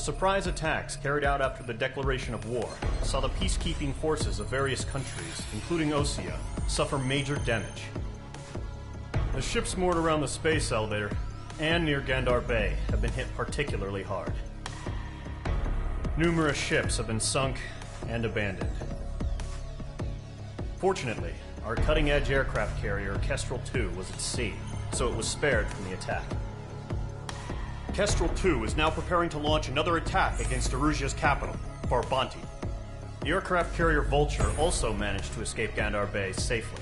The surprise attacks carried out after the declaration of war saw the peacekeeping forces of various countries, including Osea, suffer major damage. The ships moored around the space elevator and near Gandar Bay have been hit particularly hard. Numerous ships have been sunk and abandoned. Fortunately, our cutting-edge aircraft carrier Kestrel II was at sea, so it was spared from the attack. Kestrel II is now preparing to launch another attack against Erusia's capital, Farbanti. The aircraft carrier Vulture also managed to escape Gandar Bay safely.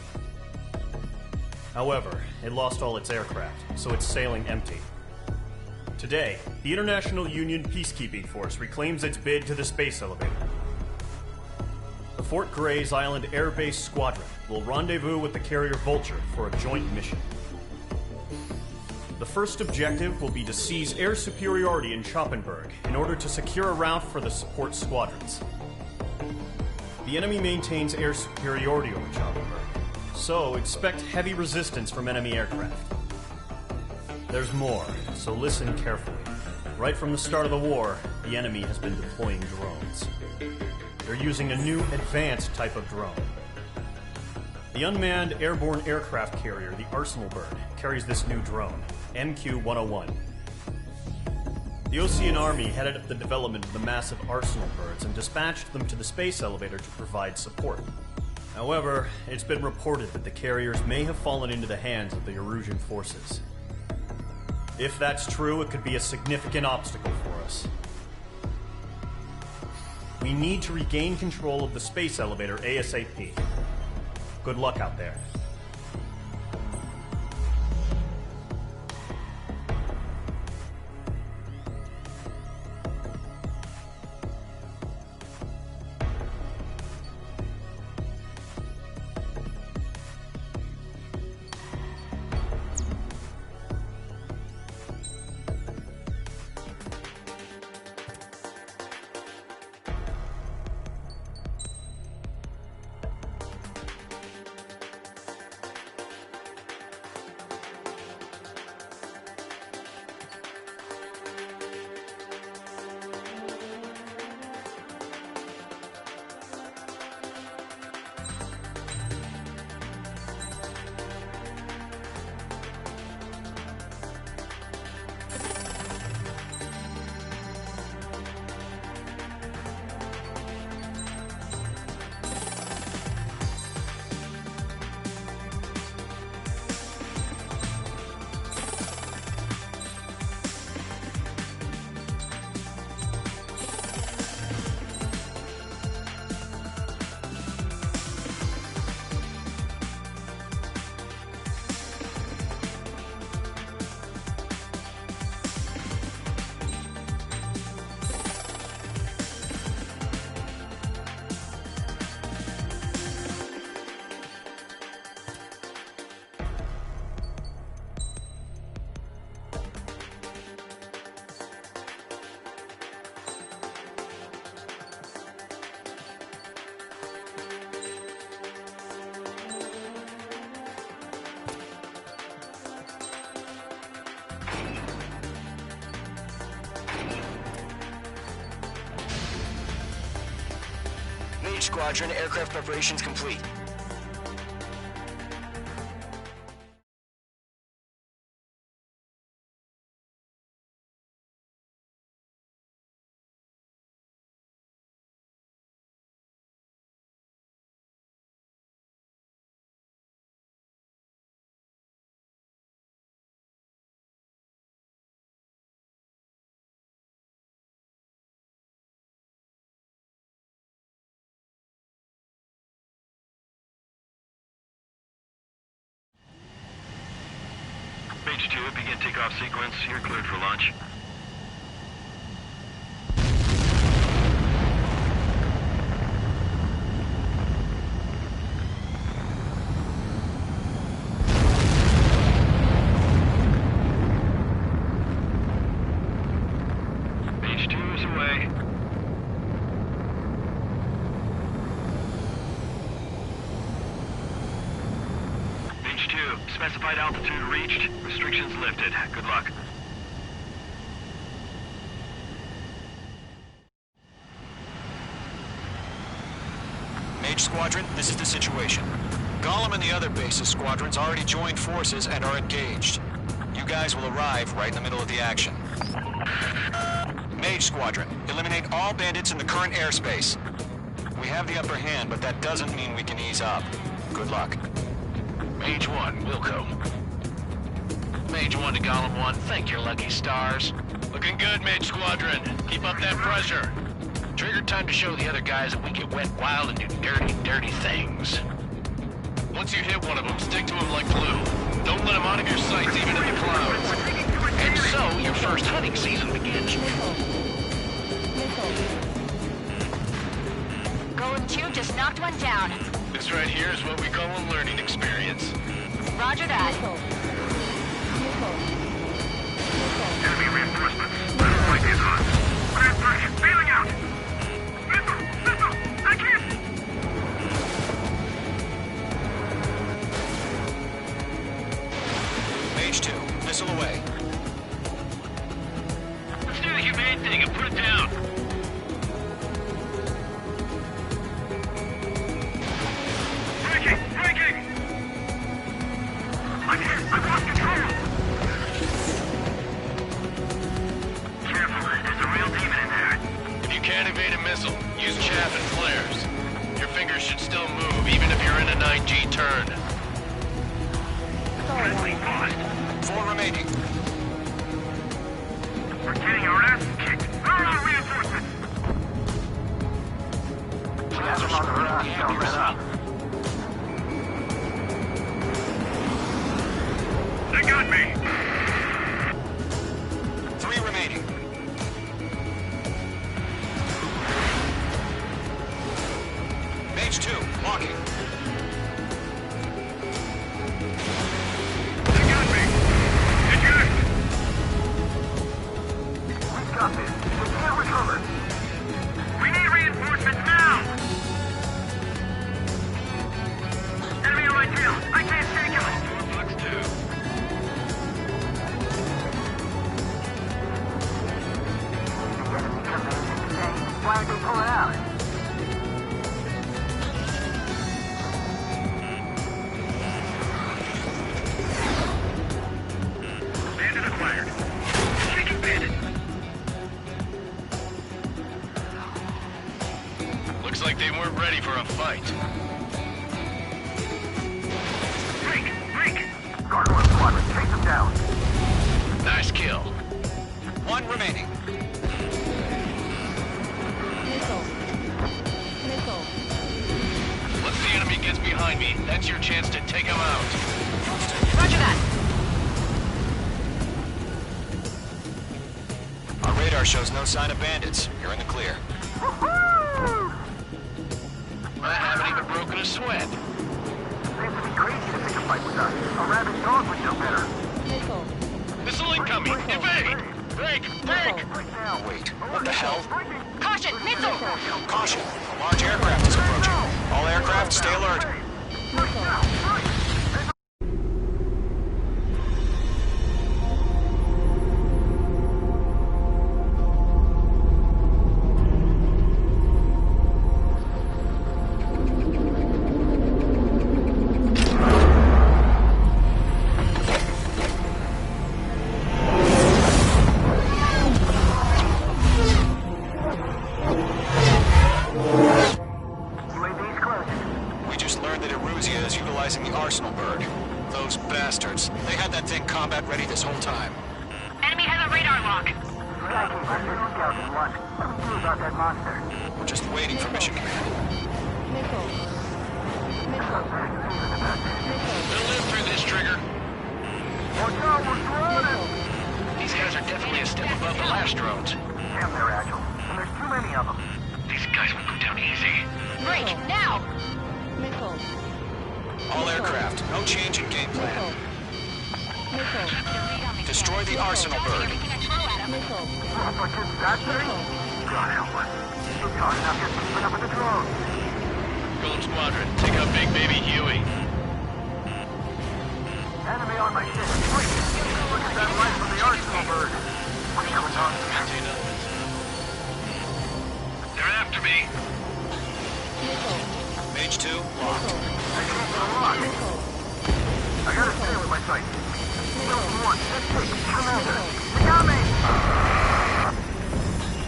However, it lost all its aircraft, so it's sailing empty. Today, the International Union Peacekeeping Force reclaims its bid to the space elevator. The Fort Grays Island Air Base Squadron will rendezvous with the carrier Vulture for a joint mission. The first objective will be to seize air superiority in Schoppenberg in order to secure a route for the support squadrons. The enemy maintains air superiority over Schoppenberg, so expect heavy resistance from enemy aircraft. There's more, so listen carefully. Right from the start of the war, the enemy has been deploying drones. They're using a new advanced type of drone. The unmanned airborne aircraft carrier, the Arsenal Bird, carries this new drone, MQ-101. The Osean Army headed up the development of the massive Arsenal Birds and dispatched them to the space elevator to provide support. However, it's been reported that the carriers may have fallen into the hands of the Erusian forces. If that's true, it could be a significant obstacle for us. We need to regain control of the space elevator ASAP. Good luck out there. Squadron, aircraft preparations complete. Major 2, begin takeoff sequence. You're cleared for launch. Specified altitude reached. Restrictions lifted. Good luck. Mage Squadron, this is the situation. Golem and the other bases squadrons already joined forces and are engaged. You guys will arrive right in the middle of the action. Mage Squadron, eliminate all bandits in the current airspace. We have the upper hand, but that doesn't mean we can ease up. Good luck. Mage 1, Wilco. Mage 1 to Golem 1, thank your lucky stars. Looking good, Mage Squadron. Keep up that pressure. Trigger time to show the other guys that we get wet wild and do dirty, dirty things. Once you hit one of them, stick to him like glue. Don't let him out of your sights, even in the clouds. And so, your first hunting season begins. Golem 2 just knocked one down. This right here is what we call a learning experience. Roger that. Enemy reinforcements. I don't like these odds. Clear target. Bailing out. Missile! I can't! Mage 2, missile away. Let's do the humane thing and put it down. Breaking! I'm hit! I've lost control! Careful, there's a real demon in there. If you can't evade a missile, use chaff and flares. Your fingers should still move, even if you're in a 9G turn. Friendly paused. 4 remaining. We're getting our asses kicked. Where are reinforcements? They got me! 3 remaining. Mage 2, locking. They got me! Eject! We got this. We can't recover. We need reinforcements now! Enemy on my tail. I can't take him. Fox 2. Why did they pull it out? Bandit acquired. Taking bandit. Looks like they weren't ready for a fight. Break! Guard 1 squadron, chase them down. Nice kill. 1 remaining. Once the enemy gets behind me, that's your chance to take him out. Roger that. Our radar shows no sign of bandits. You're in the clear. I haven't even broken a sweat. Seems to be crazy to pick a fight with us. A rabid dog would know better. Missile incoming! Evade! Break! Wait, what the hell? Caution, missile! Caution, a large aircraft is approaching. All aircraft, stay alert. We just learned that Eruzia is utilizing the Arsenal bird. Those bastards. They had that thing combat ready this whole time. Enemy has a radar lock. What do we do about that monster? We're just waiting for mission command. We'll live through this, Trigger. Watch out, we're surrounded! These guys are definitely a step above the last drones. Damn, they're agile. And there's too many of them. These guys won't go down easy. Break, now! All aircraft, no change in game plan. Destroy the Arsenal bird. But just that thing? God help us. It's hard enough just keeping up with the drones. Golem Squadron, take out Big Baby Huey. my shit. Wait, look at that light from the arsenal bird. What are you talking about? They're after me. Mage 2, locked. I can't get a lock. I gotta stay with my sight. Zone 1, let's take Commander. You got me!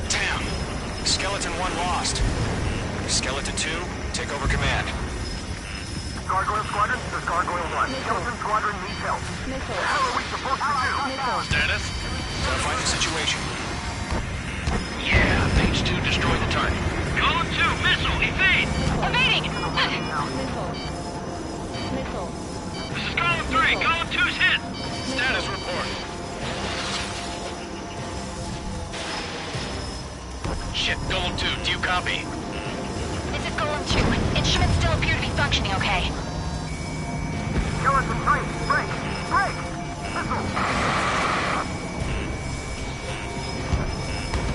Damn! Skeleton 1 lost. Skeleton 2, take over command. Gargoyle Squadron, this is Gargoyle 1. Skeleton Squadron needs help. What the hell are we supposed to do? Status? Verify the situation. Yeah, Mage 2 destroyed the target. Golem 2, missile, evade! Evading! This is Golem 3. Golem 2's hit. Status report. Shit, Golem 2, do you copy? This is Golem 2. Instruments still appear to be functioning okay. Skeleton 3, break! Break! Missile!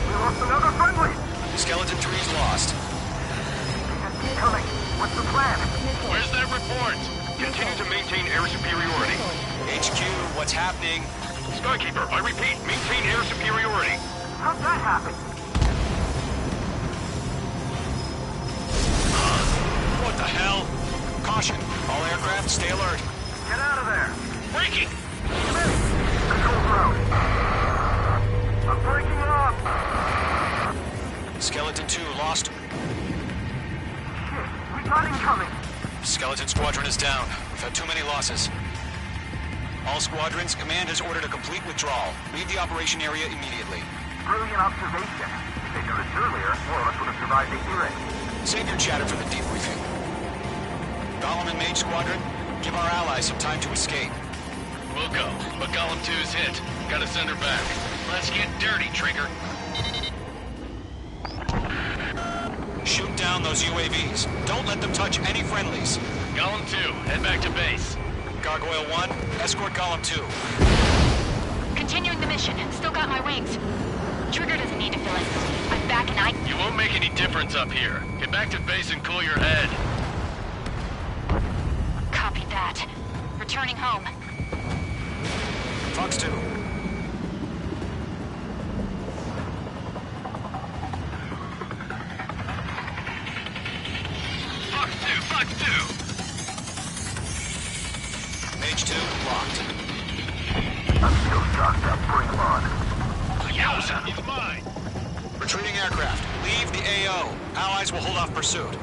We lost another friendly! Skeleton 3's lost. Keep coming. What's the plan? Where's that report? Continue to maintain air superiority. HQ, what's happening? Skykeeper, I repeat, maintain air superiority. How'd that happen? What the hell? Caution, all aircraft stay alert. Get out of there! Breaking! Control ground. I'm breaking up! Skeleton 2 lost. Shit, we got incoming! Skeleton Squadron is down. We've had too many losses. All squadrons, command has ordered a complete withdrawal. Leave the operation area immediately. Brilliant observation. If they knew this earlier, more of us would have survived the hearing. Save your chatter for the debriefing. Golem and Mage Squadron, give our allies some time to escape. We'll go, but Golem 2's hit. Gotta send her back. Let's get dirty, Trigger. Shoot down those UAVs. Don't let them touch any friendlies. Golem 2, head back to base. Gargoyle 1, escort Golem 2. Continuing the mission. Still got my wings. Trigger doesn't need to fill in. I'm back and I... You won't make any difference up here. Get back to base and cool your head. Copy that. Returning home. Fox 2. Fox 2! Mage 2, locked. I'm still shocked up. Bring them on. Yowza! He's mine! Retreating aircraft, leave the AO. Allies will hold off pursuit.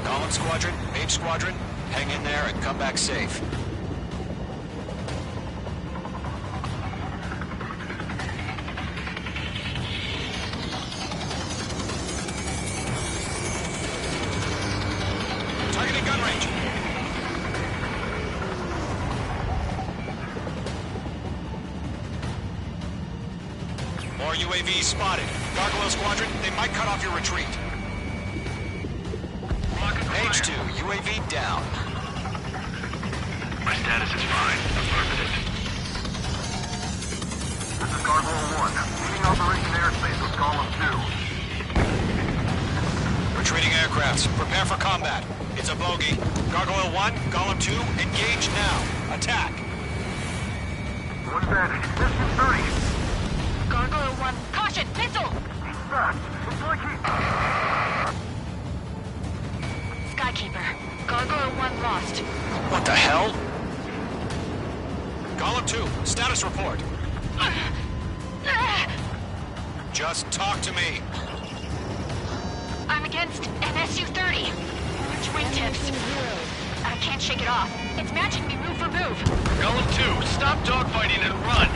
Golem Squadron, Mage Squadron, hang in there and come back safe. Targeting gun range. More UAVs spotted. Gargoyle Squadron, they might cut off your retreat. Mage 2, UAV down. My status is fine. Affirmative. This is Gargoyle 1. Leading Operation Airspace with Golem 2. Retreating aircrafts, prepare for combat. It's a bogey. Gargoyle 1, Golem 2, engage now. Attack. One bandit. Distance 30. Gargoyle 1. Caution! Missile! He's fast. It's like he... Skykeeper. Gargoyle 1 lost. What the hell? Golem 2, status report. Just talk to me. I'm against an Su-30. Orange wingtips. I can't shake it off. It's matching me move for move. Golem 2, stop dogfighting and run!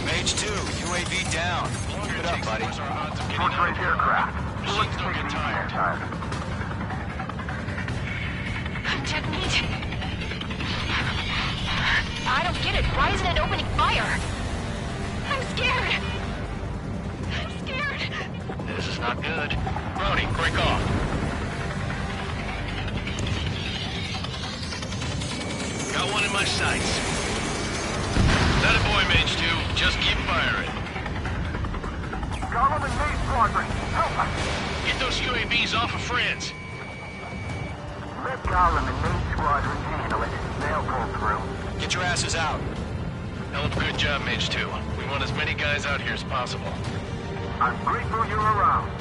Mage 2, UAV down. Keep it up, buddy. Short-range aircraft. Machines don't get tired. Technique. I don't get it. Why isn't it opening fire? I'm scared. I'm scared. This is not good. Brody, break off. Got one in my sights. That a boy, Mage 2. Just keep firing. Golem and Mage Squadron, help us! Get those UAVs off of friends. Let Gollum and Main Squadron handle it. They'll pull through. Get your asses out. Hell of a good job, Mage 2. We want as many guys out here as possible. I'm grateful you're around.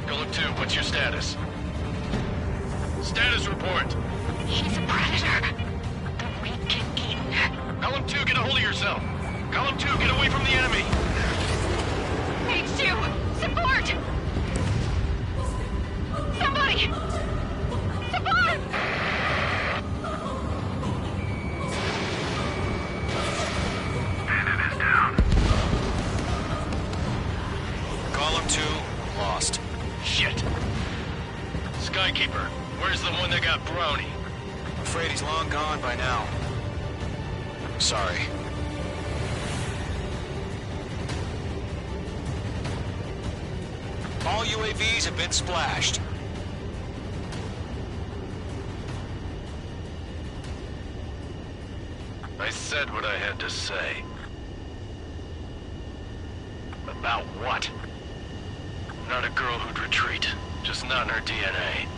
Golem 2, what's your status? Status report. He's a predator. The weak get eaten. Golem 2, get a hold of yourself. Golem 2, get away from the enemy. Mage 2, support! Somebody! Support! Bandit is down. Golem 2, lost. Shit. Skykeeper, where's the one that got Brownie? I'm afraid he's long gone by now. Sorry. All UAVs have been splashed. I said what I had to say. About what? Not a girl who'd retreat. Just not in her DNA.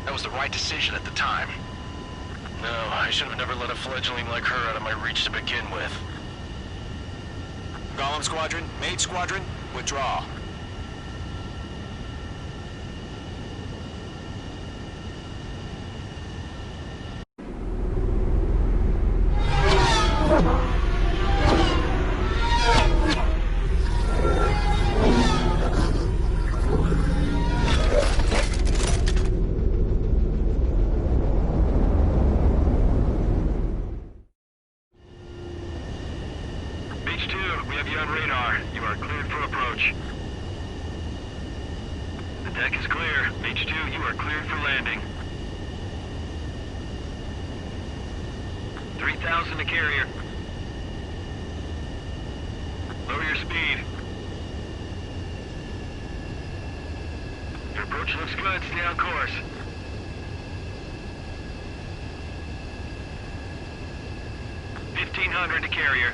That was the right decision at the time. No, I should have never let a fledgling like her out of my reach to begin with. Golem Squadron, Mage Squadron, withdraw. Mage 2, we have you on radar. You are cleared for approach. The deck is clear. Mage 2, you are cleared for landing. 3,000 to carrier. Lower your speed. Your approach looks good. Stay on course. $1,500 to carrier.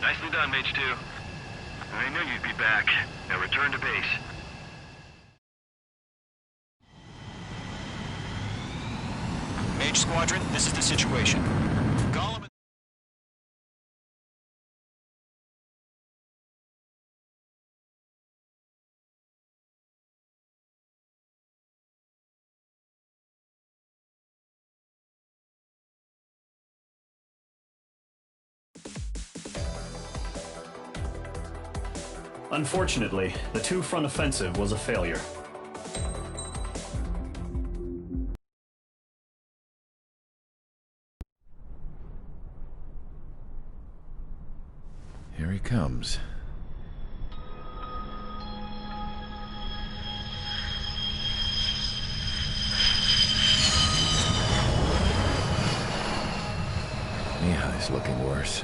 Nicely done, Mage 2. I knew you'd be back. Now return to base. Mage Squadron, this is the situation. Golem... Unfortunately, the two-front offensive was a failure. Here he comes. Mihai's looking worse.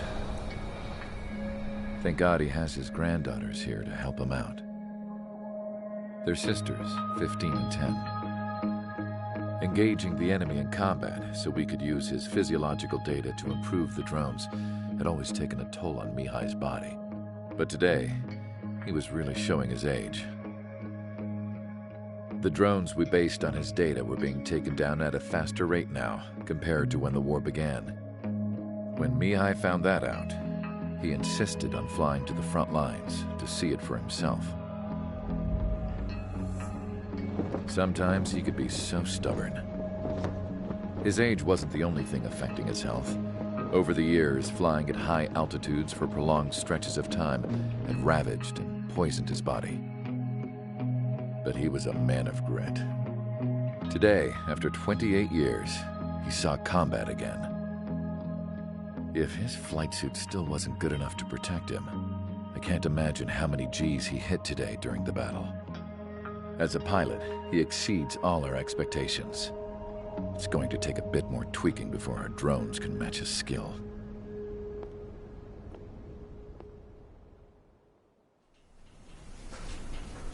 Thank God he has his granddaughters here to help him out. They're sisters, 15 and 10. Engaging the enemy in combat so we could use his physiological data to improve the drones had always taken a toll on Mihai's body. But today, he was really showing his age. The drones we based on his data were being taken down at a faster rate now compared to when the war began. When Mihai found that out, he insisted on flying to the front lines to see it for himself. Sometimes he could be so stubborn. His age wasn't the only thing affecting his health. Over the years, flying at high altitudes for prolonged stretches of time had ravaged and poisoned his body. But he was a man of grit. Today, after 28 years, he saw combat again. If his flight suit still wasn't good enough to protect him, I can't imagine how many G's he hit today during the battle. As a pilot, he exceeds all our expectations. It's going to take a bit more tweaking before our drones can match his skill.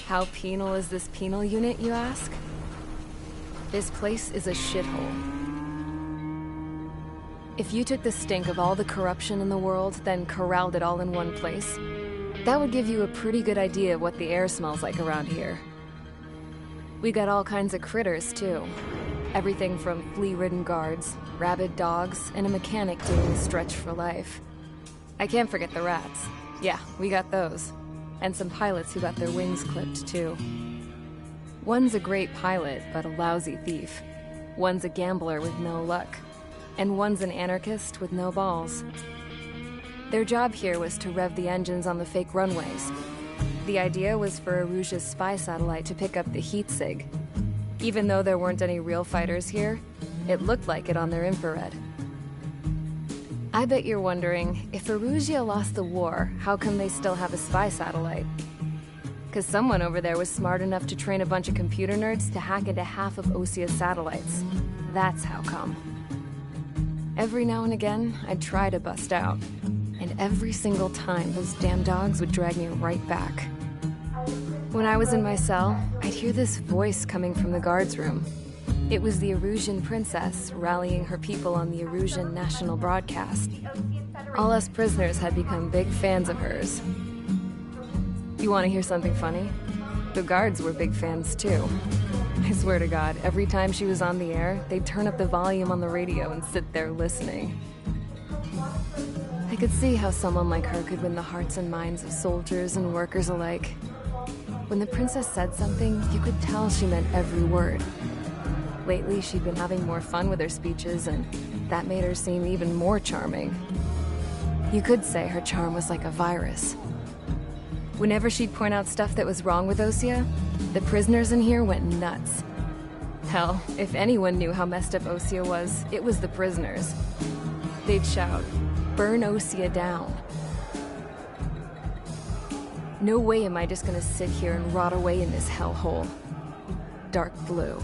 How penal is this penal unit, you ask? This place is a shithole. If you took the stink of all the corruption in the world, then corralled it all in one place, that would give you a pretty good idea of what the air smells like around here. We got all kinds of critters, too. Everything from flea-ridden guards, rabid dogs, and a mechanic doing a stretch for life. I can't forget the rats. Yeah, we got those. And some pilots who got their wings clipped, too. One's a great pilot, but a lousy thief. One's a gambler with no luck. And one's an anarchist with no balls. Their job here was to rev the engines on the fake runways. The idea was for Erusia's spy satellite to pick up the heat sig. Even though there weren't any real fighters here, it looked like it on their infrared. I bet you're wondering, if Erusia lost the war, how come they still have a spy satellite? Because someone over there was smart enough to train a bunch of computer nerds to hack into half of Osia's satellites. That's how come. Every now and again, I'd try to bust out. And every single time, those damn dogs would drag me right back. When I was in my cell, I'd hear this voice coming from the guards room. It was the Erusian princess rallying her people on the Erusian national broadcast. All us prisoners had become big fans of hers. You want to hear something funny? The guards were big fans too. I swear to God, every time she was on the air, they'd turn up the volume on the radio and sit there listening. I could see how someone like her could win the hearts and minds of soldiers and workers alike. When the princess said something, you could tell she meant every word. Lately, she'd been having more fun with her speeches, and that made her seem even more charming. You could say her charm was like a virus. Whenever she'd point out stuff that was wrong with Osia, the prisoners in here went nuts. Hell, if anyone knew how messed up Osia was, it was the prisoners. They'd shout, "Burn Osia down." No way am I just gonna sit here and rot away in this hellhole. Dark blue.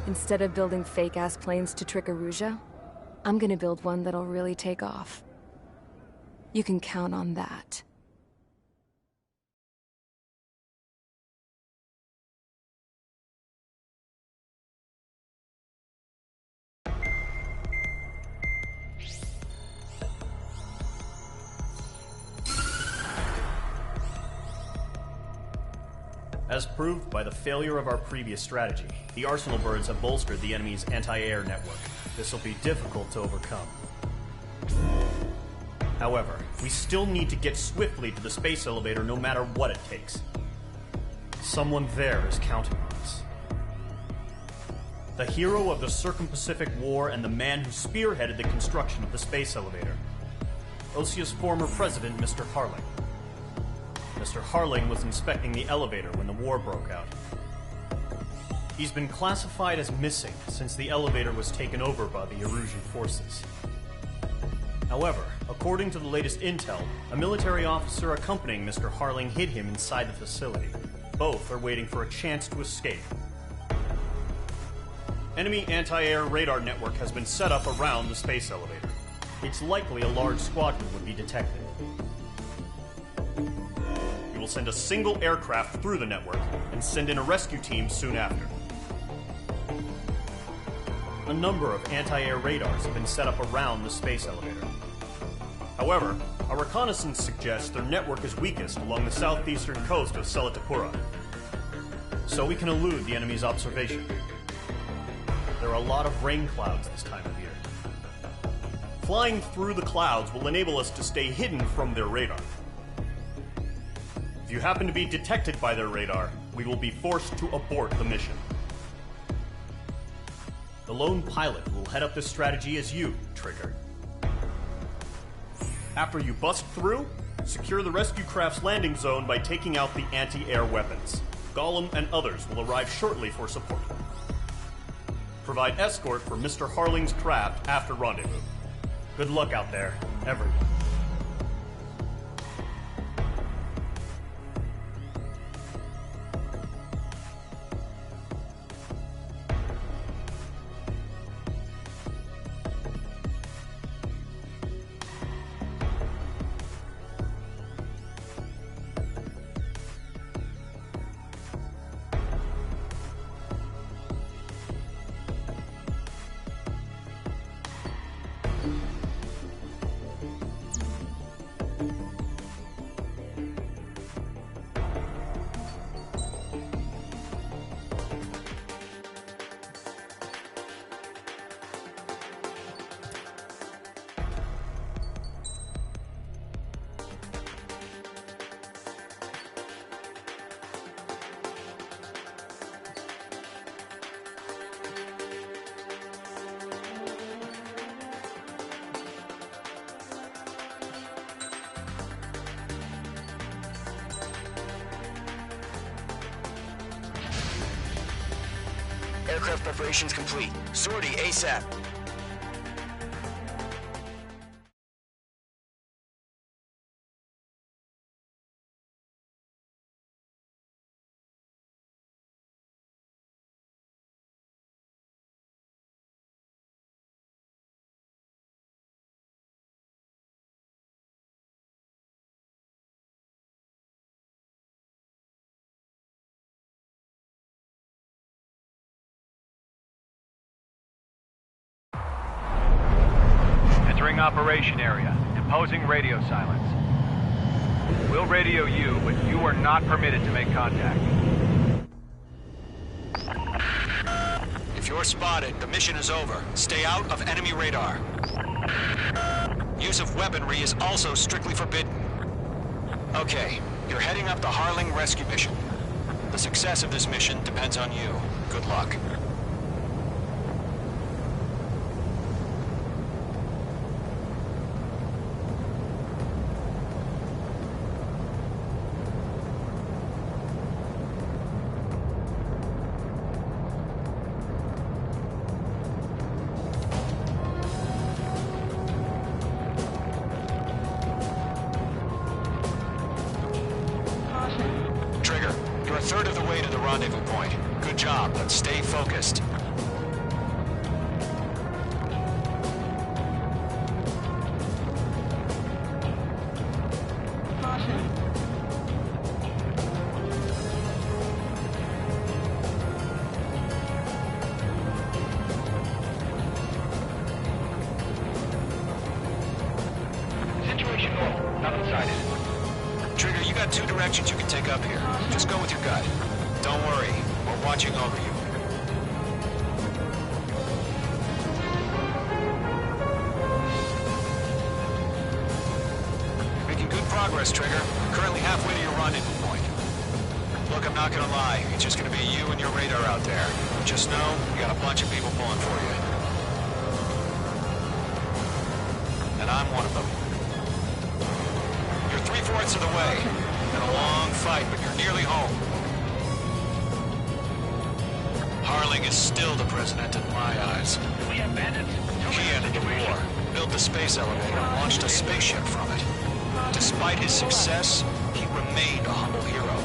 Instead of building fake-ass planes to trick Erusia, I'm gonna build one that'll really take off. You can count on that. As proved by the failure of our previous strategy, the Arsenal birds have bolstered the enemy's anti-air network. This will be difficult to overcome. However, we still need to get swiftly to the space elevator no matter what it takes. Someone there is counting on us. The hero of the Circum-Pacific War and the man who spearheaded the construction of the space elevator. Osia's former president, Mr. Harling. Mr. Harling was inspecting the elevator when the war broke out. He's been classified as missing since the elevator was taken over by the Erusian forces. However, according to the latest intel, a military officer accompanying Mr. Harling hid him inside the facility. Both are waiting for a chance to escape. Enemy anti-air radar network has been set up around the space elevator. It's likely a large squadron would be detected. We will send a single aircraft through the network and send in a rescue team soon after. A number of anti-air radars have been set up around the space elevator. However, our reconnaissance suggests their network is weakest along the southeastern coast of Selatapura, so we can elude the enemy's observation. There are a lot of rain clouds this time of year. Flying through the clouds will enable us to stay hidden from their radar. If you happen to be detected by their radar, we will be forced to abort the mission. The lone pilot will head up this strategy as you, Trigger. After you bust through, secure the rescue craft's landing zone by taking out the anti-air weapons. Gollum and others will arrive shortly for support. Provide escort for Mr. Harling's craft after rendezvous. Good luck out there, everyone. aircraft preparations complete. Sortie ASAP. Entering operation area. Imposing radio silence. We'll radio you, but you are not permitted to make contact. If you're spotted, the mission is over. Stay out of enemy radar. Use of weaponry is also strictly forbidden. Okay, you're heading up the Harling rescue mission. The success of this mission depends on you. Good luck. Trigger, you're a third of the way to the rendezvous point. Good job, but stay focused. Situation normal. Nothing sighted. Trigger, you got two directions you can take up here. Just go with your gut. Don't worry, we're watching over you. Making good progress, Trigger. Currently halfway to your rendezvous point. Look, I'm not gonna lie. It's just gonna be you and your radar out there. Just know, you got a bunch of people pulling for you. And I'm one of them. You're 3/4 of the way. Been a long fight, but you're nearly home. Harling is still the president in my eyes. We have bandits. He ended the war, built the space elevator, and launched a spaceship from it. Despite his success, he remained a humble hero.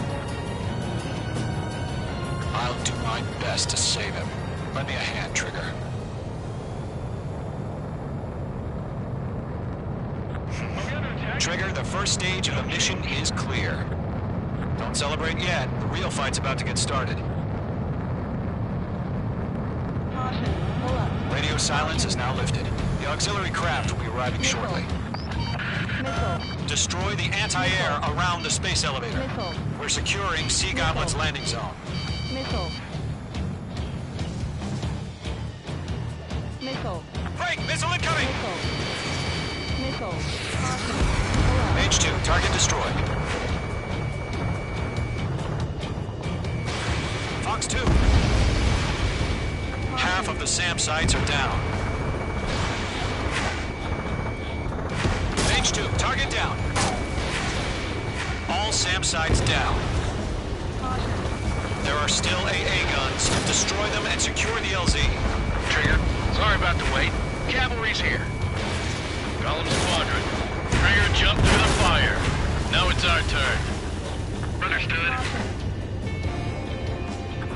I'll do my best to save him. Lend me a hand, Trigger. Trigger, the first stage of the mission is clear. Don't celebrate yet. The real fight's about to get started. Radio silence is now lifted. The auxiliary craft will be arriving shortly. Destroy the anti-air around the space elevator. We're securing Sea Goblin's landing zone. Break! Missile incoming! Mage 2, target destroyed. Fox 2. Half of the SAM sites are down. Mage 2, target down. All SAM sites down. There are still AA guns. Destroy them and secure the LZ. Trigger, sorry about the wait. Cavalry's here. Golem Squadron. Trigger jumped through the fire. Now it's our turn. Understood.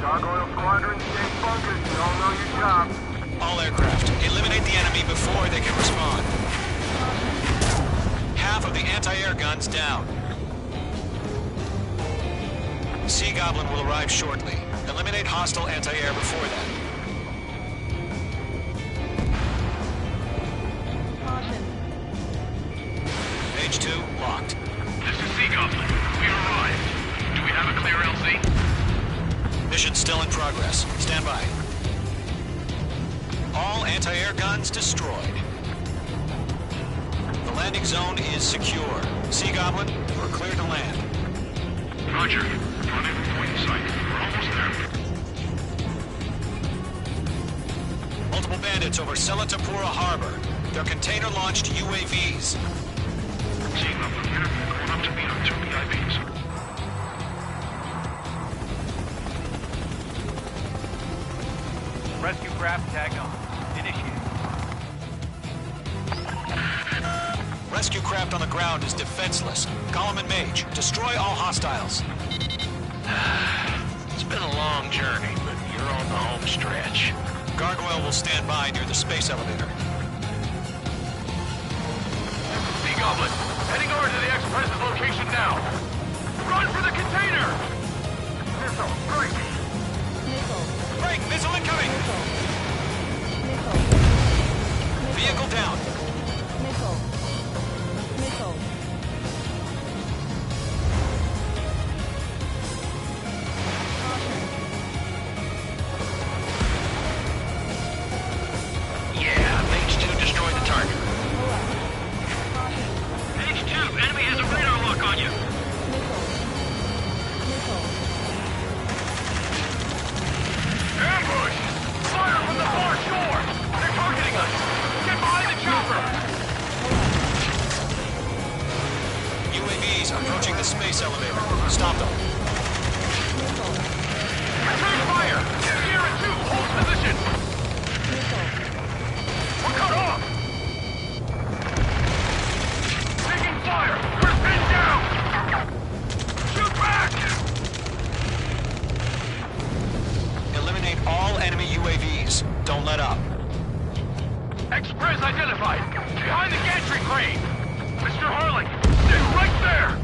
Gargoyle Squadron, stay focused. You all know your job. All aircraft, eliminate the enemy before they can respond. Half of the anti-air guns down. Sea Goblin will arrive shortly. Eliminate hostile anti-air before that. Mage 2, locked. This is Sea Goblin. We arrived. Do we have a clear LZ? Mission still in progress. Stand by. All anti-air guns destroyed. The landing zone is secure. Sea Goblin, you are clear to land. Roger. Rendezvous point in sight. We're almost there. Multiple bandits over Selatapura Harbor. They're container-launched UAVs. Team up here. Going up to meet our 2 VIPs. Rescue craft tagged on. Initiate. Rescue craft on the ground is defenseless. Gollum and Mage, destroy all hostiles. It's been a long journey, but you're on the home stretch. Gargoyle will stand by near the space elevator. Sea Goblin, heading over to the Express's location now. Run for the container! Missile, break! Break! Missile incoming! Vehicle down. Yeah, Mage 2 destroyed the target. Mage 2, enemy has a radar lock on you. Ambush! Fire from the far shore! They're targeting us! Get behind the chopper! UAVs approaching the space elevator. Stop them. Return fire! Sierra 2, hold position! We're cut off! Taking fire! We're pinned down! Shoot back! Eliminate all enemy UAVs. Don't let up. Express identified! Behind the gantry crane! Mr. Harling, stay right there!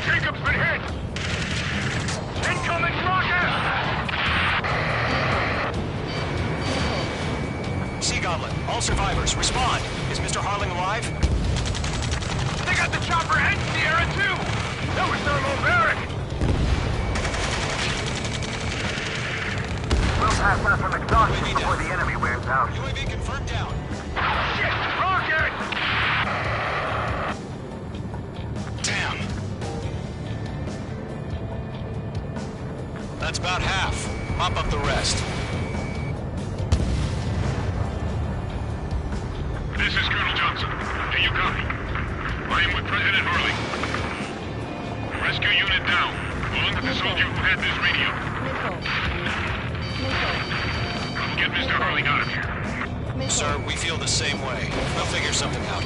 Jacob's been hit! Incoming rocket! Sea Goblin, all survivors, respond. Is Mr. Harling alive? They got the chopper and Sierra too! That was their little barrack! We'll pass that from exhaustion before the enemy wears out. UAV confirmed down. Shit! Rocket! Damn. That's about half. Mop up the rest. This is Colonel Johnson. Do you copy? I am with President Harling. Rescue unit down, along with the soldier who had this radio. Get Mr. Harling out of here. Sir, we feel the same way. We'll figure something out.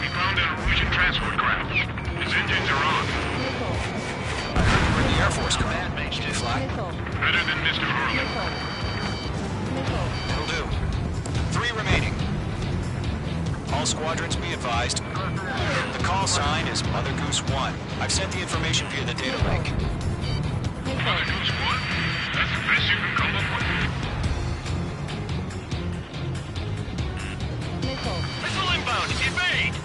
We found an Norwegian transport craft. Its engines are on. I heard you were in the Air Force Command, Mage 2 Fly. Better than Mr. Harling. It'll do. 3 remaining. All squadrons be advised. The call sign is Mother Goose 1. I've sent the information via the data link. Mother Goose 1? That's the best you can come up with? Missile inbound! Evade!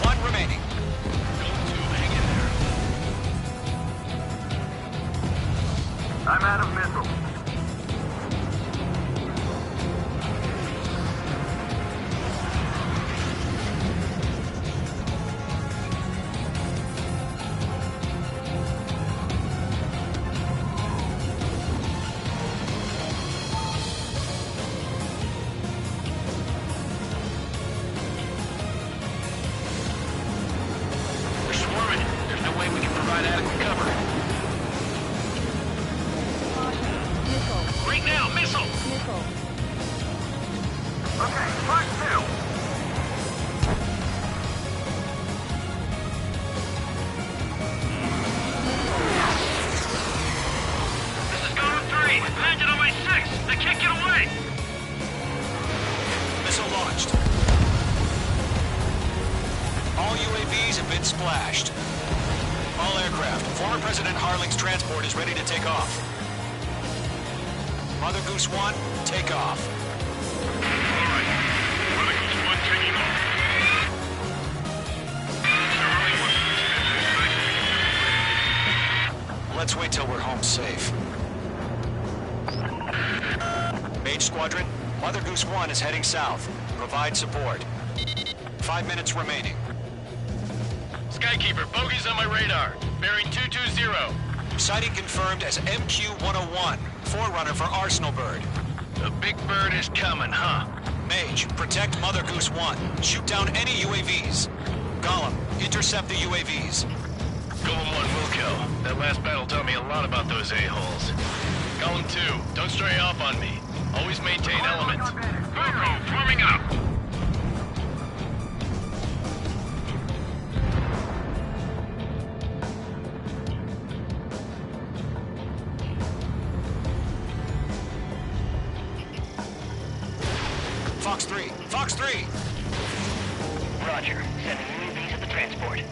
One remaining. I'm out of missiles. We're swarming. There's no way we can provide adequate cover. Right now, missile! Okay, part 2. This is Golem 3! Landed on my 6! They can't get away! Missile launched. All UAVs have been splashed. All aircraft. Former President Harling's transport is ready to take off. Mother Goose 1, take off. Alright. Mother Goose 1 taking off. Mr. Harling wants to extend Let's wait till we're home safe. Mage Squadron, Mother Goose 1 is heading south. Provide support. 5 minutes remaining. Skykeeper, bogeys on my radar. Bearing 220. Sighting confirmed as MQ-101, forerunner for Arsenal Bird. The big bird is coming, huh? Mage, protect Mother Goose 1. Shoot down any UAVs. Gollum, intercept the UAVs. Golem 1 will kill. That last battle taught me a lot about those a-holes. Golem 2, don't stray off on me. Always maintain element. Wilco, forming up. Fox 3, Fox 3! Roger. Sending UAVs at the transport.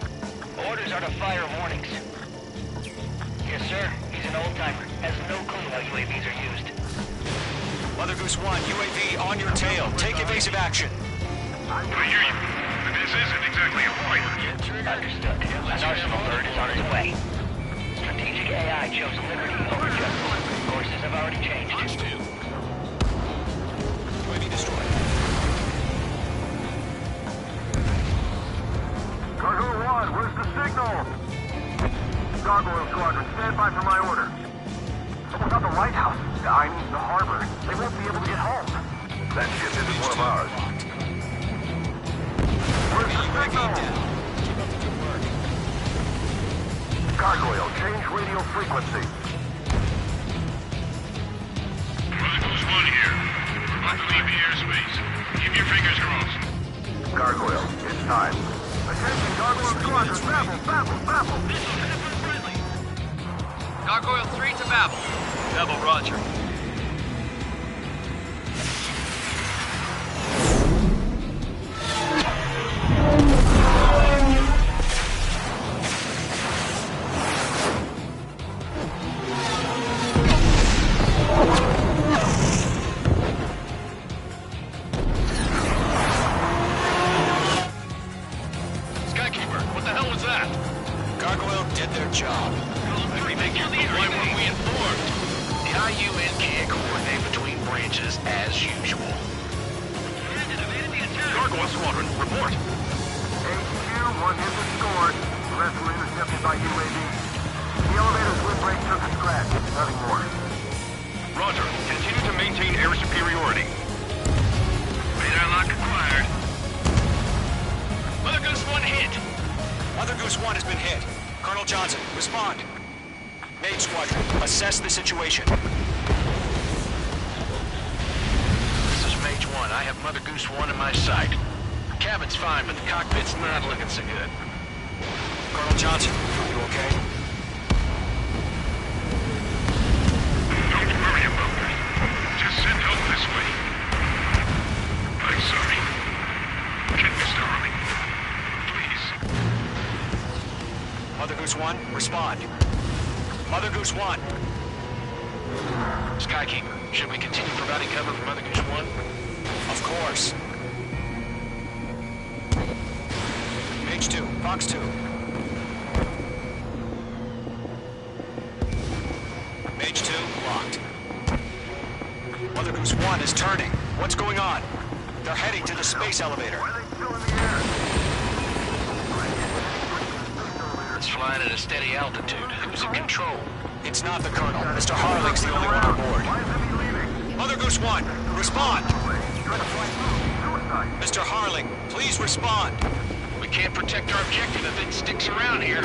Orders are to fire warnings. Yes, sir. He's an old-timer. Has no clue how UAVs are used. Mother Goose 1, UAV on your tail. Take evasive action. I hear you. But this isn't exactly a fight. Understood. An Arsenal Bird is on its way. Strategic AI chose liberty over justice. Courses have already changed. UAV destroyed. Gargoyle 1, where's the signal? Gargoyle Squadron, stand by for my order. Someone's on the lighthouse. I mean the harbor. They won't be able to get home. That ship isn't one of ours. Where's the signal? Gargoyle, change radio frequency. Mother Goose 1 here. We're about to leave the airspace. Keep your fingers crossed. Gargoyle, it's time. Attention, Gargoyle Squadron, Babel! Gargoyle 3 to Babel. Babel, roger. Skykeeper, what the hell was that? Gargoyle did their job. Why weren't we informed? The IUN can't coordinate between branches as usual. Gargoyle Squadron, report. HQ, one hit was scored. The rest were intercepted by UAV. The elevator's windbreak took a scratch. Nothing more. Roger. Continue to maintain air superiority. Radar lock acquired. Mother Goose 1 hit. Mother Goose 1 has been hit. Colonel Johnson, respond. Mage Squadron, assess the situation. This is Mage 1. I have Mother Goose 1 in my sight. Cabin's fine, but the cockpit's not looking so good. Colonel Johnson, are you okay? Don't worry about that. Just send help this way. I'm sorry. Get Mr. Harley. Please. Mother Goose 1, respond. Mother Goose 1. Skykeeper, should we continue providing cover for Mother Goose 1? Of course. Mage 2, Fox 2. Mage 2, locked. Mother Goose 1 is turning. What's going on? They're heading to the space elevator. Why are they still in the air? It's flying at a steady altitude. Who's in control? It's not the Colonel. Mr. Harling's the only one on board. Why isn't he leaving? Mother Goose 1, respond! Trying to fly through. Suicide. Mr. Harling, please respond. We can't protect our objective if it sticks around here.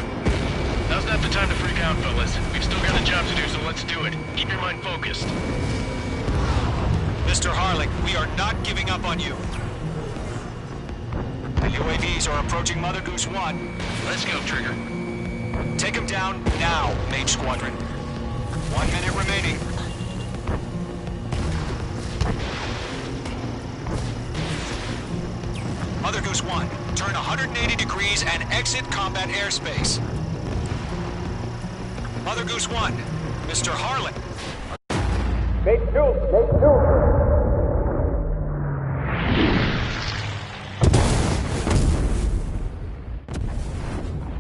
Now's not the time to freak out, fellas. We've still got a job to do, so let's do it. Keep your mind focused. Mr. Harling, we are not giving up on you. The UAVs are approaching Mother Goose 1. Let's go, Trigger. Take him down now, Mage Squadron. 1 minute remaining. Mother Goose 1, turn 180 degrees and exit combat airspace. Mother Goose 1, Mr. Harling. Make two.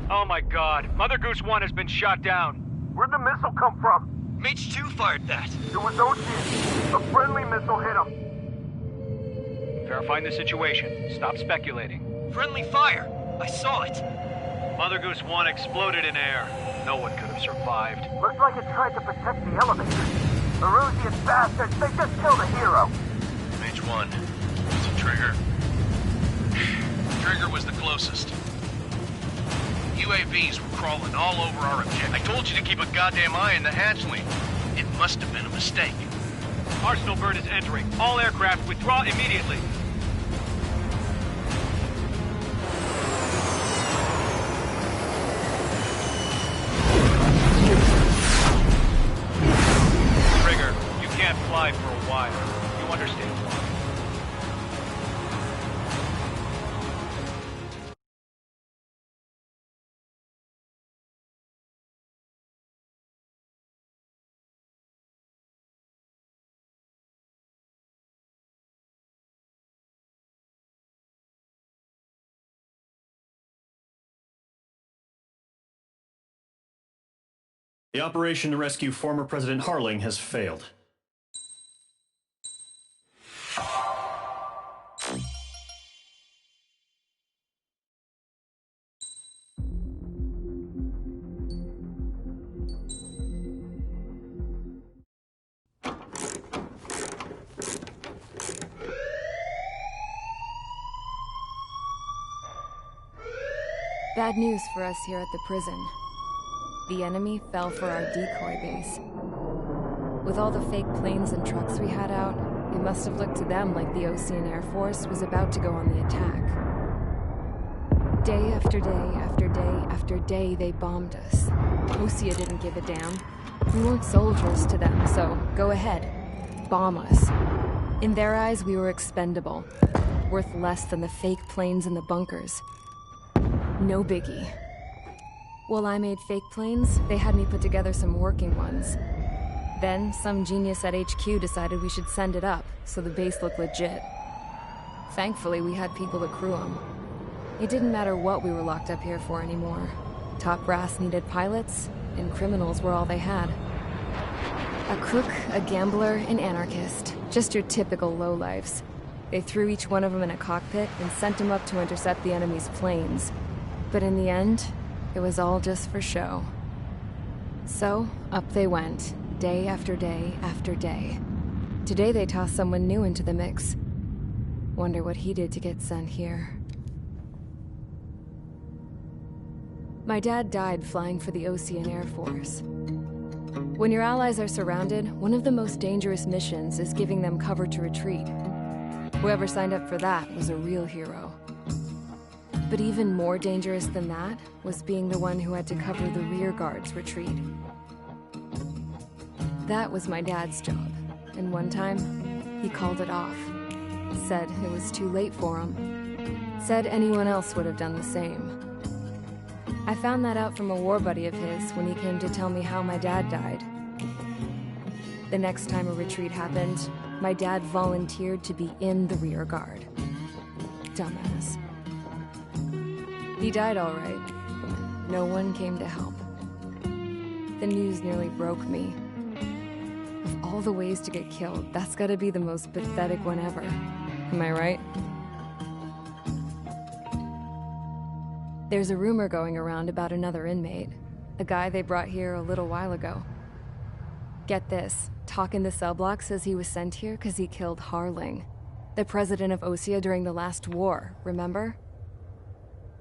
Oh my god. Mother Goose 1 has been shot down. Where'd the missile come from? Mage 2 fired that. It was Ocean. A friendly missile hit him. Verifying the situation. Stop speculating. Friendly fire! I saw it! Mother Goose 1 exploded in air. No one could have survived. Looks like it tried to protect the elevator. The Erusian bastards, they just killed a hero. Mage 1. Is it Trigger? Trigger was the closest. UAVs were crawling all over our objective. I told you to keep a goddamn eye in the hatchling. It must have been a mistake. Arsenal bird is entering. All aircraft withdraw immediately. Trigger, you can't fly for a while. You understand why? The operation to rescue former President Harling has failed. Bad news for us here at the prison. The enemy fell for our decoy base. With all the fake planes and trucks we had out, it must have looked to them like the Osean Air Force was about to go on the attack. Day after day after day after day, they bombed us. Osea didn't give a damn. We weren't soldiers to them, so go ahead. Bomb us. In their eyes, we were expendable. Worth less than the fake planes in the bunkers. No biggie. While I made fake planes, they had me put together some working ones. Then, some genius at HQ decided we should send it up, so the base looked legit. Thankfully, we had people to crew them. It didn't matter what we were locked up here for anymore. Top brass needed pilots, and criminals were all they had. A crook, a gambler, an anarchist. Just your typical lowlifes. They threw each one of them in a cockpit and sent them up to intercept the enemy's planes. But in the end, it was all just for show. So, up they went, day after day after day. Today they tossed someone new into the mix. Wonder what he did to get sent here. My dad died flying for the Osean Air Force. When your allies are surrounded, one of the most dangerous missions is giving them cover to retreat. Whoever signed up for that was a real hero. But even more dangerous than that was being the one who had to cover the rear guard's retreat. That was my dad's job, and one time, he called it off. Said it was too late for him. Said anyone else would have done the same. I found that out from a war buddy of his when he came to tell me how my dad died. The next time a retreat happened, my dad volunteered to be in the rear guard. Dumbass. He died all right. No one came to help. The news nearly broke me. Of all the ways to get killed, that's gotta be the most pathetic one ever. Am I right? There's a rumor going around about another inmate. A guy they brought here a little while ago. Get this, Talk in the Cell Block says he was sent here because he killed Harling, the president of Osea during the last war, remember?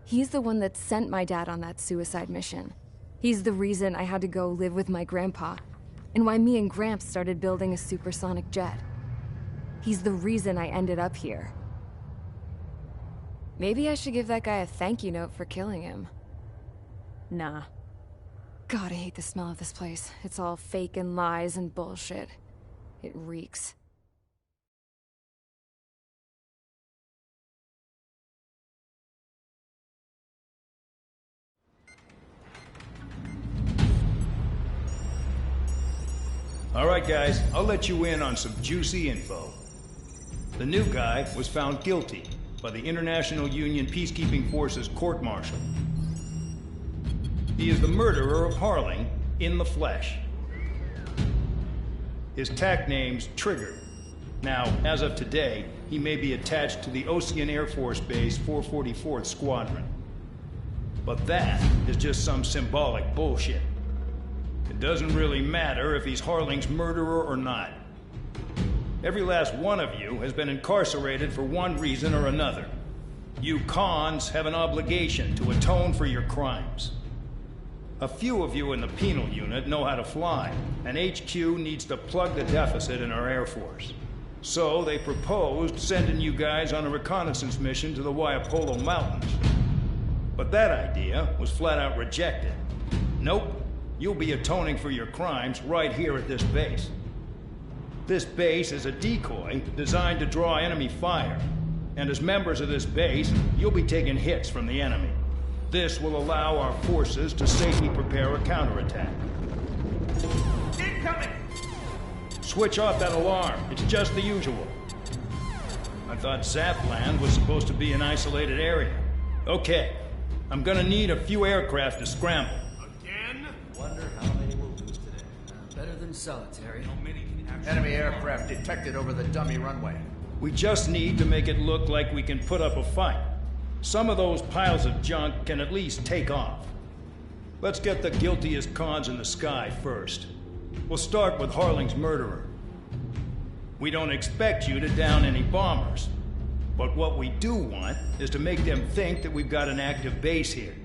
He's the one that sent my dad on that suicide mission. He's the reason I had to go live with my grandpa, and why me and Gramps started building a supersonic jet. He's the reason I ended up here. Maybe I should give that guy a thank you note for killing him. Nah. God, I hate the smell of this place. It's all fake and lies and bullshit. It reeks. All right, guys, I'll let you in on some juicy info. The new guy was found guilty by the International Union Peacekeeping Forces court-martial. He is the murderer of Harling in the flesh. His TAC name's Trigger. Now, as of today, he may be attached to the Osean Air Force Base 444th Squadron. But that is just some symbolic bullshit. It doesn't really matter if he's Harling's murderer or not. Every last one of you has been incarcerated for one reason or another. You cons have an obligation to atone for your crimes. A few of you in the penal unit know how to fly, and HQ needs to plug the deficit in our Air Force. So they proposed sending you guys on a reconnaissance mission to the Waiapolo Mountains. But that idea was flat out rejected. Nope, you'll be atoning for your crimes right here at this base. This base is a decoy designed to draw enemy fire. And as members of this base, you'll be taking hits from the enemy. This will allow our forces to safely prepare a counterattack. Incoming! Switch off that alarm. It's just the usual. I thought Zapland was supposed to be an isolated area. Okay, I'm gonna need a few aircraft to scramble. Again? Wonder how many we'll lose today. Better than solitary. How many can actually... Enemy aircraft detected over the dummy runway. We just need to make it look like we can put up a fight. Some of those piles of junk can at least take off. Let's get the guiltiest cons in the sky first. We'll start with Harling's murderer. We don't expect you to down any bombers. But what we do want is to make them think that we've got an active base here.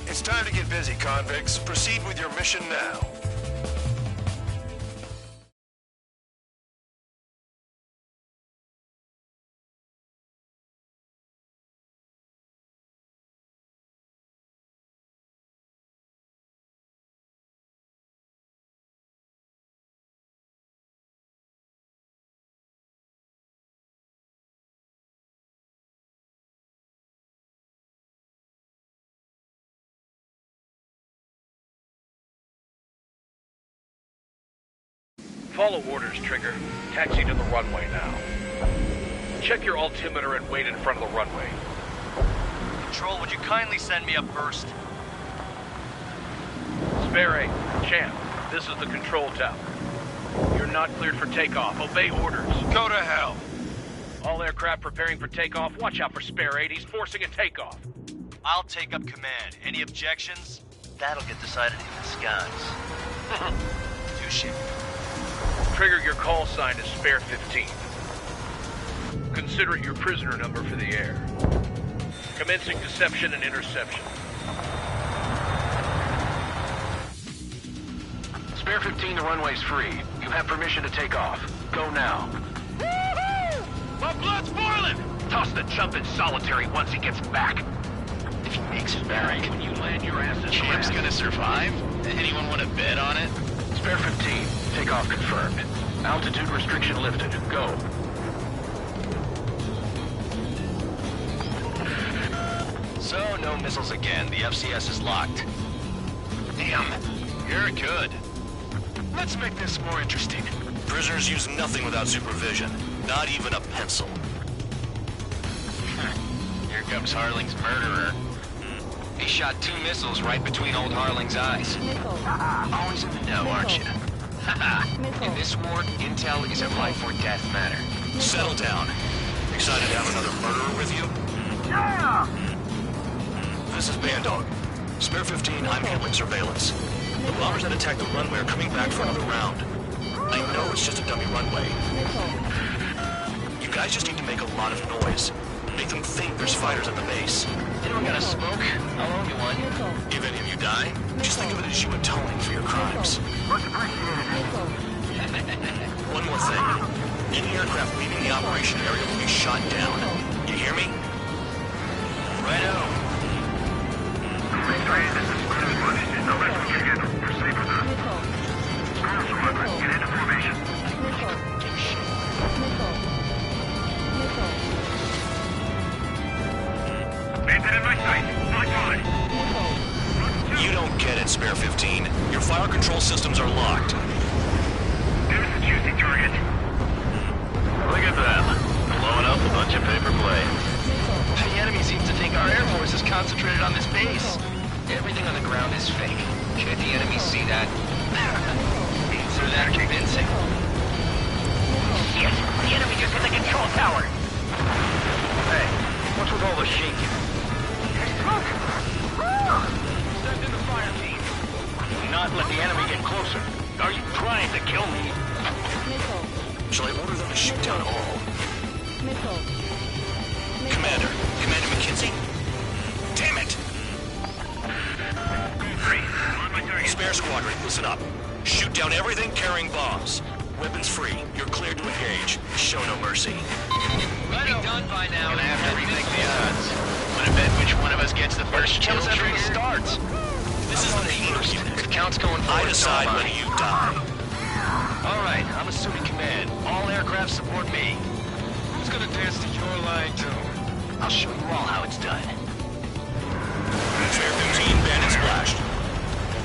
It's time to get busy, convicts. Proceed with your mission now. Follow orders, Trigger. Taxi to the runway now. Check your altimeter and wait in front of the runway. Control, would you kindly send me up first? Spare 8, Champ, this is the control tower. You're not cleared for takeoff. Obey orders. Go to hell. All aircraft preparing for takeoff. Watch out for Spare 8. He's forcing a takeoff. I'll take up command. Any objections? That'll get decided in the skies. Touche. Trigger, your call sign is Spare 15. Consider it your prisoner number for the air. Commencing deception and interception. Spare 15, the runway's free. You have permission to take off. Go now. Woohoo! My blood's boiling! Toss the chump in solitary once he gets back. If he makes it back, When you land your ass in Champ's gonna survive? Anyone want to bet on it? Spare 15, takeoff confirmed. Altitude restriction lifted. Go. So, no missiles again. The FCS is locked. Damn. You're good. Let's make this more interesting. Prisoners use nothing without supervision. Not even a pencil. Here comes Harling's murderer. He shot 2 missiles right between old Harling's eyes. Always in the know, aren't you? In this war, intel is a life or death matter. Settle down. Excited to have another murderer with you? Yeah! This is Bandog. Spare 15, I'm handling surveillance. The bombers that attacked the runway are coming back for another round. I know it's just a dummy runway. You guys just need to make a lot of noise. Make them think there's fighters at the base. Anyone got a smoke? I'll loan you one. If any of you die, just think of it as you atoning for your crimes. Much appreciated. One more thing. Any aircraft leaving the operation area will be shot down. You hear me? Righto. This is Cruise One. No rest we can handle. We're safe with us. Cruise One, get into formation. Bandit in my sight. My God. You don't get it, Spare 15. Your fire control systems are locked. There's the juicy target. Look at them. Blowing up a bunch of paper planes. The enemy seems to think our Air Force is concentrated on this base. Everything on the ground is fake. Can't the enemy see that? Answer that convincing. Yes, the enemy just hit the control tower. Hey, what's with all the shaking? Send in the fire team. Do not let the enemy get closer. Are you trying to kill me? Shall I order them to shoot down all? Commander McKenzie? Damn it! Spare squadron, listen up. Shoot down everything carrying bombs. Weapons free. You're cleared to engage. Show no mercy. Be done by now. Gonna have to rethink the odds. Wanna bet which one of us gets the first kill After trigger? it starts. This is the first unit. The count's going I forward. decide when you die. All right, I'm assuming command. All aircraft support me. Who's gonna dance to your line, too? I'll show you all how it's done. Spare 15, bandit splashed.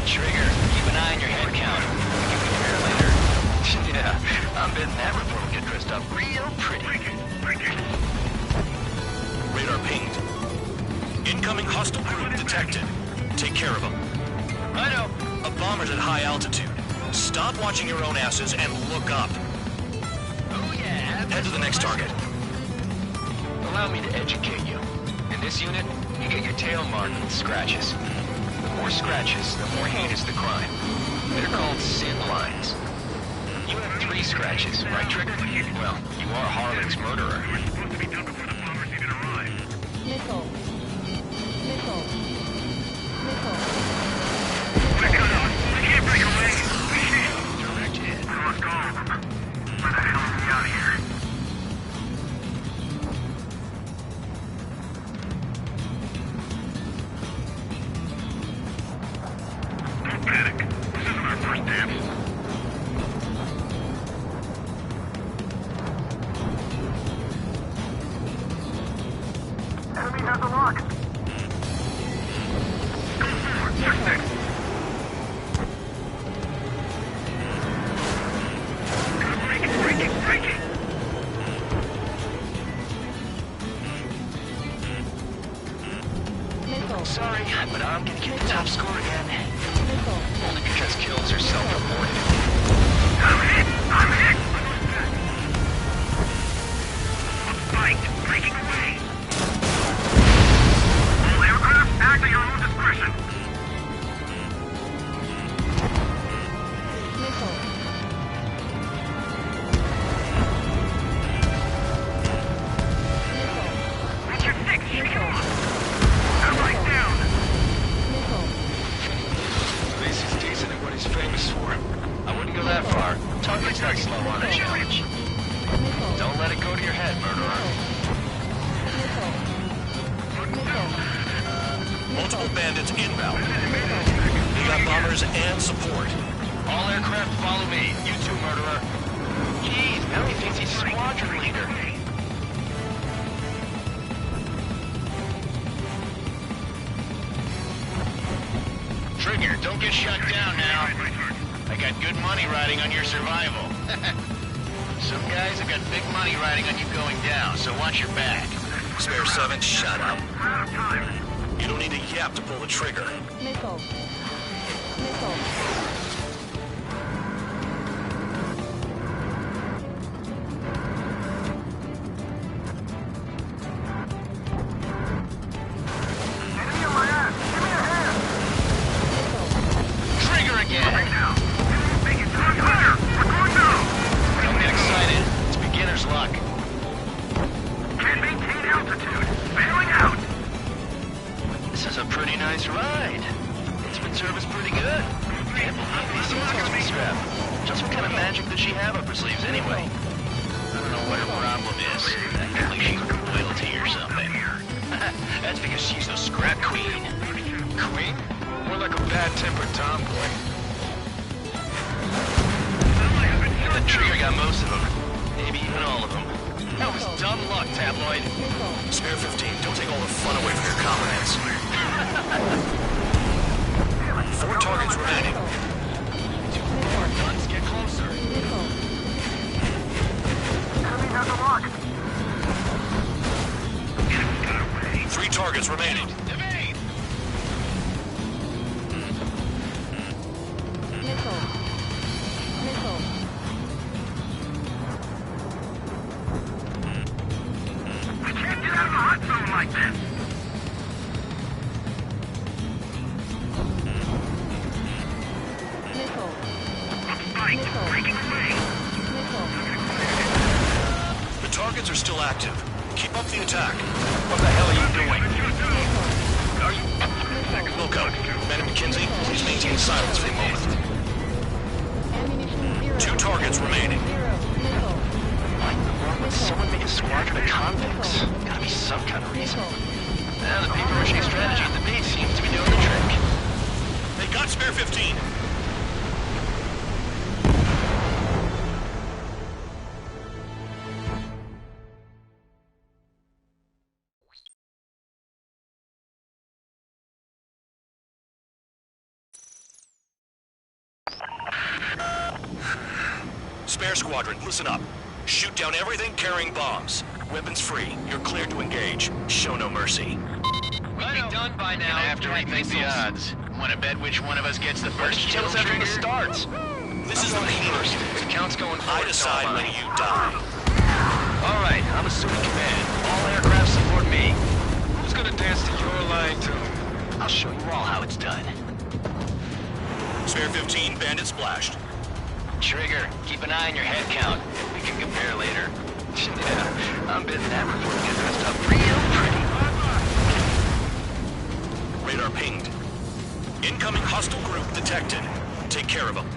Trigger, keep an eye on your head count. Give me a later. Yeah, I'm betting that report will get dressed up real pretty. Radar pinged. Incoming hostile group detected. Take care of them. Righto. A bomber's at high altitude. Stop watching your own asses and look up. Oh yeah. Head to the next target. Allow me to educate you. In this unit, you get your tail marked with scratches. The more scratches, the more heinous the crime. They're called sin lines. You have 3 scratches, right, Trigger? Well, you are Harling's murderer. We're supposed to be done before the bombers even arrive. We're cut off. We can't break away. Direct hit. We lost all of them. Where the hell are we out of here? Don't panic. This isn't our first dance. Enemy has a lock. Go forward. What's next? Break it. Sorry, but I'm gonna get the top score again. Only because kills are self-reported. I'm hit. Fight. Breaking away. All aircraft, act at your own discretion. Richard 6, shake him off. Everybody down. At least he's decent at what he's famous for. I wouldn't go that far. Target's not slow on a challenge. Don't let it go to your head, murderer. Multiple bandits inbound. We got bombers and support. All aircraft follow me. You too, murderer. Jeez, now he thinks he's squadron leader. Trigger, don't get shut down now. I got good money riding on your survival. Some guys have got big money riding on you going down, so watch your back. Spare 7, shut up. You don't need a yap to pull the trigger. Missile. Trigger again! Don't get excited. It's beginner's luck. Can't maintain altitude. Bailing out. This is a pretty nice ride. It's been serviced pretty good. Can't believe these things can be strapped. Just what kind of magic does she have up her sleeves anyway? I don't know what her problem is. Acting like she's royalty or something. That's because she's the scrap queen. Queen? More like a bad-tempered tomboy. The trigger got most of them. Maybe even all of them. That was dumb luck, Tabloid. Spare 15, don't take all the fun away from your comments. 4 targets remaining. 2 more guns, get closer. Enemy has a lock. 3 targets remaining. Evade! We can't get out of the hot zone like this. Spike, breaking away. The targets are still active. Keep up the attack. What the hell are you doing? Are you... Wilco, Man McKenzie, please maintain silence for a moment. 2 targets remaining. Someone make a squadron of convicts. Gotta be some kind of reason. Now the paper-mache strategy at the base seems to be doing the trick. They got Spare 15. Spare Squadron, listen up. Shoot down everything carrying bombs. Weapons free. You're cleared to engage. Show no mercy. We'll be done by now. I have to rethink the odds. Want to bet which one of us gets the first kill after the starts? This is the first. The count's going forward. I decide when you die. All right, I'm assuming command. All aircraft support me. Who's gonna dance to your line tune? I'll show you all how it's done. Spare 15, bandit splashed. Trigger, keep an eye on your head count. We can compare later. Yeah, I'm betting that before we get dressed up real pretty. Radar pinged. Incoming hostile group detected. Take care of them.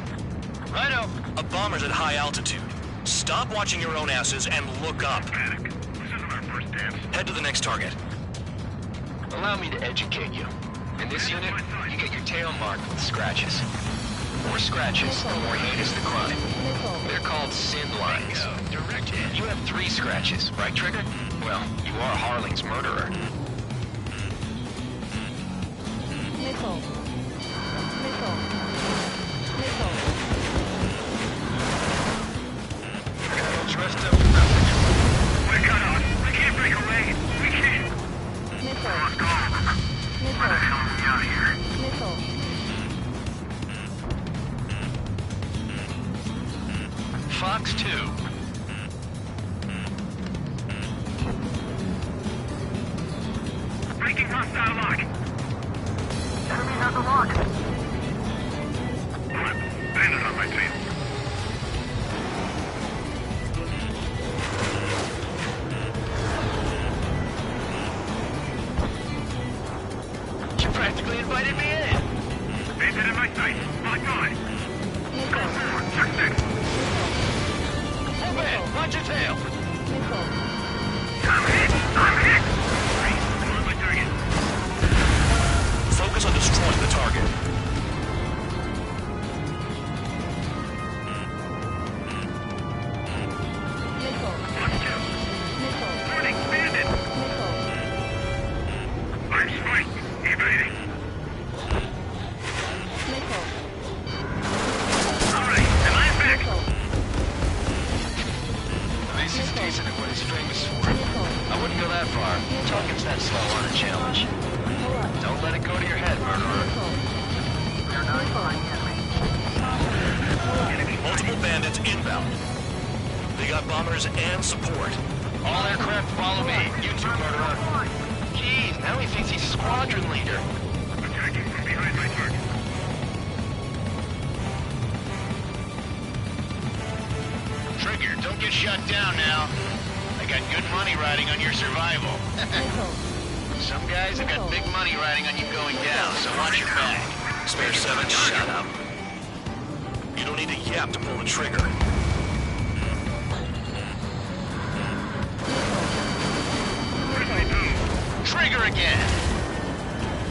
Righto. A bomber's at high altitude. Stop watching your own asses and look up. Panic. This isn't our first dance. Head to the next target. Allow me to educate you. In this unit, you get your tail marked with scratches. The more scratches, the more heinous the crime. They're called sin lines. Direct hit. You have 3 scratches, right, Trigger? Well, you are Harling's murderer. Missile. Dressed up. We're cut off. We can't break away. We can't. Let's go. Where the hell are we out of here? Fox 2. Breaking hostile lock. Enemy has a lock. Bandit on my tail. You practically invited me in. Bandit in my sight. Locked on. Go forward. Check 6. Move in. Watch your tail. I'm hit. I'm hit. Come on, my target. Focus on destroying the target. Warning, bandit. I'm spiked. Evading. All right, and I'm back. support. All aircraft follow me. You two, murderer. Jeez, now he thinks he's squadron leader. Attacking from behind my target. Trigger, don't get shut down now. I got good money riding on your survival. Some guys have got big money riding on you going down, so watch your back. Spare 7, shut up. You don't need a yap to pull the trigger. Trigger again!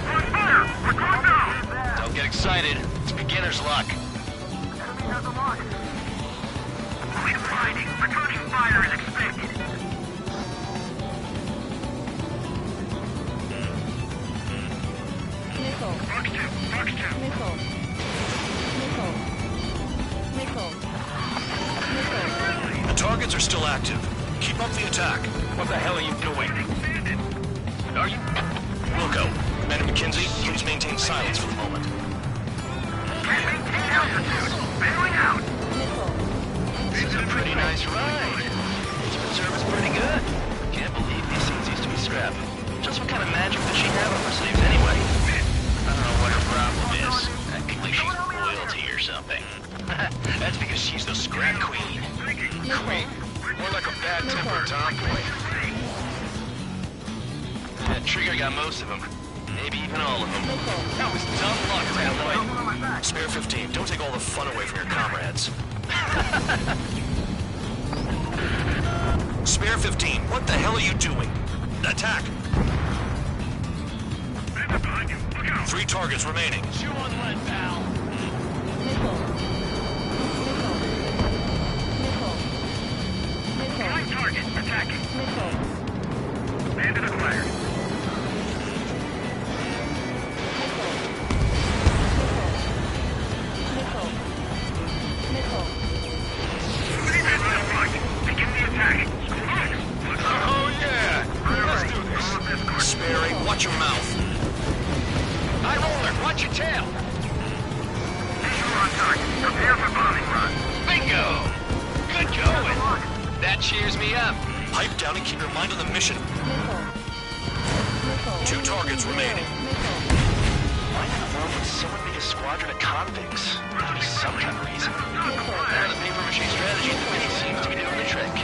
On fire! We're going down! Don't get excited. It's beginner's luck. Enemy has a lock. We're fighting. Returning fire is expected. Nickel. Fox 2, Fox 2. Nickel. Nickel. Nickel. Nickel. The targets are still active. Keep up the attack. What the hell are you doing? Are you... Wilco, Commander McKenzie, please maintain silence for the moment. Can't maintain altitude. Bailing out. This is a pretty nice ride. Instrument service pretty good. Can't believe these things used to be scrap. Just what kind of magic does she have up her sleeves anyway? I don't know what her problem is. Acting like she's royalty or something. That's because she's the scrap queen. Queen? More like a bad-tempered tomboy. Trigger got most of them. Maybe even all of them. That was dumb luck, Tabloid. Spare 15, don't take all the fun away from your comrades. Spare 15, what the hell are you doing? Attack! 3 targets remaining. Chew on lead, pal. Nickel. Nickel. Nickel. Behind target. Attacking. Nickel. Bandit acquired. Nickel. Nickel. Bandit on flank. Begin the attack. Oh, yeah. Let's do this. Sperry, watch your mouth. High roller, watch your tail. Visual on target. Prepare for bombing run. Bingo. Good going. That cheers me up. Pipe down and keep your mind on the mission. Nickel. Nickel. 2 targets remaining. Why in the world would someone make a squadron of convicts? There'd be some kind of reason. Now the paper-mache strategy in the mini seems to be doing the trick.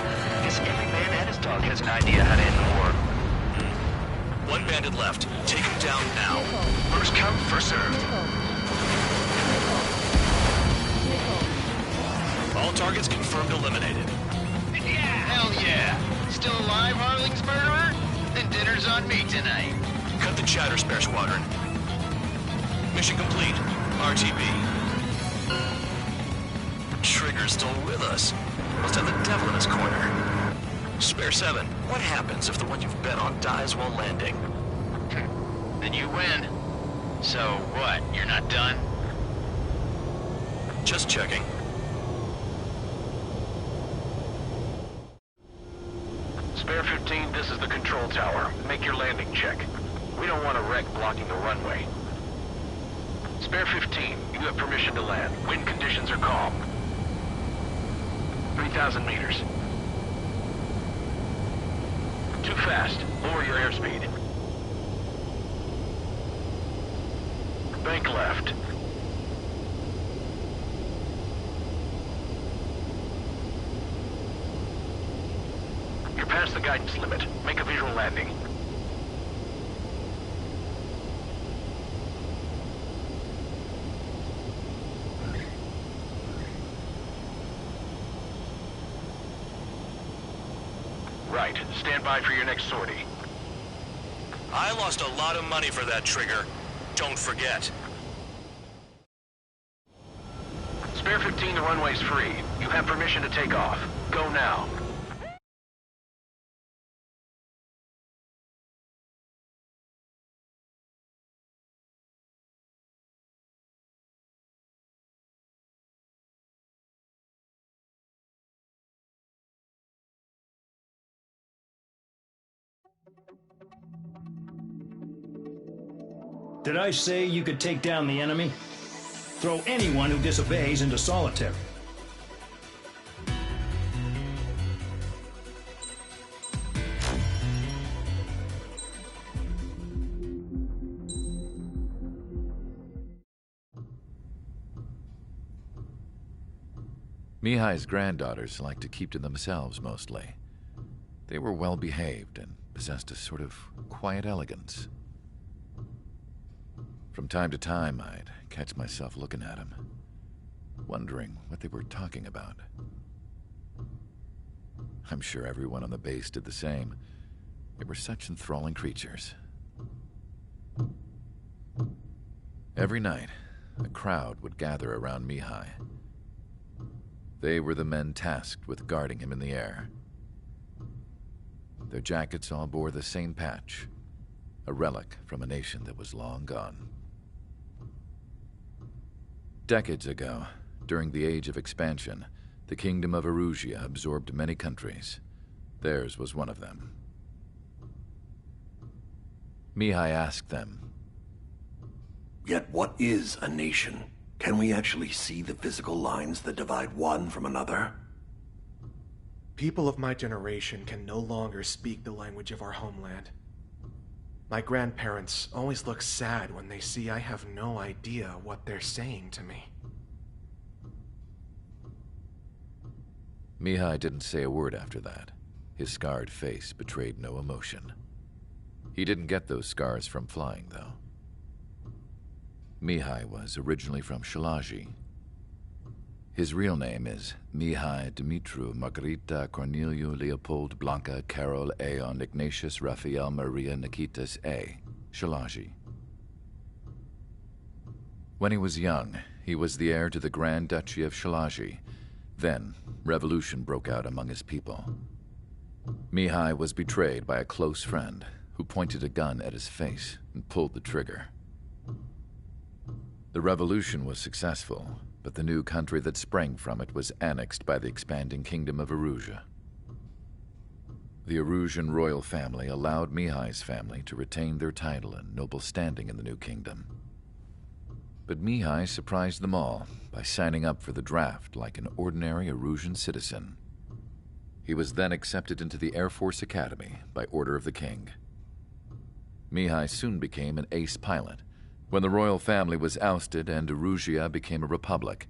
Guess every man and his dog has an idea how to end the war. 1 bandit left. Take him down now. First come, first served. All targets confirmed eliminated. Yeah! Hell yeah! Still alive, Harling's murderer? Then dinner's on me tonight. Cut the chatter, Spare Squadron. Mission complete. RTB. Trigger's still with us. Must have the devil in his corner. Spare 7, what happens if the one you've bet on dies while landing? Then you win. So what, you're not done? Just checking. Spare 15, this is the control tower. Make your landing check. We don't want a wreck blocking the runway. Spare 15, you have permission to land. Wind conditions are calm. 3,000 meters. Too fast. Lower your airspeed. Bank left. You're past the guidance limit. Make a visual landing. Right. Stand by for your next sortie. I lost a lot of money for that trigger. Don't forget. Spare 15, the runway's free. You have permission to take off. Go now. Did I say you could take down the enemy? Throw anyone who disobeys into solitary. Mihai's granddaughters liked to keep to themselves mostly. They were well behaved and possessed a sort of quiet elegance. From time to time, I'd catch myself looking at them, wondering what they were talking about. I'm sure everyone on the base did the same. They were such enthralling creatures. Every night, a crowd would gather around Mihai. They were the men tasked with guarding him in the air. Their jackets all bore the same patch, a relic from a nation that was long gone. Decades ago, during the Age of Expansion, the Kingdom of Erusia absorbed many countries. Theirs was one of them. Mihai asked them, "Yet what is a nation? Can we actually see the physical lines that divide one from another?" People of my generation can no longer speak the language of our homeland. My grandparents always look sad when they see I have no idea what they're saying to me. Mihai didn't say a word after that. His scarred face betrayed no emotion. He didn't get those scars from flying, though. Mihai was originally from Shalaji. His real name is Mihai Dumitru Margarita Corneliu Leopold Blanca Carol Aeon Ignatius Raphael Maria Nikitas A. Shalaji. When he was young, he was the heir to the Grand Duchy of Shalaji. Then, revolution broke out among his people. Mihai was betrayed by a close friend who pointed a gun at his face and pulled the trigger. The revolution was successful, but the new country that sprang from it was annexed by the expanding Kingdom of Erusia. The Erusian royal family allowed Mihai's family to retain their title and noble standing in the new kingdom. But Mihai surprised them all by signing up for the draft like an ordinary Erusian citizen. He was then accepted into the Air Force Academy by order of the king. Mihai soon became an ace pilot. When the royal family was ousted and Erusia became a republic,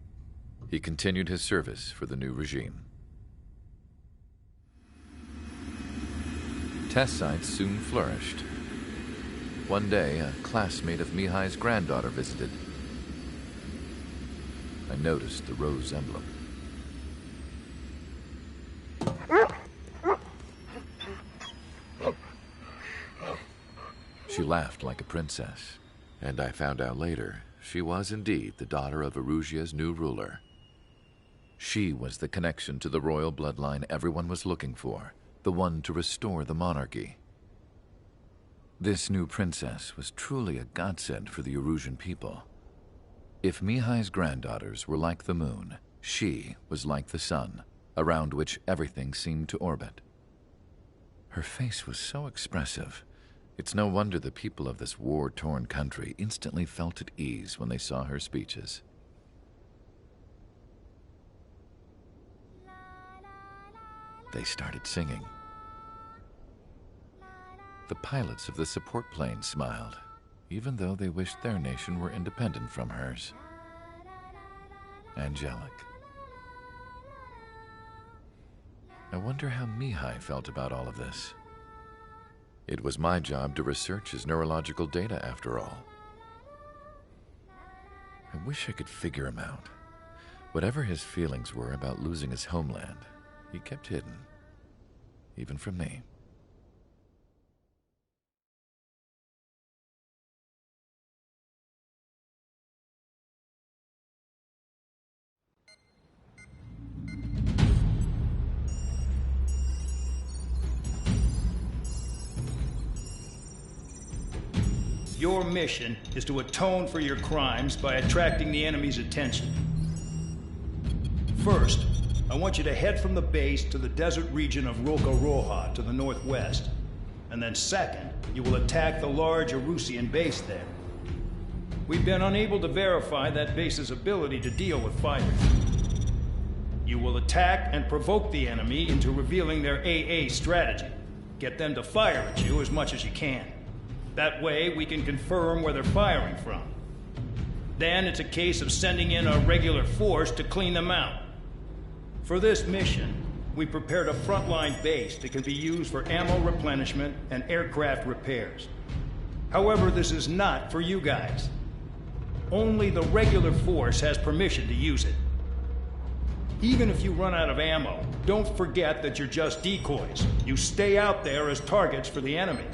he continued his service for the new regime. Test sites soon flourished. One day, a classmate of Mihai's granddaughter visited. I noticed the rose emblem. She laughed like a princess, and I found out later she was indeed the daughter of Erusia's new ruler. She was the connection to the royal bloodline everyone was looking for, the one to restore the monarchy. This new princess was truly a godsend for the Erusian people. If Mihai's granddaughters were like the moon, she was like the sun, around which everything seemed to orbit. Her face was so expressive. It's no wonder the people of this war-torn country instantly felt at ease when they saw her speeches. They started singing. The pilots of the support plane smiled, even though they wished their nation were independent from hers. Angelic. I wonder how Mihai felt about all of this. It was my job to research his neurological data, after all. I wish I could figure him out. Whatever his feelings were about losing his homeland, he kept hidden, even from me. Your mission is to atone for your crimes by attracting the enemy's attention. First, I want you to head from the base to the desert region of Rocaroja to the northwest. And then second, you will attack the large Erusian base there. We've been unable to verify that base's ability to deal with fighters. You will attack and provoke the enemy into revealing their AA strategy. Get them to fire at you as much as you can. That way, we can confirm where they're firing from. Then it's a case of sending in a regular force to clean them out. For this mission, we prepared a frontline base that can be used for ammo replenishment and aircraft repairs. However, this is not for you guys. Only the regular force has permission to use it. Even if you run out of ammo, don't forget that you're just decoys. You stay out there as targets for the enemy.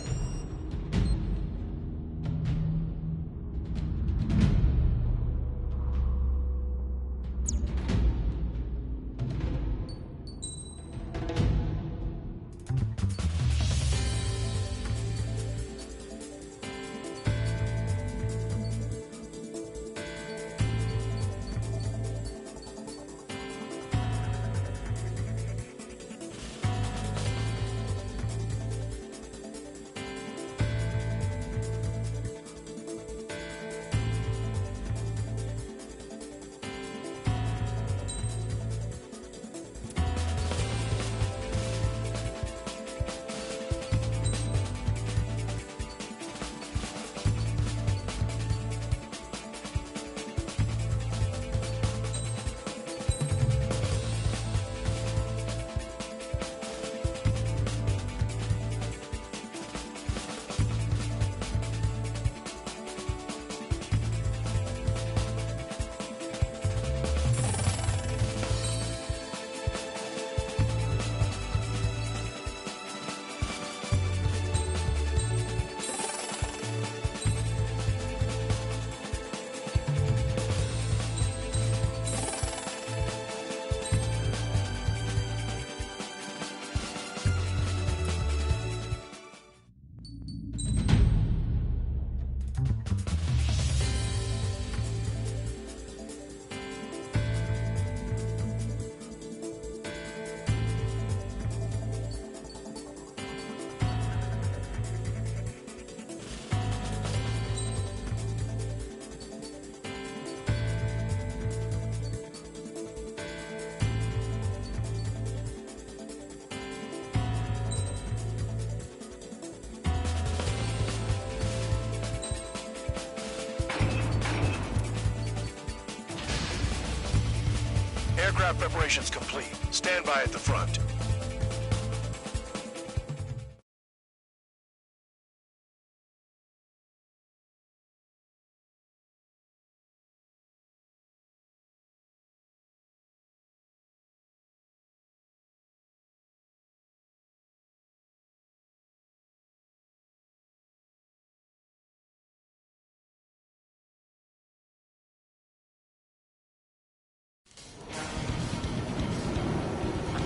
Aircraft preparations complete. Stand by at the front.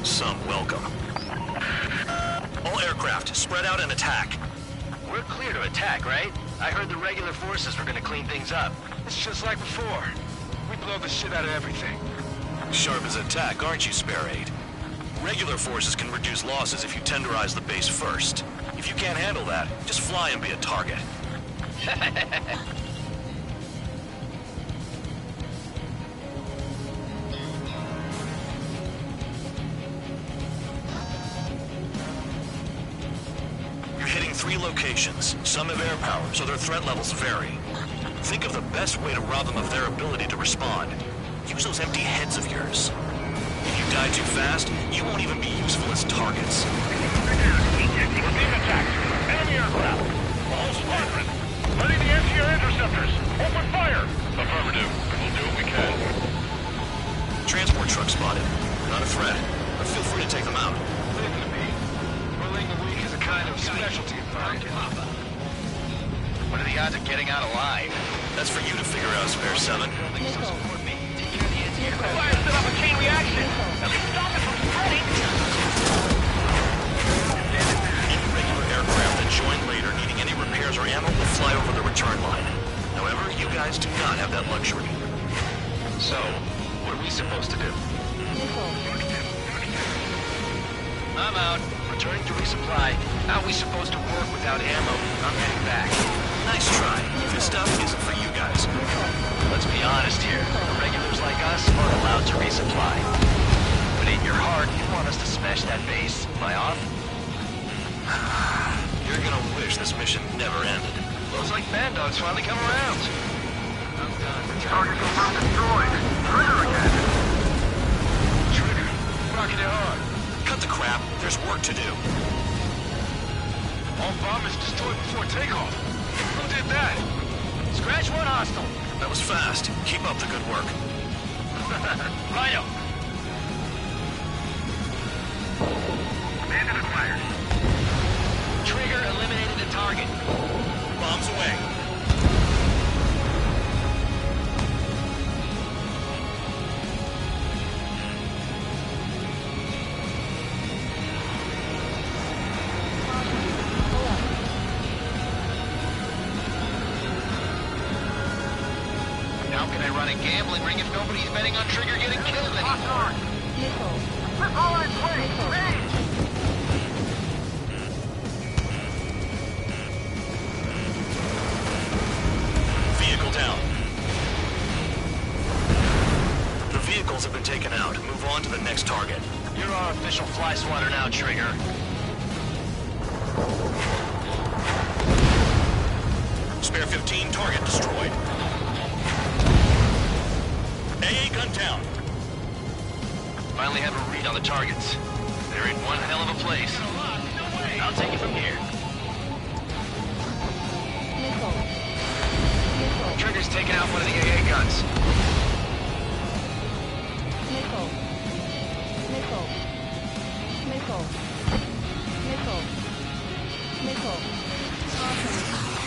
Some welcome. All aircraft, spread out and attack. We're clear to attack, right? I heard the regular forces were gonna clean things up. It's just like before. We blow the shit out of everything. Sharp as attack, aren't you, Spare 8? Regular forces can reduce losses if you tenderize the base first. If you can't handle that, just fly and be a target. Hitting 3 locations. Some have air power, so their threat levels vary. Think of the best way to rob them of their ability to respond. Use those empty heads of yours. If you die too fast, you won't even be useful as targets. We're being attacked. Enemy aircraft. All squadron. Ready to answer your interceptors. Open fire. Affirmative. We'll do what we can. Transport truck spotted. Not a threat, but feel free to take them out. Leaving to be. Bullying the weak is a kind of specialty of mine. What are the odds of getting out alive? That's for you to figure out, Spare 7. Fire set up a chain reaction. Now can stop it from spreading. Regular aircraft that join later needing any repairs or ammo will fly over the return line. However, you guys do not have that luxury. So, what are we supposed to do? I'm out. Returning to resupply. How are we supposed to work without ammo? I'm heading back. Nice try. This stuff isn't for you guys. Let's be honest here. Regulars like us aren't allowed to resupply. But in your heart, you want us to smash that base. Am I off? You're gonna wish this mission never ended. Looks like Bandog's finally come around. Target confirmed destroyed. Trigger again. Trigger? rocking it hard. Cut the crap. There's work to do. All bombers destroyed before takeoff. Who did that? Scratch one hostile. That was fast. Keep up the good work. Rhino. Bandit acquired. Trigger eliminated the target. Bombs away. How can I run a gambling ring if nobody's betting on Trigger getting killed anymore? Missile on its way! Range! Vehicle down. The vehicles have been taken out. Move on to the next target. You're our official fly swatter now, Trigger. Spare 15, target destroyed. AA gun down. Finally have a read on the targets. They're in one hell of a place. I'll take it from here. Trigger's taking out one of the AA guns.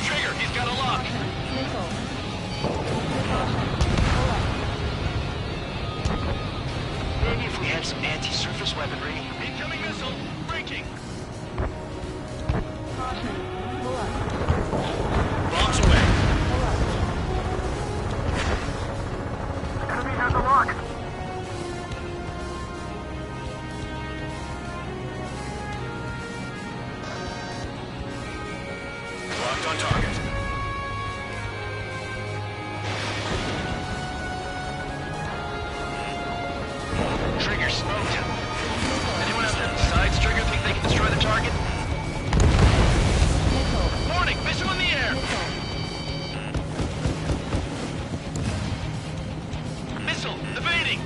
Trigger, he's got a lock. Maybe if we had some anti-surface weaponry. Incoming missile. Breaking. Bombs away. Enemy has a lock! Locked on target. Trigger smoked him. Anyone else besides Trigger think they can destroy the target? Warning! Missile in the air! Missile! Evading!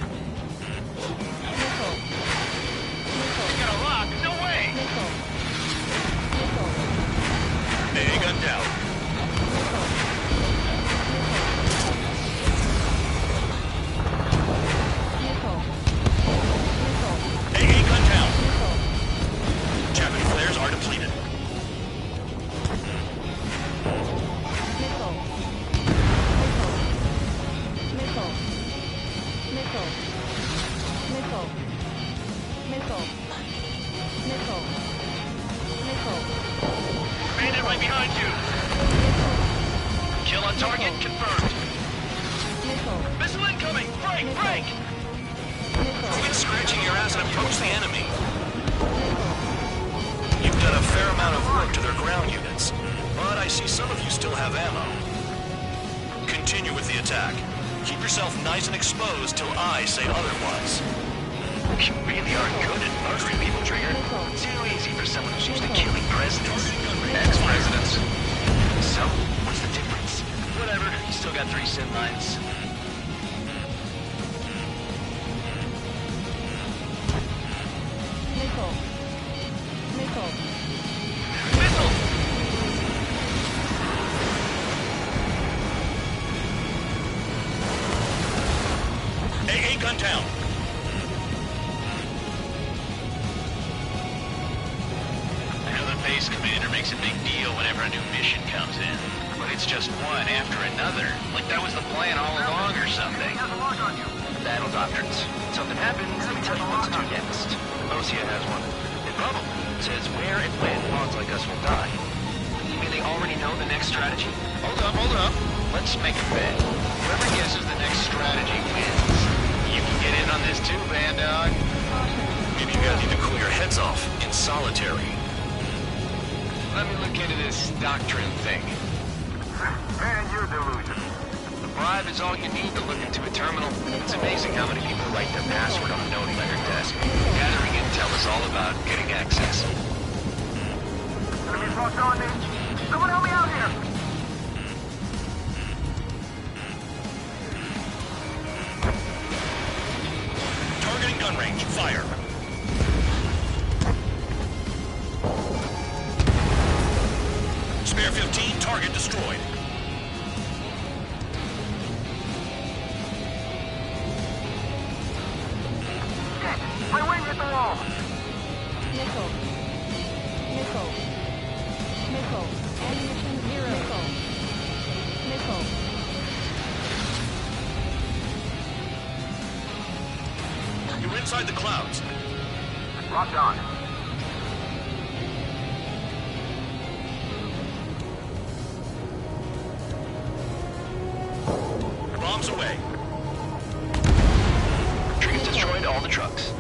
You got a lock! No way! AA gun down. AA gun down. Chapman flares are depleted. Bandit right behind you! Kill on target confirmed. Missile incoming! Break! Break! Quit scratching your ass and approach the enemy. You've done a fair amount of work to their ground units, but I see some of you still have ammo. Continue with the attack. Keep yourself nice and exposed till I say otherwise. You really are good at murdering people, Trigger. Too easy for someone who's used to killing presidents. Ex-presidents. So, what's the difference? Whatever, you still got 3 sin lines. Missile! AA gun down. I know the base commander makes a big deal whenever a new mission comes in. But it's just one after another. Like that was the plan all along or something. Battle doctrines. Something happens, they tell you what to do next. Osia has one. It probably says where and when pawns like us will die. You mean they already know the next strategy? Hold up. Let's make a bet. Whoever guesses the next strategy wins. You can get in on this too, Band Dog. Maybe you guys need to cool your heads off in solitary. Let me look into this doctrine thing. Man, you're delusional. The bribe is all you need to look into a terminal. It's amazing how many people write their password on a note by their desk. Gathering intel is all about getting access. Enemy smoke's on me. Someone help me out here! Targeting gun range. Fire. Missile. Missile. Missile. Ammunition 0. Missile. Missile. You're inside the clouds. Rock on. Bombs away. Trees destroyed all the trucks.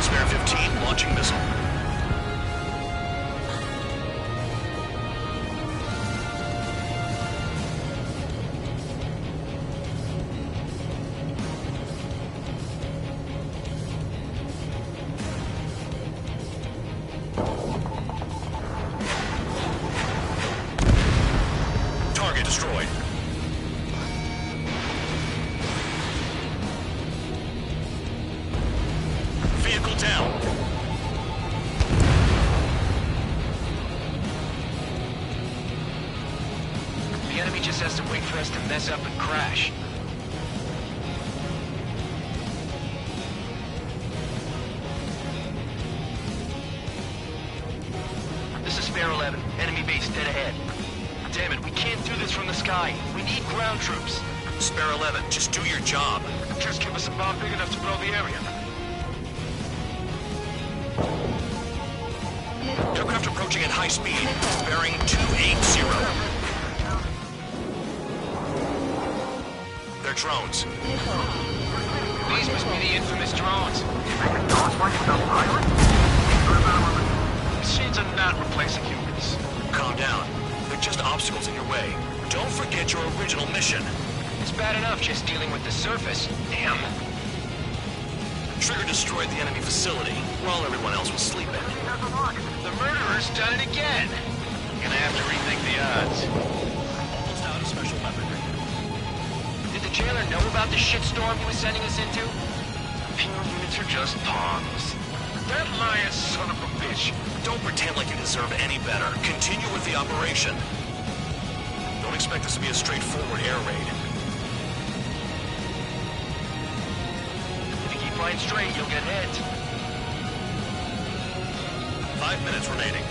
Spare 15 launching missile. Target destroyed. Vehicle down. The enemy just has to wait for us to mess up and crash. This is Spare 11. Enemy base dead ahead. Damn it, we can't do this from the sky. We need ground troops. Spare 11, just do your job. Just give us a bomb big enough to blow the area. Aircraft approaching at high speed. Bearing 280. They're drones. These must be the infamous drones. Machines are not replacing humans. Calm down. They're just obstacles in your way. Don't forget your original mission. It's bad enough just dealing with the surface. Damn. Trigger destroyed the enemy facility while everyone else was sleeping. The murderer's done it again. Gonna have to rethink the odds. Almost out of special weaponry. Did the jailer know about the shitstorm he was sending us into? Pure units are just pawns. That lying son of a bitch. Don't pretend like you deserve any better. Continue with the operation. Don't expect this to be a straightforward air raid. If you keep flying straight, you'll get hit. 5 minutes remaining.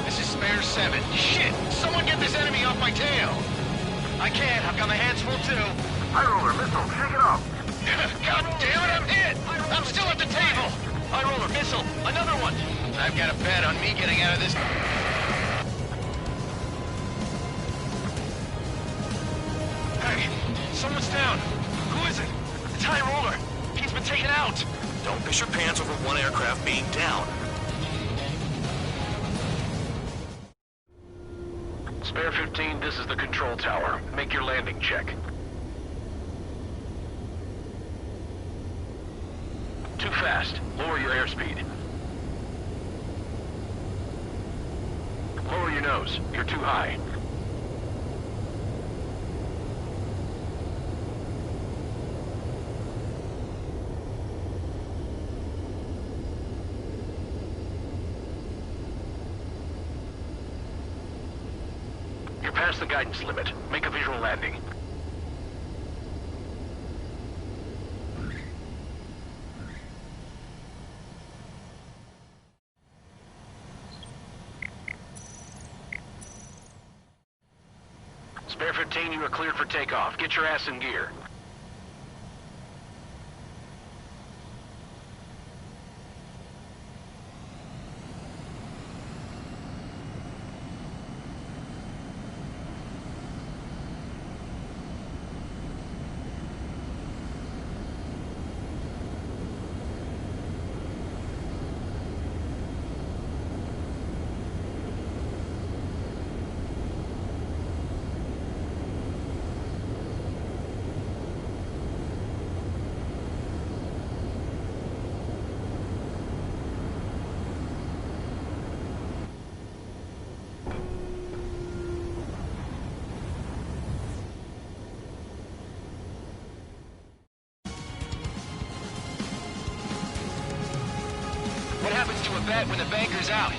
This is Spare 7. Shit! Someone get this enemy off my tail! I can't. I've got my hands full too. High roller missile, shake it off. God damn it, I'm hit! I'm still at the table! High roller missile, another one! I've got a bet on me getting out of this. Hey, someone's down. Who is it? It's High roller. He's been taken out. Don't piss your pants over one aircraft being down. Spare 15, this is the control tower. Make your landing check. Too fast. Lower your airspeed. Lower your nose. You're too high. You're past the guidance limit. Make a visual landing. Spare 15, you are cleared for takeoff. Get your ass in gear. to a bet when the banker's out.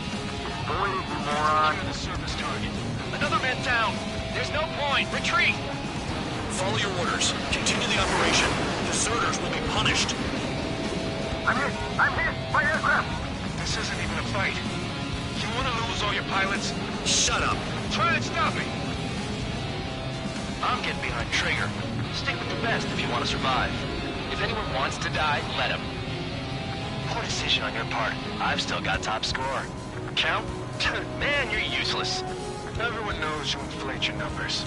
Believe you, moron. Clear the surface target. Another man down. There's no point. Retreat. Follow your orders. Continue the operation. Deserters will be punished. I'm hit! I'm hit by aircraft! This isn't even a fight. You want to lose all your pilots? Shut up. Try and stop me. I'm getting behind Trigger. Stick with the best if you want to survive. If anyone wants to die, let him. Poor decision on your part. I've still got top score. Count? Man, you're useless. Everyone knows you inflate your numbers.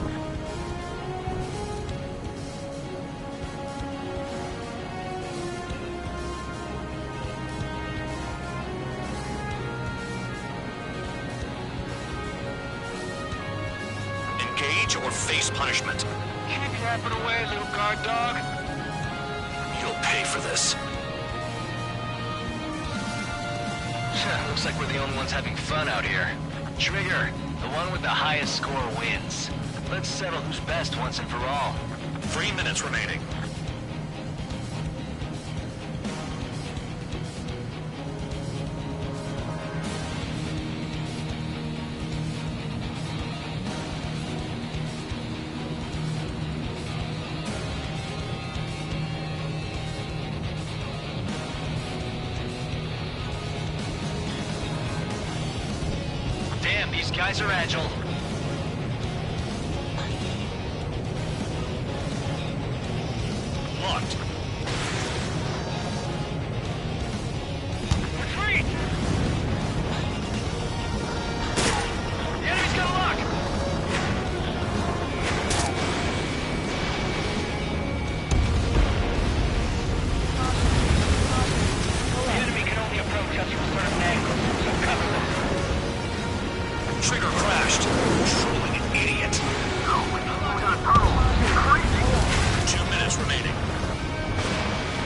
Engage or face punishment. Keep yapping away, little guard dog. You'll pay for this. Looks like we're the only ones having fun out here. Trigger, the one with the highest score wins. Let's settle who's best once and for all. 3 minutes remaining. Damn, these guys are agile. Locked. Retreat! The enemy's got a lock! The enemy can only approach us from certain angles, so cover them. Trigger crashed. Truly an idiot. 2 minutes remaining.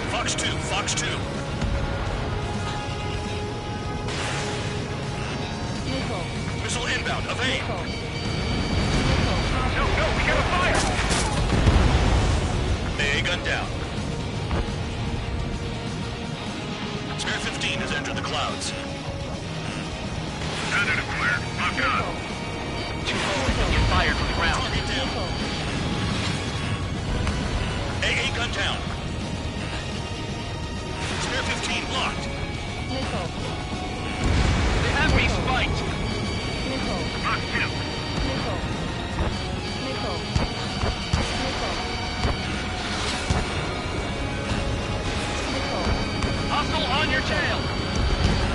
Fox 2, Fox 2. Missile inbound, evade. No, we gotta fire! May gun down. Spare 15 has entered the clouds. Tentative clear. Lock on. Two forward, they'll get fired from the ground. Target down. AA gun down. Spare 15 blocked. They have me spiked! Lock 2. Hostile on your tail!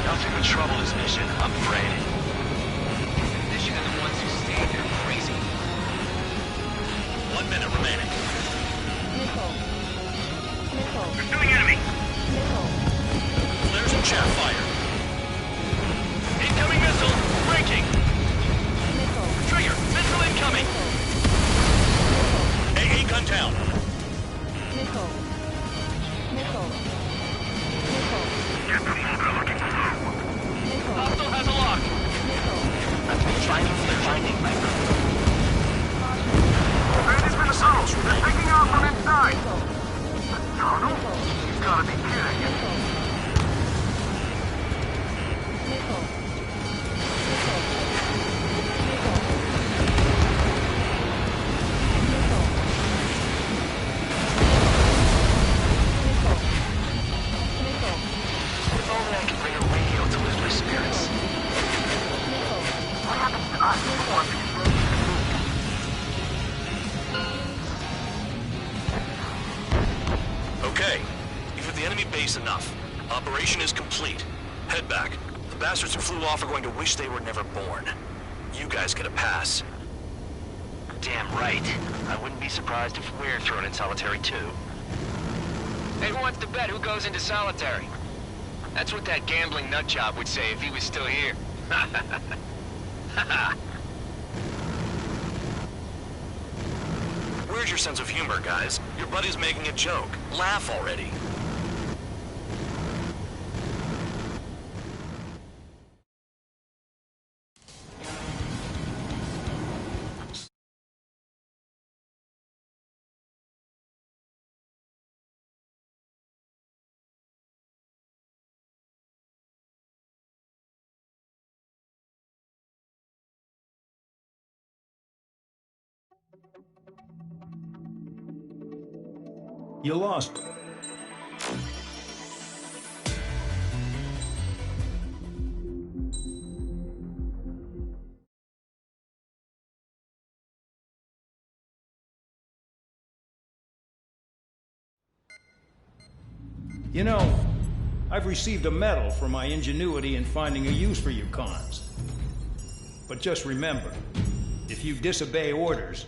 Nothing would trouble this mission, I'm afraid. The mission are the ones who stay there crazy. 1 minute remaining. Pursuing enemy. Flares and chaff fire. Incoming missile! Breaking! Trigger! Missile incoming! AA gun down. Get the move they're looking for. Hostile has a lock! Finding my Ready for the tunnel! They're taking off from inside! The tunnel? You've gotta be kidding. If only I could bring a radio to lift my spirits. What happens to us before these Okay. You've hit the enemy base enough. Operation is complete. Head back. The bastards who flew off are going to wish they were never born. You guys get a pass. Damn right. I wouldn't be surprised if we're thrown in solitary too. Hey, who wants to bet who goes into solitary? That's what that gambling nutjob would say if he was still here. Where's your sense of humor, guys? Your buddy's making a joke. Laugh already. You lost him. You know, I've received a medal for my ingenuity in finding a use for you cons. But just remember, if you disobey orders,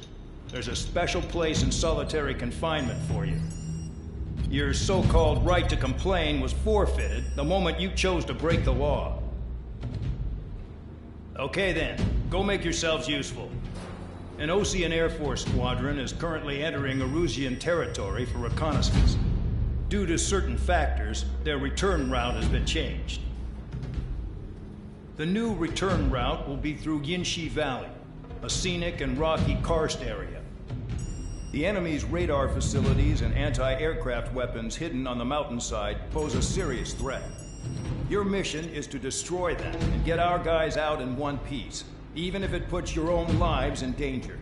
there's a special place in solitary confinement for you. Your so-called right to complain was forfeited the moment you chose to break the law. Okay then, go make yourselves useful. An Osean Air Force squadron is currently entering Erusian territory for reconnaissance. Due to certain factors, their return route has been changed. The new return route will be through Yinshi Valley, a scenic and rocky karst area. The enemy's radar facilities and anti-aircraft weapons hidden on the mountainside pose a serious threat. Your mission is to destroy them and get our guys out in one piece, even if it puts your own lives in danger.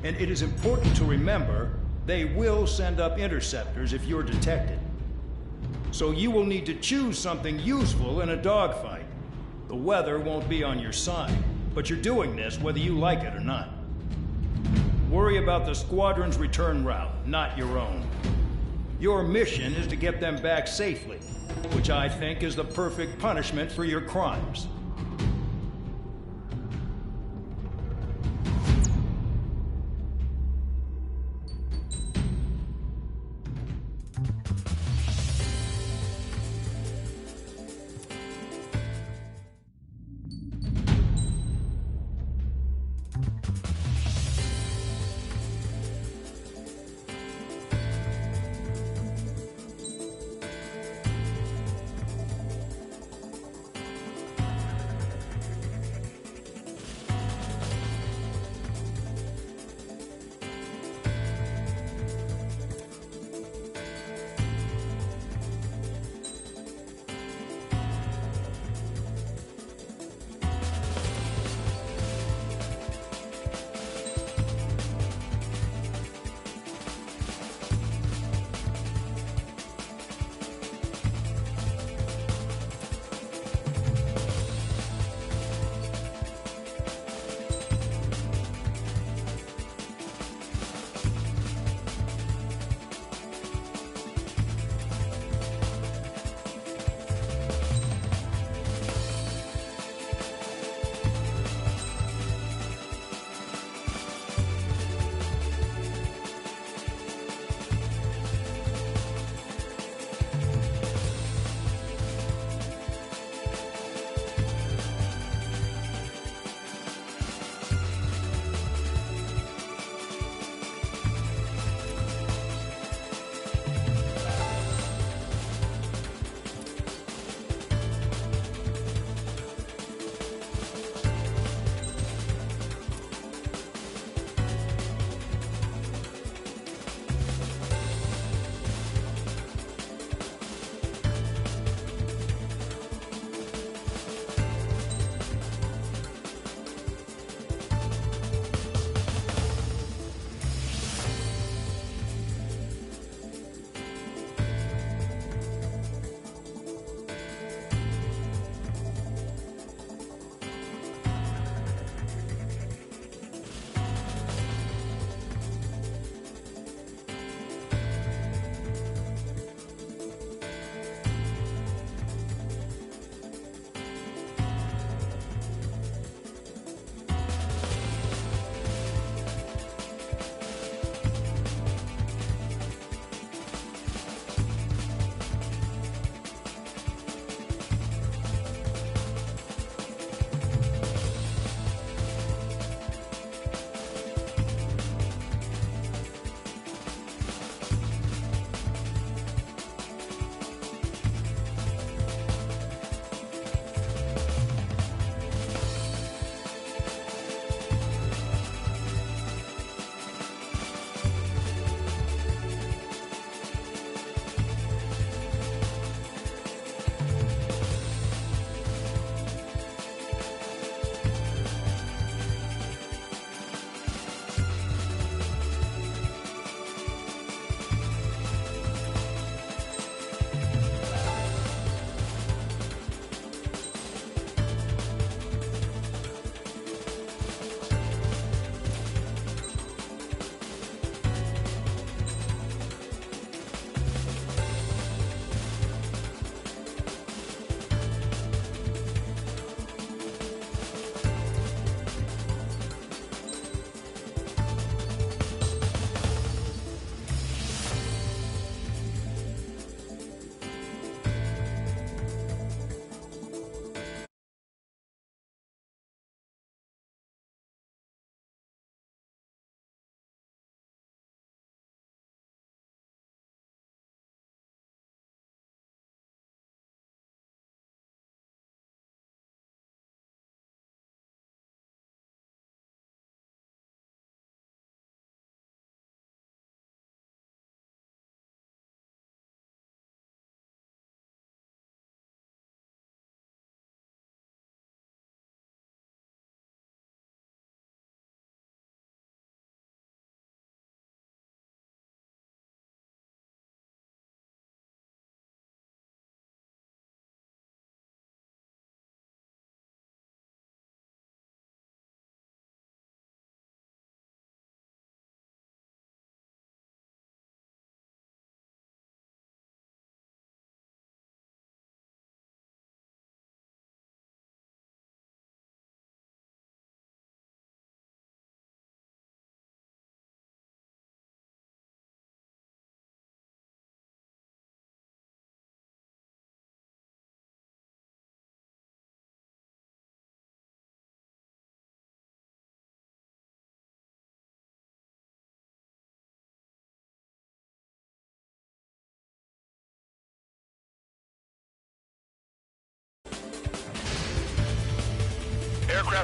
And it is important to remember, they will send up interceptors if you're detected. So you will need to choose something useful in a dogfight. The weather won't be on your side, but you're doing this whether you like it or not. Worry about the squadron's return route, not your own. Your mission is to get them back safely, which I think is the perfect punishment for your crimes.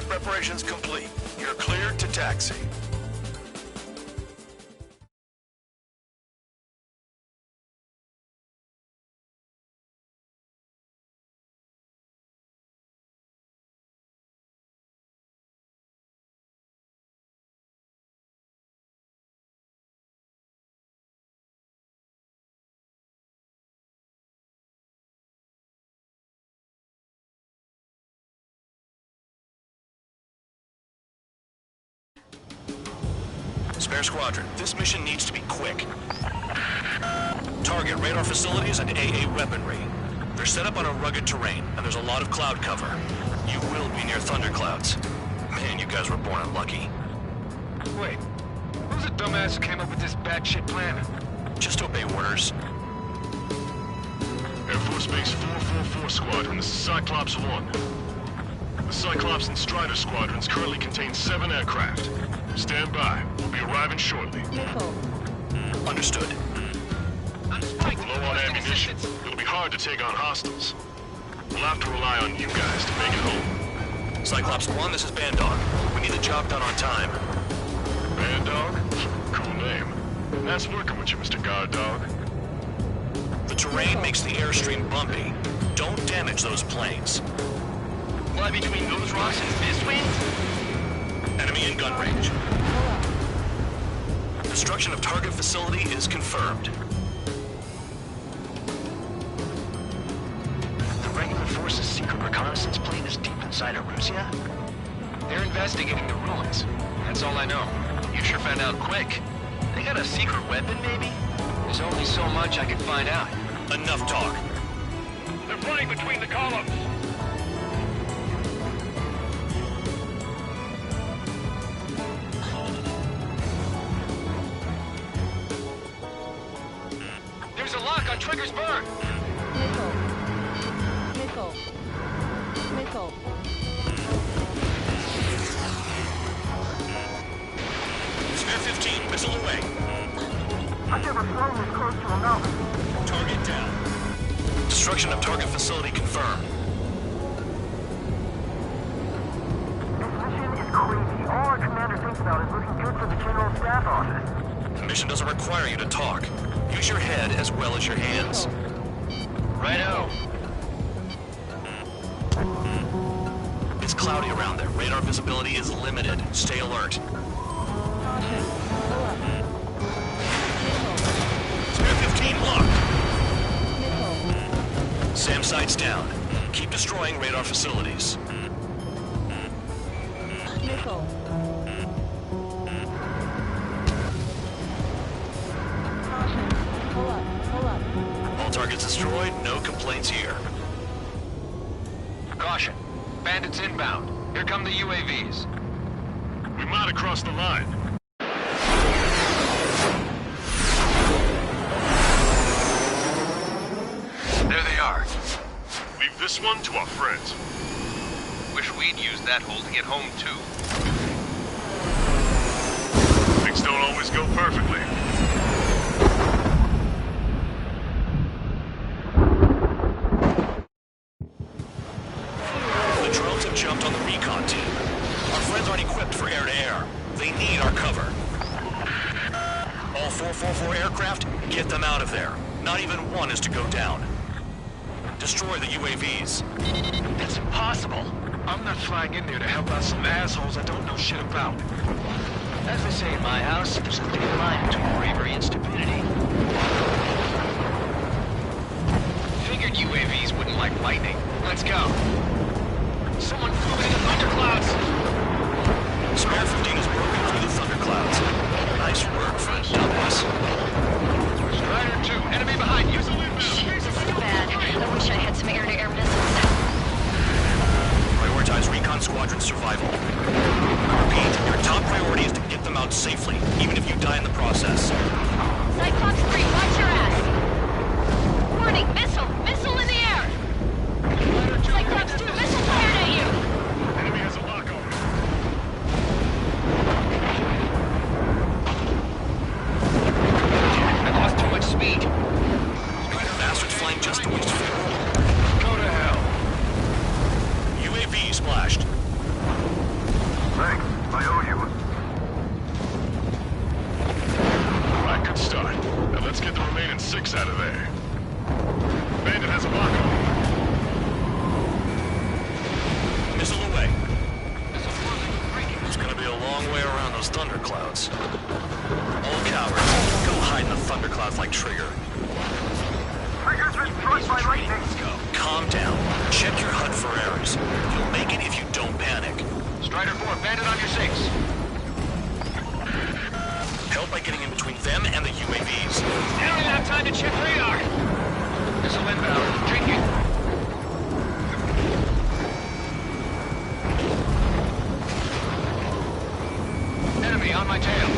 aircraft preparations complete. You're cleared to taxi. Spare Squadron, this mission needs to be quick. Target radar facilities and AA weaponry. They're set up on a rugged terrain, and there's a lot of cloud cover. You will be near thunderclouds. Man, you guys were born unlucky. Wait, who's the dumbass who came up with this batshit plan? Just obey orders. Air Force Base 444 Squadron, this is Cyclops 1. The Cyclops and Strider squadrons currently contain 7 aircraft. Stand by. We'll be arriving shortly. Understood. Low on ammunition. It'll be hard to take on hostiles. We'll have to rely on you guys to make it home. Cyclops 1, this is Bandog. We need the job done on time. Bandog? Cool name. Nice working with you, Mr. Guard Dog. The terrain makes the airstream bumpy. Don't damage those planes. Fly between those rocks and this wind? Enemy in gun range. Destruction of target facility is confirmed. The regular force's secret reconnaissance plane is deep inside Erusea? They're investigating the ruins. That's all I know. You sure found out quick. They got a secret weapon, maybe? There's only so much I can find out. Enough talk. They're flying between the columns. There's a lock on Trigger's bird. Missile. Spare 15, missile away. I've never flown this close to a mountain. Target down. Destruction of target facility confirmed. This mission is crazy. All our commander thinks about is looking good for the General Staff Office. The mission doesn't require you to talk. Use your head as well as your hands. Righto. It's cloudy around there. Radar visibility is limited. Stay alert. Spare 15 locked. SAM sights down. Keep destroying radar facilities. Missile. Pull up. All targets destroyed. No complaints here. Caution. Bandits inbound. Here come the UAVs. We might have crossed the line. There they are. Leave this one to our friends. Wish we'd used that hole to get home, too. Things don't always go perfectly. The drones have jumped on the recon team. Our friends aren't equipped for air-to-air. They need our cover. All 444 aircraft, get them out of there. Not even one is to go down. Destroy the UAVs. That's impossible. I'm not flying in there to help out some assholes I don't know shit about. As they say in my house, there's a thin line between bravery and stupidity. Figured UAVs wouldn't like lightning. Let's go. Someone flew into thunderclouds! Spare 15 is broken through the thunderclouds. Nice work, friend. Strider 2, enemy behind. Use a loop. Shit, this is bad. I wish I had some air-to-air missiles. Prioritize recon squadron survival. Repeat, your top priority is to get them out safely, even if you die in the process. Good start. Now let's get the remaining 6 out of there. Bandit has a lock on. Missile away. It's gonna be a long way around those thunderclouds. All cowards, go hide in the thunderclouds like Trigger. Trigger's been struck by lightning. Calm down. Check your HUD for errors. You'll make it if you don't panic. Strider 4, Bandit on your 6. Help by getting in between them and the UAVs. I don't even have time to check radar. Missile inbound. Drink it. Enemy on my tail.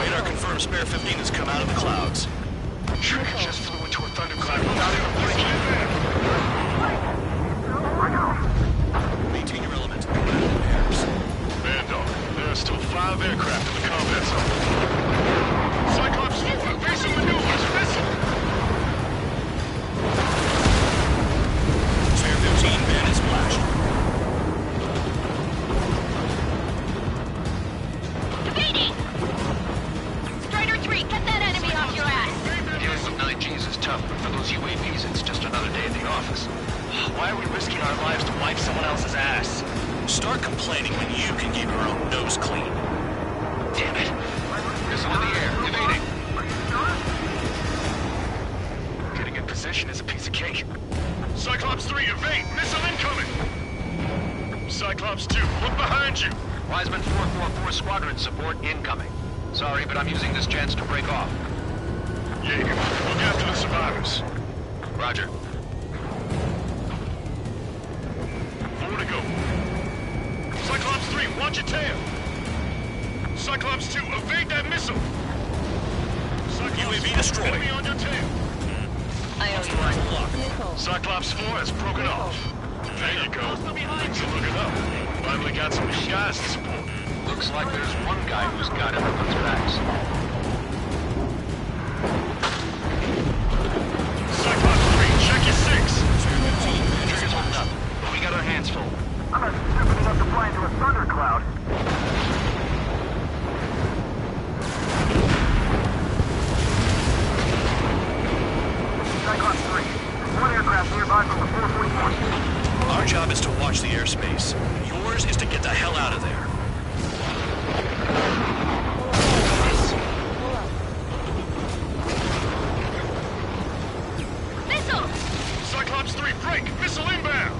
Radar confirms Spare 15 has come out of the clouds. Trigger just flew into a thundercloud without even blinking. Maintain your element. Bandog, there are still 5 aircraft in the combat zone. Cyclops 4, evasive maneuvers, missile! Spare 15, Bandit splashed. Evading! Strider 3, get that enemy off your ass! Dealing with 9Gs is tough, but for those UAVs, it's just another day at the office. Why are we risking our lives to wipe someone else's ass? Start complaining when you can keep your own nose clean. Damn it. Missile in the air, evading. Getting in position is a piece of cake. Cyclops 3, evade! Missile incoming! Cyclops 2, look behind you! Wiseman 444 squadron support incoming. Sorry, but I'm using this chance to break off. Jaeger, look after the survivors. Roger. 4 to go. Cyclops 3, watch your tail! Cyclops 2, evade that missile! Cyclops UAV destroyed. Enemy on your tail! I owe you one. Cyclops 4 has broken off. There you go. Things are looking up. Finally got some guys to support. Looks like there's one guy who's got everyone's backs. Cyclops 3, check your 6! Trigger's holding up, but we got our hands full. I'm not stupid enough to fly into a thundercloud. Cyclops 3, there's one aircraft nearby from the 441. Our job is to watch the airspace. Yours is to get the hell out of there. Missile! Cyclops 3, break! Missile inbound!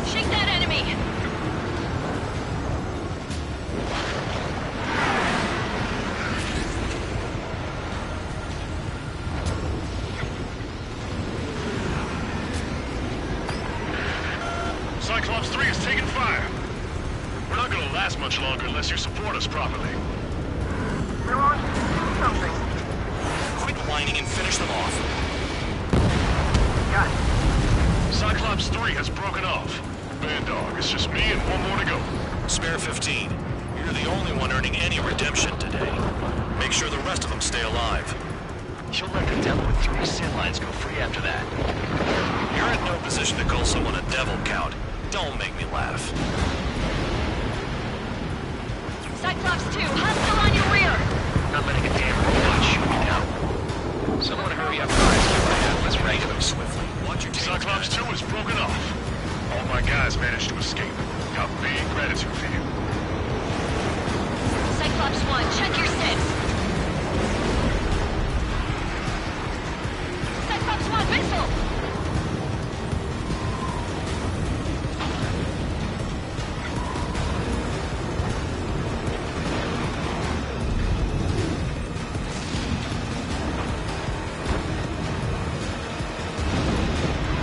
Shake that enemy! Cyclops 3 is taking fire. We're not gonna last much longer unless you support us properly. Milan, do something. Quit whining and finish them off. Got it. Cyclops 3 has broken off. Bandog, it's just me and one more to go. Spare 15. You're the only one earning any redemption today. Make sure the rest of them stay alive. You'll let the devil with 3 sin lines go free after that. You're in no position to call someone a devil, Count. Don't make me laugh. Cyclops 2, hostile on your rear! Not letting a damn robot shoot me down. Someone hurry up, guys. Get my Atlas ready. Swiftly. Watch your tail. Cyclops 2 is broken off. All my guys managed to escape. Got big gratitude for you. Cyclops 1, check your 6! Cyclops 1, missile!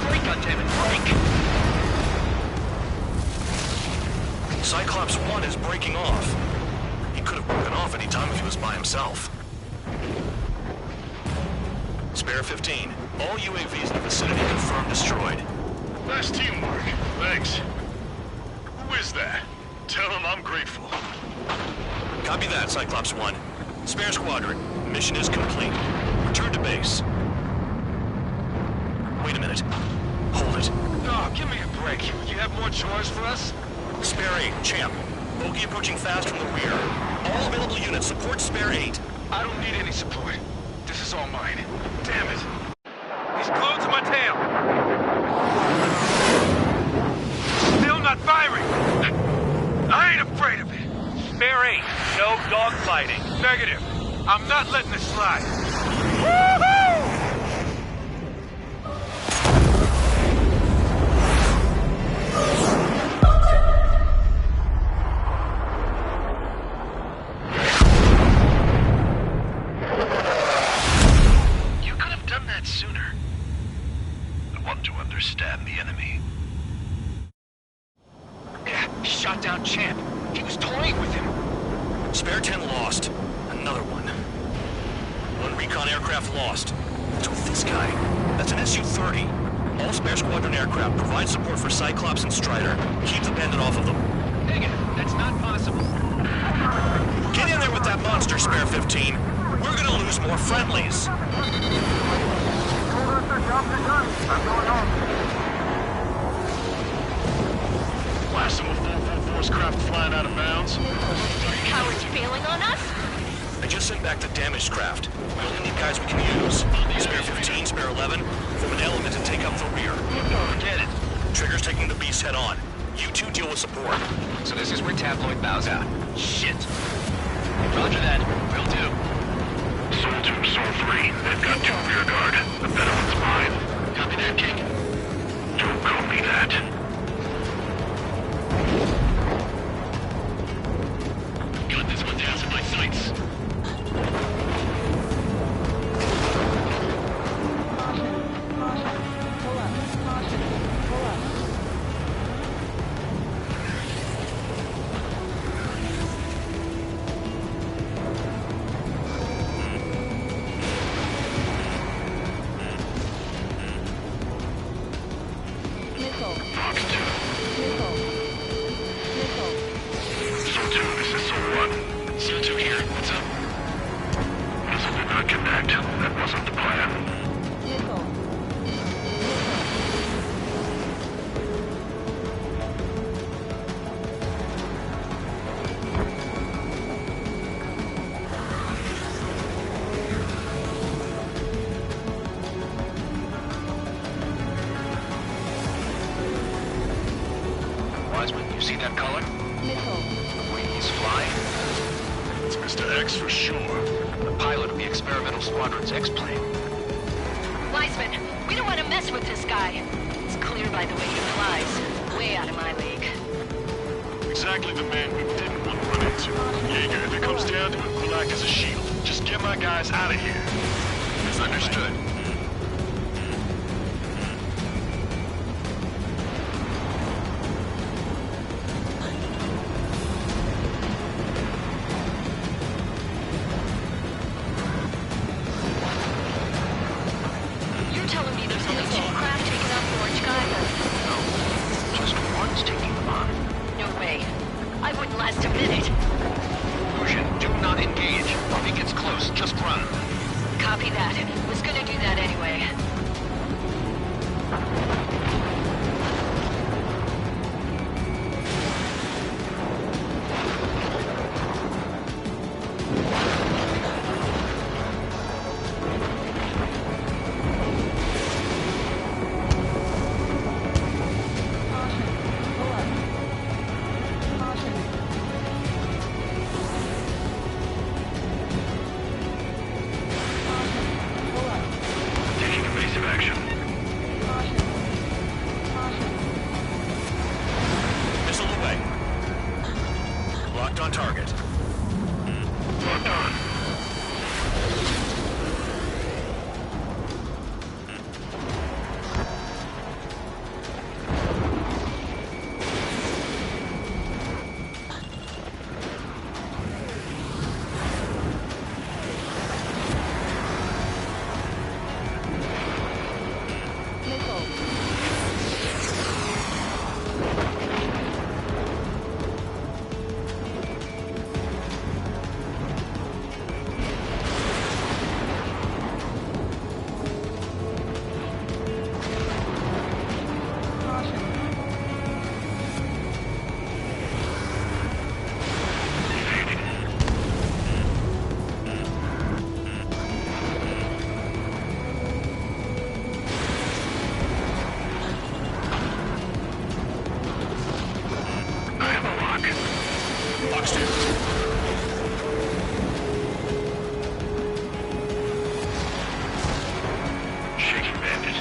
Break, goddammit, break! Cyclops 1 is breaking off. He could have broken off any time if he was by himself. Spare 15. All UAVs in the vicinity confirmed destroyed. Nice teamwork. Thanks. Who is that? Tell him I'm grateful. Copy that, Cyclops 1. Spare Squadron. Mission is complete. Return to base. Wait a minute. Hold it. Oh, give me a break. You have more chores for us? Spare 8, Champ. Bogey approaching fast from the rear. All available units support Spare 8. I don't need any support. This is all mine. Damn it! He's glued to my tail! Still not firing! I ain't afraid of it! Spare 8, no dogfighting. Negative. I'm not letting this slide. Woohoo! You could have done that sooner. I want to understand the enemy. Yeah, shot down Champ. He was toying with him. Spare 10 lost. Another one. One recon aircraft lost. What's with this guy? That's an Su-30. All Spare Squadron aircraft provide support for Cyclops and Strider. Keep the Bandit off of them. Negative. That's not possible. Get in there with that monster, Spare 15. We're gonna lose more friendlies. Blast him with 444's craft flying out of bounds. Cowards bailing on us? I just sent back the damaged craft. We only need guys we can use. Spare 15, Spare 11, form an element and take up the rear. Get it. Trigger's taking the beast head on. You two deal with support. So this is where Tabloid bows out. Shit. Roger that. Will do. Soul 2, Soul 3. They've got 2 rear guard. The better one's mine. Copy that, King. Don't copy that. Got this one down to my sights. You see that color? The way he's flying? It's Mr. X for sure. The pilot of the experimental squadron's X-plane. Wiseman, we don't want to mess with this guy. It's clear by the way he flies. Way out of my league. Exactly the man we didn't want to run into. Jaeger, if it comes down to it, we'll act as a shield. Just get my guys out of here. Understood. You're telling me there's only 2 craft taking out the orange guy? No. Just one's taking them on. No way. I wouldn't last a minute. Lucian, do not engage. If he gets close, just run. Copy that. Was gonna do that anyway. On target. Locked on. Fox 2. Shaking Bandit.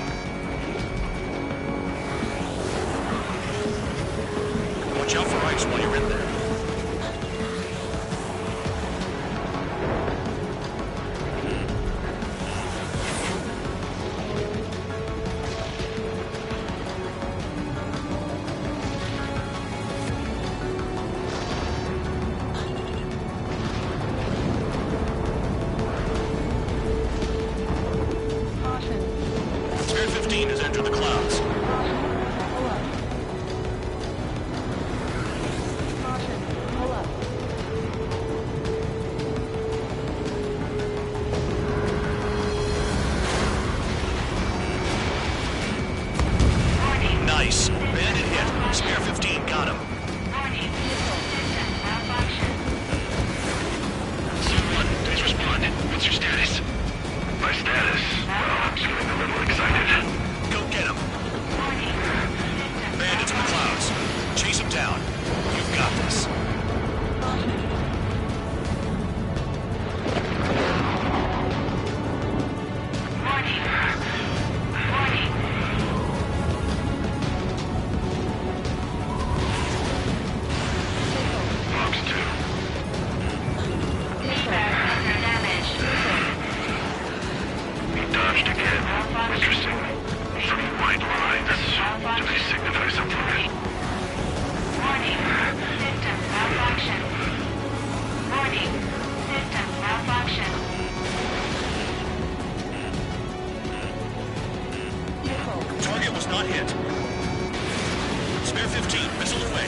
Watch out for ice while you're in there. Spare 15 has entered the clouds. Nice. Bandit hit. Spare 15 got him. Someone, please respond. What's your status? My status? Well, I'm just getting a little excited. Go get him. Bandits in the clouds. Chase him down. You've got this. Fox 2. He dodged again. Interesting. Three white lines. Do they signify something? Warning. System malfunction. Warning. System malfunction. Target was not hit. Spare 15, missile away.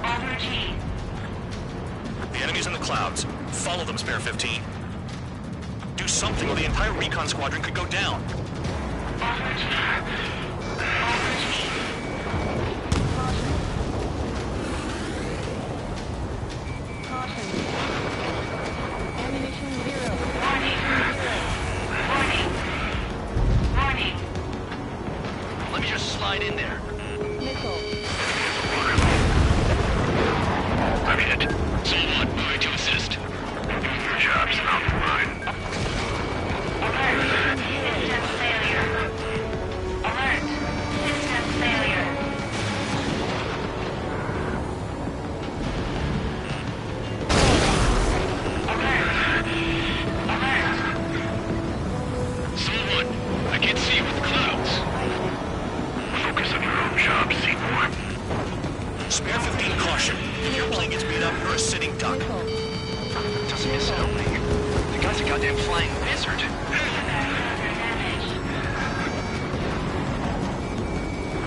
Overg. The enemy's in the clouds. Follow them, Spare 15. Do something or the entire recon squadron could go down. Let me just slide in there. I'm hit. Someone, moving to assist. Your job's not mine. Alert. System failure. Alert. System failure. Someone, I can't see you with the clouds. Focus on your own job, Seymour. Spare 15 caution. If your plane gets beat up, you're a sitting duck. Doesn't miss an opening. The guy's a goddamn flying wizard.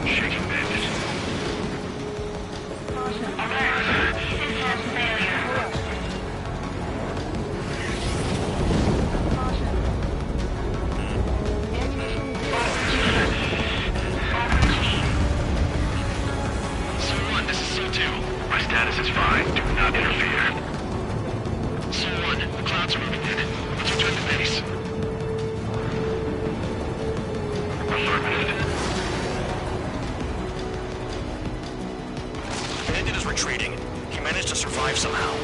Shaking Bandit. Alert. System failure. Someone, this is C2. My status is fine. Do not interfere. Someone, the clouds are moving in. Let's return to base. Affirmative. Bandit is retreating. He managed to survive somehow.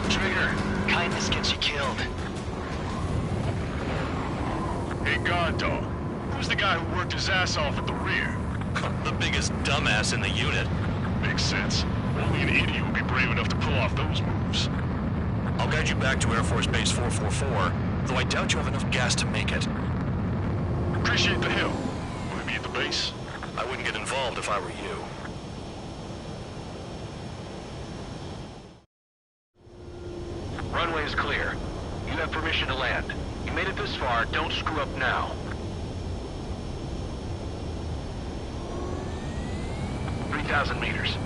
Trigger, kindness gets you killed. Hey, guard dog. Who's the guy who worked his ass off at the rear? The biggest dumbass in the unit. Makes sense. Only an idiot would be brave enough to pull off those moves. I'll guide you back to Air Force Base 444, though I doubt you have enough gas to make it. Appreciate the help. Will we be at the base? I wouldn't get involved if I were you. Runway is clear. You have permission to land. You made it this far, don't screw up now. 3,000 meters.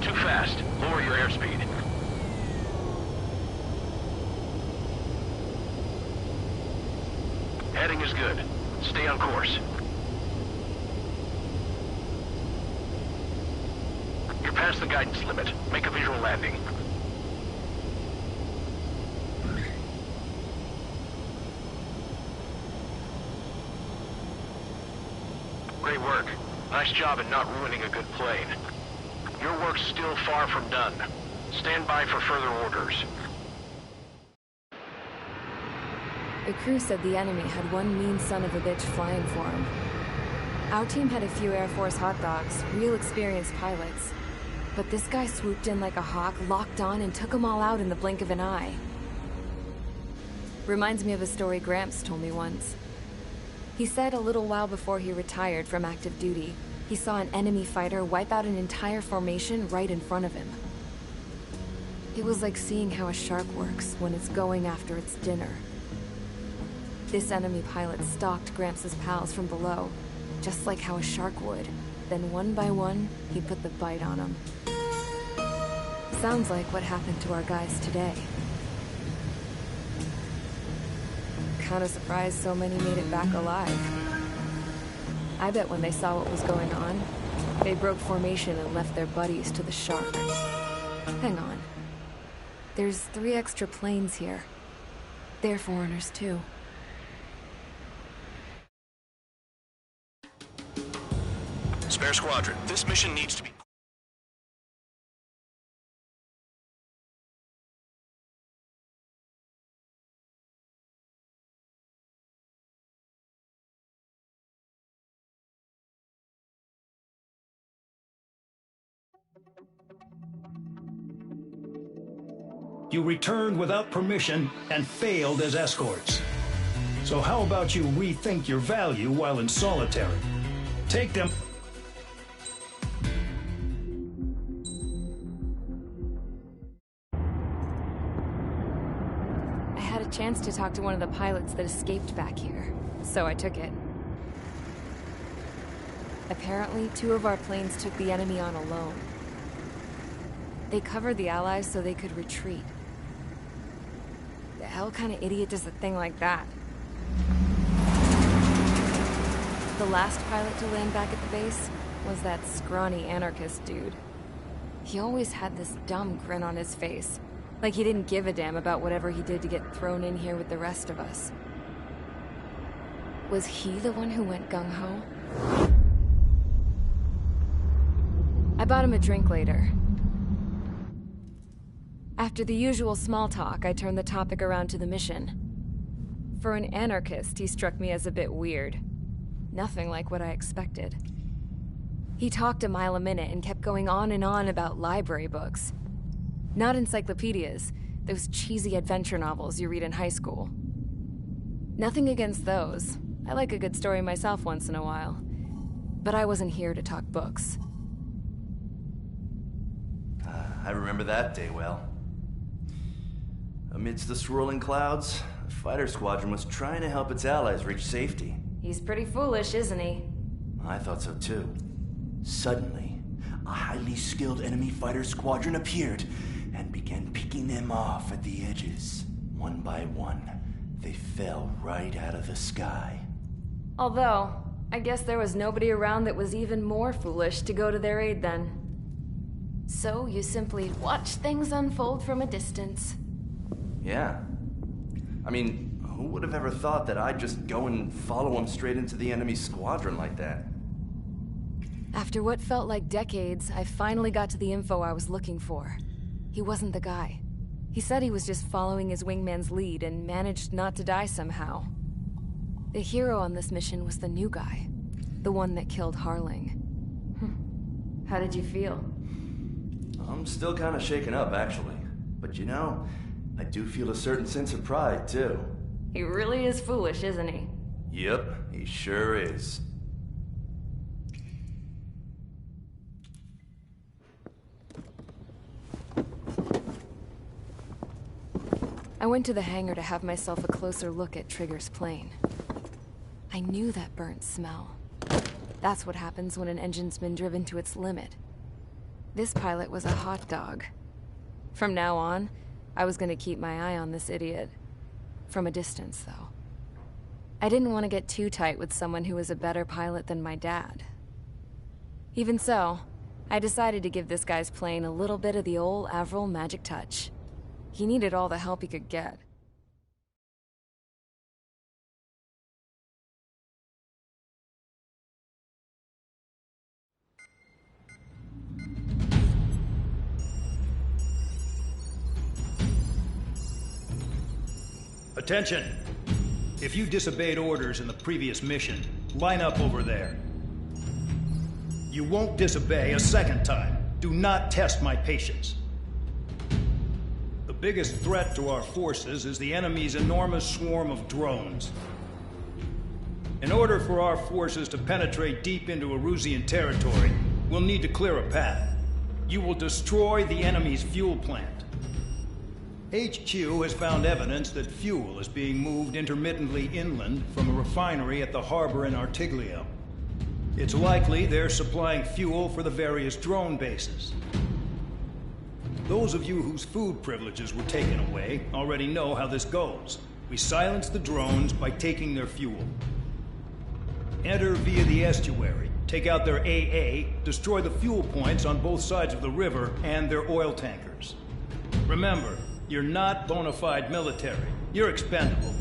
Too fast. Lower your airspeed. Heading is good. Stay on course. You're past the guidance limit. Make a visual landing. Great work. Nice job in not ruining a good plane. Your work's still far from done. Stand by for further orders. The crew said the enemy had one mean son of a bitch flying for him. Our team had a few Air Force hot dogs, real experienced pilots. But this guy swooped in like a hawk, locked on, and took them all out in the blink of an eye. Reminds me of a story Gramps told me once. He said a little while before he retired from active duty, he saw an enemy fighter wipe out an entire formation right in front of him. It was like seeing how a shark works when it's going after its dinner. This enemy pilot stalked Gramps' pals from below, just like how a shark would. Then one by one, he put the bite on them. Sounds like what happened to our guys today. Kinda surprised so many made it back alive. I bet when they saw what was going on, they broke formation and left their buddies to the shark. Hang on. There's 3 extra planes here. They're foreigners too. Spare Squadron, this mission needs to be... You returned without permission and failed as escorts. So how about you rethink your value while in solitary? Take them... I had a chance to talk to one of the pilots that escaped back here, so I took it. Apparently, 2 of our planes took the enemy on alone. They covered the Allies so they could retreat. The hell kind of idiot does a thing like that? The last pilot to land back at the base was that scrawny anarchist dude. He always had this dumb grin on his face, like he didn't give a damn about whatever he did to get thrown in here with the rest of us. Was he the one who went gung-ho? I bought him a drink later. After the usual small talk, I turned the topic around to the mission. For an anarchist, he struck me as a bit weird. Nothing like what I expected. He talked a mile a minute and kept going on and on about library books. Not encyclopedias, those cheesy adventure novels you read in high school. Nothing against those. I like a good story myself once in a while. But I wasn't here to talk books. I remember that day well. Amidst the swirling clouds, the fighter squadron was trying to help its allies reach safety. He's pretty foolish, isn't he? I thought so too. Suddenly, a highly skilled enemy fighter squadron appeared and began picking them off at the edges. One by one, they fell right out of the sky. Although, I guess there was nobody around that was even more foolish to go to their aid then. So you simply watch things unfold from a distance. Yeah. I mean, who would have ever thought that I'd just go and follow him straight into the enemy squadron like that? After what felt like decades, I finally got to the info I was looking for. He wasn't the guy. He said he was just following his wingman's lead and managed not to die somehow. The hero on this mission was the new guy. The one that killed Harling. How did you feel? I'm still kind of shaken up, actually. But you know, I do feel a certain sense of pride, too. He really is foolish, isn't he? Yep, he sure is. I went to the hangar to have myself a closer look at Trigger's plane. I knew that burnt smell. That's what happens when an engine's been driven to its limit. This pilot was a hot dog. From now on, I was gonna keep my eye on this idiot. From a distance, though. I didn't want to get too tight with someone who was a better pilot than my dad. Even so, I decided to give this guy's plane a little bit of the old Avril magic touch. He needed all the help he could get. Attention! If you disobeyed orders in the previous mission, line up over there. You won't disobey a second time. Do not test my patience. The biggest threat to our forces is the enemy's enormous swarm of drones. In order for our forces to penetrate deep into Erusian territory, we'll need to clear a path. You will destroy the enemy's fuel plant. HQ has found evidence that fuel is being moved intermittently inland from a refinery at the harbor in Artiglio. It's likely they're supplying fuel for the various drone bases. Those of you whose food privileges were taken away already know how this goes. We silence the drones by taking their fuel. Enter via the estuary, take out their AA, destroy the fuel points on both sides of the river and their oil tankers. Remember, you're not bona fide military. You're expendable.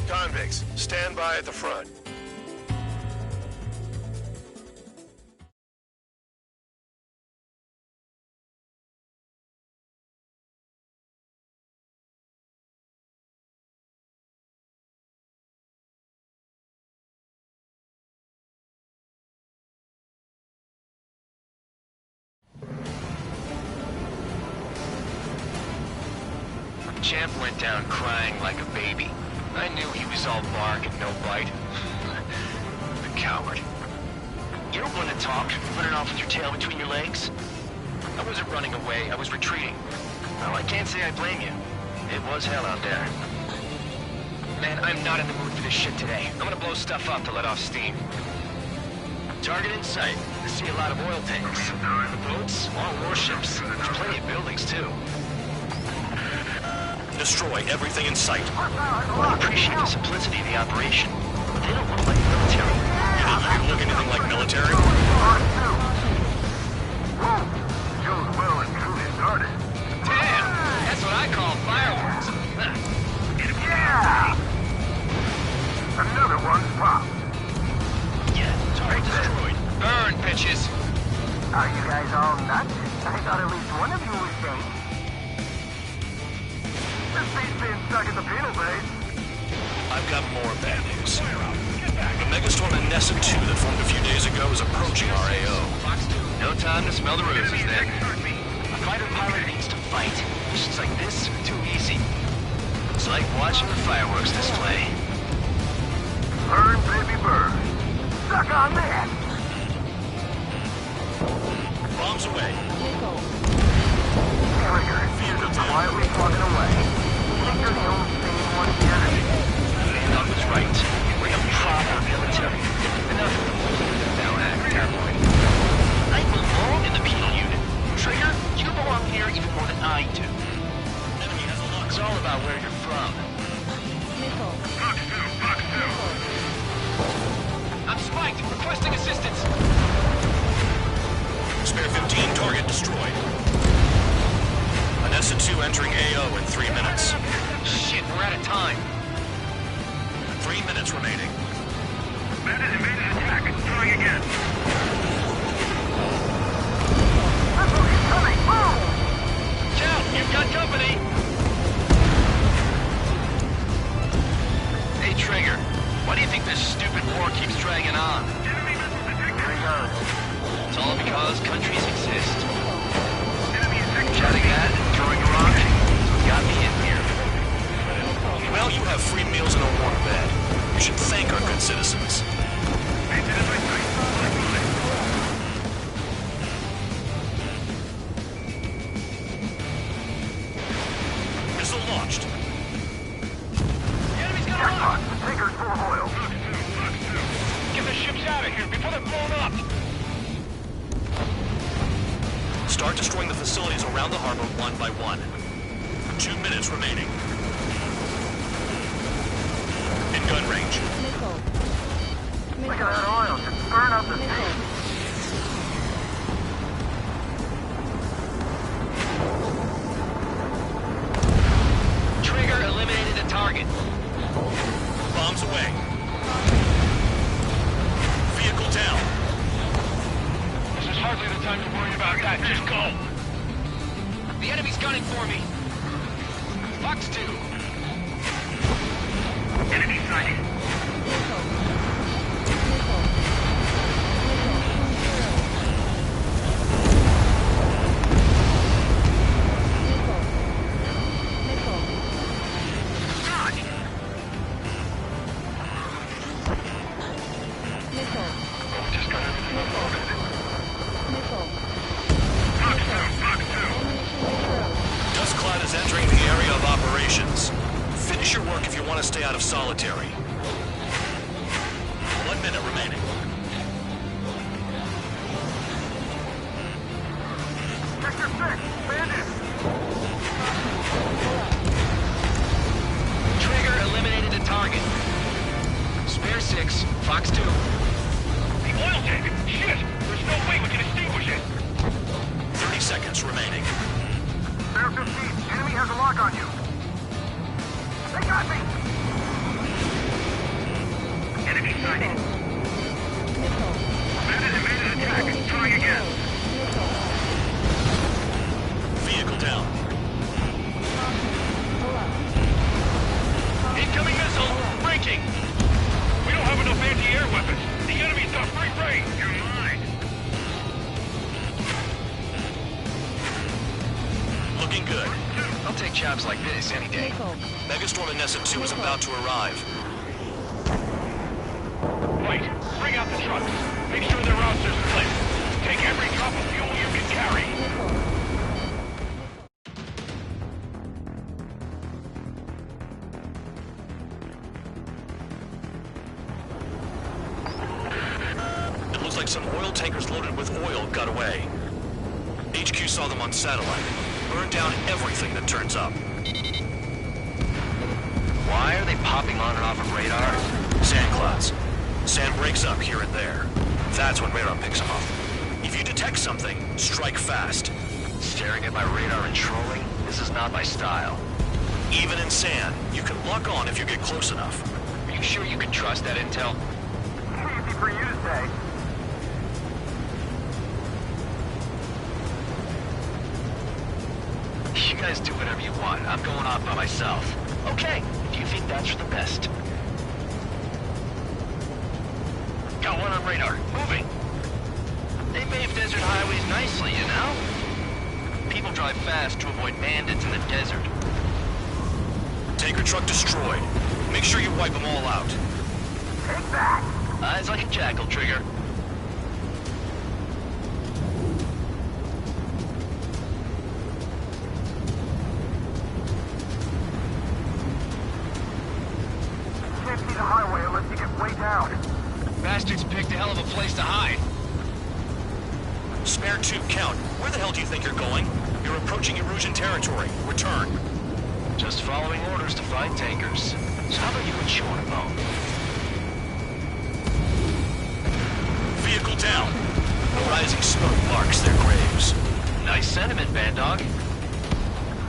Convicts, stand by at the front. Champ went down crying like a baby. I knew he was all bark and no bite. The coward. You don't want to talk, running off with your tail between your legs. I wasn't running away, I was retreating. Well, I can't say I blame you. It was hell out there. Man, I'm not in the mood for this shit today. I'm gonna blow stuff up to let off steam. Target in sight. I see a lot of oil tanks. Boats, all warships. There's plenty of buildings, too. Destroy everything in sight. I appreciate the simplicity of the operation, but they don't look like military. You don't look anything like military? Shows well and truly started. Damn! That's what I call fireworks. Yeah! Another one's popped. Yeah, target destroyed. Burn, bitches! Are you guys all nuts? I thought at least one of you was safe. This beast being stuck in the penal base. I've got more bad news. The megastorm in Nessa 2 that formed a few days ago is approaching our AO. No time to smell the roses then. A fighter pilot needs to fight. Missions like this are too easy. It's like watching a fireworks display. Burn, baby, burn. Suck on that! Bombs away. Trigger, quietly plugging away. You're the only sane one here. Doug was right. We have proper military. Enough of the bullshit now, airport. I belong in the penal unit. Trigger, you belong here even more than I do. It's all about where you're from. I'm spiked. Requesting assistance. Spare 15 target destroyed. Nessa 2 entering AO in 3 minutes. Shit, 3 minutes remaining. Bandit invaded attack. Trying again. Missile incoming! Move! Chow, you've got company! Hey, Trigger. Why do you think this stupid war keeps dragging on? Enemy missile detected. It's all because countries exist. Enemy detected. Shouting at and throwing a rock got me in here. Well, you have free meals and a warm bed. You should thank our good citizens. Bandit in my sight. Missile launched. The enemy's gonna Jackpot! run! The tanker's full of oil. Get the ships out of here before they're blown up. Start destroying the facilities around the harbor one by one. 2 minutes remaining. In gun range. Missile. Look at that oil. Just burn up the tank. Trigger eliminated a target. Bombs away. Vehicle down. This is hardly the time to worry about that. Just go. The enemy's gunning for me. Fox 2. Enemy sighted. Dust Cloud is entering the area of operations. Finish your work if you want to stay out of solitary. 1 minute remaining. Sector 6! Bandit! Trigger eliminated a target. Spare 6, Fox 2. The oil tank! Shit! There's no way we can extinguish it! 30 seconds remaining. Bear 15, enemy has a lock on you. They got me! Enemy sighted. Bandit invaded attack. Trying again. Vehicle down. Incoming missile! Breaking! We don't have enough anti-air weapons. The enemy's got free reign. You're mine. Looking good. I'll take jobs like this any day. Megastorm and Nessa 2 is about to arrive. Right. Bring out the trucks. Make sure their rosters split. Take every drop of fuel you can carry. It looks like some oil tankers loaded with oil got away. HQ saw them on satellite. Burn down everything that turns up. Why are they popping on and off of radar? Sand clouds. Sand breaks up here and there. That's when radar picks them up. If you detect something, strike fast. Staring at my radar and trolling? This is not my style. Even in sand, you can lock on if you get close enough. Are you sure you can trust that intel? Easy for you to say. You guys do whatever you want. I'm going off by myself. Okay, if you think that's for the best. Got one on radar. Moving. They pave desert highways nicely, you know? People drive fast to avoid bandits in the desert. Tanker truck destroyed. Make sure you wipe them all out. Take that! Eyes like a jackal, Trigger. Can't see the highway unless you get way down. Bastards picked a hell of a place to hide. Spare 2, count. Where the hell do you think you're going? You're approaching Erusian territory. Return. Just following orders to find tankers. So how about you and Sean a bone? Vehicle down. The rising smoke marks their graves. Nice sentiment, Bandog.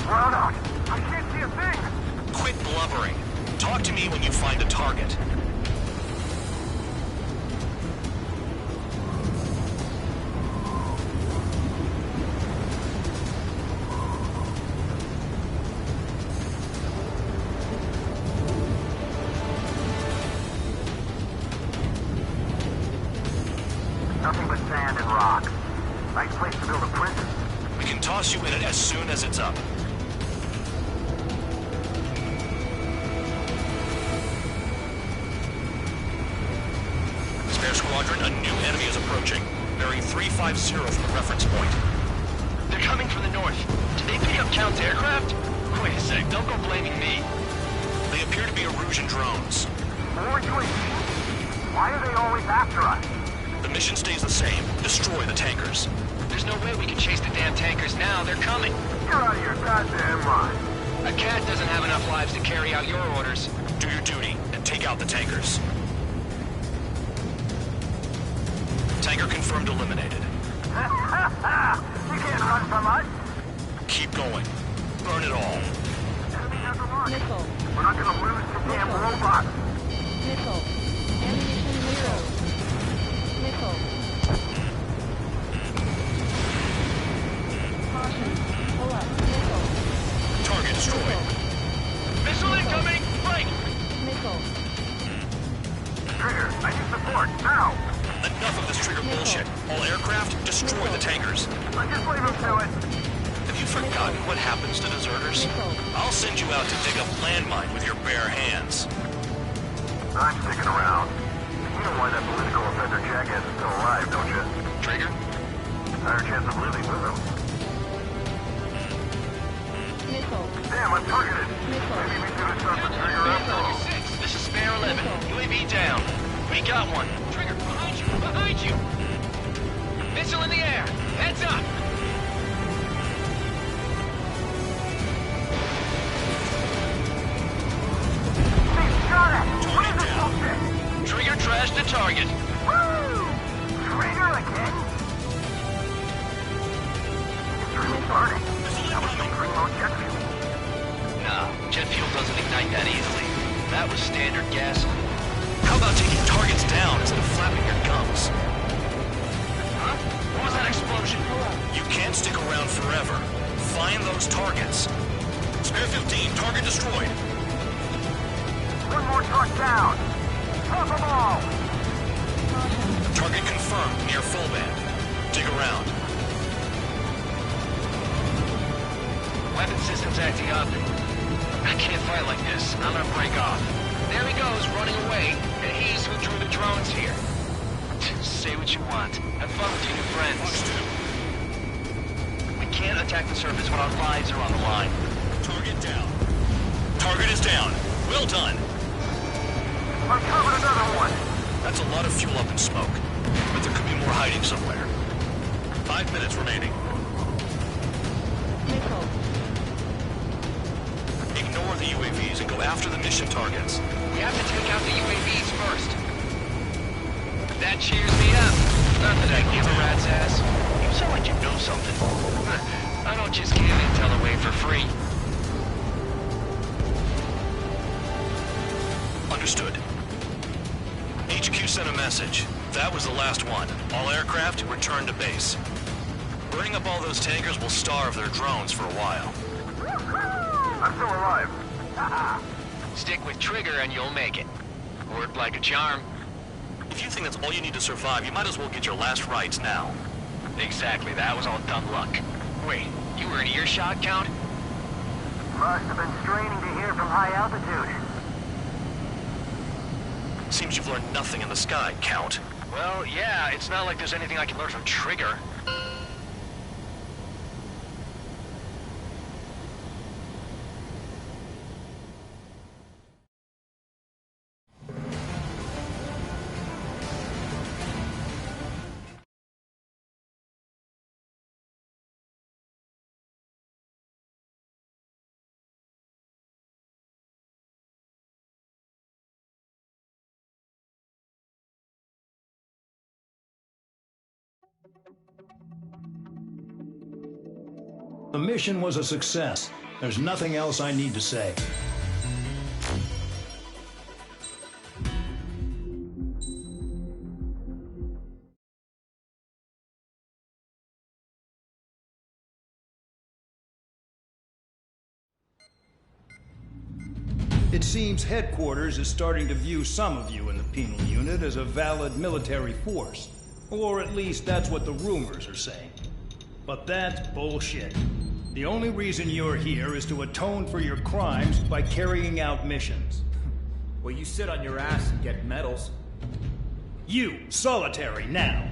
Round out. I can't see a thing. Quit blubbering. Talk to me when you find a target. Nothing but sand and rock. Nice place to build a prison. We can toss you in it as soon as it's up. Spare Squadron, a new enemy is approaching. Bearing 350 from the reference point. They're coming from the north. Did they pick up Count's aircraft? Wait a sec, don't go blaming me. They appear to be Erusian drones. More UAVs. Why are they always after us? The mission stays the same. Destroy the tankers. There's no way we can chase the damn tankers now. They're coming. You're out of your goddamn mind. A cat doesn't have enough lives to carry out your orders. Do your duty and take out the tankers. Tanker confirmed eliminated. You can't run from us. Keep going. Burn it all. Missile. We're not gonna lose the damn robots. Missile. Ammunition zero. Missile. Caution. Pull up. Missile. Target destroyed. Missile incoming! Break! Missile. Trigger, I need support, now! Enough of this trigger bullshit. All aircraft, destroy the tankers. I just leave them to it. Have you forgotten what happens to deserters? I'll send you out to dig a landmine with your bare hands. I'm sticking around. You know why that political offender jackass is still alive, don't you? Trigger? Higher chance of living with him. Missile. Damn, I'm targeted. Missile. Maybe we should have shot the trigger after all. This is Spare 11. UAV down. We got one. Trigger, behind you! Behind you! Missile in the air! Heads up! Trigger trashed the target. Woo! Trigger again? It's really burning. That was some primo jet fuel. Nah, jet fuel doesn't ignite that easily. That was standard gas. How about taking targets down instead of flapping your gums? Huh? What was that explosion? You can't stick around forever. Find those targets. Spare 15, target destroyed. One more truck down. Top them all. Target confirmed near full band. Dig around. Weapon systems acting up. I can't fight like this. I'm gonna break off. There he goes, running away, and he's who drew the drones here. Say what you want. Have fun with your new friends. We can't attack the surface when our lives are on the line. Target down. Target is down. Well done. Uncovered another one. That's a lot of fuel up in smoke. But there could be more hiding somewhere. 5 minutes remaining. Missile. Ignore the UAVs and go after the mission targets. We have to take out the UAVs first. That cheers me up. Not that I give a rat's ass. You sound like you know something. I don't just give intel away for free. Understood. HQ sent a message. That was the last one. All aircraft, return to base. Burning up all those tankers will starve their drones for a while. I'm still alive. Stick with Trigger and you'll make it. Worked like a charm. If you think that's all you need to survive, you might as well get your last rites now. Exactly, that was all dumb luck. Wait, you were in earshot, Count? Must have been straining to hear from high altitude. Seems you've learned nothing in the sky, Count. Well, yeah, it's not like there's anything I can learn from Trigger. The mission was a success. There's nothing else I need to say. It seems headquarters is starting to view some of you in the penal unit as a valid military force. Or at least that's what the rumors are saying. But that's bullshit. The only reason you're here is to atone for your crimes by carrying out missions. Well, you sit on your ass and get medals. You, Solitary, now.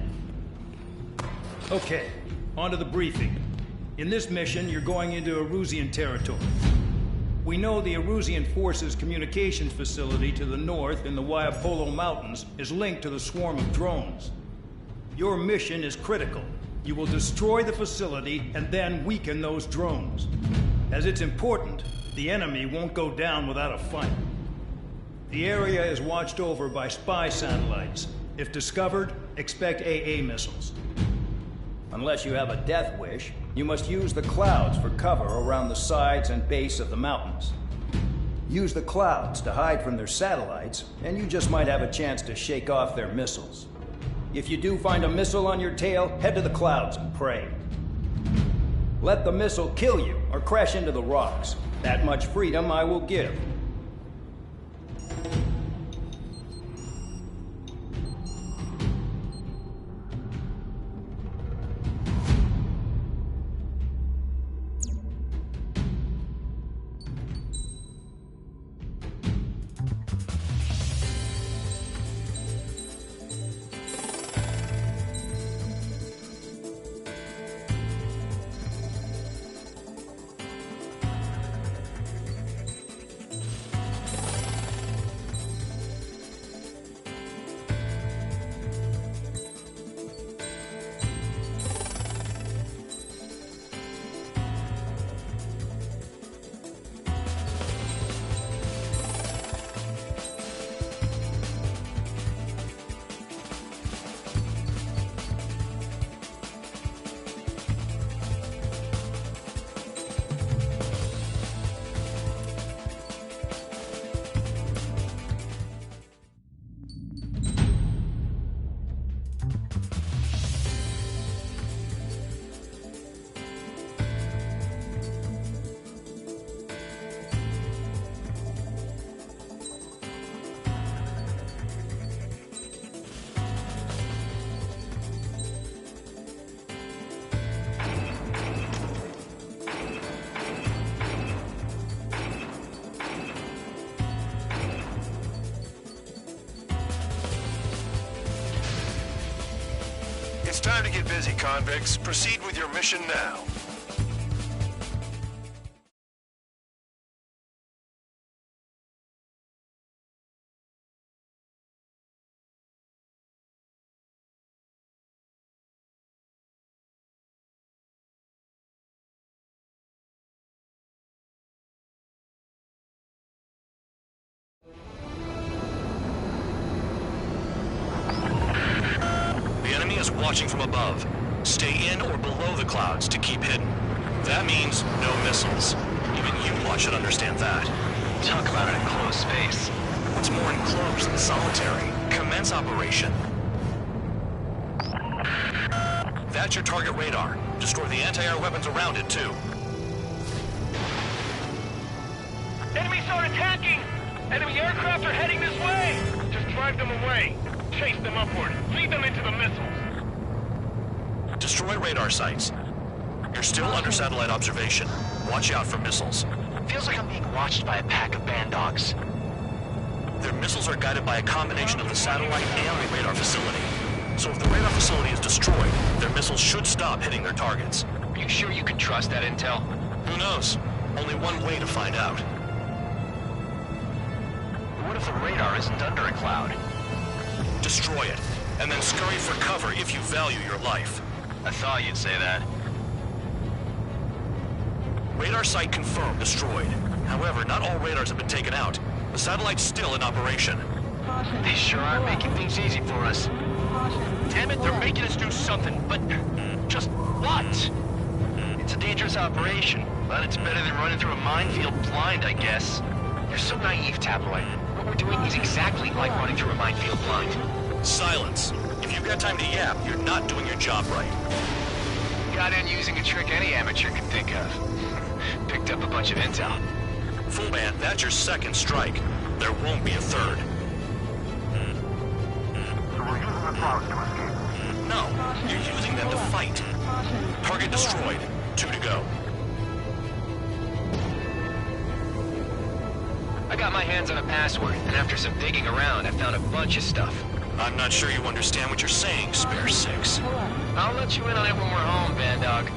Okay, on to the briefing. In this mission, you're going into Erusian territory. We know the Erusian Forces communications facility to the north in the Waiapolo Mountains is linked to the swarm of drones. Your mission is critical. You will destroy the facility and then weaken those drones. As it's important, the enemy won't go down without a fight. The area is watched over by spy satellites. If discovered, expect AA missiles. Unless you have a death wish, you must use the clouds for cover around the sides and base of the mountains. Use the clouds to hide from their satellites, and you just might have a chance to shake off their missiles. If you do find a missile on your tail, head to the clouds and pray. Let the missile kill you or crash into the rocks. That much freedom I will give. It's time to get busy, convicts. Proceed with your mission now. Watching from above. Stay in or below the clouds to keep hidden. That means no missiles. Even you lot should understand that. Talk about an enclosed space. What's more enclosed than solitary? Commence operation. That's your target radar. Destroy the anti-air weapons around it, too. Enemies are attacking! Enemy aircraft are heading this way! Just drive them away. Chase them upward. Lead them into the missiles. Destroy radar sites. You're still under satellite observation. Watch out for missiles. Feels like I'm being watched by a pack of band dogs. Their missiles are guided by a combination of the satellite and the radar facility. So if the radar facility is destroyed, their missiles should stop hitting their targets. Are you sure you can trust that intel? Who knows? Only one way to find out. What if the radar isn't under a cloud? Destroy it, and then scurry for cover if you value your life. I thought you'd say that. Radar site confirmed destroyed. However, not all radars have been taken out. The satellite's still in operation. They sure aren't making things easy for us. Damn it, they're making us do something, but just what? It's a dangerous operation, but it's better than running through a minefield blind, I guess. You're so naive, Tabloid. What we're doing is exactly like running through a minefield blind. Silence. If you've got time to yap, you're not doing your job right. Got in using a trick any amateur could think of. Picked up a bunch of intel. Full band, that's your second strike. There won't be a third. So we're using the clouds to escape. No, you're using them to fight. Target destroyed. 2 to go. I got my hands on a password, and after some digging around, I found a bunch of stuff. I'm not sure you understand what you're saying, Spare 6. I'll let you in on it when we're home, Bandog.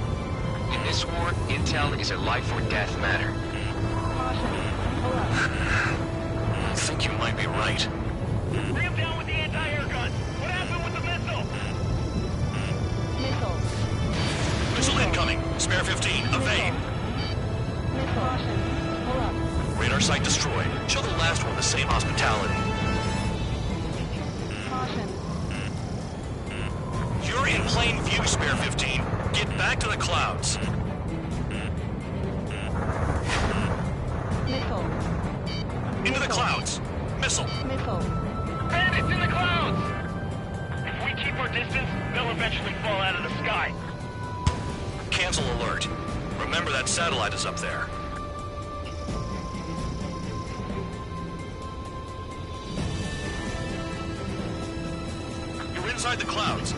In this war, intel is a life or death matter. I think you might be right. Bring him down with the anti-air gun. What happened with the missile? Missile incoming. Spare 15, evade. Radar site destroyed. Show the last one the same hospitality. You're in plain view, Spare 15. Get back to the clouds. Missile. Into the clouds. Missile. Missile. Bandits in the clouds! If we keep our distance, they'll eventually fall out of the sky. Cancel alert. Remember that satellite is up there. You're inside the clouds.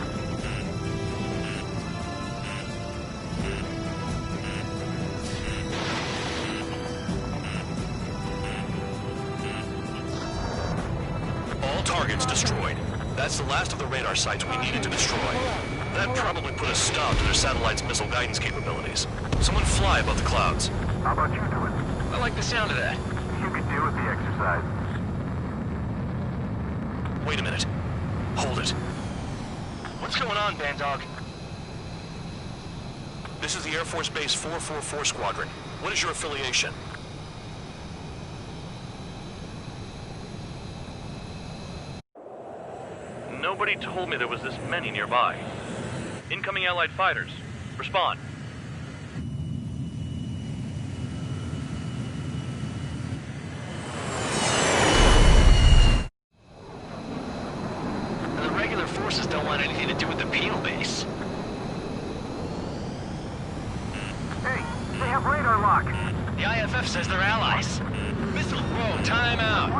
All targets destroyed. That's the last of the radar sites we needed to destroy. That probably put a stop to their satellite's missile guidance capabilities. Someone fly above the clouds. How about you do it? I like the sound of that. You could do with the exercise. Wait a minute. Hold it. What's going on, Bandog? This is the Air Force Base 444 Squadron. What is your affiliation? Nobody told me there was this many nearby. Incoming Allied fighters. Respond. The regular forces don't want anything to do with the penal base. Hey, they have radar lock. The IFF says they're allies. Missile, whoa, time out.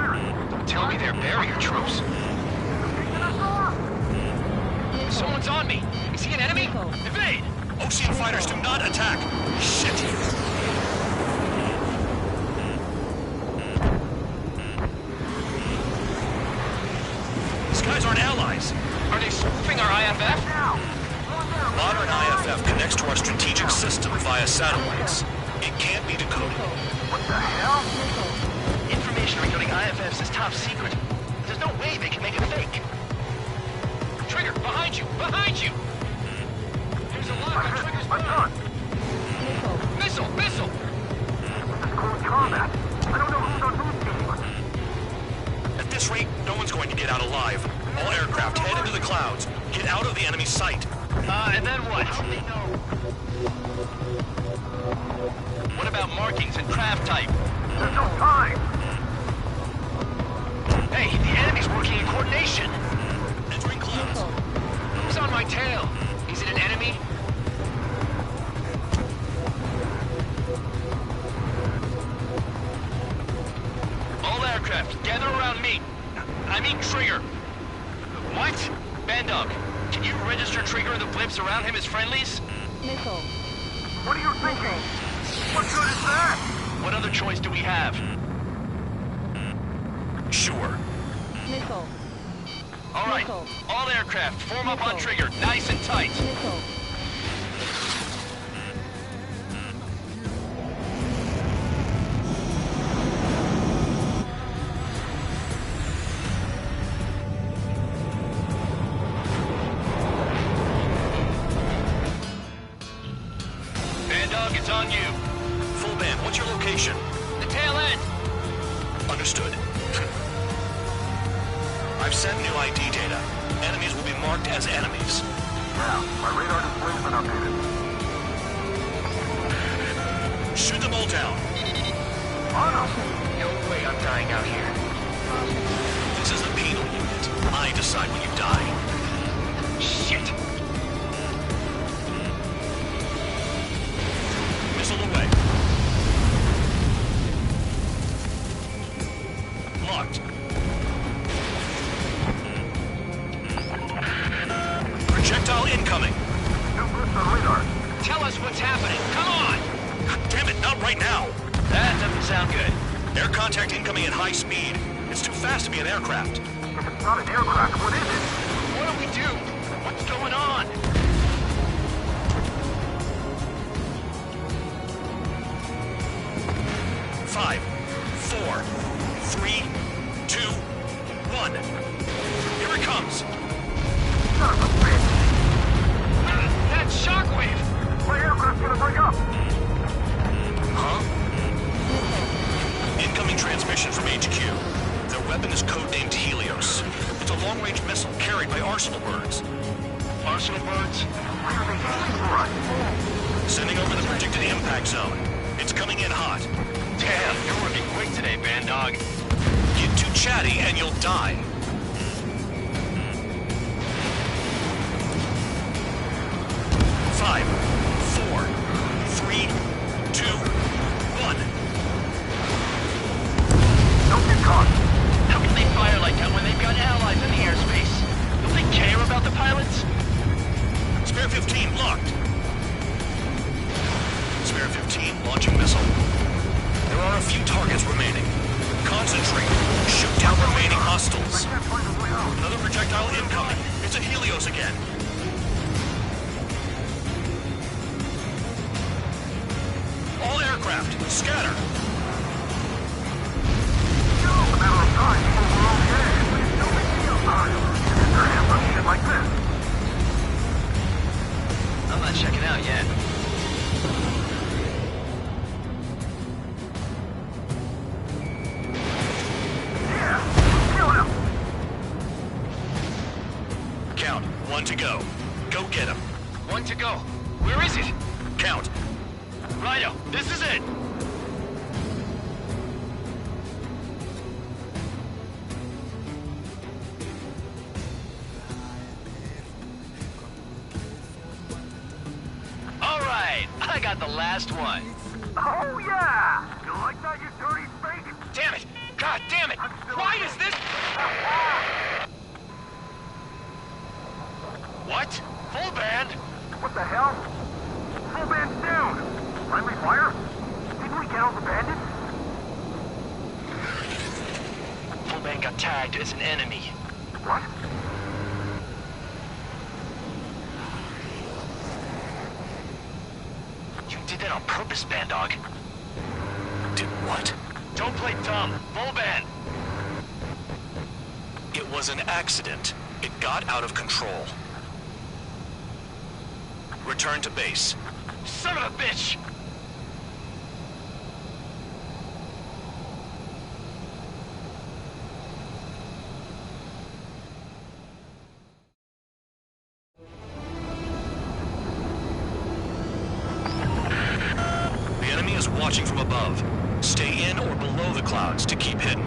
Don't tell me they're barrier troops. Someone's on me. Is he an enemy? Evade! Ocean fighters do not attack! Shit! These guys aren't allies. Are they spoofing our IFF? Modern IFF connects to our strategic system via satellites. It can't be decoded. What the hell? Information regarding IFFs is top secret. There's no way they can make it fake. Trigger, behind you! Behind you! There's a lock on Trigger's gun! Missile! Missile! This is close combat. I don't know who's on whose team. At this rate, no one's going to get out alive. All aircraft head into the clouds. Get out of the enemy sight. And then what? What about markings and craft type? There's no time! Hey, the enemy's working in coordination! Entering clouds. Who's on my tail? Is it an enemy? All aircraft, gather around me. I mean Trigger. What? Bandog, can you register Trigger and the blips around him as friendlies? Missile. What are you thinking? What good is that? What other choice do we have? Sure. Missile. All right, Missile. all aircraft, form up on Trigger, nice and tight. Missile. Bandog, it's on you. Full band, what's your location? The tail end. Understood. I've sent new ID data. Enemies will be marked as enemies. Yeah, my radar display's been updated. Shoot them all down. On them! No way I'm dying out here. This is the penal unit. I decide when you die. Shit. Missile away. us what's happening. Come on! God damn it, not right now! That doesn't sound good. Air contact incoming at high speed. It's too fast to be an aircraft. If it's not an aircraft, what is it? What do we do? What's going on? Five, 4, 3, 2, 1. Here it comes. Son of a bitch! That's Shockwave! My aircraft's gonna break up! Huh? Incoming transmission from HQ. Their weapon is codenamed Helios. It's a long-range missile carried by Arsenal birds. Arsenal birds? Why are they aiming for us? Sending over the predicted impact zone. It's coming in hot. Damn, you're working quick today, Bandog. Get too chatty and you'll die. Five, 4, 3, 2, 1. Don't get caught! How can they fire like that when they've got allies in the airspace? Don't they care about the pilots? Spare 15 locked. Spare 15 launching missile. There are a few targets remaining. Concentrate. Shoot down remaining hostiles. Another projectile incoming. It's a Helios again. All aircraft, scatter. No, a matter of time before we're okay. But it's no big deal. Get their hands on shit like this. I'm not checking out yet. Count. 1 to go. Go get him. 1 to go. Where is it? Count. Rhino, this is it! All right, I got the last one. Oh, yeah! You like that, you dirty fake? Damn it! God damn it! Why is this... What? Full band? What the hell? Full band's down! Friendly fire? Didn't we get all the bandits? Full band got tagged as an enemy. What? You did that on purpose, Bandog. Did what? Don't play dumb. Full band. It was an accident. It got out of control. Return to base. Son of a bitch! The enemy is watching from above. Stay in or below the clouds to keep hidden.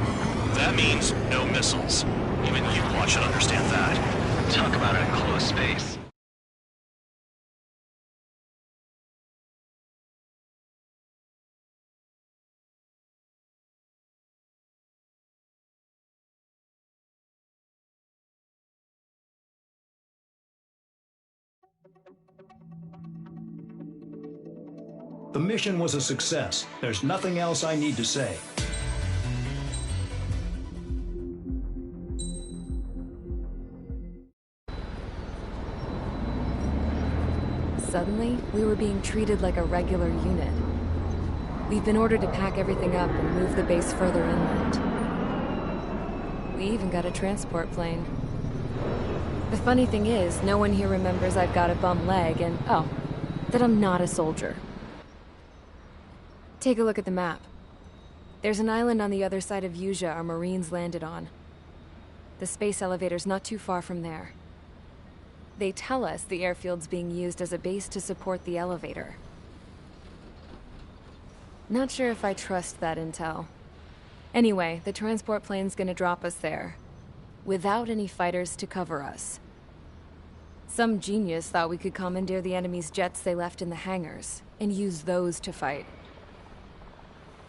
That means no missiles. Even you lot should understand that. Talk about an enclosed space. The mission was a success. There's nothing else I need to say. Suddenly, we were being treated like a regular unit. We've been ordered to pack everything up and move the base further inland. We even got a transport plane. The funny thing is, no one here remembers I've got a bum leg and, oh, that I'm not a soldier. Take a look at the map. There's an island on the other side of Yuja our Marines landed on. The space elevator's not too far from there. They tell us the airfield's being used as a base to support the elevator. Not sure if I trust that intel. Anyway, the transport plane's gonna drop us there, without any fighters to cover us. Some genius thought we could commandeer the enemy's jets they left in the hangars, and use those to fight.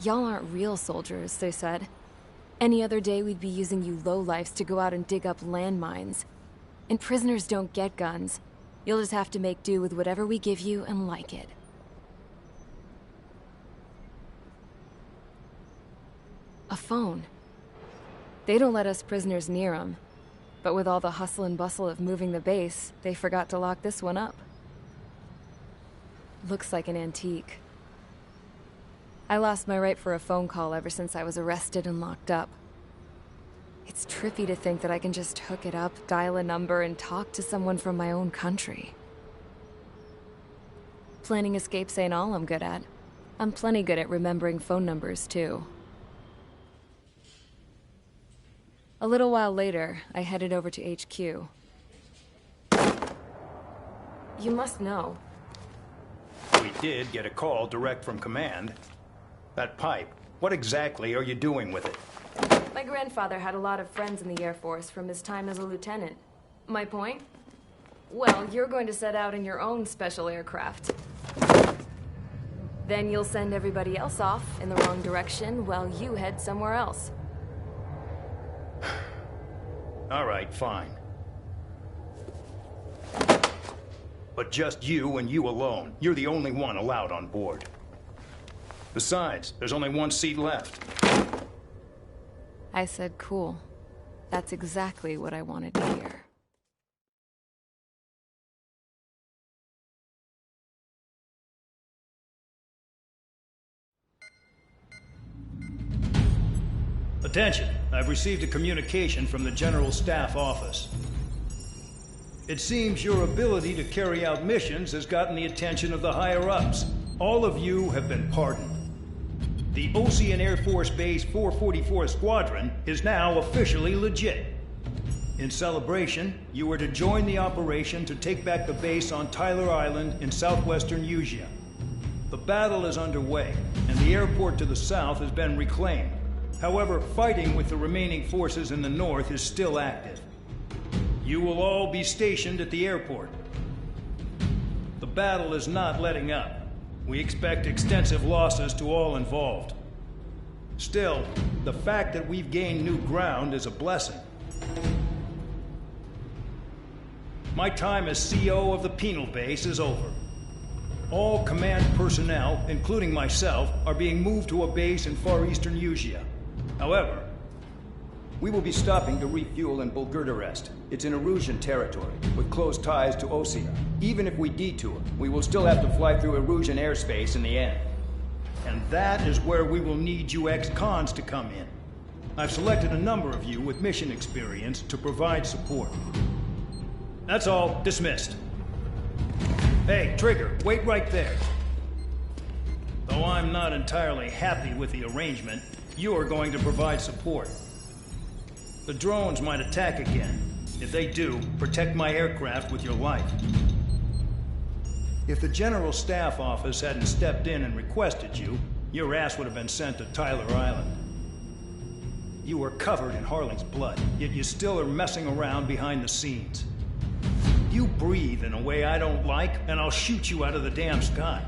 Y'all aren't real soldiers, they said. Any other day we'd be using you lowlifes to go out and dig up landmines. And prisoners don't get guns. You'll just have to make do with whatever we give you and like it. A phone. They don't let us prisoners near them, but with all the hustle and bustle of moving the base, they forgot to lock this one up. Looks like an antique. I lost my right for a phone call ever since I was arrested and locked up. It's trippy to think that I can just hook it up, dial a number, and talk to someone from my own country. Planning escapes ain't all I'm good at. I'm plenty good at remembering phone numbers, too. A little while later, I headed over to HQ. You must know. We did get a call direct from command. That pipe, what exactly are you doing with it? My grandfather had a lot of friends in the Air Force from his time as a lieutenant. My point? Well, you're going to set out in your own special aircraft. Then you'll send everybody else off in the wrong direction while you head somewhere else. All right, fine. But just you and you alone. You're the only one allowed on board. Besides, there's only one seat left. I said cool. That's exactly what I wanted to hear. Attention, I've received a communication from the General Staff Office. It seems your ability to carry out missions has gotten the attention of the higher-ups. All of you have been pardoned. The Ocean Air Force Base 444 Squadron is now officially legit. In celebration, you are to join the operation to take back the base on Tyler Island in southwestern Usea. The battle is underway, and the airport to the south has been reclaimed. However, fighting with the remaining forces in the north is still active. You will all be stationed at the airport. The battle is not letting up. We expect extensive losses to all involved. Still, the fact that we've gained new ground is a blessing. My time as CO of the penal base is over. All command personnel, including myself, are being moved to a base in far eastern Usea. However, we will be stopping to refuel in Bulgurdarest. It's in Erusian territory, with close ties to Osea. Even if we detour, we will still have to fly through Erusian airspace in the end. And that is where we will need you ex-cons to come in. I've selected a number of you with mission experience to provide support. That's all. Dismissed. Hey, Trigger, wait right there. Though I'm not entirely happy with the arrangement, you are going to provide support. The drones might attack again. If they do, protect my aircraft with your life. If the General Staff Office hadn't stepped in and requested you, your ass would have been sent to Tyler Island. You were covered in Harling's blood, yet you still are messing around behind the scenes. You breathe in a way I don't like, and I'll shoot you out of the damn sky.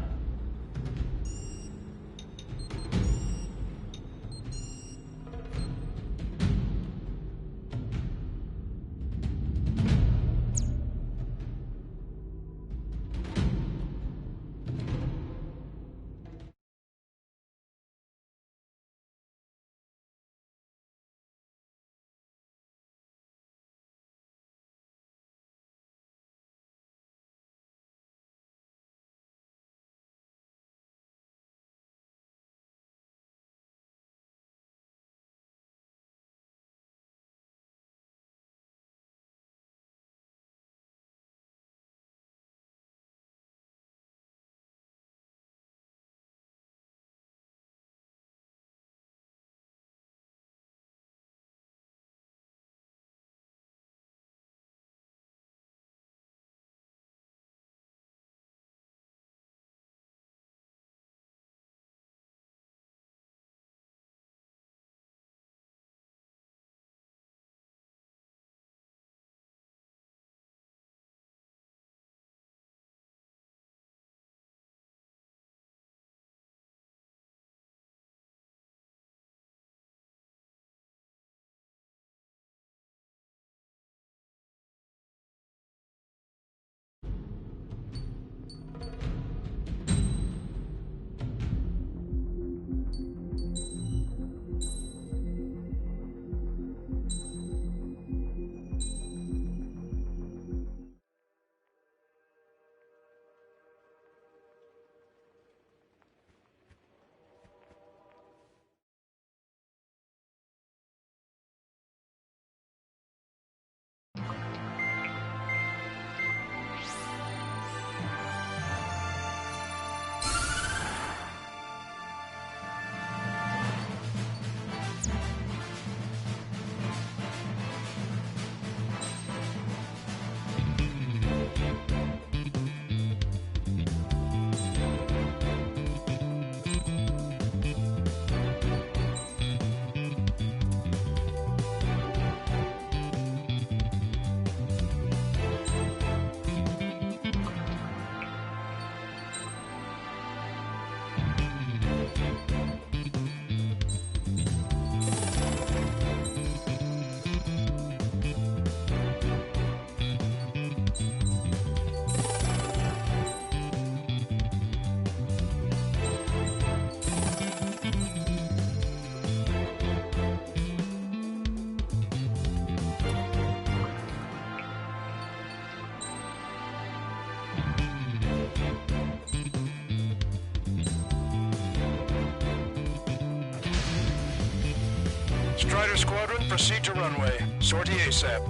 Air Squadron, proceed to runway. Sortie ASAP.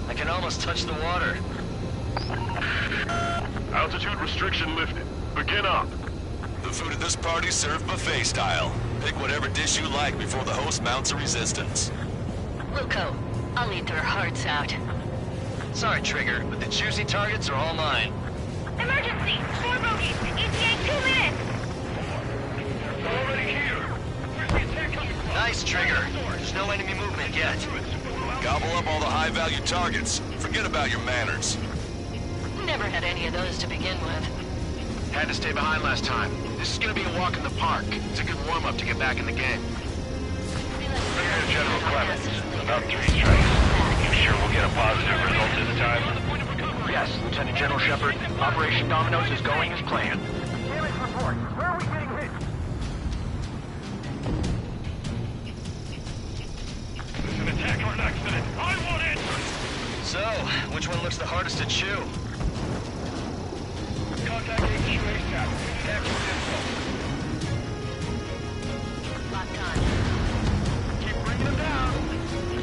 I can almost touch the water. Altitude restriction lifted. Begin up. The food at this party served buffet style. Pick whatever dish you like before the host mounts a resistance. Wilco, I'll eat their hearts out. Sorry, Trigger, but the juicy targets are all mine. Emergency! 4 bogeys! ETA 2 minutes! Already here. Where's the attack coming from? Nice, Trigger. There's no enemy movement yet. Gobble up all the high-value targets. Forget about your manners. Never had any of those to begin with. Had to stay behind last time. This is gonna be a walk in the park. It's a good warm-up to get back in the game. General Clemens, about 3 strikes. You sure we'll get a positive result this time? Yes, Lieutenant General Shepard. Operation Dominoes is going as planned. Damage report. Where are we getting hit? It's an attack or an accident. I want answers! So, which one looks the hardest to chew? Contact HQ ASAP. Action info. Locked on. Keep bringing them down.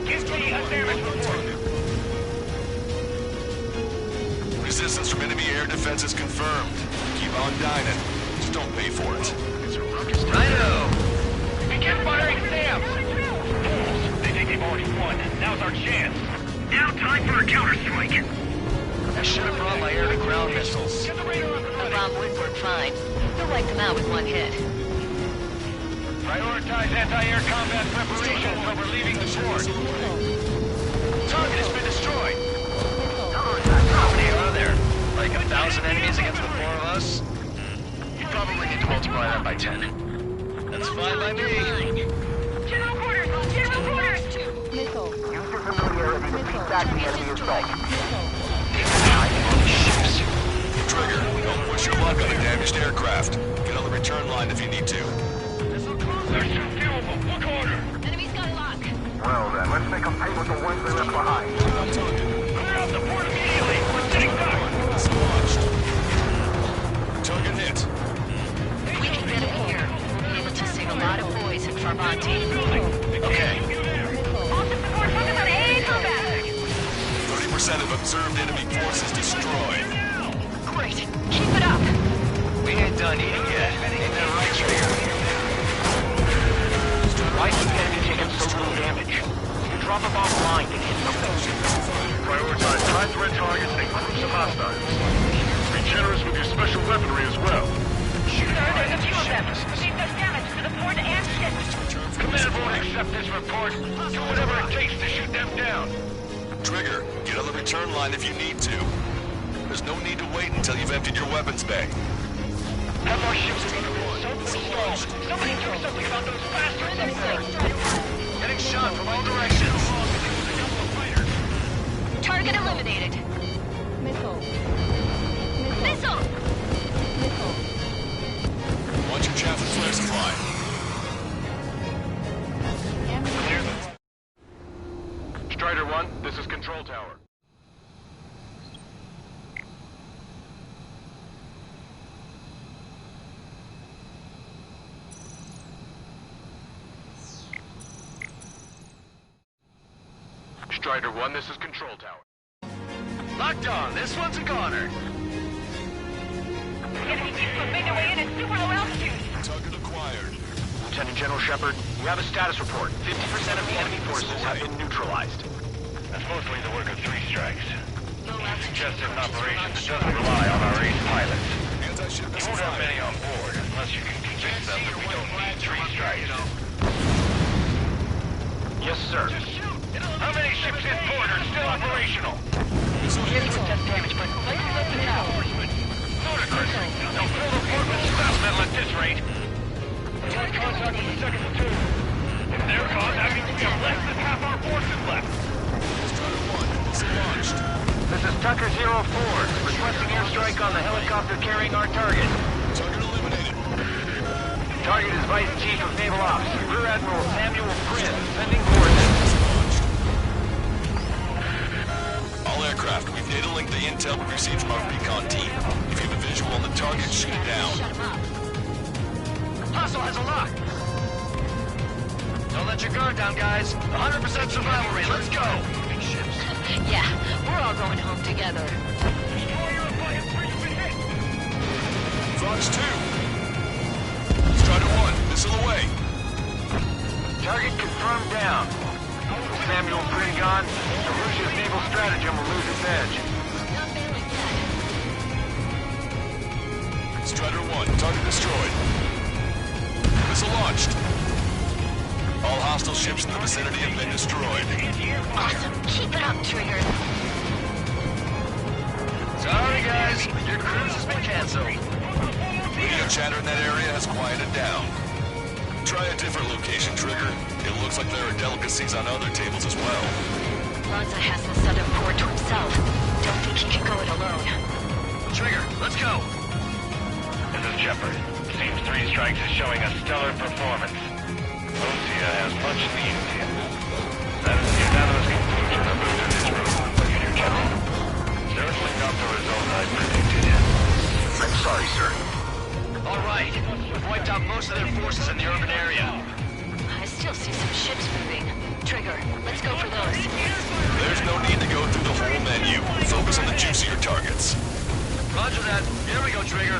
Give me a damage report. Resistance from enemy air defenses confirmed. Keep on dining. Just don't pay for it. Righto! Begin firing Sam! Fools! They think they've already won. Now's our chance. Now time for a counterstrike. I should have brought my air-to-ground missiles. The bomb would work fine. You'll wipe them out with one hit. Prioritize anti-air combat preparations over leaving the port. Target has been destroyed. How many are there? Like 1,000 enemies against the 4 of us? You probably need to multiply that by 10. That's fine by me. General quarters! General quarters! Missile. Use your familiarity to beat back the enemy assault. Trigger, don't push your luck on a damaged aircraft. Get on the return line if you need to. There's too few of them. Look harder. Enemy's got lock. Well then, let's make them pay with the ones they left behind. Clear out the port immediately. We're sitting ducks. Target hit. We can get him here. Be able to save a lot of boys at Farbanti. Okay. Also support focus on AA combat. 30% of observed enemy forces destroyed. Great. Keep it up. We ain't done eating yet. Ain't that right, Trigger? Why is the enemy taking so little damage? You drop them offline to hit something. Prioritize high-threat targets and groups of hostiles. Be generous with your special weaponry as well. Sir, there's a few of them. They've done damage to the port and ship. Command won't accept this report. Do whatever it takes to shoot them down. Trigger, get on the return line if you need to. There's no need to wait until you've emptied your weapons bay. Have our ships in the stalled. Somebody do something about those bastards up there. Getting shot from all directions. Target eliminated. Missile. Missile! Missile. Watch your chaff and flare supply. Strider 1, this is Control Tower. Strider 1, this is Control Tower. Locked on. This one's a goner. Enemy ships have made their way in at super low altitude. Target acquired. Lieutenant General Shepard, we have a status report. 50% of the enemy forces have been neutralized. That's mostly the work of 3 strikes. Low altitude. Suggested an operation that doesn't rely on our ace pilots. Anti-ship You missile won't have fire. many on board unless you can convince them that we don't need 3 strikes. Yes, sir. How many ships in port are still operational? Here's some test damage, but let's let them out. Ludicrous. They'll fill the port with scrap metal at this rate. We've had contact with the second platoon. If they're gone, that means we have less than half our forces left. Strider 1, this is launched. This is Tucker 04, requesting airstrike on the helicopter carrying our target. Target eliminated. Target is Vice Chief of Naval Ops, Rear Admiral Samuel Prin, sending coordinates. All aircraft, we've data linked the intel we received from our recon team. If you have a visual on the target, shoot it down. Hostile has a lock. Don't let your guard down, guys. 100% survival rate. Let's go. Yeah, we're all going home together. Fox 2. Strider 1, missile away. Target confirmed down. Samuel Prin gone. Russia's naval stratagem will lose its edge. Strider 1, target destroyed. Missile launched. All hostile ships in the vicinity have been destroyed. Awesome. Keep it up, Trigger. Sorry, guys. Your cruise has been canceled. Radio chatter in that area has quieted down. Try a different location, Trigger. It looks like there are delicacies on other tables as well. Lanza has the southern port to himself. Don't think he can go it alone. Trigger, let's go. This is Shepard. Seems 3 Strikes is showing a stellar performance. Lucia has much needed him. That is the unanimous conclusion of Lieutenant Room, Brigadier General. Certainly not the result I predicted. I'm sorry, sir. All right. We've wiped out most of their forces in the urban area. I still see some ships moving. Trigger, let's go for those. There's no need to go through the whole menu. Focus on the juicier targets. Roger that. Here we go, Trigger.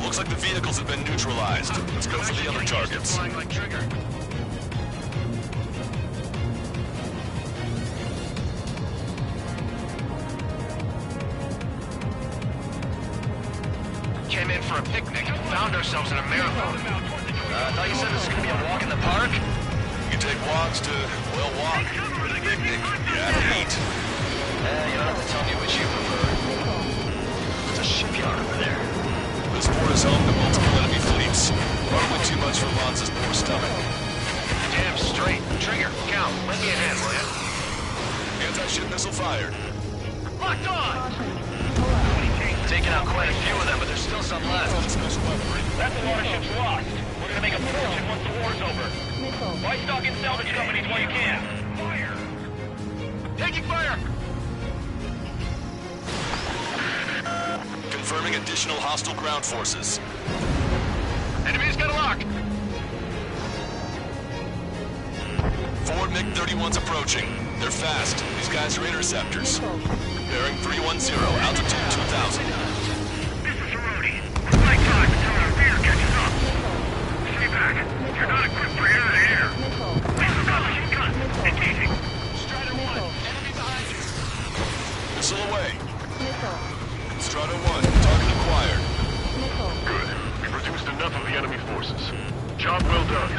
Looks like the vehicles have been neutralized. Let's go for the other targets. Like Trigger. Came in for a picnic and found ourselves in a marathon. Thought you said this was going to be a walk in the park? You take walks to, well, walk. With a picnic. You have to eat. You don't have to tell me which you prefer. There's a shipyard over there. This port is home to multiple enemy fleets. Probably too much for Lanza's poor stomach. Damn straight. Trigger, Count, lend me a hand, will you? Anti-ship missile fired. Locked on! Taking out quite a few of them, but there's still some left. That's a lot of ships lost. We're gonna make a fortune once the war's over. Why stock in salvage companies while you can? Fire! Taking fire! Confirming additional hostile ground forces. Enemy's got a lock! 4 MiG-31s approaching. They're fast. These guys are interceptors. Bearing 310, altitude 2,000. This is Cerrone. Flight time until our rear catches up. Stay back. You're not equipped for air to air. We've got machine gun. Engaging. Strider 1, enemy behind you. Missile away. Strider 1, target acquired. Good. We've reduced enough of the enemy forces. Job well done.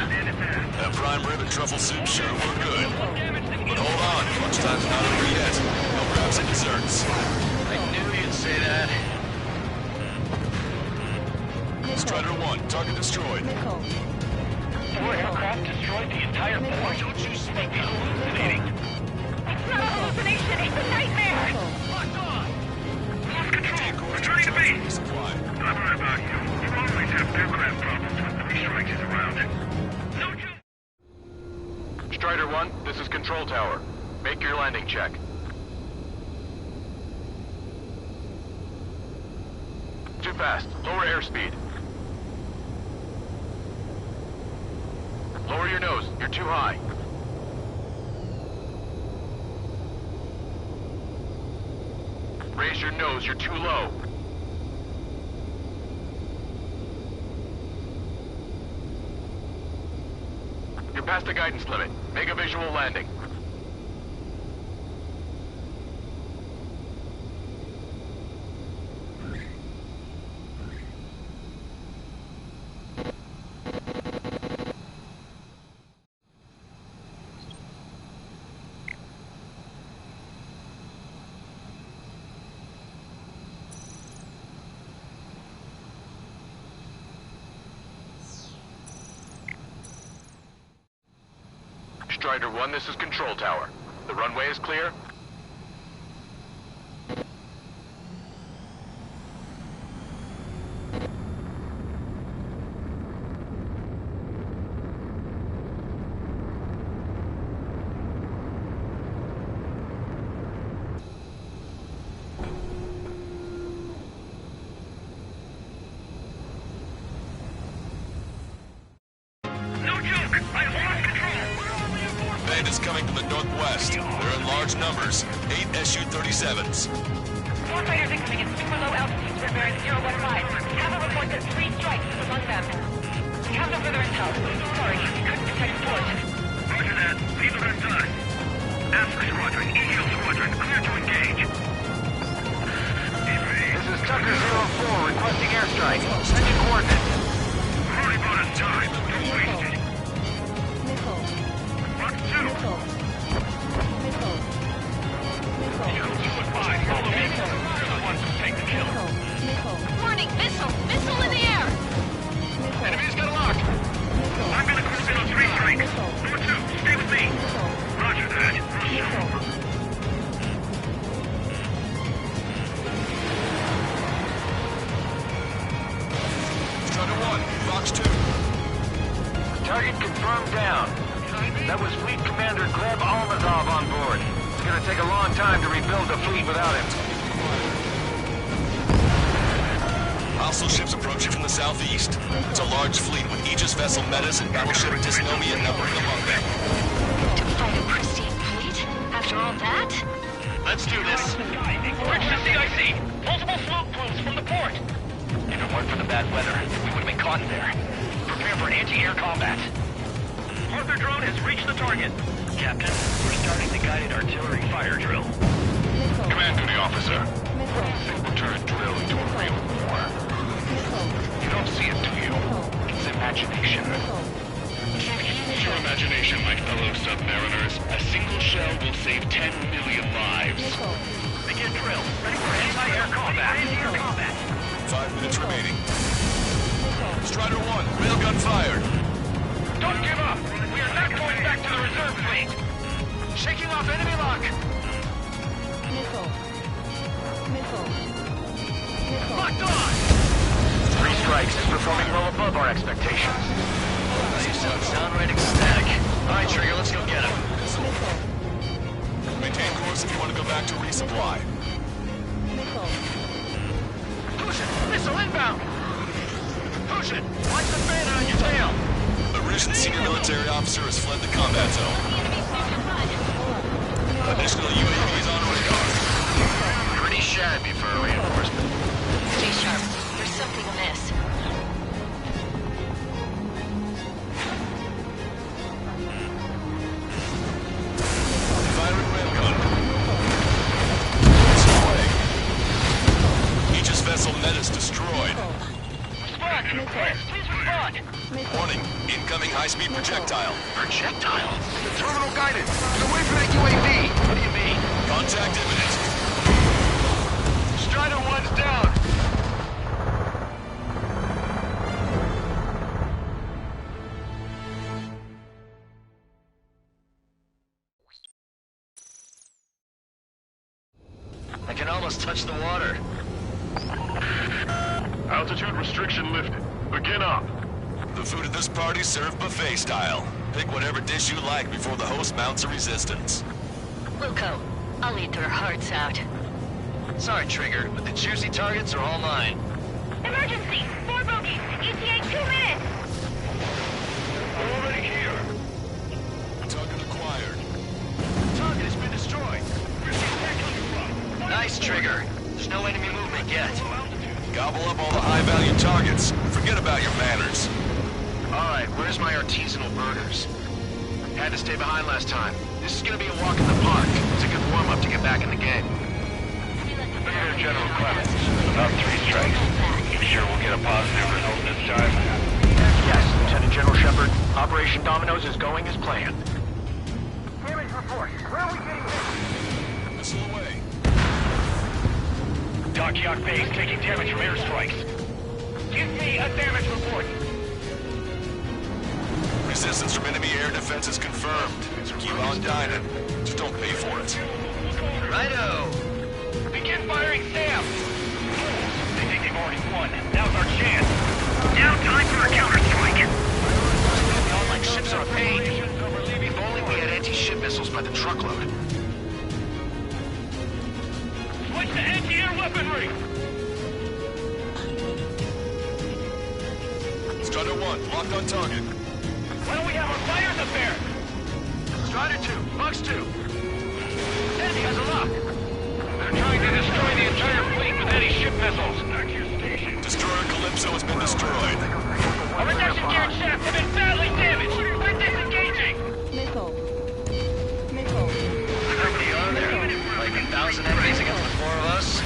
That prime rib and truffle soup sure were good. But hold on, lunchtime's not over yet. No grabs and desserts. I knew you'd say that. Strider 1, target destroyed. 4 aircraft destroyed the entire port. Don't you think they're hallucinating? It's not a hallucination, it's a nightmare! Locked on! Lost control. Returning to base. Not worried about you. You always have aircraft problems when 3 Strikes is around. No joke. Strider 1, this is Control Tower. Make your landing check. Too fast. Lower airspeed. Lower your nose. You're too high. Raise your nose. You're too low. You're past the guidance limit. Make a visual landing. Strider 1, this is Control Tower. The runway is clear? Bandits coming from the northwest. They're in large numbers. 8 Su-37s. Four fighters incoming at super low altitudes for bearing 015. Have a report that 3 strikes is among them. We have no further intel. Sorry, we couldn't detect port. Roger that. Leave the rest to us. Ask Squadron, EGL Squadron, clear to engage. This is Tucker 04 requesting airstrike. Sending coordinates. Already bought us time. Don't waste it. Rock 2. Follow me. You're the ones who take the kill. Warning! Missile! Missile in the air! Enemy's got a lock. I'm gonna cruise in on 3 strikes. Number 2, stay with me. Roger that. Strider 1, Fox 2. Target confirmed down. That was Fleet Commander Gleb Almazov on board. It's gonna take a long time to rebuild the fleet without him. Hostile ships approaching from the southeast. It's a large fleet with Aegis vessel Metis and battleship Dysnomia numbering among them. To fight a pristine fleet? After all that? Let's do this. Bridge to CIC. Multiple smoke plumes from the port. If it weren't for the bad weather, we would have been caught in there. Prepare for anti-air combat. Arthur drone has reached the target. Captain, we're starting the guided artillery fire drill. Command duty officer. I think we'll turn a drill into a real war. You don't see it, do you? It's imagination. Use your imagination, my fellow submariners. A single shell will save 10 million lives. Begin drill. Ready for anti-air combat. 5 minutes remaining. Strider 1, railgun fired. Don't give up. We are not going back to the reserve fleet. Shaking off enemy lock. Locked on. 3 strikes is performing well above our expectations. You sound right ecstatic. All right, Trigger, let's go get him. Maintain course if you want to go back to resupply. Push it! Missile inbound! Push it! Watch the fan on your tail! A Russian senior military officer has fled the combat zone. Additional UAVs on radar. Pretty shabby for a reinforcement. Stay sharp. There's something amiss. Firing railgun. It's away. Aegis vessel Metis destroyed. Respond. Please respond. Warning, incoming high-speed projectile. Projectile? Terminal guided! Get away from that UAV! What do you mean? Contact imminent. Strider 1's down! I can almost touch the water. Altitude restriction lifted. Begin up. The food at this party served buffet style. Pick whatever dish you like before the host mounts a resistance. Wilco, I'll eat their hearts out. Sorry, Trigger, but the juicy targets are all mine. Emergency! 4 bogeys! ETA 2 minutes! Already here. Target acquired. Target has been destroyed. Where's the attack coming from? Nice, Trigger. There's no enemy movement yet. Gobble up all the high-value targets. Forget about your manners. Alright, where's my artisanal burgers? Had to stay behind last time. This is gonna be a walk in the park. It's a good warm-up to get back in the game. Brigadier General Clemens. About 3 strikes. You sure we'll get a positive result this time? Yes, Lieutenant General Shepard. Operation Dominoes is going as planned. Damage report. Where are we getting hit? Missile away. Dockyard base taking damage from airstrikes. Give me a damage report. resistance from enemy air defense is confirmed. So keep on dining. Just don't pay for it. Righto! Begin firing SAM! They think they've already won. Now's our chance. Now time for a counterstrike. All like ships on a page. If only we had anti-ship missiles by the truckload. Switch to anti-air weaponry! Strider 1, locked on target. Why don't we have our fires up there? Strider 2, Fox 2. Enemy has a lock. They're trying to destroy the entire fleet with anti-ship missiles. Destroyer Calypso has been destroyed. Our reduction gear and shaft have been badly damaged. We're disengaging. Missile. Missile. How many are there? Like 1,000 enemies against the 4 of us?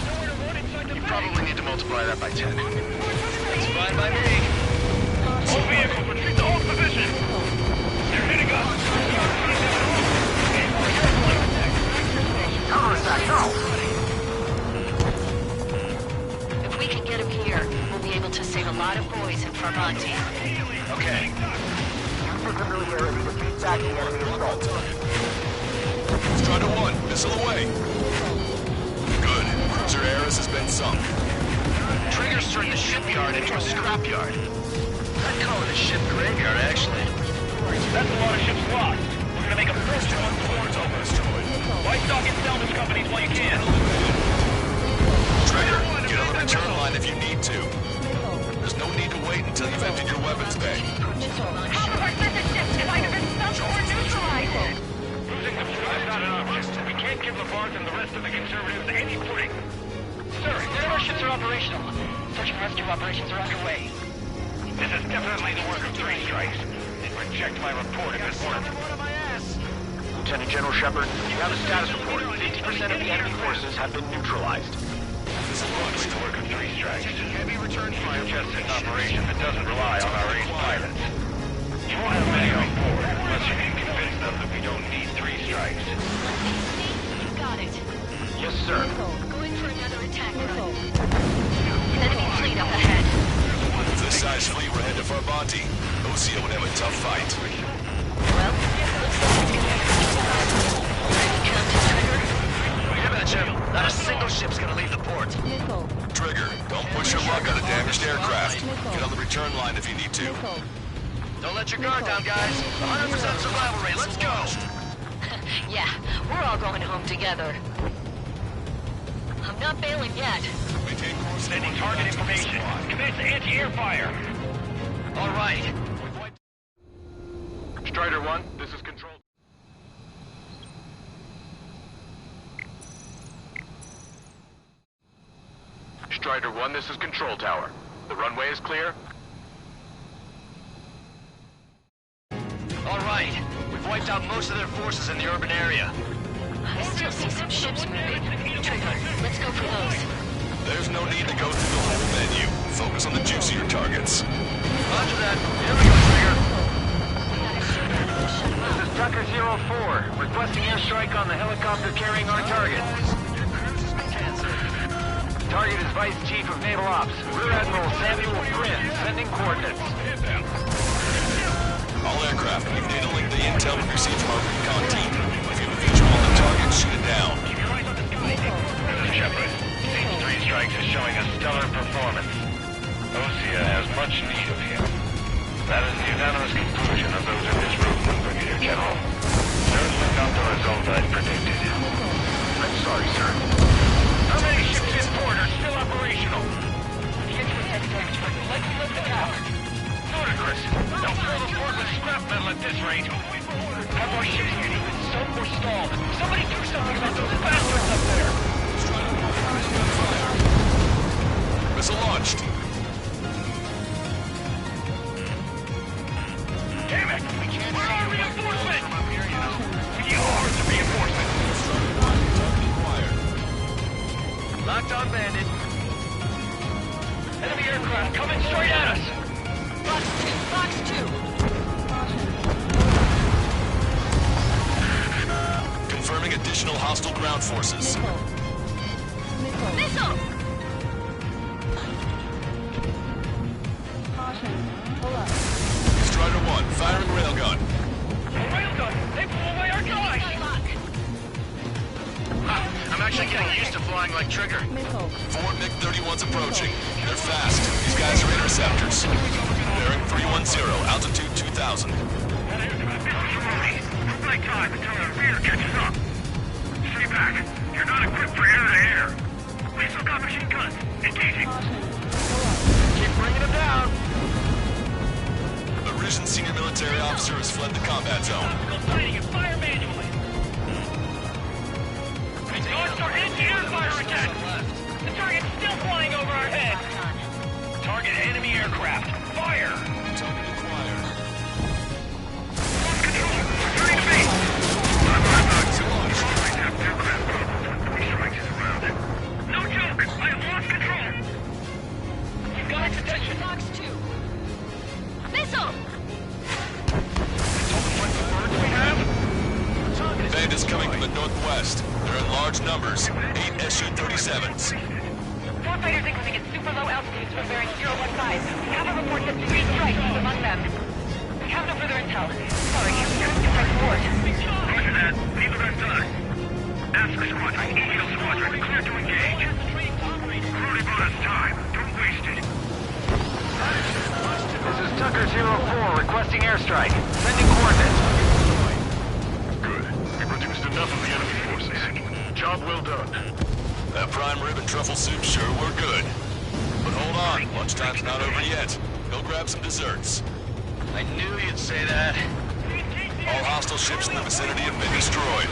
You probably need to multiply that by 10. That's fine by me. All vehicles retreat to all position. They're hitting us. Counterattack, no! If we can get him here, we'll be able to save a lot of boys in Farbanti. Okay. Use your familiarity with the attacking enemy assault. Strider 1, missile away. Good. Cruiser Ares has been sunk. Trigger's turned the shipyard into a scrapyard. I'd call it a ship graveyard, actually. That's a lot of ships lost. We're gonna make a fortune on ports over. Why stock in salvage companies while you can? Trigger, get on the return line if you need to. There's no need to wait until you've emptied your weapons bay. Half of our sister ships have either been sunk or neutralized. Losing the fleet is not an option. We can't give LeVar and the rest of the conservatives any footing. Sir, none of our ships are operational. Search and rescue operations are underway. This is definitely the work of 3 strikes. They reject my report if it weren't. Lieutenant General Shepard, you have a status report. 50% of the enemy forces have been neutralized. This is largely the work of 3 strikes. Heavy return fire just an operation that doesn't rely on our 8 pilots. You won't have many on board unless you can convince them that we don't need 3 strikes. You got it. Yes, sir. Going for another attack run. Enemy fleet up ahead. If this size fleet were headed for Farbanti, Osea would have a tough fight. Well, looks like it's gonna be Trigger. Wait a minute, Jim. Not a single ship's gonna leave the port. Missile. Trigger, don't push your luck on a damaged aircraft. Get on the return line if you need to. Missile. Don't let your guard down, guys. 100% survival rate. Let's go. Yeah, we're all going home together. I'm not bailing yet. Sending target information. Commence anti-air fire. All right. Strider 1, this is Control. Strider 1, this is Control Tower. The runway is clear? All right. We've wiped out most of their forces in the urban area. I still see some ships moving. Trigger, let's go for those. There's no need to go through the whole menu. Focus on the juicier targets. Roger that. Here we go, Trigger. This is Tucker 04, requesting airstrike on the helicopter carrying our target. Target is Vice Chief of Naval Ops, Rear Admiral Samuel Prynne, sending coordinates. All aircraft, we've data linked the intel we received from our recon team. If you have a visual on the target, shoot it down. This is Shepard. Team 3 strikes is showing a stellar performance. Osea has much need of him. That is the unanimous conclusion of those in this room, Brigadier General. Certainly not the result I predicted. I'm sorry, sir. How many ships in port are still operational? Let's the tower. Ludicrous. They'll fill the port with scrap metal at this rate. Have our ships either been sunk or stalled? Somebody do something about those bastards up there! Missile launched. Damn it! We can't see our reinforcement! We are the reinforcement! Locked on Bandit. Enemy aircraft coming straight at us! Fox 2! Confirming additional hostile ground forces. Missile! Caution. Pull up. Strider 1, firing railgun. Railgun! They blew away our guy! I'm actually getting used to flying like Trigger. Four MiG-31s approaching. They're fast. These guys are interceptors. Bearing 310, altitude 2000. Flight time until the rear catches up. Stay back. You're not equipped for air-to-air. We still got machine guns. Engaging. Keep bringing them down. A risen senior military officer has fled the combat zone. Fighting and fire manually. Launch our anti-air fire attack. The target's still flying over our head. Target enemy aircraft. Fire. Target acquired. No joke! I have lost control! You've got its attention. Fox 2. Missile! Bandits coming from the northwest. They're in large numbers. 8 Su-37s. Four fighters incoming at super low altitudes from bearing 015. We have a report that 3 strikes is among them. We have no further intel. Sorry, we couldn't detect ward. Roger that. Leave the rest to us. Ask Squadron, EGL Squadron, clear to engage. Rudy bought us time. Don't waste it. This is Tucker 04 requesting airstrike. Sending coordinates. Good. We've reduced enough of the enemy forces. Job well done. That prime rib and truffle soup sure were good. But hold on, lunchtime's not over yet. Go grab some desserts. I knew you'd say that. All hostile ships in the vicinity have been destroyed.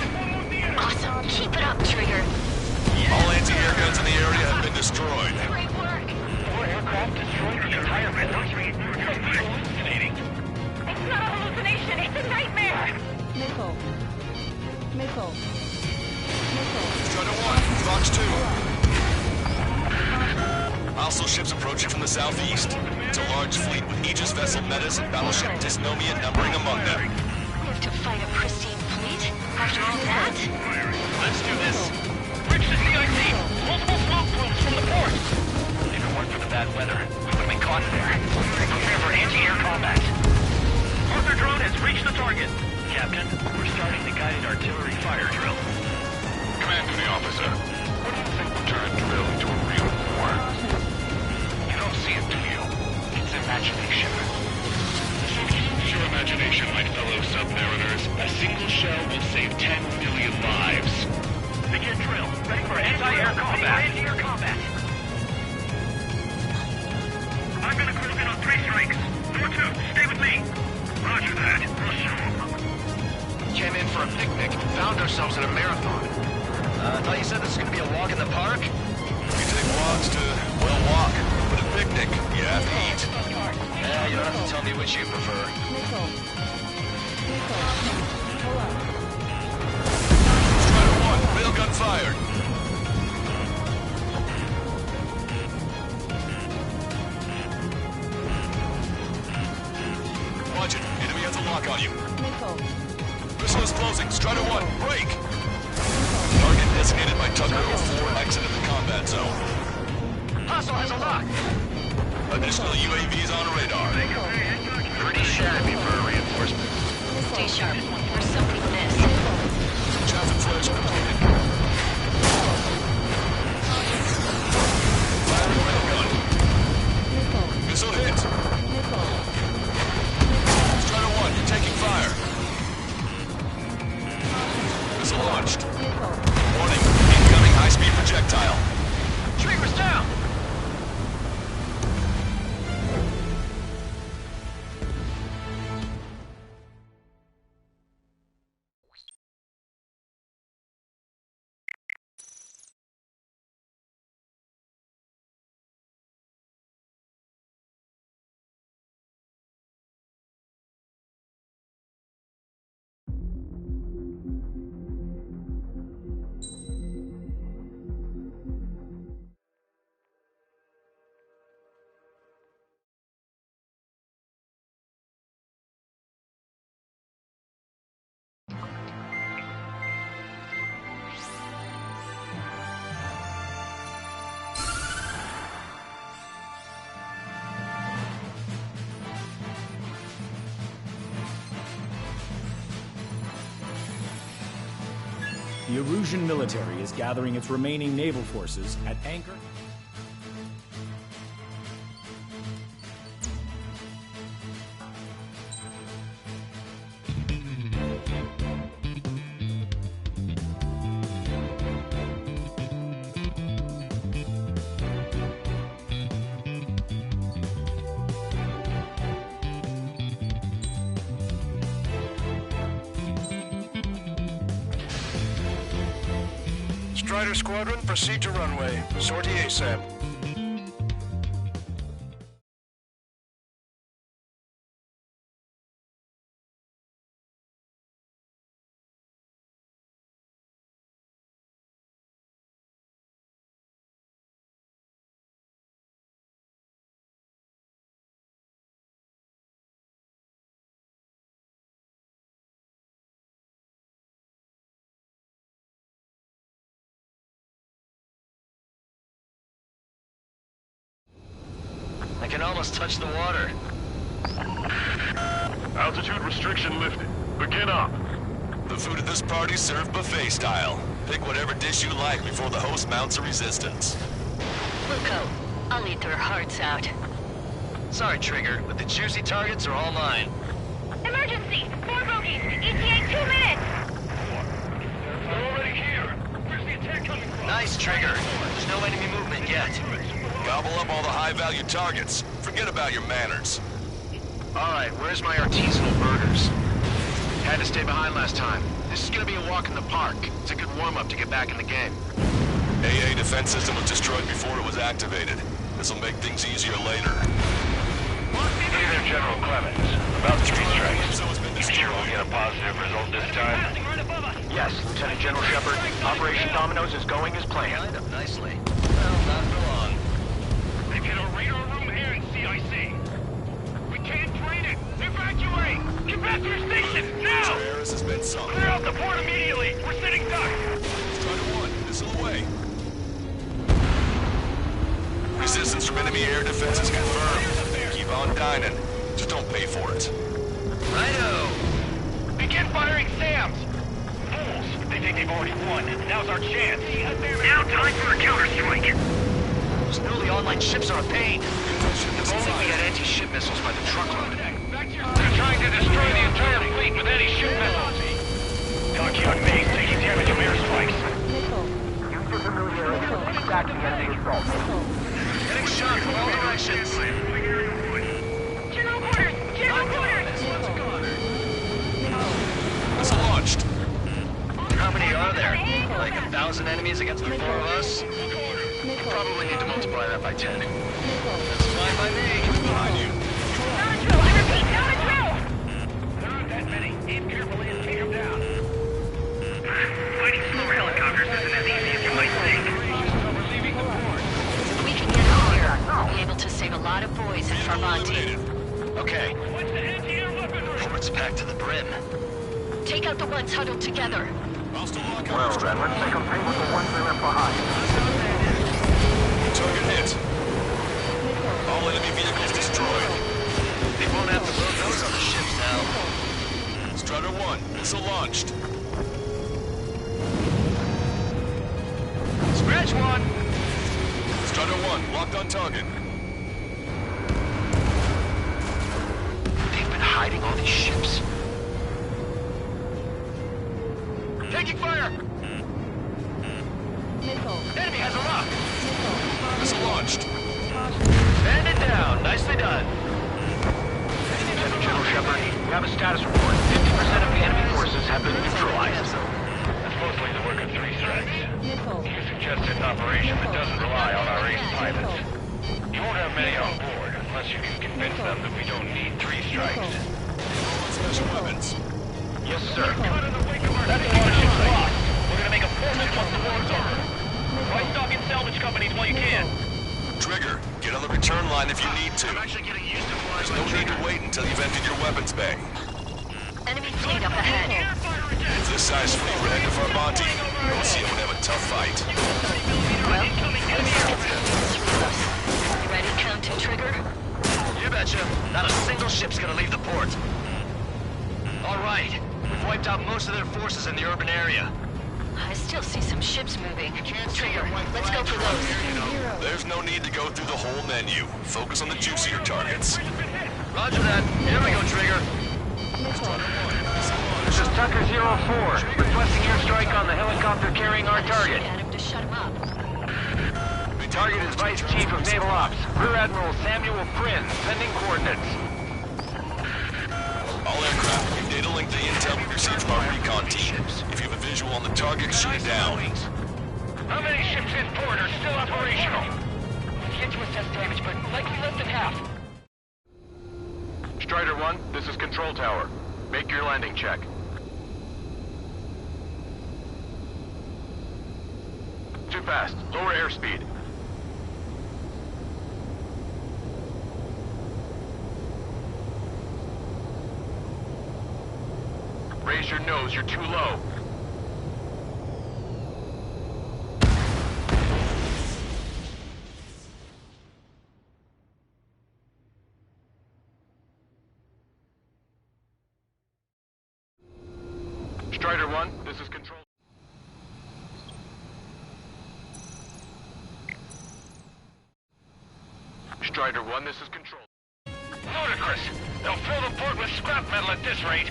Awesome. Keep it up, Trigger. All anti-air guns in the area have been destroyed. Great work. 4 aircraft destroyed the entire building. Hallucinating. It's not a hallucination. It's a nightmare. Missile. Missile. Strider 1, Fox 2. Hostile ships approaching from the southeast. It's a large fleet with Aegis vessel Metis and battleship Dysnomia numbering among them. We have to fight a pristine fleet? After all that? Let's do this. Bridge to CIC. Multiple smoke plumes from the port. If it weren't for the bad weather, we would have been caught there. Prepare for anti-air combat. Arthur drone has reached the target. Captain, we're starting the guided artillery fire drill. Command to the officer. What do you think will turn drill into a real war? You don't see it, do you? It's imagination. Use your imagination, my fellow submariners. A single shell will save 10 million lives. Begin drill. Ready for anti-air combat. Anti-air combat. I'm gonna close in on 3 strikes. 4-2, stay with me. Roger that. We'll show 'em. Came in for a picnic. Found ourselves in a marathon. I thought you said this was gonna be a walk in the park? You take walks to, well, walk. But a picnic, you have to eat. Yeah, you don't have to tell me which you prefer. Missile. Missile. Pull up. Strider 1, railgun fired. Watch it. Enemy has a lock on you. Missile. Missile is closing. Strider 1, break! Target designated by Tucker 04 exited the combat zone. Hostile has a lock. Additional UAVs on radar. Pretty shabby for a reinforcement. Stay sharp. We're soaking this. Traffic flares completed. Firing railgun. Missile hit. Strider 1, you're taking fire. Missile launched. Warning, incoming high-speed projectile. Trigger's down. The Erusian military is gathering its remaining naval forces at anchor. Strider Squadron, proceed to runway. Sortie ASAP. I can almost touch the water. Altitude restriction lifted. Begin up. The food at this party's served buffet style. Pick whatever dish you like before the host mounts a resistance. Wilco, I'll eat their hearts out. Sorry, Trigger, but the juicy targets are all mine. Emergency! 4 bogeys! ETA 2 minutes! They're already here. Where's the attack coming from? Nice, Trigger. There's no enemy movement yet. Gobble up all the high-value targets. Forget about your manners. Alright, where's my artisanal burgers? Had to stay behind last time. This is gonna be a walk in the park. It's a good warm-up to get back in the game. AA defense system was destroyed before it was activated. This'll make things easier later. Hey there, General Clemens. About 3 strikes. You sure we'll get a positive result this time? Yes, Lieutenant General Shepard. Operation Dominoes is going as planned. Lined up nicely. Well, not for long. They've hit a radar room here in CIC. We can't drain it. Evacuate! Get back to your station, now! Harris has been sunk. Clear out the port immediately! We're sitting ducks! Strider 1, missile away. Resistance from enemy air defense is confirmed. Keep on dining. Just don't pay for it. Righto! Begin firing SAMs! Fools! They think they've already won. Now's our chance. Now time for a counterstrike. Those newly online ships are a pain. If only we had anti-ship missiles by the truckload. They're trying to destroy the entire fleet with anti-ship missiles. Dockyard base taking damage from airstrikes. Use your familiarity with exactly as they assault. Getting shot from all directions. General quarters! General quarters! Missile launched. How many are there? Like 1,000 enemies against the 4 of us? Probably need to multiply that by 10. That's fine by me. Behind you. Not a drill! I repeat, not a drill! There aren't that many. Aim carefully and take them down. Fighting slow helicopters isn't as easy as you might think. If we can get out here, we'll be able to save a lot of boys in Farbanti. Okay. What's the anti-air weaponry? Ports packed to the brim. Take out the ones huddled together. Well, then, let's take them pay with the ones they left behind. Target hit. All enemy vehicles destroyed. They won't have to load those on the ships now. Strider 1, missile launched. Scratch one! Strider 1, locked on target. They've been hiding all these ships. Taking fire! Enemy has a rock! Missile launched. Stand it down. Nicely done. General Shepard, we have a status report. 50% of the enemy forces have been neutralized. That's mostly the work of 3 strikes. You suggested an operation that doesn't rely on our ace pilots. You won't have many on board unless you can convince them that we don't need 3 strikes. Special weapons. Yes, sir. That's a lot of ships lost. We're gonna make a fortune once the war's over. Try stocking salvage companies while you can. Trigger, get on the return line if you need to. I'm actually getting used to flying. There's no need to wait until you've emptied your weapons bay. Enemy fleet up ahead. If this size fleet were headed to Farbanti, OCA would have a tough fight. Well, you ready, Count and Trigger? You betcha. Not a single ship's gonna leave the port. All right. We've wiped out most of their forces in the urban area. I still see some ships moving. Trigger, let's go for those. There's no need to go through the whole menu. Focus on the juicier targets. Roger that. Here we go, Trigger. This is Tucker 04, requesting airstrike on the helicopter carrying our target. To shut him up. The target is Vice Chief of Naval Ops, Rear Admiral Samuel Prinn, sending coordinates. All aircraft, we data link the intel we received from our recon team. If you have a visual on the target, shoot it down. How many ships in port are still operational? Can't to assess damage, but likely less than half. Strider 1, this is Control Tower. Make your landing check. Too fast. Lower airspeed. Raise your nose, you're too low. Strider 1, this is Control. Strider 1, this is Control. Ludicrous! They'll fill the port with scrap metal at this rate.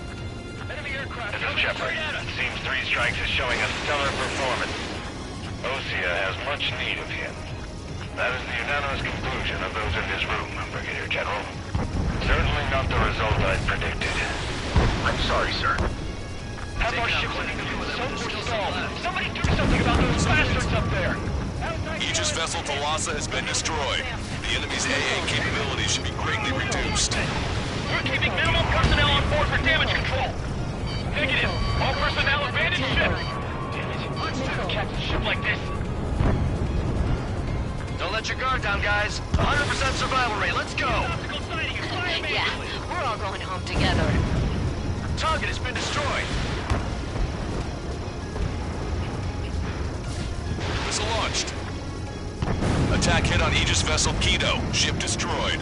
Enemy aircraft. This is Shepard. It seems 3 strikes is showing a stellar performance. Osea has much need of him. That is the unanimous conclusion of those in this room, Brigadier General. Certainly not the result I predicted. I'm sorry, sir. Have our ships so stalled. Somebody do something about those bastards up there. Aegis vessel Thalassa has been destroyed. The enemy's AA capabilities should be greatly reduced. We're keeping minimum personnel on board for damage control. Negative. All personnel abandoned ship. Damn it. Let's catch a ship like this. Don't let your guard down, guys. 100% survival rate. Let's go. Yeah, we're all going home together. Target has been destroyed. Missile launched. Attack hit on Aegis vessel Kido. Ship destroyed.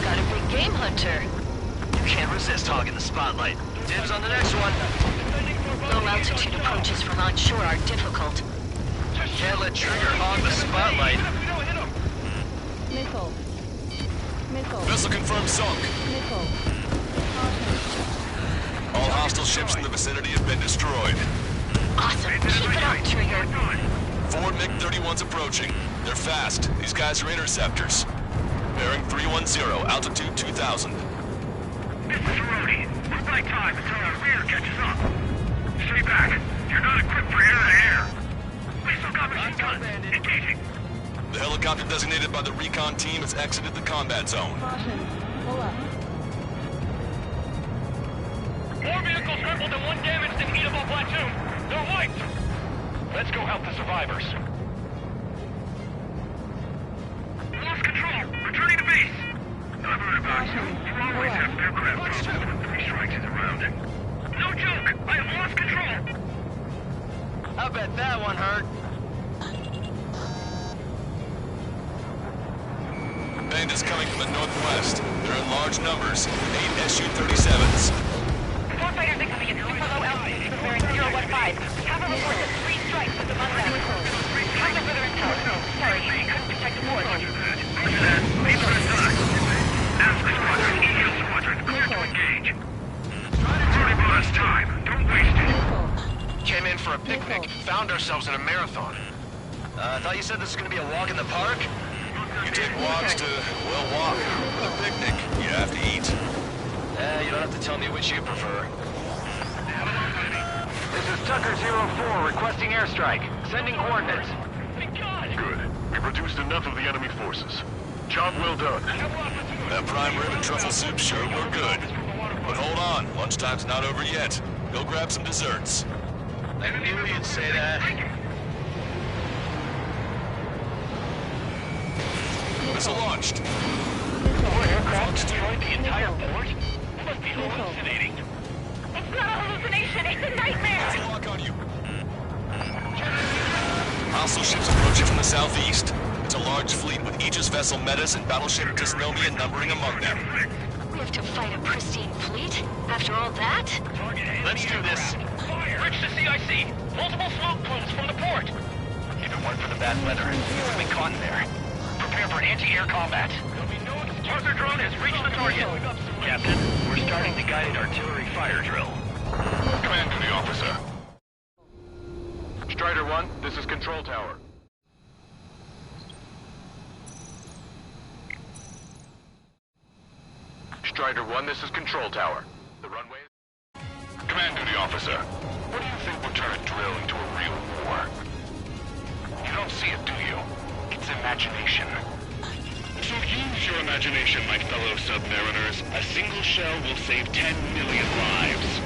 Got a big game hunter. You can't resist hogging the spotlight. Dibs on the next one. Low altitude approaches from onshore are difficult. Can't let Trigger hog the spotlight. Missile. Vessel confirmed sunk. Missile. All hostile ships in the vicinity have been destroyed. Awesome. Keep it up, Trigger. 4 MiG-31s approaching. They're fast. These guys are interceptors. Bearing 310, altitude 2000. This is Rhodey. We'll buy time until our rear catches up. Stay back. You're not equipped for air-to-air. We still got machine guns. Engaging. The helicopter designated by the recon team has exited the combat zone. Caution. Pull up. More vehicles crippled and 1 damaged in Eatable Platoon. They're wiped. Let's go help the survivors. Lost control. Returning to base. I've heard about you. You always have aircraft problems when 3 strikes is around. No joke. I have lost control. I bet that one hurt. Bandits coming from the northwest. They're in large numbers. 8 Su-37s. Four fighters incoming at super low altitude, preparing 015. Have a report that 3 strikes is among them. Counter further intel. Sorry, we couldn't protect the port. Roger that. Leave it aside. Alpha Squadron, EL Squadron, clear to engage. Already bought us time. Don't waste it. Came in for a picnic. Found ourselves in a marathon. I thought you said this was going to be a walk in the park? You take walks to, well, walk. With a picnic, you have to eat. You don't have to tell me which you prefer. This is Tucker 04 requesting airstrike. Sending coordinates. Good. We've reduced enough of the enemy forces. Job well done. That prime rib and truffle soup sure were good. But hold on, lunchtime's not over yet. Go grab some desserts. I knew you'd say that. Missile launched. More aircraft destroyed the entire port? That must be hallucinating. It's not a hallucination, it's a nightmare! Lock on you. Hostile ships approaching from the southeast. It's a large fleet with Aegis vessel Metis and battleship Dysnomia numbering among them. We have to fight a pristine fleet? After all that? Let's do this. Fire! Search the CIC. Multiple smoke plumes from the port. If it weren't for the bad weather, we would have been caught in there. Prepare for anti-air combat. There'll be no excuse. Arthur drone has reached the target. Captain, we're starting the guided artillery fire drill. Command duty officer. Strider 1, this is Control Tower. Strider 1, this is Control Tower. The runway is... Command duty officer. What do you think will turn a drill into a real war? You don't see it, do you? It's imagination. So use your imagination, my fellow submariners. A single shell will save 10 million lives.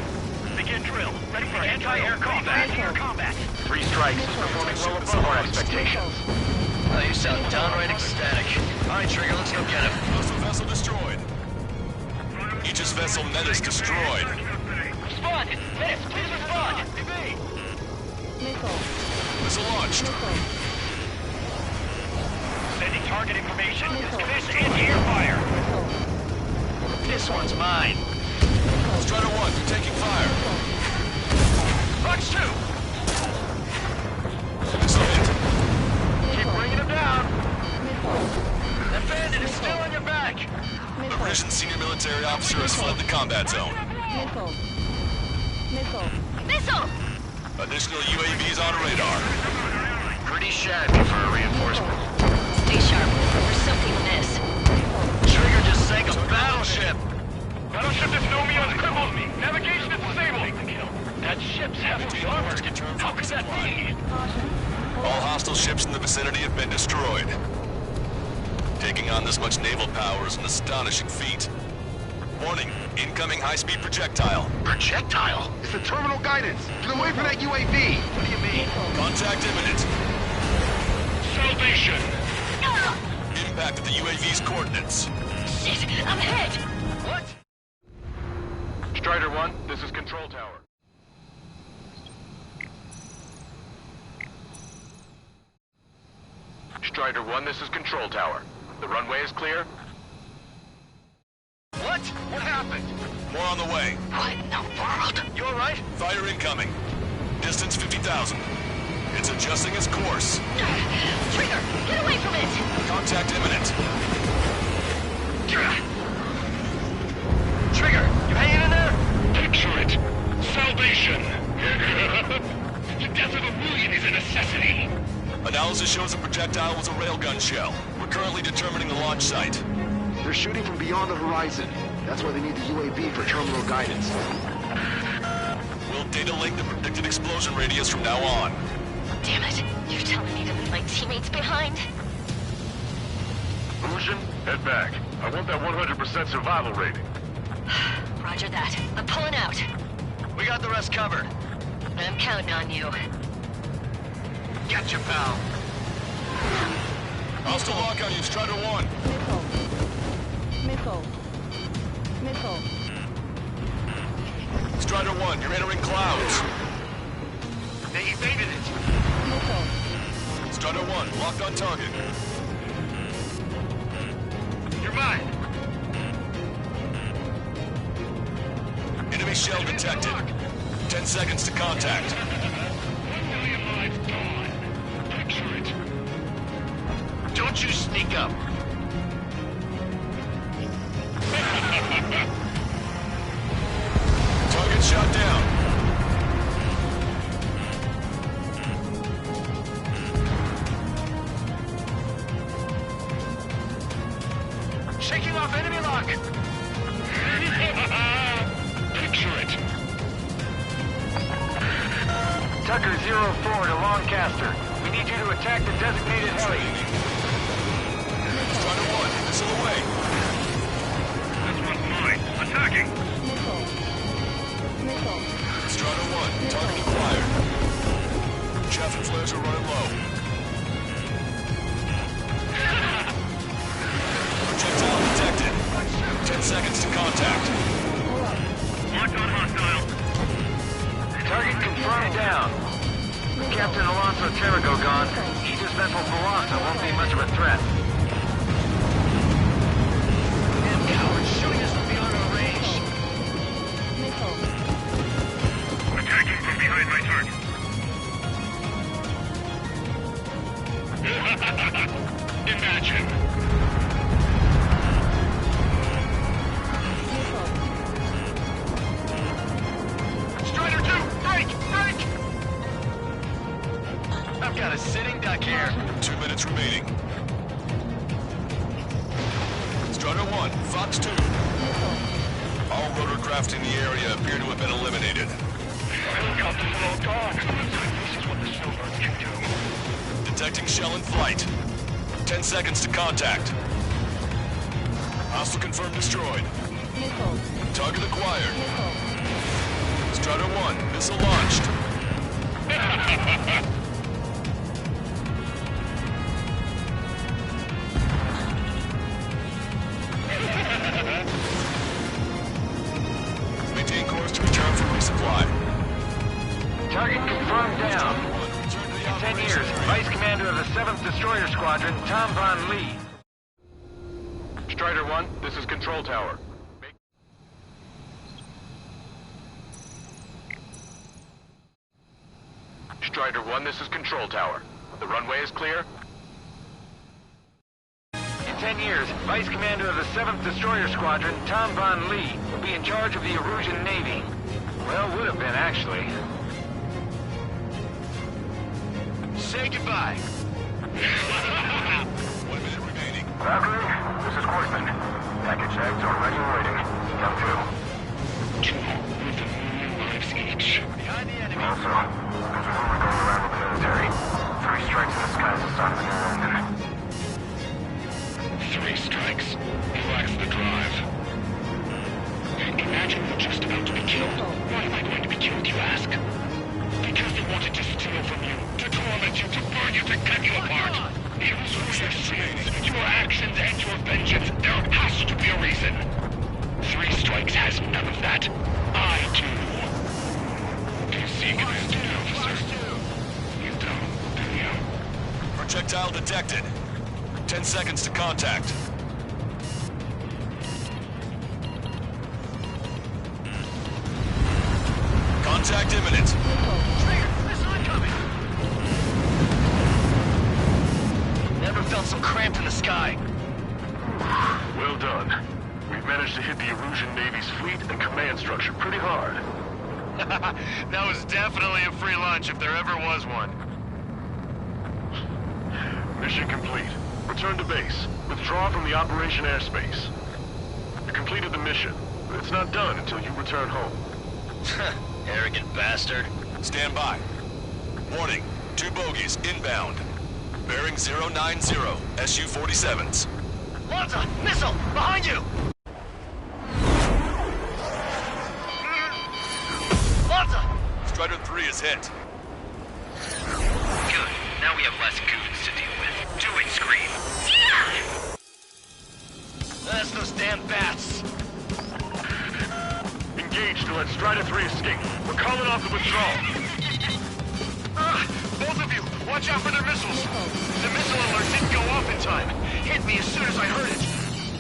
Begin drill. Ready for anti-air combat. Anti-air combat. 3 strikes is performing well above our expectations. Oh, you sound downright ecstatic. All right, Trigger, let's go get him. Vessel destroyed. Aegis vessel Menace destroyed. Respond! Menace, please respond! Missile launched. Sending target information. Commence anti-air fire. This one's mine. Strider 1, you're taking fire. Fox 2! Missile hit. Keep bringing him down. That bandit is still on your back. The Risen senior military officer has fled the combat zone. Missile! Additional UAVs on radar. Pretty shabby for a reinforcement. Stay sharp. There's something amiss. Trigger just sank a battleship. Battleship Nostromios crippled me. Navigation is disabled. That ship's heavily armored. How could that be? All hostile ships in the vicinity have been destroyed. Taking on this much naval power is an astonishing feat. Warning, incoming high-speed projectile. Projectile? It's the terminal guidance. Get away from that UAV. What do you mean? Contact imminent. Salvation. Impact at the UAV's coordinates. Shit, I'm hit! What? Strider 1, this is Control Tower. Strider 1, this is Control Tower. The runway is clear. What? What happened? More on the way. What in the world? You alright? Fire incoming. Distance 50,000. It's adjusting its course. Trigger, get away from it! Contact imminent. Trigger, you hanging in there? Picture it. Salvation. The death of a million is a necessity. Analysis shows the projectile was a railgun shell. We're currently determining the launch site. They're shooting from beyond the horizon. That's why they need the UAV for terminal guidance. We'll data link the predicted explosion radius from now on. Damn it. You're telling me to leave my teammates behind? Lucian, head back. I want that 100% survival rating. Roger that. I'm pulling out. We got the rest covered. I'm counting on you. Gotcha, pal. Hostile lock on you, Strider 1. Missile. Strider 1, you're entering clouds. They evaded it. Strider 1, locked on target. You're mine. Enemy shell detected. 10 seconds to contact. 1 million lives gone. Picture it. Don't you sneak up. Target shot down. Shaking off enemy lock. Picture it. Tucker 04 to Lancaster. We need you to attack the designated heli. Strider 1, missile away. This one's mine. Attacking. Strider 1, target acquired. Chaff and flares are running low. Projectile detected. 10 seconds to contact. Mark on hostile. Target confirmed down. Captain Alonso Terrigo gone. Aegis vessel Velasa won't be much of a threat. Damn cowards shooting us from beyond our range. Attacking from behind my imagine. Strider 2, break! Break! I've got a sitting duck here. 2 minutes remaining. Strider 1, Fox 2. All rotorcraft in the area appear to have been eliminated. Helicopters are all gone. This is what the snowbirds can do. Detecting shell in flight. 10 seconds to contact. Hostile confirmed destroyed. Target acquired. Strider 1, missile launched. Maintain course to return for resupply. Target confirmed down. In 10 years, Vice Commander of the 7th Destroyer Squadron, Tom Von Lee. Strider 1, this is Control Tower. Strider 1, this is Control Tower. The runway is clear? In 10 years, Vice Commander of the 7th Destroyer Squadron, Tom Von Lee, will be in charge of the Erusian Navy. Well, would have been, actually. Say goodbye. 1 minute remaining. Valkyrie, this is Horseman. Package tags are ready and waiting. Count 2. 2 with a million lives each. Behind the enemy. Also, there's a rumor going around with the military. 3 strikes in the sky is the sign of a new London. 3 strikes. Relax the drive. Imagine you're just about to be killed. Why am I going to be killed, you ask? Because they wanted to steal from you, to torment you, to burn you, to cut you apart. It was for your sins, your actions, and your vengeance. There has to be a reason. 3 strikes has none of that. I do. Do you see, Commander Officer? You don't, do you? Projectile detected. 10 seconds to contact. Contact imminent. Trigger, missile incoming. Never felt so cramped in the sky. Well done. We've managed to hit the Erusian Navy's fleet and command structure pretty hard. That was definitely a free lunch if there ever was one. Mission complete. Return to base. Withdraw from the operation airspace. You completed the mission, but it's not done until you return home. Arrogant bastard. Stand by. Warning, 2 bogies inbound. Bearing 090, Su-47s. Lanza, missile, behind you! Lanza! Strider 3 is hit. Good. Now we have less goons to deal with. Do it, Scream. That's those damn bats. Engage to let Strider 3 escape. We're calling off the withdrawal. Both of you, watch out for their missiles. The missile alert didn't go off in time. Hit me as soon as I heard it.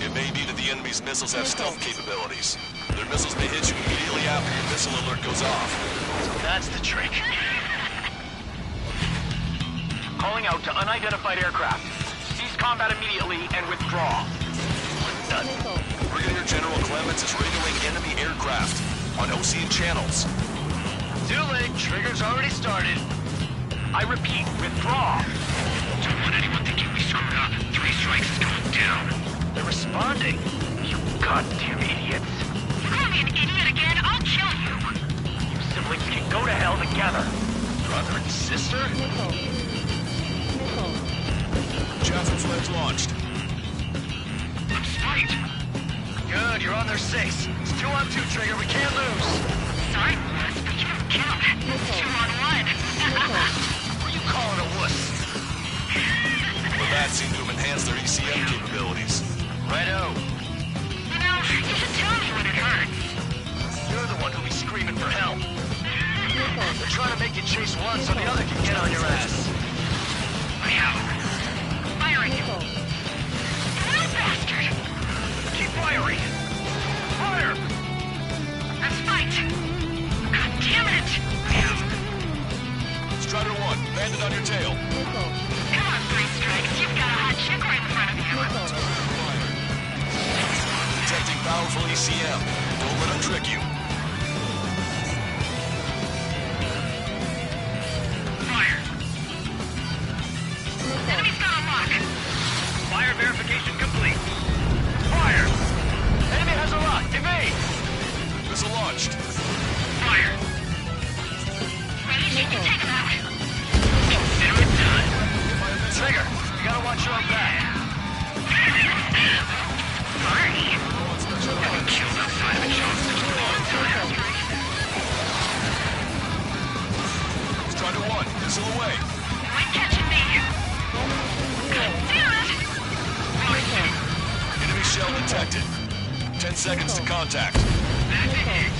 It may be that the enemy's missiles have stealth capabilities. Their missiles may hit you immediately after your missile alert goes off. So that's the trick. Calling out to unidentified aircraft. Cease combat immediately and withdraw. Done. Brigadier General Clemens is radioing enemy aircraft on Ocean channels. Too late. Trigger's already started. I repeat, withdraw. Don't want anyone thinking we screwed up. 3 strikes is going down. They're responding. You goddamn idiots. You call me an idiot again, I'll kill you. You siblings can go to hell together. Brother and sister? Javelin flares launched. I'm spiked. Good, you're on their 6. It's 2-on-2, Trigger. We can't lose. Sorry, wuss, but you don't count. 2-on-1. Who are you calling a wuss? The bats seem to have enhanced their ECM capabilities. Righto. You know, you should tell me when it hurts. You're the one who'll be screaming for help. They're trying to make you chase one so the other can get on your ass. I have. Firing. You bastard. Keep firing. Fire! Let's fight. God damn it. I have. Strider 1, bandit on your tail. Come on, 3 strikes. You've got a hot chick right in front of you. Detecting powerful ECM. Don't let him trick you. Fire. Enemy's got a lock. Fire verification complete. Fire! Enemy has a lock. Evade! Missile launched. Fire. Ready? She can take him out. Consider it done. Trigger, you gotta watch your own back. Marty. I've been killed outside of a job since a long time. Strider 1, missile away. You ain't catching me. God damn it! Enemy shell detected. 10 seconds to contact. That's it.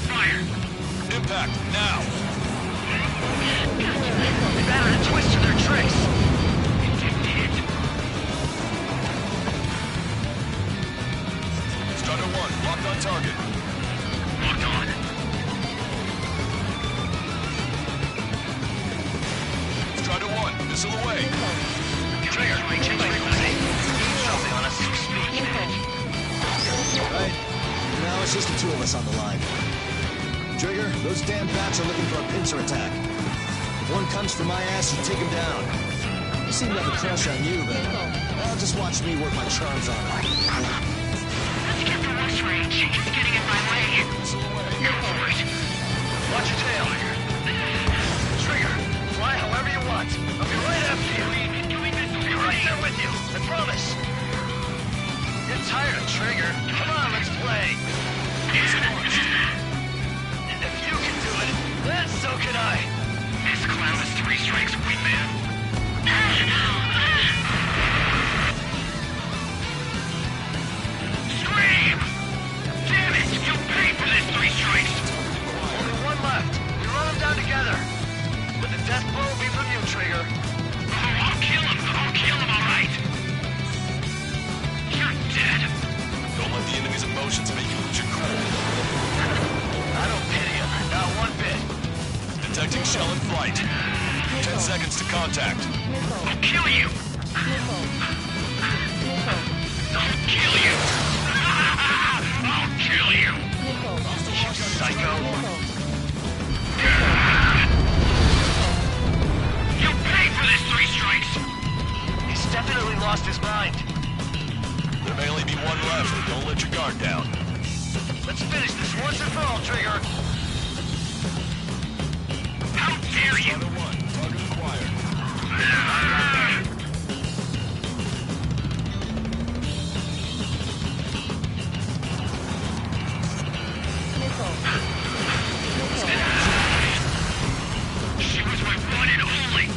Fire. Impact, now. They've added a twist to their tricks. Strider 1, locked on target. Locked on. Strider 1, missile away. Trigger, change frequency. Show me on us to speak. Right. Now it's just the two of us on the line. Trigger, those damn bats are looking for a pincer attack. If one comes for my ass, you take him down. They seem to have a crush on you, but well, just watch me work my charms on them. Let's get the rush range. He's getting in my way. Go for it. Watch your tail. Trigger, fly however you want. I'll be right after you. I'll be right there with you. I promise. Get tired of Trigger. Come on, let's play. If you can do it, then so can I. This clown is 3 strikes away, man. Scream! Damn it! You paid for this 3 strikes! Only one left. We run them down together. But the death blow will be from you, Trigger. Oh, I'll kill him, all right. You're dead. Don't let the enemy's emotions make you lose your cool. I don't pity him, not one bit. Detecting shell in flight. 10 seconds to contact. I'll kill you. I'll kill you. I'll kill you. You psycho. You paid for this 3 strikes. He's definitely lost his mind. There may only be one left, but don't let your guard down. Let's finish this once and for all, Trigger. How dare you? Strider 1, target acquired. She was my one and only.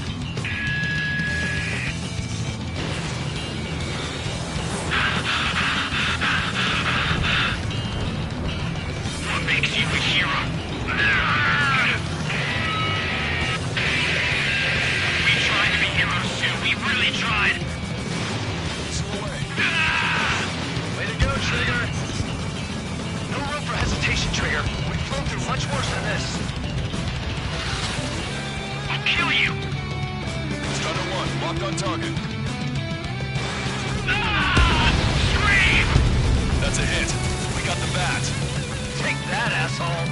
What makes you a hero? We tried to be heroes too. We really tried. Way to go, Trigger. No room for hesitation, Trigger. We've flown through much worse than this. I'll kill you. Strider 1, locked on target. Scream! That's a hit. We got the bat. Take that, asshole.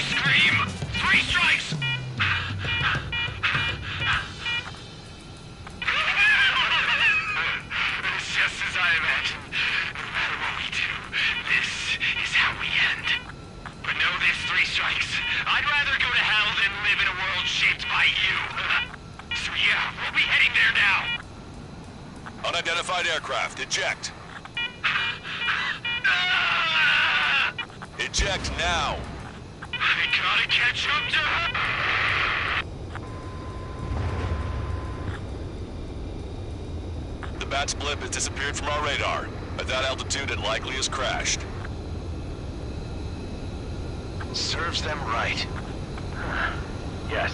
Scream! 3 strikes! It's just as I imagined. No matter what we do, this is how we end. But know this, 3 strikes. I'd rather go to hell than live in a world shaped by you. So yeah, we'll be heading there now. Unidentified aircraft, eject. Eject now. I gotta catch up to her. The bat's blip has disappeared from our radar. At that altitude, it likely has crashed. Serves them right. Yes.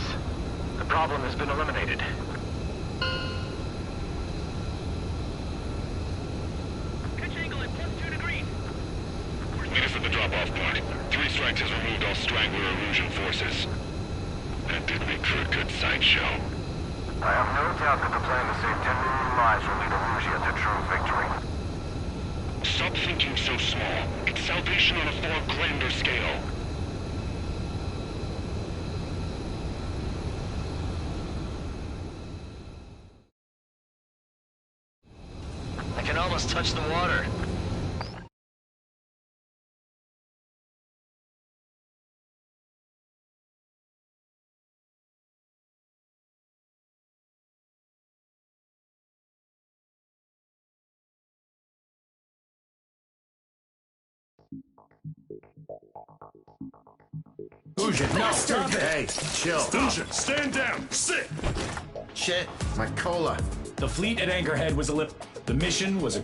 The problem has been eliminated. Meet us at the drop-off point. 3 strikes has removed all Strangler illusion forces. That did make for a good sideshow. I have no doubt that the plan to save 10 million lives will lead Erusia to true victory. Stop thinking so small. It's salvation on a far grander scale. I can almost touch the water. Fusion, no, stop it! Hey, chill. Fusion, stand down! Sit! Shit, my cola. The fleet at Anchorhead was the mission was a...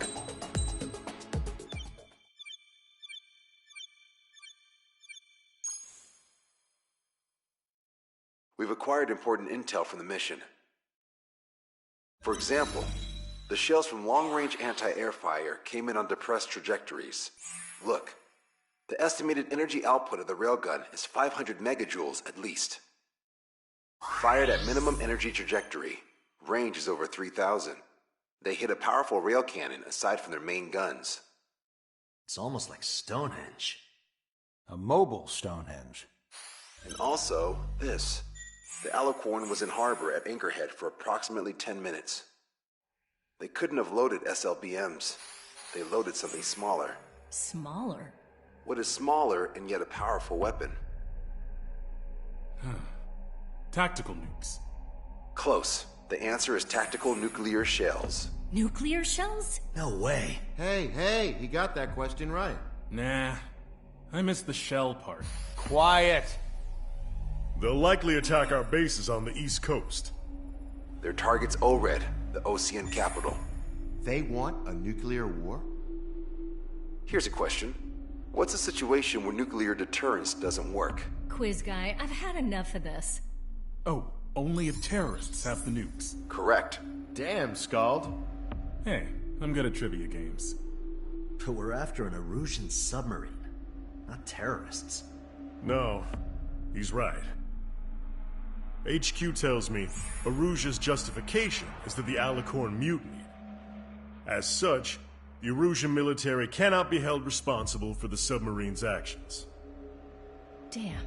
We've acquired important intel from the mission. For example, the shells from long-range anti-air fire came in on depressed trajectories. Look, the estimated energy output of the railgun is 500 megajoules at least. Fired at minimum energy trajectory, range is over 3,000. They hit a powerful rail cannon aside from their main guns. It's almost like Stonehenge. A mobile Stonehenge. And also, this. The Alicorn was in harbor at Anchorhead for approximately 10 minutes. They couldn't have loaded SLBMs. They loaded something smaller. Smaller? What is smaller and yet a powerful weapon? Tactical nukes. Close. The answer is tactical nuclear shells. Nuclear shells? No way. Hey, he got that question right. Nah, I missed the shell part. Quiet. They'll likely attack our bases on the East Coast. Their target's ORED, the Osean capital. They want a nuclear war? Here's a question. What's a situation where nuclear deterrence doesn't work? Quiz guy, I've had enough of this. Oh, only if terrorists have the nukes. Correct. Damn, Scald. Hey, I'm good at trivia games. But we're after an Erusian submarine, not terrorists. No, he's right. HQ tells me Erusia's justification is that the Alicorn mutinied. As such, the Erusian military cannot be held responsible for the submarine's actions. Damn.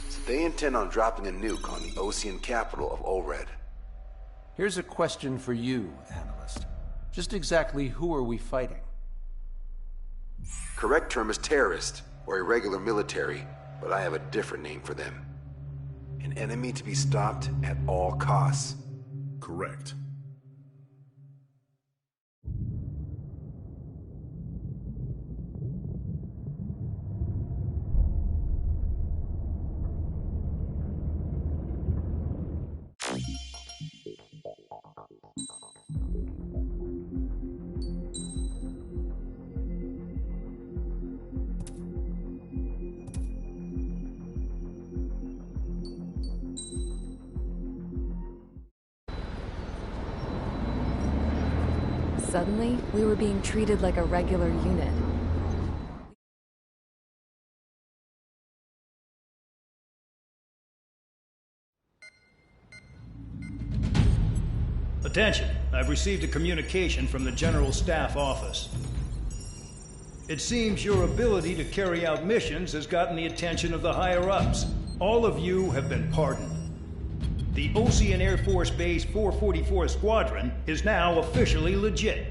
So they intend on dropping a nuke on the Osean capital of ORED. Here's a question for you, analyst. Just exactly who are we fighting? Correct term is terrorist, or irregular military, but I have a different name for them. An enemy to be stopped at all costs. Correct. Suddenly, we were being treated like a regular unit. Attention, I've received a communication from the General Staff Office. It seems your ability to carry out missions has gotten the attention of the higher-ups. All of you have been pardoned. The Osean Air Force Base 444 Squadron is now officially legit.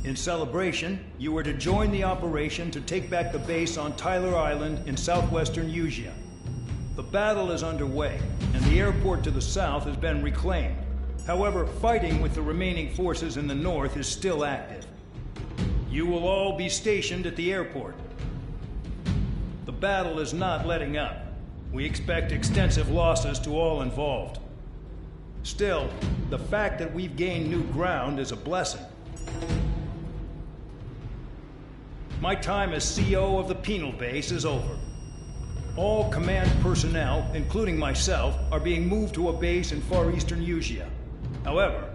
In celebration, you are to join the operation to take back the base on Tyler Island in southwestern Usia. The battle is underway, and the airport to the south has been reclaimed. However, fighting with the remaining forces in the north is still active. You will all be stationed at the airport. The battle is not letting up. We expect extensive losses to all involved. Still, the fact that we've gained new ground is a blessing. My time as CO of the Penal Base is over. All command personnel, including myself, are being moved to a base in far eastern Usia. However,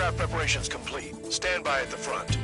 Aircraft preparations complete. Stand by at the front.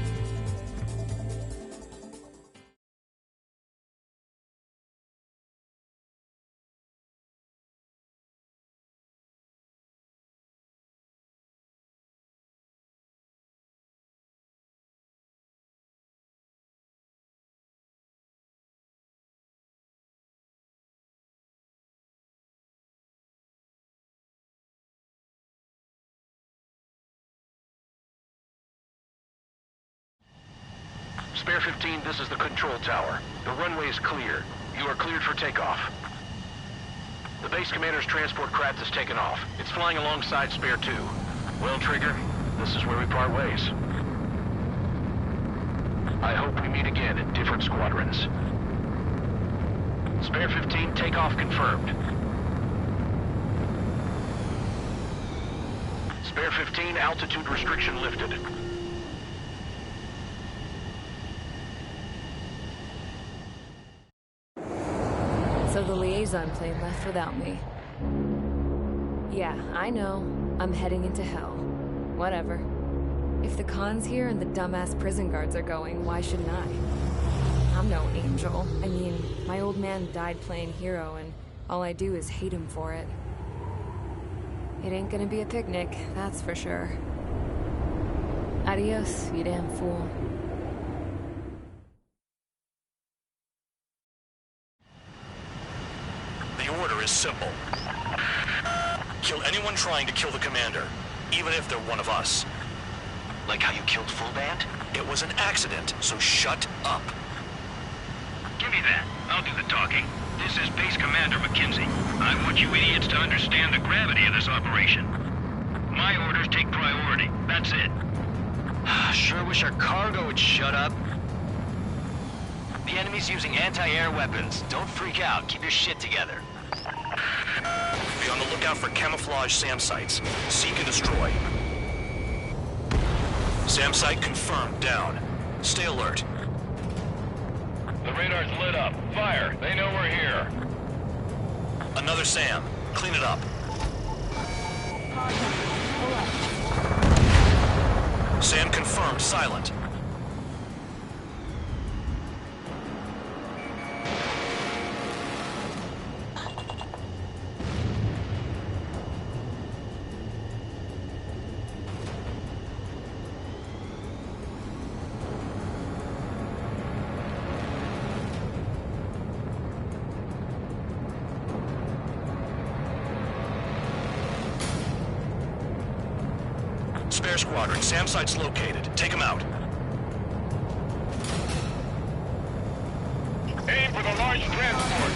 Spare 15, this is the control tower. The runway is clear. You are cleared for takeoff. The base commander's transport craft has taken off. It's flying alongside Spare 2. Well, Trigger, this is where we part ways. I hope we meet again in different squadrons. Spare 15, takeoff confirmed. Spare 15, altitude restriction lifted. So the liaison plane left without me. Yeah, I know. I'm heading into hell. Whatever. If the Khan's here and the dumbass prison guards are going, why shouldn't I? I'm no angel. I mean, my old man died playing hero, and all I do is hate him for it. It ain't gonna be a picnic, that's for sure. Adios, you damn fool. The order is simple. Kill anyone trying to kill the commander, even if they're one of us. Like how you killed Full Band? It was an accident, so shut up. Give me that. I'll do the talking. This is Base Commander McKenzie. I want you idiots to understand the gravity of this operation. My orders take priority. That's it. Sure wish our cargo would shut up. The enemy's using anti-air weapons. Don't freak out. Keep your shit together. Be on the lookout for camouflage SAM sites. Seek and destroy. SAM site confirmed. Down. Stay alert. The radar's lit up. Fire! They know we're here. Another SAM. Clean it up. SAM confirmed. Silent. Spare squadron. SAM site's located. Take him out. Aim for the large transport.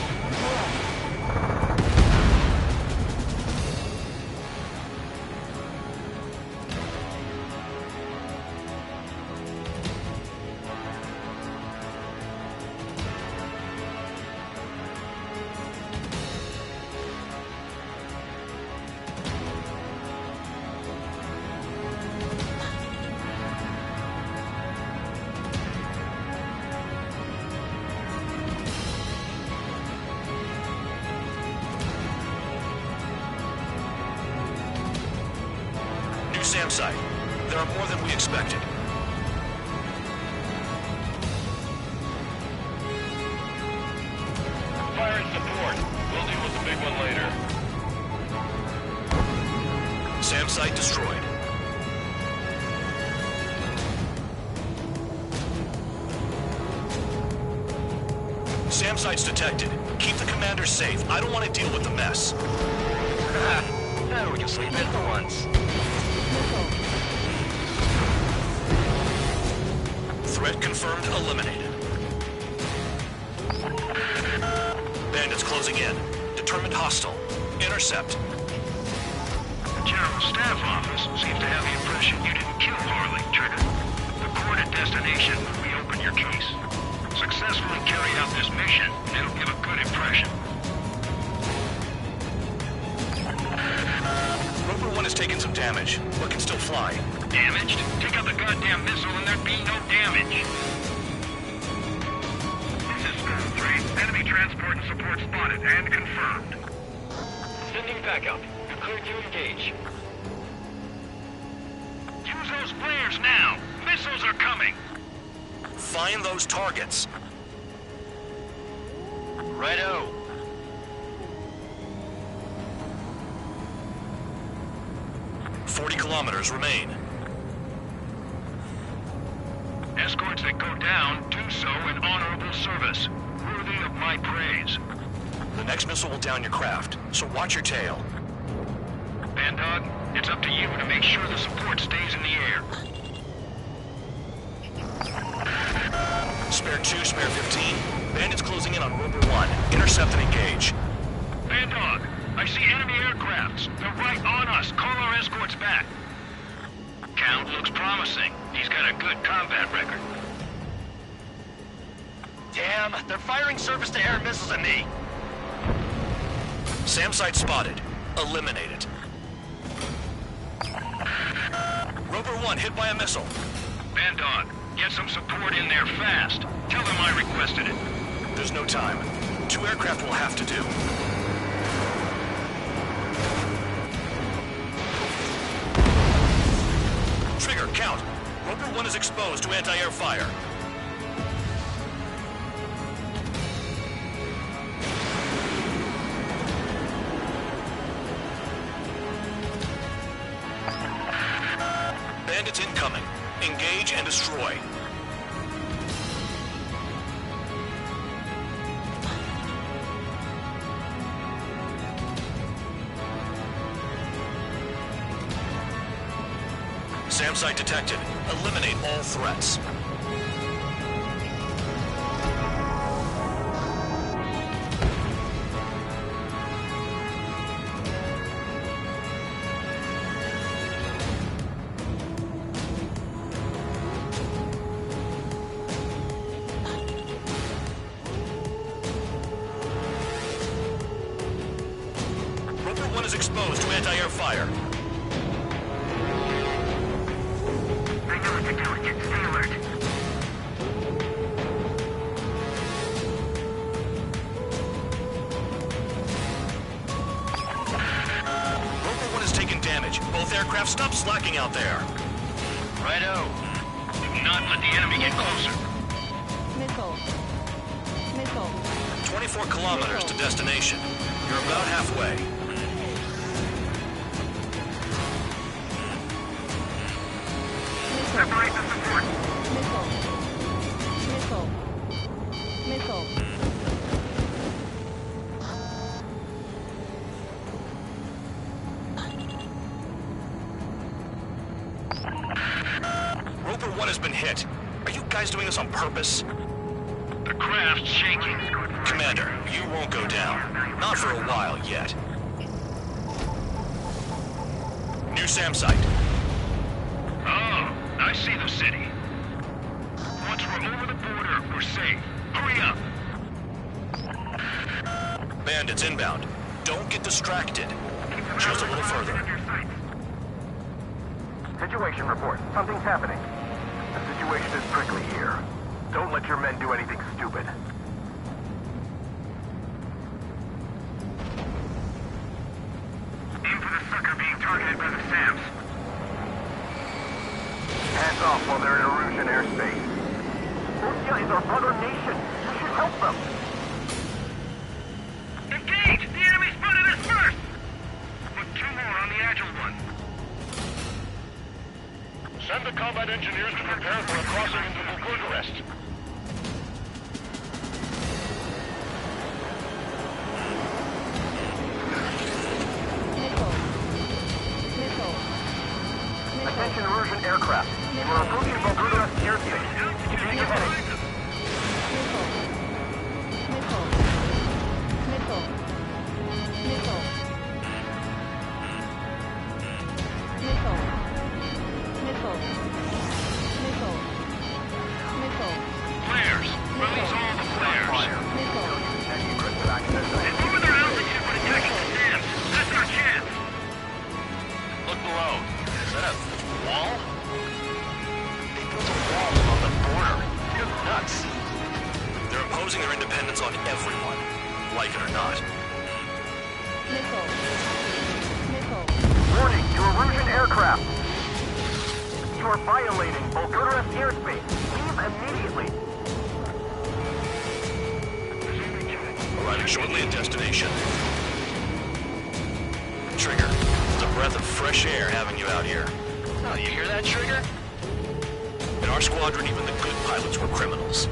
SAM site. There are more than we expected. Fire and support. We'll deal with the big one later. SAM site destroyed. SAM site's detected. Keep the commander safe. I don't want to deal with the mess. Now we can sleep in for once. Threat confirmed. Eliminated. Bandits closing in. Determined hostile. Intercept. The General Staff Office seems to have the impression you didn't kill Harley, Trigger. The court at destination will reopen your case. Successfully carry out this mission, and it'll give a good impression. Rover 1 has taken some damage, but can still fly. Damaged? Take out the goddamn missile and there'd be no damage. This is School 3. Enemy transport and support spotted and confirmed. Sending backup. You're cleared to engage. Use Use those flares now! Missiles are coming! Find those targets. Righto. "40 kilometers remain. Escorts that go down do so in honorable service, worthy of my praise. The next missile will down your craft, so watch your tail. Bandog, it's up to you to make sure the support stays in the air. Spare 2, Spare 15. Bandits closing in on Rover 1. Intercept and engage. Bandog, I see enemy aircrafts. They're right on us. Call our escorts back. Count looks promising. He's got a good combat record. Damn, they're firing surface-to-air missiles at me. SAM site spotted. Eliminate it. Rover 1 hit by a missile. Bandog, get some support in there fast. Tell them I requested it. There's no time. 2 aircraft will have to do. Trigger, count. Rover 1 is exposed to anti-air fire. Bandits incoming. Engage and destroy. SAM site detected. Eliminate all threats. Rover 1 is exposed to anti-air fire. I know what they're doing. Stay alert. Rover 1 has taken damage. Both aircraft stop slacking out there. Righto. Do not let the enemy get closer. Missile. Missile. 24 kilometers to destination. You're about halfway. Separate the support. Missile. Missile. Missile. Rover 1 has been hit. Are you guys doing this on purpose? The craft's shaking. Commander, you won't go down. Not for a while yet. New SAM site. Oh, I see the city. Once we're over the border, we're safe. Hurry up. Bandits inbound. Don't get distracted. Just a little further. Situation report. Something's happening. The situation is prickly here. Don't let your men do anything stupid. Aim for the sucker being targeted by the SAMs. Hands off while they're in Erusian airspace. Rusia is our brother nation. We should help them. Engage! The enemy spotted us first! Put 2 more on the Agile one. Send the combat engineers to prepare for a crossing into Bucharest. Missile. Missile. Attention Erusian aircraft. We're approaching Bucharest airspace. Change of heading. Missile. Missile. Missile. Missile. Missile. Missile. Missile. Missile. Flares! Release all the flares! Missile. And over their altitude when attacking the SAMs. That's our chance! Look below. Is that a wall? They built a wall on the border. You're nuts. They're imposing their independence on everyone, like it or not. Missile. Missile. Warning to Erusian aircraft. You are violating Volgurus airspace. Leave immediately. Arriving shortly at destination. Trigger, it's a breath of fresh air having you out here. Oh, you hear that, Trigger? In our squadron, even the good pilots were criminals.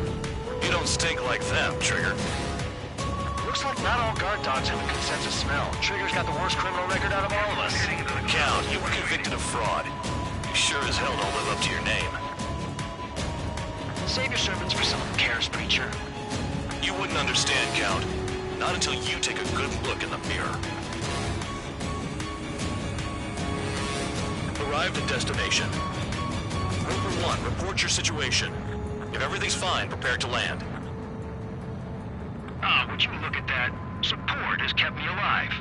You don't stink like them, Trigger. Looks like not all guard dogs have a good sense of smell. Trigger's got the worst criminal record out of all of us. Count, you were convicted of fraud. You sure as hell don't live up to your name. Save your sermons for someone who cares, preacher. You wouldn't understand, Count. Not until you take a good look in the mirror. Arrived at destination. Roper 1, report your situation. If everything's fine, prepare to land. Ah, would you look at that? Support has kept me alive.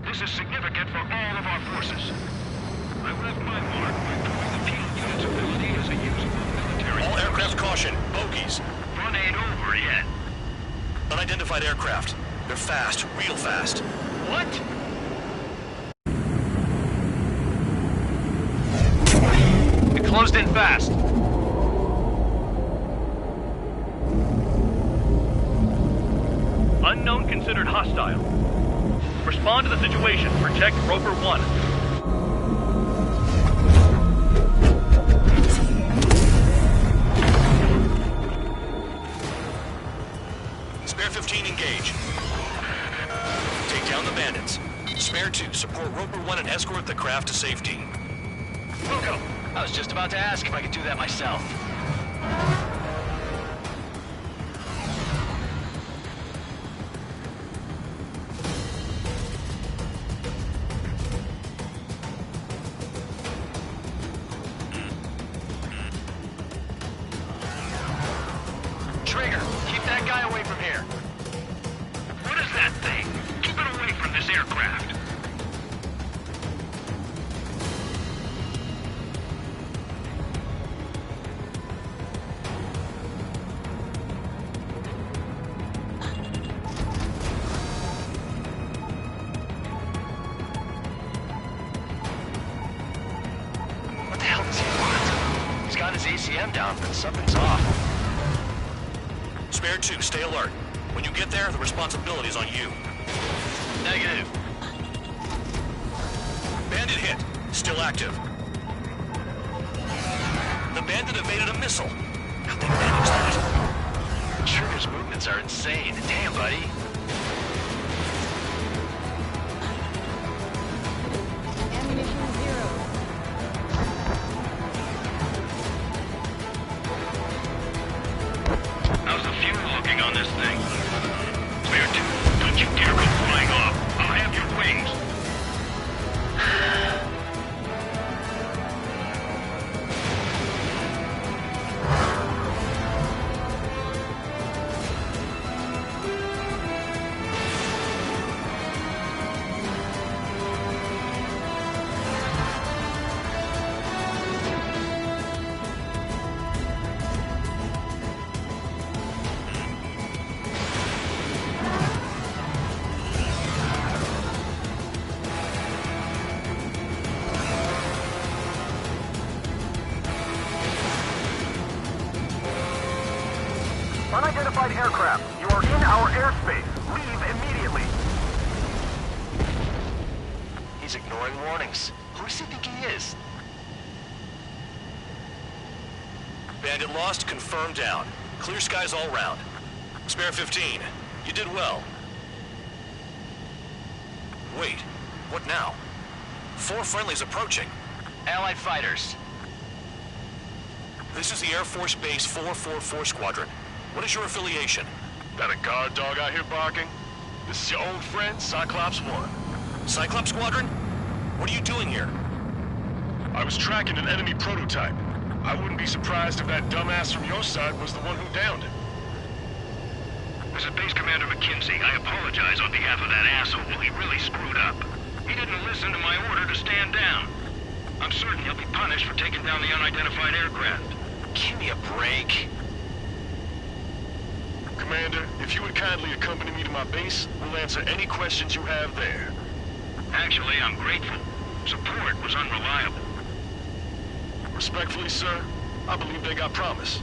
This is significant for all of our forces. I left my mark by proving the field unit's ability as a usable military... All aircraft caution, bogies. Run ain't over yet. Unidentified aircraft. They're fast, real fast. What? It closed in fast. Unknown considered hostile. Respond to the situation. Protect Roper 1. Spare 15, engage. Take down the bandits. Spare 2, support Roper 1 and escort the craft to safety. Wilco, I was just about to ask if I could do that myself. Trigger, keep that guy away from here. What is that thing? Keep it away from this aircraft. What the hell does he want? He's got his ACM down, but something's off. Spare 2, stay alert. When you get there, the responsibility is on you. Negative. Bandit hit. Still active. The bandit evaded a missile. How'd they manage that? Trigger's movements are insane. Damn, buddy. Ammunition 0. How's the fuel looking on this thing? Spare 2, don't you dare go flying off. I'll have your wings. Unidentified aircraft, you are in our airspace. Leave immediately. He's ignoring warnings. Who does he think he is? Bandit lost, confirmed down. Clear skies all round. Spare 15, you did well. Wait, what now? 4 friendlies approaching. Allied fighters. This is the Air Force Base 444 Squadron. What is your affiliation? That a guard dog out here barking? This is your old friend, Cyclops 1. Cyclops Squadron? What are you doing here? I was tracking an enemy prototype. I wouldn't be surprised if that dumbass from your side was the one who downed it. This is Base Commander McKinsey. I apologize on behalf of that asshole. He really screwed up. He didn't listen to my order to stand down. I'm certain he'll be punished for taking down the unidentified aircraft. Give me a break. Commander, if you would kindly accompany me to my base, we'll answer any questions you have there. Actually, I'm grateful. Support was unreliable. Respectfully, sir, I believe they got promise.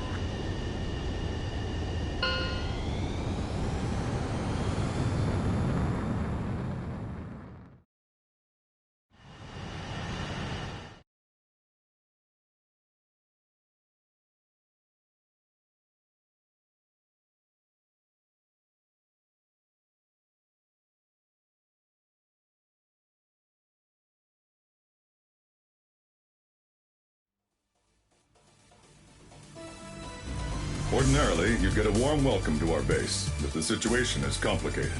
Ordinarily, you'd get a warm welcome to our base, but the situation is complicated.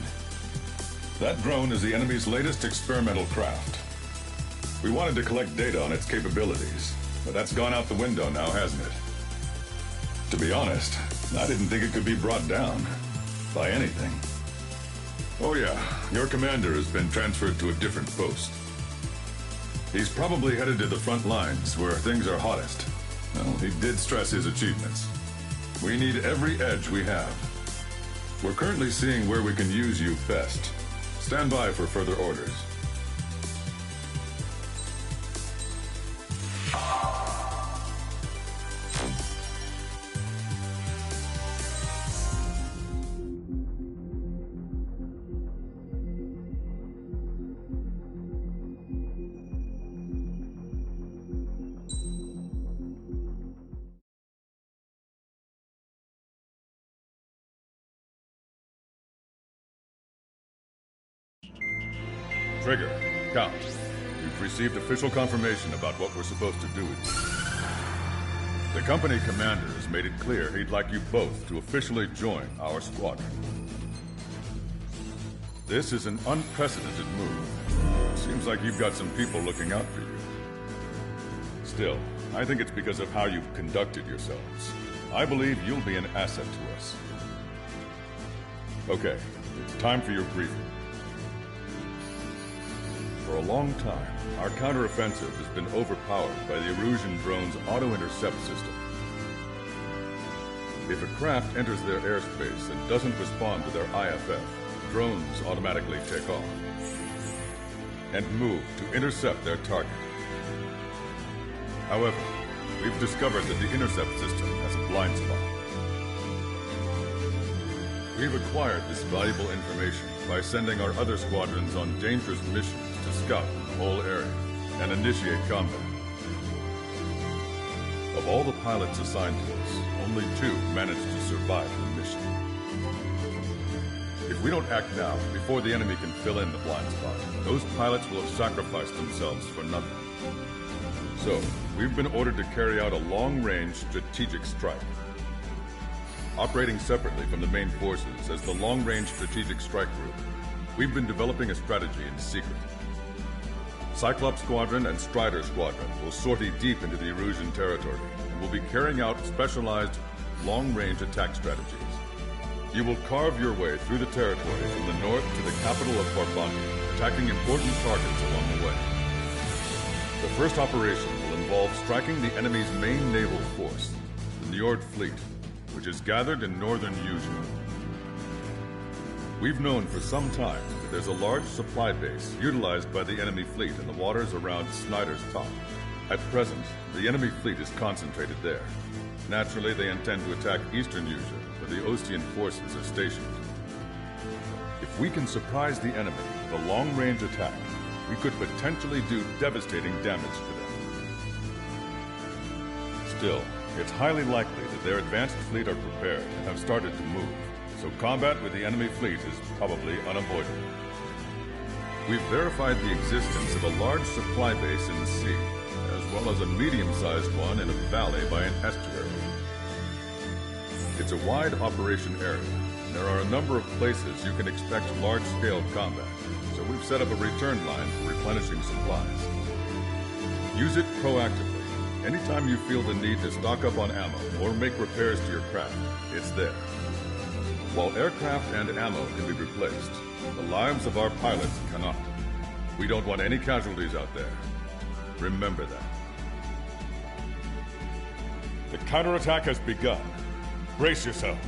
That drone is the enemy's latest experimental craft. We wanted to collect data on its capabilities, but that's gone out the window now, hasn't it? To be honest, I didn't think it could be brought down by anything. Oh yeah, your commander has been transferred to a different post. He's probably headed to the front lines, where things are hottest. Well, he did stress his achievements. We need every edge we have. We're currently seeing where we can use you best. Stand by for further orders. Trigger, Count, we've received official confirmation about what we're supposed to do with you. The company commander has made it clear he'd like you both to officially join our squadron. This is an unprecedented move. Seems like you've got some people looking out for you. Still, I think it's because of how you've conducted yourselves. I believe you'll be an asset to us. Okay, it's time for your briefing. For a long time, our counteroffensive has been overpowered by the Erusian drone's auto-intercept system. If a craft enters their airspace and doesn't respond to their IFF, drones automatically take off and move to intercept their target. However, we've discovered that the intercept system has a blind spot. We've acquired this valuable information by sending our other squadrons on dangerous missions to scout the whole area and initiate combat. Of all the pilots assigned to us, only 2 managed to survive the mission. If we don't act now, before the enemy can fill in the blind spot, those pilots will have sacrificed themselves for nothing. So, we've been ordered to carry out a long-range strategic strike. Operating separately from the main forces as the Long-Range Strategic Strike Group, we've been developing a strategy in secret. Cyclops Squadron and Strider Squadron will sortie deep into the Erusian territory and will be carrying out specialized long-range attack strategies. You will carve your way through the territory from the north to the capital of Farbanti, attacking important targets along the way. The first operation will involve striking the enemy's main naval force, the Njord Fleet, which is gathered in northern Eugene. We've known for some time that there's a large supply base utilized by the enemy fleet in the waters around Snyder's Top. At present, the enemy fleet is concentrated there. Naturally, they intend to attack eastern Eugene, where the Ostian forces are stationed. If we can surprise the enemy with a long-range attack, we could potentially do devastating damage to them. Still, it's highly likely that their advanced fleet are prepared and have started to move, so combat with the enemy fleet is probably unavoidable. We've verified the existence of a large supply base in the sea, as well as a medium-sized one in a valley by an estuary. It's a wide operation area, and there are a number of places you can expect large-scale combat, so we've set up a return line for replenishing supplies. Use it proactively. Anytime you feel the need to stock up on ammo or make repairs to your craft, it's there. While aircraft and ammo can be replaced, the lives of our pilots cannot. We don't want any casualties out there. Remember that. The counterattack has begun. Brace yourselves.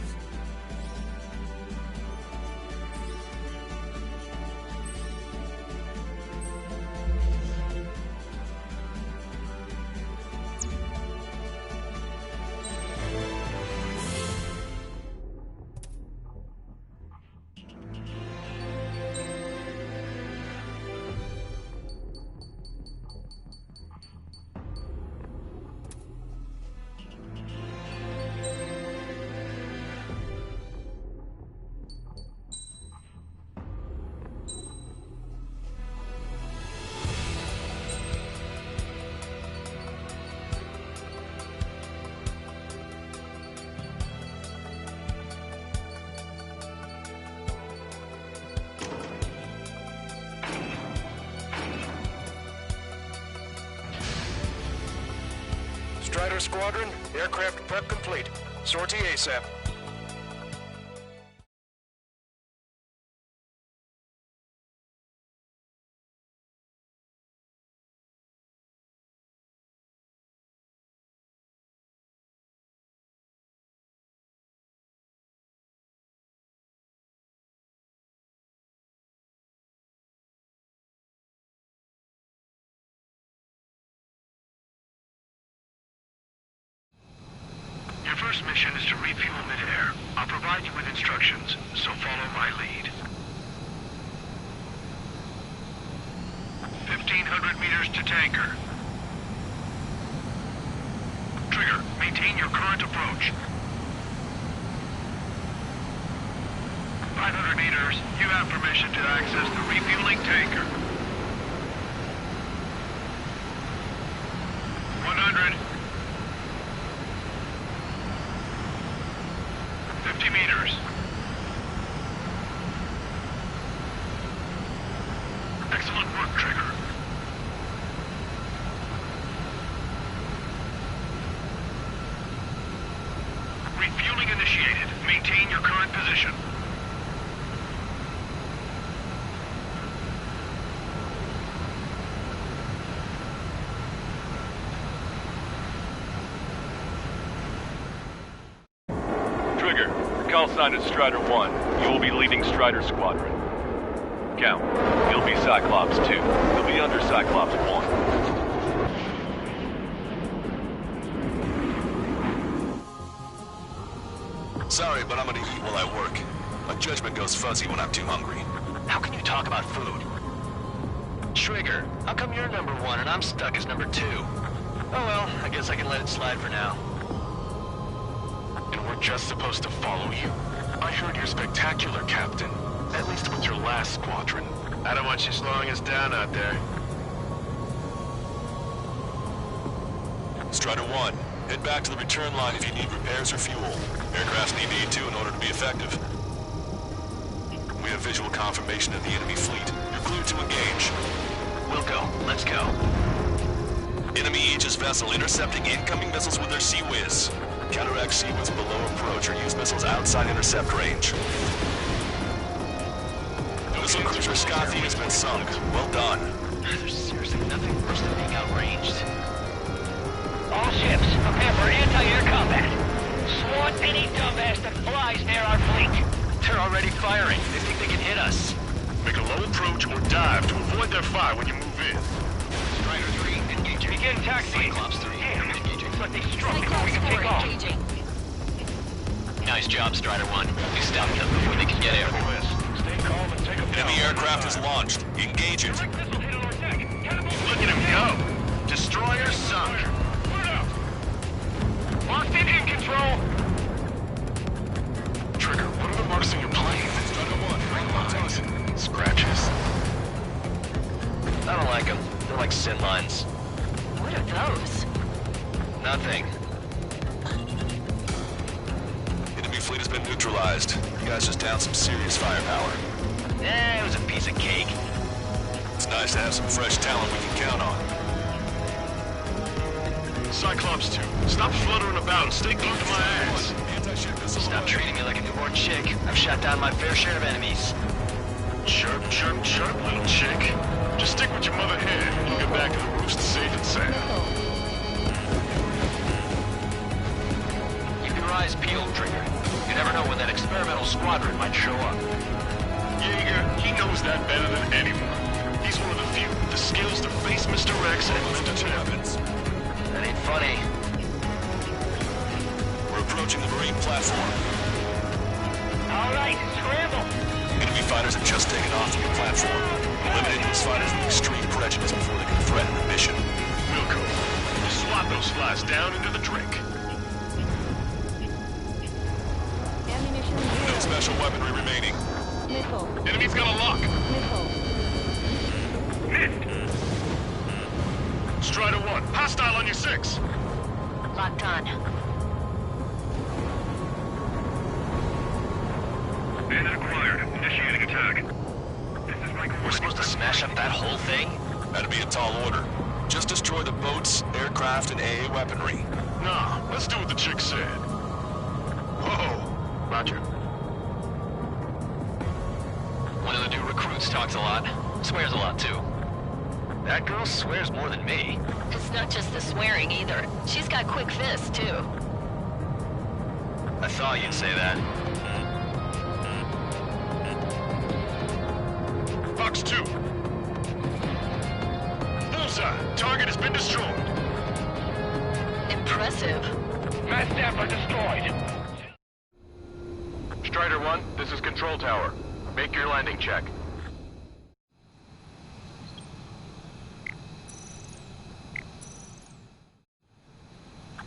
Strider Squadron, aircraft prep complete. Sortie ASAP. Your first mission is to refuel midair. I'll provide you with instructions, so follow my lead. 1,500 meters to tanker. Trigger, maintain your current approach. 500 meters, you have permission to access the refueling tanker. 100. 50 meters. Excellent work, Trigger. Refueling initiated. Maintain your current position. Trigger, call sign is Strider 1. You will be leading Strider Squadron. Count, you'll be Cyclops 2. You'll be under Cyclops 1. Sorry, but I'm gonna eat while I work. My judgment goes fuzzy when I'm too hungry. How can you talk about food? Trigger, how come you're number 1 and I'm stuck as number 2? Oh well, I guess I can let it slide for now. And we're just supposed to follow you? I heard you're spectacular, Captain. At least with your last squadron. I don't want you slowing us down out there. Strider 1, head back to the return line if you need repairs or fuel. Aircraft need E2 in order to be effective. We have visual confirmation of the enemy fleet. You're cleared to engage. Wilco, let's go. Enemy Aegis vessel intercepting incoming missiles with their Sea-Wiz. Counteract Sea-Wiz below approach or use missiles outside intercept range. Missile cruiser Scothi has been sunk. Well done. There's seriously nothing worse than being outranged. All ships, prepare for anti-air combat. Swat any dumbass that flies near our fleet. They're already firing. They think they can hit us. Make a low approach or dive to avoid their fire when you move in. Strider 3, engaging. Begin taxiing. Cyclops 3, engaging. Looks like they struck before we can take off. Nice job, Strider 1. We stopped them before they could get air. Stay calm and take them down. Enemy aircraft is launched. Engage it. Look at him go. Destroyer sunk. Lost engine control. Trigger, what are the marks on your plane? Strider 1, lines. Scratches. I don't like them. They're like sin lines. What are those? Nothing. Enemy fleet has been neutralized. You guys just downed some serious firepower. It was a piece of cake. It's nice to have some fresh talent we can count on. Cyclops 2, stop fluttering about and stay glued to my ass. Stop treating me like a newborn chick. I've shot down my fair share of enemies. Chirp, chirp, chirp, little chick. Just stick with your mother hen and you'll get back to the roost safe and sound. Keep your eyes peeled, Trigger. You never know when that experimental squadron might show up. Jaeger, he knows that better than anyone. He's one of the few with the skills to face Mr. X and lift its weapons. That ain't funny. We're approaching the marine platform. All right, scramble. Enemy fighters have just taken off from the platform. Eliminate those fighters with extreme prejudice before they can threaten the mission. Wilco, swat those flies down into the drink. Ammunition No 0. special weaponry remaining. Missile. Enemy's got a lock. Missile. Missed. Strider 1, hostile on your 6. Locked on. Bandit acquired. Initiating attack. We're supposed to smash up that whole thing? That'd be a tall order. Just destroy the boats, aircraft, and AA weaponry. Nah, let's do what the chick said. Whoa. Roger. One of the new recruits talks a lot. Swears a lot, too. That girl swears more than me. It's not just the swearing either. She's got quick fists, too. I thought you'd say that. Fox 2. Bullseye. Target has been destroyed. Impressive. Mass Dapper destroyed. Strider 1, this is Control Tower. Make your landing check.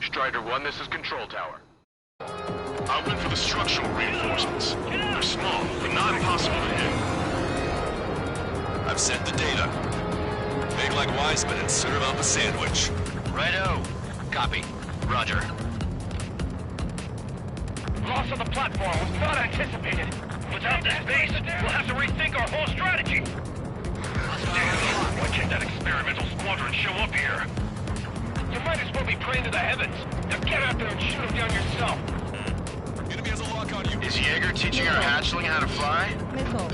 Strider 1, this is Control Tower. I went for the structural reinforcements. They're small, but not impossible to hit. I've sent the data. Make like Wiseman and serve up a sandwich. Righto. Copy. Roger. Loss of the platform was not anticipated. Without this base, we'll have to rethink our whole strategy. Damn, why can't that experimental squadron show up here? You might as well be praying to the heavens. Now get out there and shoot them down yourself. Enemy has a lock on you. Is Jaeger teaching our hatchling how to fly? Missile.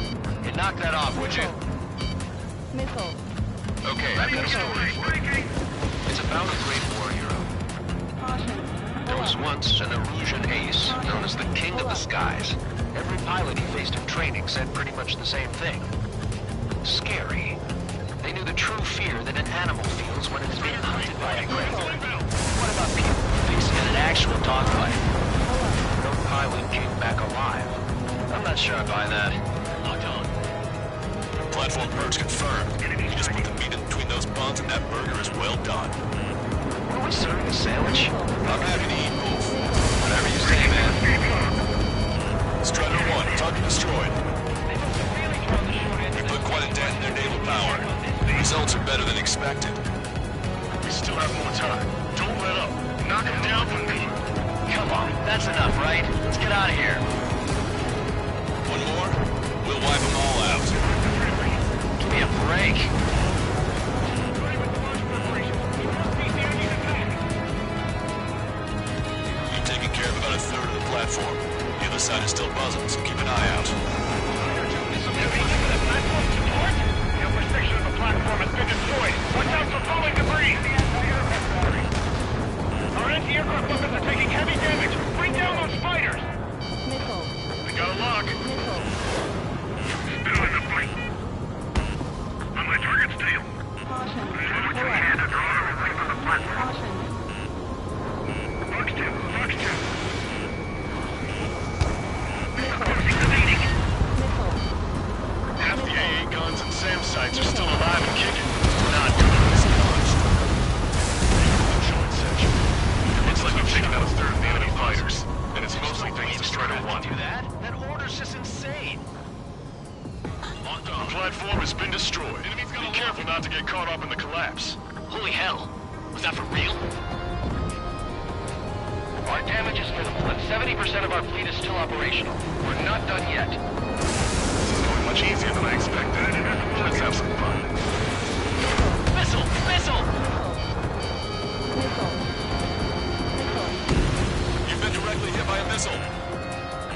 You knock that off, would you? Missile. Okay, I've got a story for you. It's about a great war hero. Caution. There was once an Erusian ace known as the King of the Skies. Every pilot he faced in training said pretty much the same thing. Scary. They knew the true fear that an animal feels when it's being hunted by a predator. What about people facing an actual dogfight? No pilot came back alive. I'm not sure I buy that. Locked on. Platform purge confirmed. You just put the meat in between those buns and that burger is well done. Are we serving a sandwich? I'm happy to eat both. Whatever you say, man. Strider 1, target destroyed. We put quite a dent in their naval power. The results are better than expected. We still have more time. Don't let up. Knock them down for me. Come on, that's enough, right? Let's get out of here. One more? We'll wipe them all out. Give me a break. You've taken care of about a third of the platform. The other side is still buzzing, so keep an eye out. The upper section of the platform has been destroyed. Watch out for falling debris. Our anti-aircraft weapons are taking heavy damage. Bring down those fighters. Missile. We got a lock. Missile. Still in the fight. On my target's tail. Caution. Put your hand and draw away from the platform. Caution. Fox 2, Fox 2. Half the AA guns and SAM sites are still alive and kicking. Not good. It's launched. The joint section. Looks like we've taken out a third of the enemy fighters. And it's mostly thanks to Strider 1. Do that? That order's just insane. The platform has been destroyed. Be careful not to get caught up in the collapse. Holy hell. Was that for real? Our damage is minimal, and 70% of our fleet is still operational. We're not done yet. This is going much easier than I expected. Let's have some fun. Missile! Missile! You've been directly hit by a missile.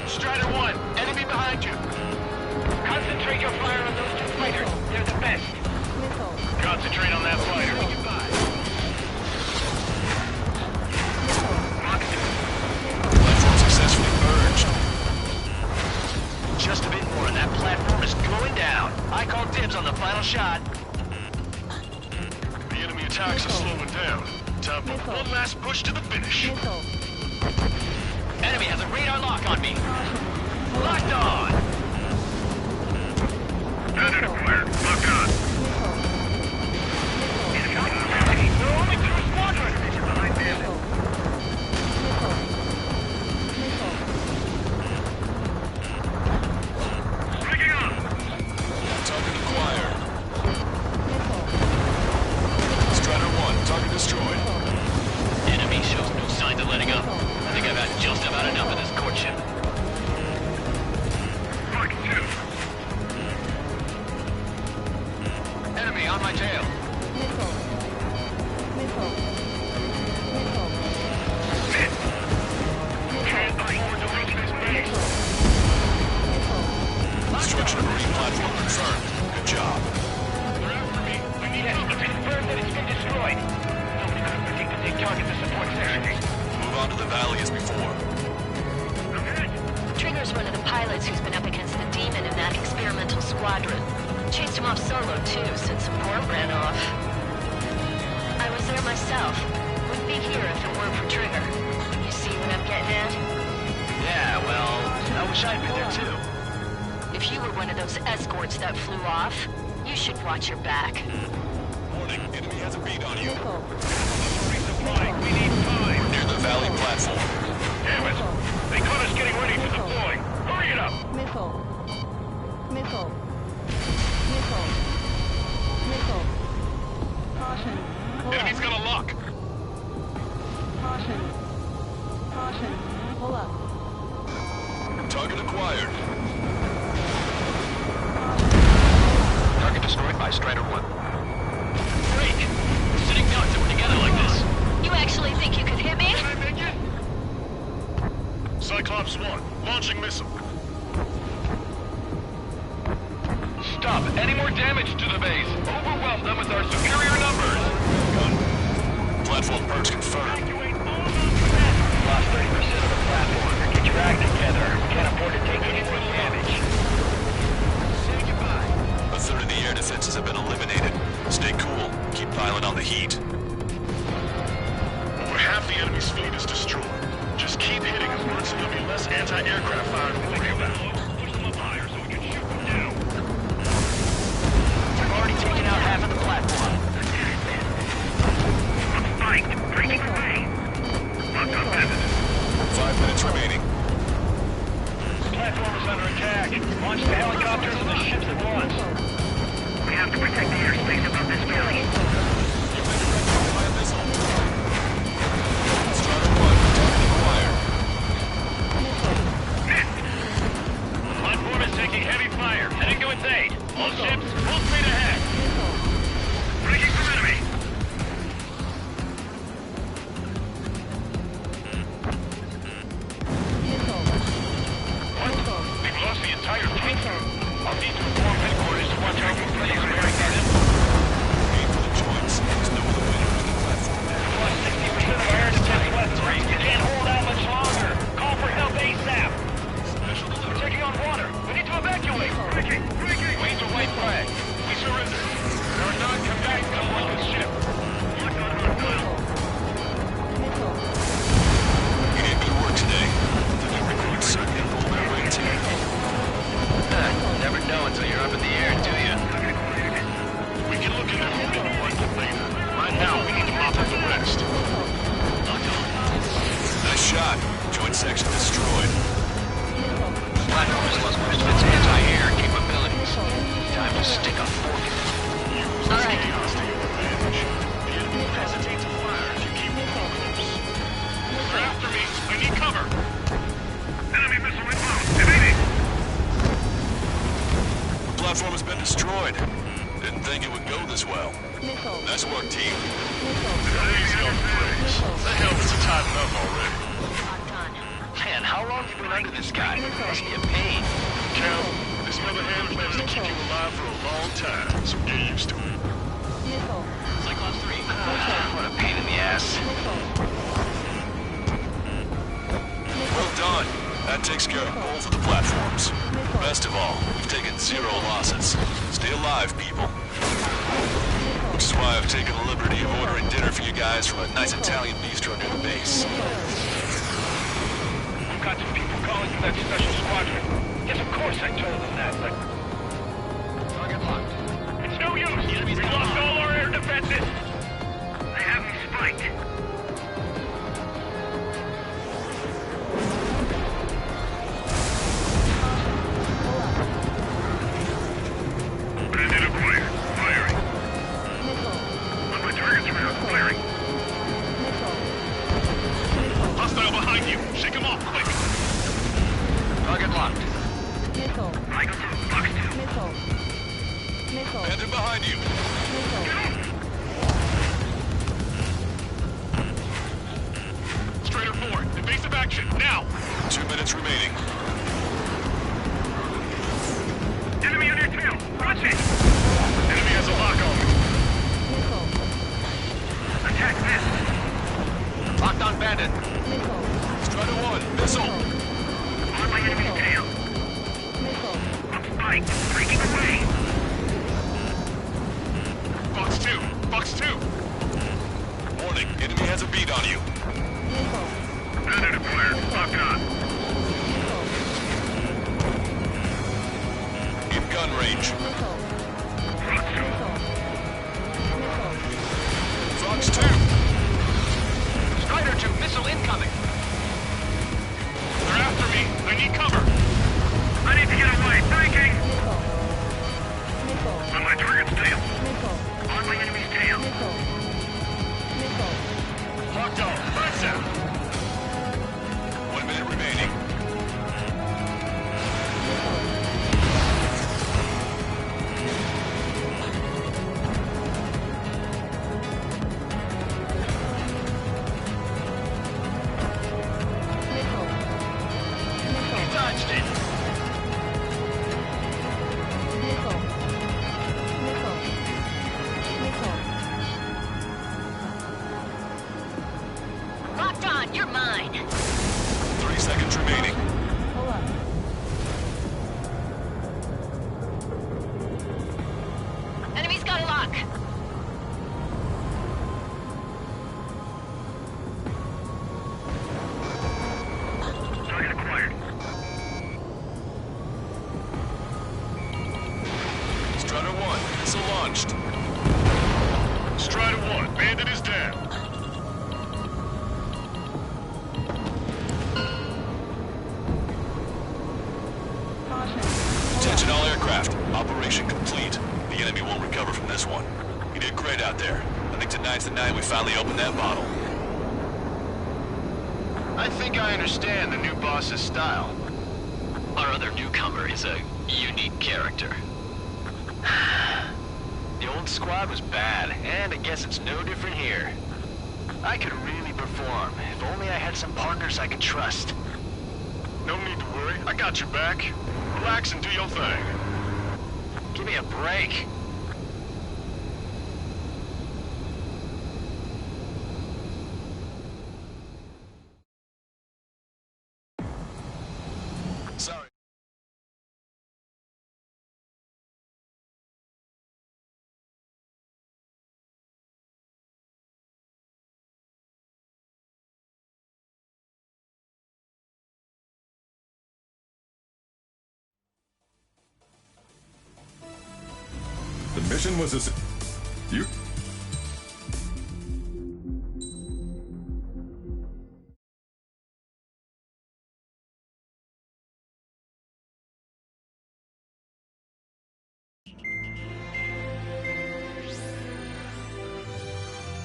Strider 1, enemy behind you. Concentrate your fire on those two fighters. They're the best. Concentrate on that fighter. Platform successfully purged. Just a bit more and that platform is going down. I call dibs on the final shot. The enemy attacks are slowing down. Time for one last push to the finish. Enemy has a radar lock on me. Locked on! Bandit acquired. Lock on. There are only two squadrons! Behind Bandit. Breaking up! Target acquired. Strider 1, target destroyed. Enemy shows no signs of letting up. I think I've had just about enough of this courtship. Fox 2. Enemy on my tail. him off solo too, since support ran off. I was there myself. Wouldn't be here if it weren't for Trigger. You see what I'm getting at? Yeah, well, I wish I'd been there too. If you were one of those escorts that flew off, you should watch your back. Warning, enemy has a bead on you. Resupplying. We need time. We're near the valley platform. Damn it. They caught us getting ready to deploy. Hurry it up. Missile. Missile. Missile. Missile. Caution. Pull Enemy's up. got a lock. Caution. Caution. Pull up. Target acquired. Target destroyed by Strider 1. Freak! Sitting ducks that were together like this. You actually think you could hit me? Can I make it? Cyclops 1, launching missile. Stop any more damage to the base. Overwhelm them with our superior numbers. Platform purge confirmed. Lost 30% of the platform. Get your act together. Can't afford to take any more damage. A third of the air defenses have been eliminated. Stay cool. Keep piling on the heat. Over half the enemy's fleet is destroyed. Just keep hitting them once there'll be less anti-aircraft fire to worry about. Push them up higher so we can shoot them down. We've already taken out half of the platform. Spiked. Breaking away. Locked on pivot. 5 minutes remaining. The platform is under attack. Launch the helicopters and the ships at once. We have to protect the airspace above this building. Strider 1, target acquired. The platform is taking heavy fire. Heading to its aid. All ships, full speed ahead. Breaking from enemy. We've lost the entire fleet. I'll need to inform headquarters to watch out for planes bearing that in. Aim for the joints. There's no other way to run the platform. Plus 60% of our air defense left. You can't hold out much longer. Call for help ASAP. We're taking on water. We need to evacuate. Breaking. We need to white flag. We surrender. There are non-combatants on board this ship. Locked on hostile. You did good work today. The new recruits certainly pulled their weight too. Never know until you're up in the air, do you? We can look into who did what later. Right now, we need to mop up the rest. Nice shot. Joint section destroyed. Platform has lost most of its anti-air capabilities. Time to stick a fork in it. All right. Chaos to your advantage. The enemy will hesitate to fire if you keep them close. They're after me. I need cover. Enemy missile inbound. Evading. The platform has been destroyed. Didn't think it would go this well. Nice work, team. Easy on the brakes. The helmets are tightened up already. Man, how long have you been under this guy? Must be a pain. Cal, this mother hand plans to keep you alive for a long time, so get used to it. Cyclops 3. What a pain in the ass. Well done. That takes care of both of the platforms. Best of all, we've taken 0 losses. Stay alive, people. Which is why I've taken the liberty of ordering dinner for you guys from a nice Italian bistro near the base. We've got some people calling for that special squadron. Yes, of course I told them that, but... Target locked. It's no use! We lost all our air defenses! They have me spiked. Bandit acquired. Firing. On my target's radar. Firing. Hostile behind you! Shake him off, quick! Target locked. Michael 2, Fox 2. Panther behind you. Strider 4, evasive action, now! 2 minutes remaining. Enemy on your tail. Watch it. Enemy has a lock on me. Attack this. Locked on bandit. Strider 1, missile. On my enemy's tail. I'm spiked. Breaking away. has a beat on you. Predator deployer, lock on. In gun range. Fox 2. Strider 2, missile incoming. They're after me. I need cover. I need to get away. Breaking. On my target's tail. On my enemy's tail. Locked on. Press out. 1 minute remaining. Touched it. Locked on, you're mine. 3 seconds remaining. Enemy's got a lock. Target acquired. Strider 1, missile launched. Strider 1, bandit is down. Attention all aircraft. Operation complete. The enemy won't recover from this one. You did great out there. I think tonight's the night we finally open that bottle. I think I understand the new boss's style. Our other newcomer is a unique character. The old squad was bad, and I guess it's no different here. I could really perform, if only I had some partners I could trust. No need to worry. I got your back. Relax and do your thing. Give me a break. Sorry. The mission was a... You...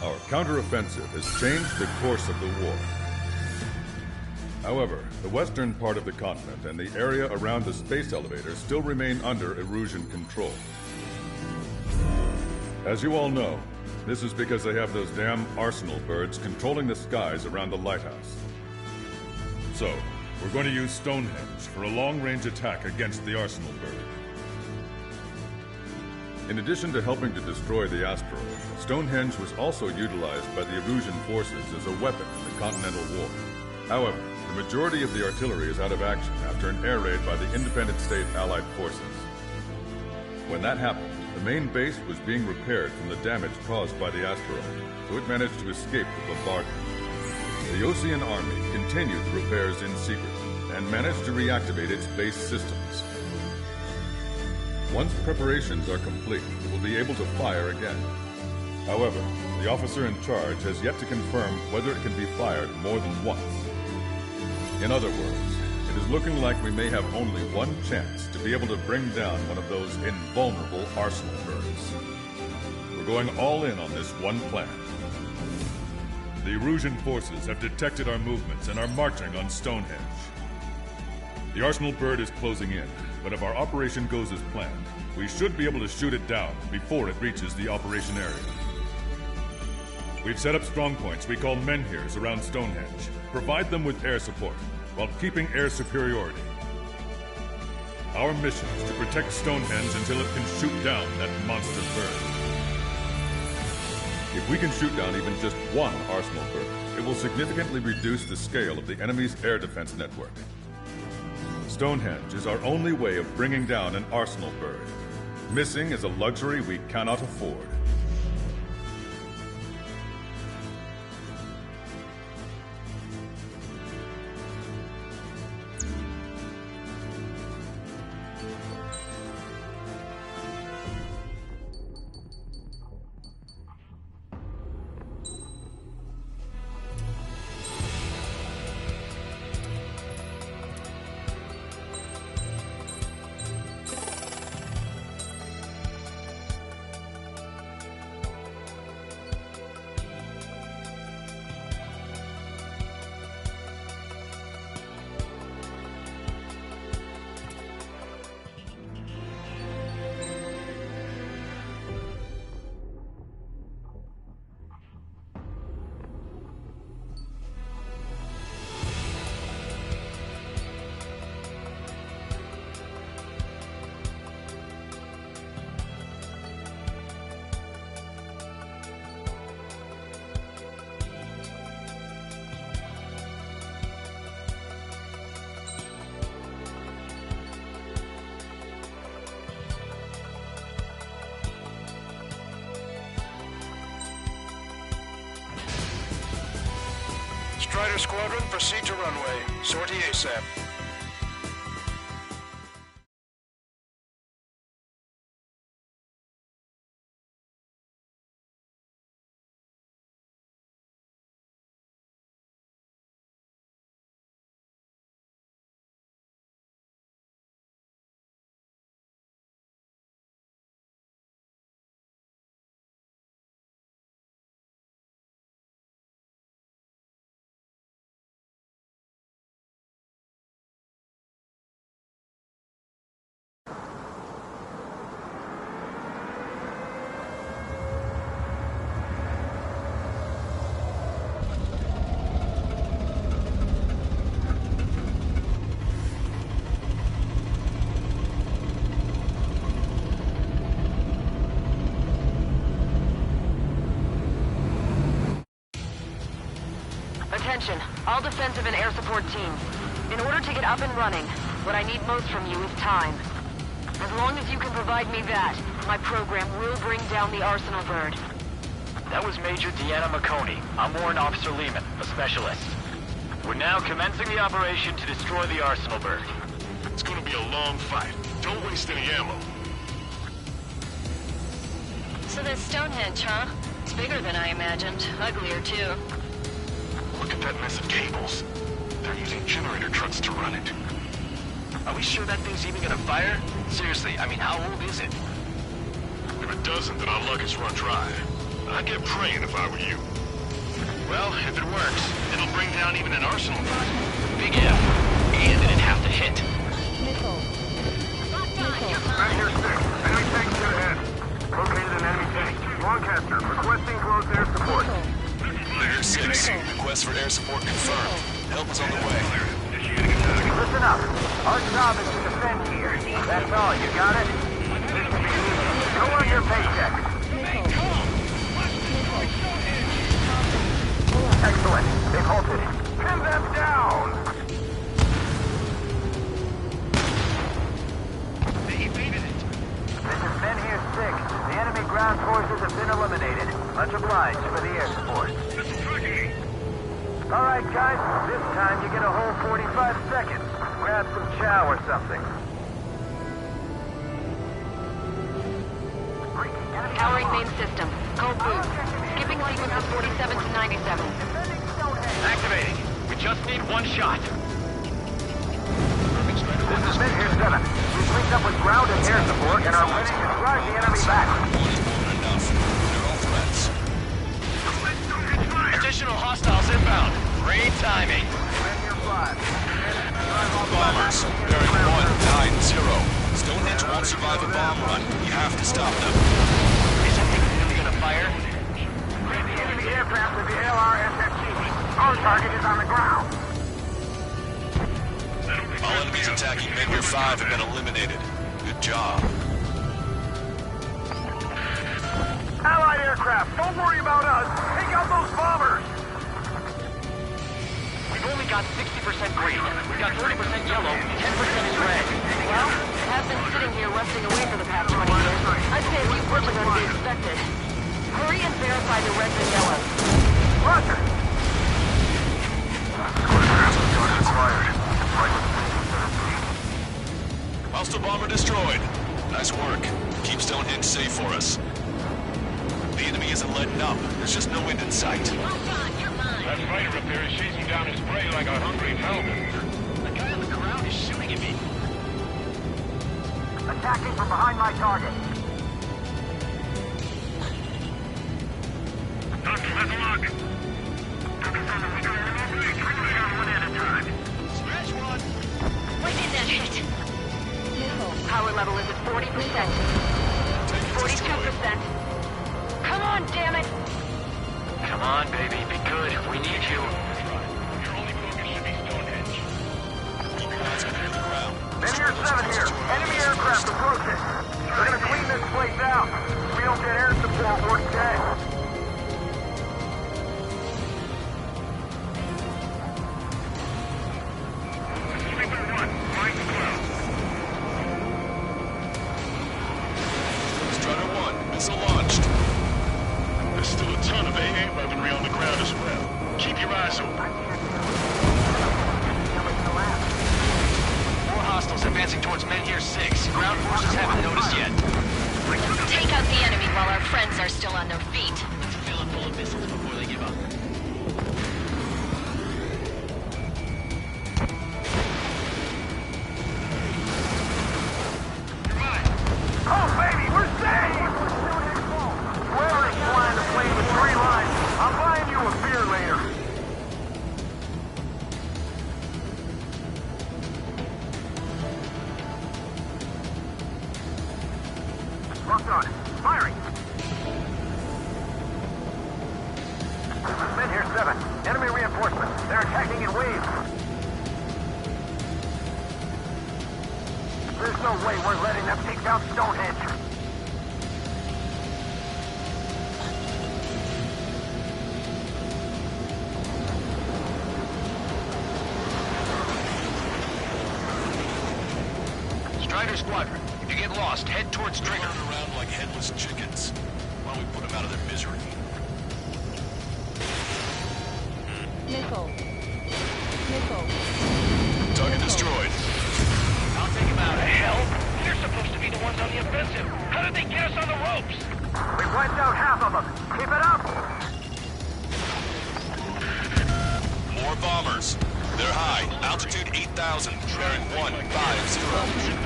Our counteroffensive has changed the course of the war. However, the western part of the continent and the area around the space elevator still remain under Erusian control. As you all know, this is because they have those damn Arsenal birds controlling the skies around the lighthouse. So, we're going to use Stonehenge for a long-range attack against the Arsenal bird. In addition to helping to destroy the asteroid, Stonehenge was also utilized by the Erusian forces as a weapon in the Continental War. However, the majority of the artillery is out of action after an air raid by the Independent State Allied forces. When that happened, the main base was being repaired from the damage caused by the asteroid, so it managed to escape the bombardment. The Osean Army continued the repairs in secret and managed to reactivate its base systems. Once preparations are complete, it will be able to fire again. However, the officer in charge has yet to confirm whether it can be fired more than once. In other words, it is looking like we may have only one chance to be able to bring down one of those invulnerable Arsenal birds. We're going all in on this one plan. The Erusian forces have detected our movements and are marching on Stonehenge. The Arsenal bird is closing in, but if our operation goes as planned, we should be able to shoot it down before it reaches the operation area. We've set up strong points we call menhirs around Stonehenge. Provide them with air support, while keeping air superiority. Our mission is to protect Stonehenge until it can shoot down that monster bird. If we can shoot down even just one Arsenal bird, it will significantly reduce the scale of the enemy's air defense network. Stonehenge is our only way of bringing down an Arsenal bird. Missing is a luxury we cannot afford. Strider Squadron, proceed to runway. Sortie ASAP. Attention, all defensive and air support teams. In order to get up and running, what I need most from you is time. As long as you can provide me that, my program will bring down the Arsenal bird. That was Major Deanna McConey. I'm Warrant Officer Lehman, a specialist. We're now commencing the operation to destroy the Arsenal bird. It's gonna be a long fight. Don't waste any ammo. So that's Stonehenge, huh? It's bigger than I imagined. Uglier, too. Look at that mess of cables. They're using generator trucks to run it. Are we sure that thing's even gonna fire? Seriously, I mean, how old is it? If it doesn't, then our luck is run dry. I'd get praying if I were you. Well, if it works, it'll bring down even an Arsenal bird. Big F. And it'd have to hit. Right here, 6. Enemy tank to the head. Located an enemy tank. Lancaster, requesting close air support. Clear 6. Request for air support confirmed. Help is on the way. Listen up. Our job is to defend here. That's all. You got it? This will be easy. Go on your paycheck. Excellent. They've halted. Pin them down! They evaded it. This is Men Here 6. The enemy ground forces have been eliminated. Much obliged for the air support. All right, guys. This time you get a whole 45 seconds. Grab some chow or something. Powering main system. Code blue. Skipping sequences 47 to 97. Activating. We just need one shot. This is Men Here 7. We've linked up with ground and air support and are ready to drive the enemy back. Additional hostiles inbound. Great timing. Bombers, bearing 190. Stonehenge won't survive a bomb run. You have to stop them. Is that thing really gonna fire? The enemy aircraft with the LRSFG. Our target is on the ground. All enemies attacking Men Here 5 have been eliminated. Good job. Allied aircraft, don't worry about us. Take out those bombers. We've only got 60% green. We've got 30% yellow, 10% is red. Well, I have been sitting here rusting away for the past 20 years. I'd say a few glitches are to be expected. Hurry and verify the reds and yellows. Roger. Hostile bomber destroyed. Nice work. Keep Stonehenge safe for us. The enemy isn't letting up. There's just no end in sight. That fighter up there is chasing down his prey like a hungry mountain. The guy on the ground is shooting at me. Attacking from behind my target. Doctor, let's lock. Dr. Thunder, we got an opening. We're going down one at a time. Smash one. When did that hit? Power level is at 40%. 42%. Come on, damn it! Come on, baby. Be good. We need you. Your only focus should be Stonehenge. Men Here 7 here. Enemy aircraft approaching. We're gonna clean this place out. If we don't get air support, we're dead. Sleeper 1, Mike 12. Strider 1, missile launched. There's still a ton of AA weaponry on the ground as well. Keep your eyes open. Tier 6. Ground forces haven't noticed yet. Take out the enemy while our friends are still on their feet. Let's fill it full of missiles before they give up. Oh, baby, we're saved! Whoever is flying the plane with 3 lines, I'm buying you a beer later. Locked on. Firing. This is Men here 7. Enemy reinforcements. They're attacking in waves. There's no way we're letting them take down Stonehenge. Strider Squadron, if you get lost, head towards Trigger. Running around like headless chickens. Why don't we put them out of their misery? Missile. Missile. Target destroyed. I'll take him out. The hell? They're supposed to be the ones on the offensive. How did they get us on the ropes? We've wiped out half of them. Keep it up! More bombers. They're high. Altitude 8,000. Bearing 150.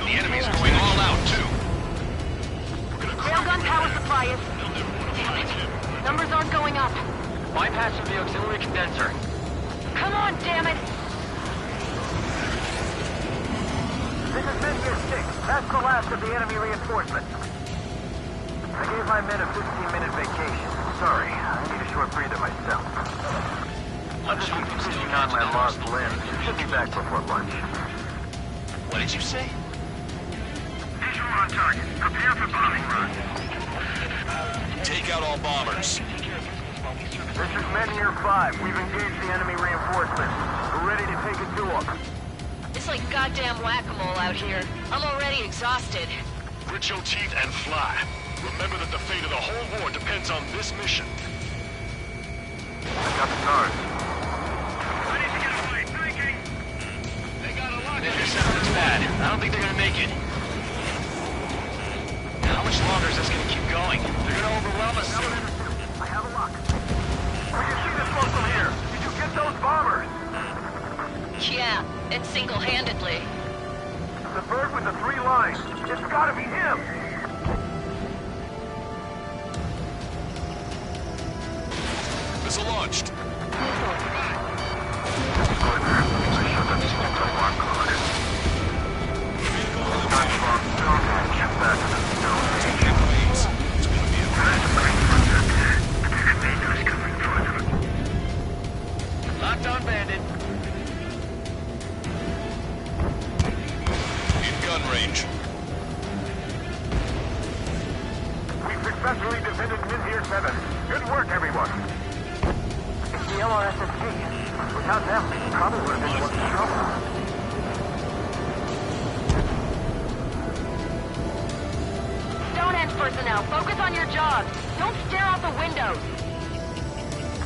The enemy's going all out, too. Railgun power supply is... Damn it. Numbers aren't going up. Bypassing the auxiliary condenser. Come on, damn it! This is Men here 6. That's the last of the enemy reinforcements. I gave my men a 15-minute vacation. Sorry, I need a short breather myself. I'm just focusing on my lost limb. Should be back before lunch. What did you say? Visual on target. Prepare for bombing run. Take out all bombers. This is Men here 5. We've engaged the enemy reinforcements. We're ready to take it to them. It's like goddamn whack-a-mole out here. I'm already exhausted. Grit your teeth and fly. Remember that the fate of the whole war depends on this mission. I got the stars. Interception's bad. I don't think they're gonna make it. How much longer is this gonna keep going? They're gonna overwhelm us soon. I have a lock. We can see the smoke from here. Did you get those bombers? Yeah, and single-handedly. The bird with the 3 lines. It's gotta be him. Missile launched. Locked on bandit. In gun range. We successfully defended Men here 7. Good work, everyone. It's the LRSSG. Without them, we probably would have been more trouble. Stonehenge personnel, focus on your jobs. Don't stare out the windows.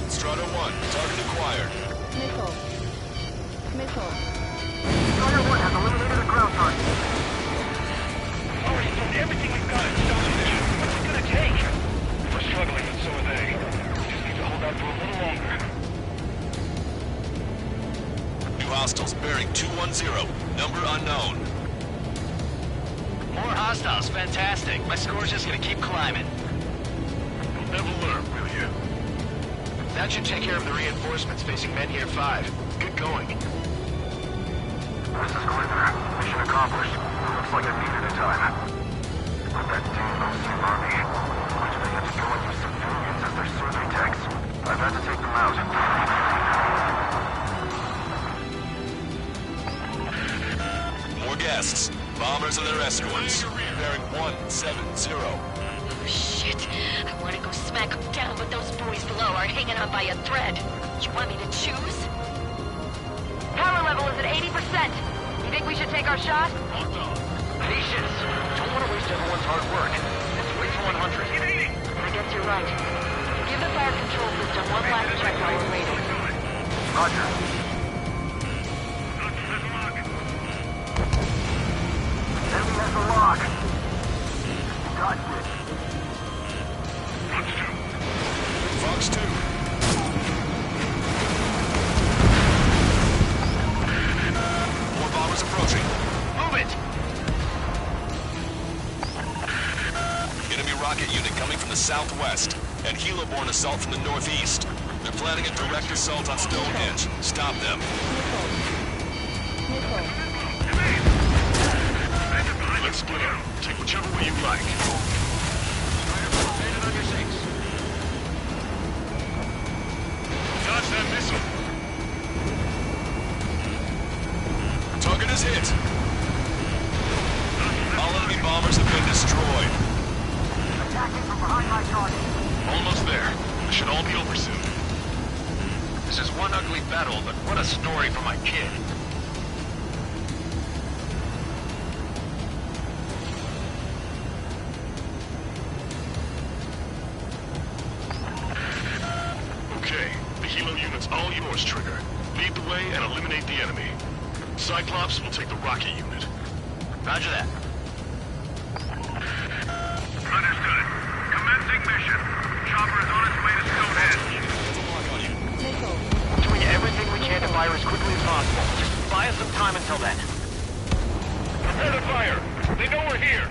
Strata 1. Target acquired. Missile. Missile. Strider 1 has eliminated a ground target. Already done everything we've got at Stonehenge. What's it gonna take? We're struggling, and so are they. We just need to hold out for a little longer. New hostiles bearing 210. Number unknown. More hostiles. Fantastic. My score's just gonna keep climbing. You'll never learn, will you? That should take care of the reinforcements facing Men here 5. Good going. This is Glitzer. Mission accomplished. Looks like it needed a time. But that damn OC army. Why do they have to go and use civilians as their survey techs? I've had to take them out. More guests. Bombers and their escorts. Bearing 170. Oh, shit. I want to go smack them down, but those boys below are hanging on by a thread. You want me to choose? Power level is at 80%. You think we should take our shot? Patience. Don't want to waste everyone's hard work. Let's wait for 100. I guess you're right. Give the fire control system one last check while we're waiting. Roger. Enemy Fox 2. More bombers approaching. Move it! Enemy rocket unit coming from the southwest, and helo-borne assault from the northeast. They're planning a direct assault on Stonehenge. Stop them. Let's split up. Take whichever way you like. Dodge that missile. Target is hit. All enemy bombers have been destroyed. Attacking from behind my target. Almost there. This should all be over soon. This is one ugly battle, but what a story for my kid. Okay, the helo unit's all yours, Trigger. Lead the way and eliminate the enemy. Cyclops will take the rocket unit. Roger that. Understood. Commencing mission. Chopper is on its way to Stonehenge. Doing everything we can to fire as quickly as possible. Just buy us some time until then. Prepare to fire. They know we're here.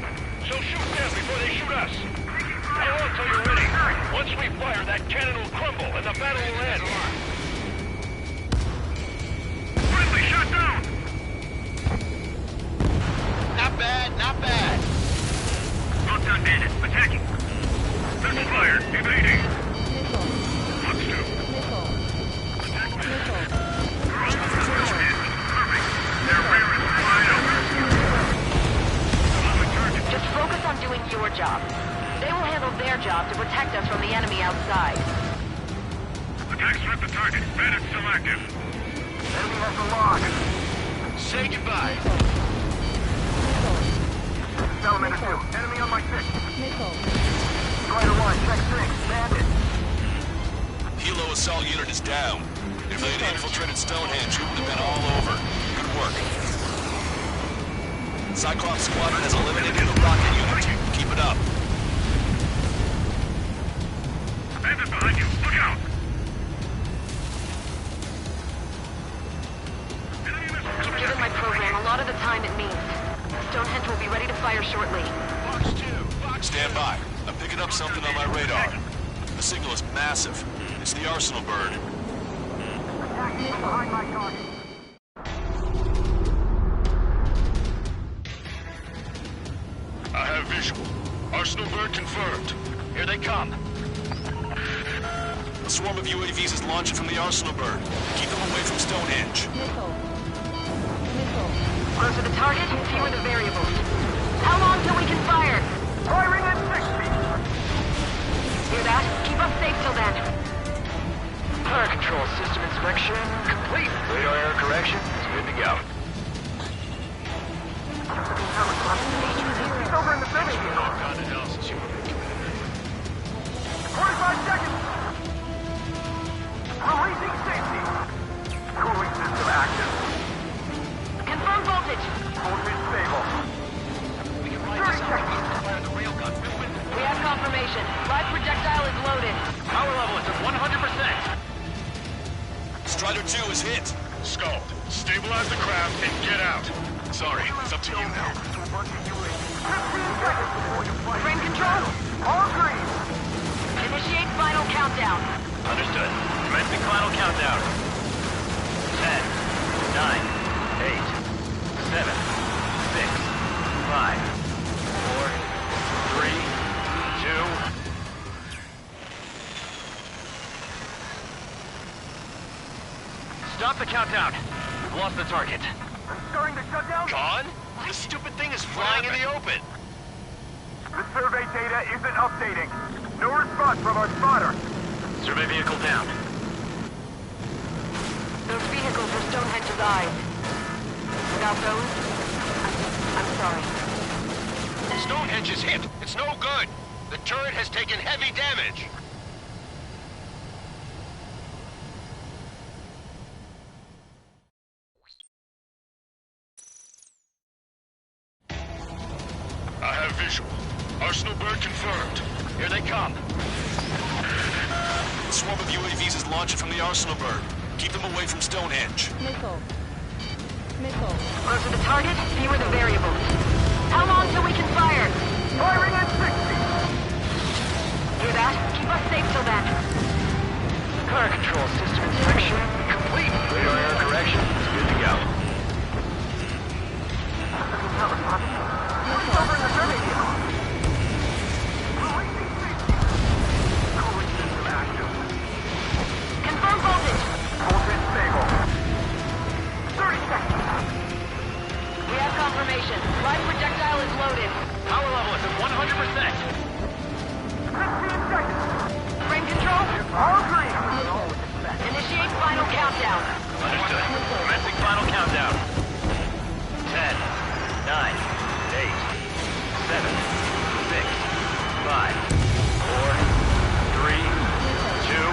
So shoot them before they shoot us. Hold on till you're ready. Once we fire, that cannon will crumble and the battle will end. Friendly shot down. Not bad, not bad. Well done, Bandit. Attacking. Missile fired. Evading. Fox 2. Just focus on doing your job. They will handle their job to protect us from the enemy outside. Attack swept the target. Bandit still active. Enemy has the lock. Say goodbye. Element 2. Enemy on my 6. Strider 1, check 6. Bandit. Helo assault unit is down. If they had infiltrated Stonehenge, it would have been all over. Good work. Cyclops Squadron has eliminated the rocket unit. Keep it up. Bandit behind you. Look out. Given my program, a lot of the time it means Stonehenge will be ready to fire shortly. Fox 2. Stand by. I'm picking up something on my radar. The signal is massive. It's the Arsenal bird. Attacking from behind my target. I have visual. Arsenal bird confirmed. Here they come. A swarm of UAVs is launching from the Arsenal bird. Keep them away from Stonehenge. Closer the target, fewer the variables. How long till we can fire? Firing at 60. Hear that? Keep us safe till then. Fire control system inspection complete. Radar error correction is good to go. He's over in the building. 45 seconds. Releasing safety. Cooling system active. Confirm voltage. Totally stable. 30 seconds. We have confirmation. Live projectile is loaded. Power level is at 100%. Strider 2 is hit. Scald, stabilize the craft and get out. Sorry, it's up to you now. 15 seconds before you fly. Frame control. All green. Initiate final countdown. Understood. Commencing final countdown. 10, 9, 8, 7, 6, 5, 4, 3, 2... Stop the countdown. We've lost the target. Starting to shut down. Gone? This stupid thing is flying in the open. The survey data isn't updating. No response from our spotter. Survey vehicle down. Those vehicles are Stonehenge's eyes. Without those, I'm sorry. Stonehenge is hit. It's no good. The turret has taken heavy damage. I have visual. Arsenal bird confirmed. Here they come. swarm of UAVs is launching from the Arsenal bird. Keep them away from Stonehenge. Missile. Missile. Closer the target, fewer the variables. How long till we can fire? Firing at 60! Hear that? Keep us safe till then. Car control system inspection complete. Radar air correction is good to go. What's over in the survey vehicle? Cooling system active. Confirm voltage. Voltage stable. 30 seconds. We have confirmation. Live projectile is loaded. Power level is at 100%. 15 seconds. Frame control? All green. Initiate final countdown. Understood. Commencing final countdown. 10, 9, 8, 7, 6, 5, 4, 3, 2.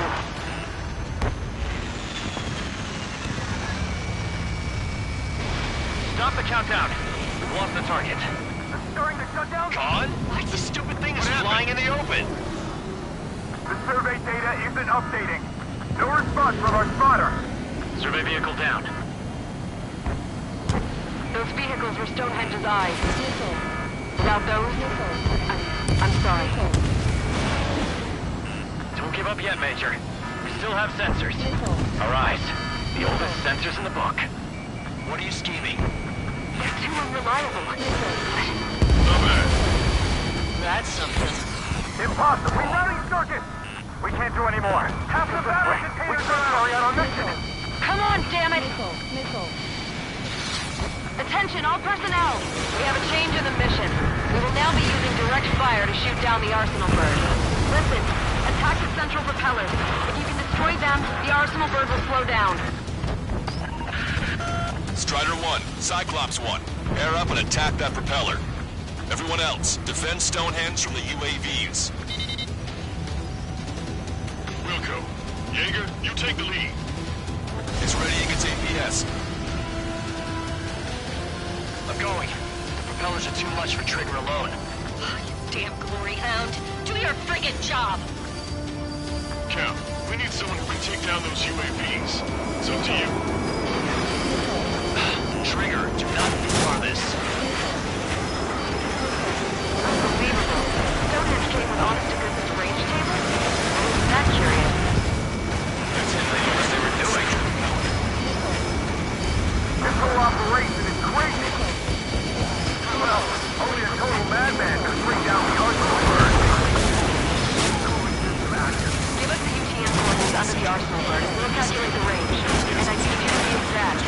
Stop the countdown. We've lost the target. Starting to shut down? Con? The stupid thing is flying in the open. The survey data isn't updating. No response from our spotter. Survey vehicle down. Those vehicles were Stonehenge's eyes. Missile. Without those, I'm sorry. Don't give up yet, Major. We still have sensors. Missile. Our eyes. The oldest sensors in the book. What are you scheming? They're too unreliable. That's something. Impossible. Rerouting circuit. We can't do any more. Half the battery containers are carry out our mission. Come on, damn it! Missile. Missile. Attention, all personnel! We have a change in the mission. We will now be using direct fire to shoot down the Arsenal bird. Listen, attack the central propellers. If you can destroy them, the Arsenal bird will slow down. Strider 1, Cyclops 1, air up and attack that propeller. Everyone else, defend Stonehenge from the UAVs. Wilco. Jaeger, you take the lead. It's ready against APS. I'm going. The propellers are too much for Trigger alone. Damn glory hound. Do your friggin' job. Cap, we need someone who can take down those UAVs. It's up to you. Trigger, do not do this. Unbelievable. Stonehenge came with honest-to-goodness range table? I was that curious. That's it, they knew what they were doing. This whole operation is crazy. Well, only a total madman could bring down the Arsenal bird. Cooling system active. Give us the UTM coordinates under the Arsenal bird, and we'll calculate the range. And I need you to be exact.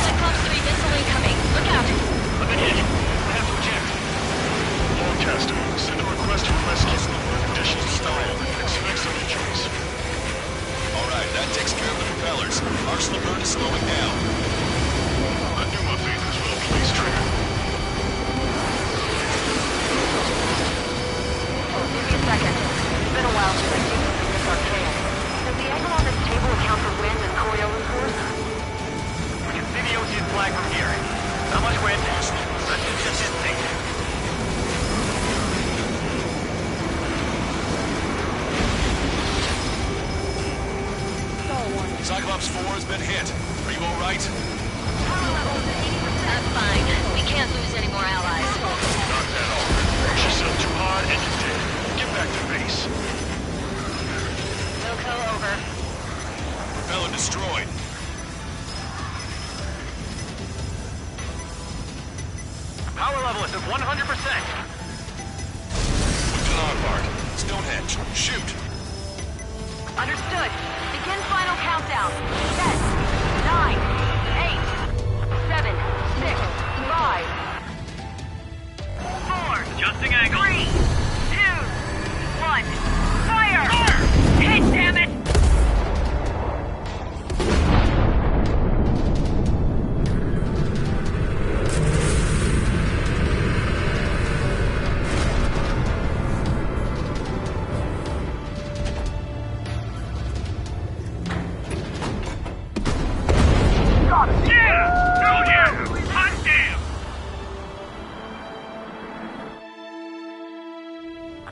Cyclops 3 missile incoming. Look out. I've been hit. I have to eject. Forecaster, send a request for rescue. Conditions stalled. Expect some injuries. Alright, that takes care of the propellers. Arsenal bird is slowing down. I knew my fate was well placed, Trigger. Give me a second. It's been a while since I've seen something this archaic. Does the angle on this table account for wind and Coriolis force? We can see the ocean flag from here. Not much wind, but it's just instinct. Cyclops 4 has been hit. Are you alright? Power levels at 80%. Fine. We can't lose any more allies. Not at all. She sailed too hard and you did. Get back to base. Wilco, over. Propeller destroyed. Power level is at 100%. Lieutenant Bart, Stonehenge, shoot. Understood. Begin final countdown. 10, 9, 8, 7, 6, 5, 4, Adjusting angle. 3, 2, 1. Fire! Hit, damn it!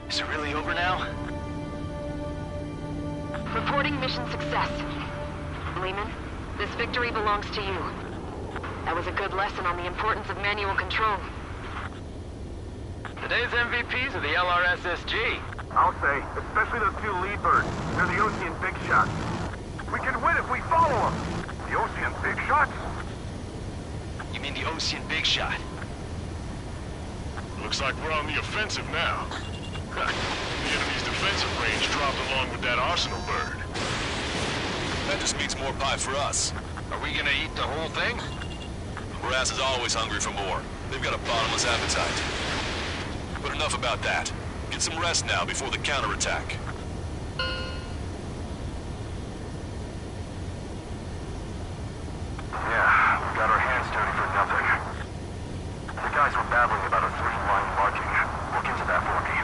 Is it really over now? Reporting mission success. Lehman, this victory belongs to you. That was a good lesson on the importance of manual control. Today's MVPs are the LRSSG. I'll say, especially those two lead birds. They're the Osean Big Shots. We can win if we follow them. The Osean Big Shots? You mean the Osean Big Shot? Looks like we're on the offensive now. The enemy's defensive range dropped along with that arsenal bird. That just means more pie for us. Are we gonna eat the whole thing? Brass is always hungry for more. They've got a bottomless appetite. But enough about that. Get some rest now before the counterattack. Yeah, we got our hands dirty for nothing. The guys were babbling about a three-line marking. Look into that for me.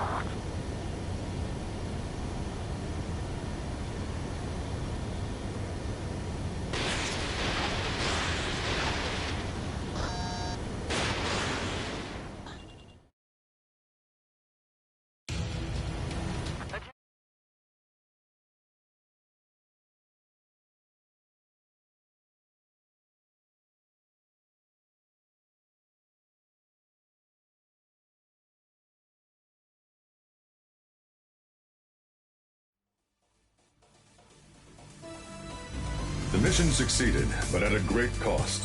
The mission succeeded, but at a great cost.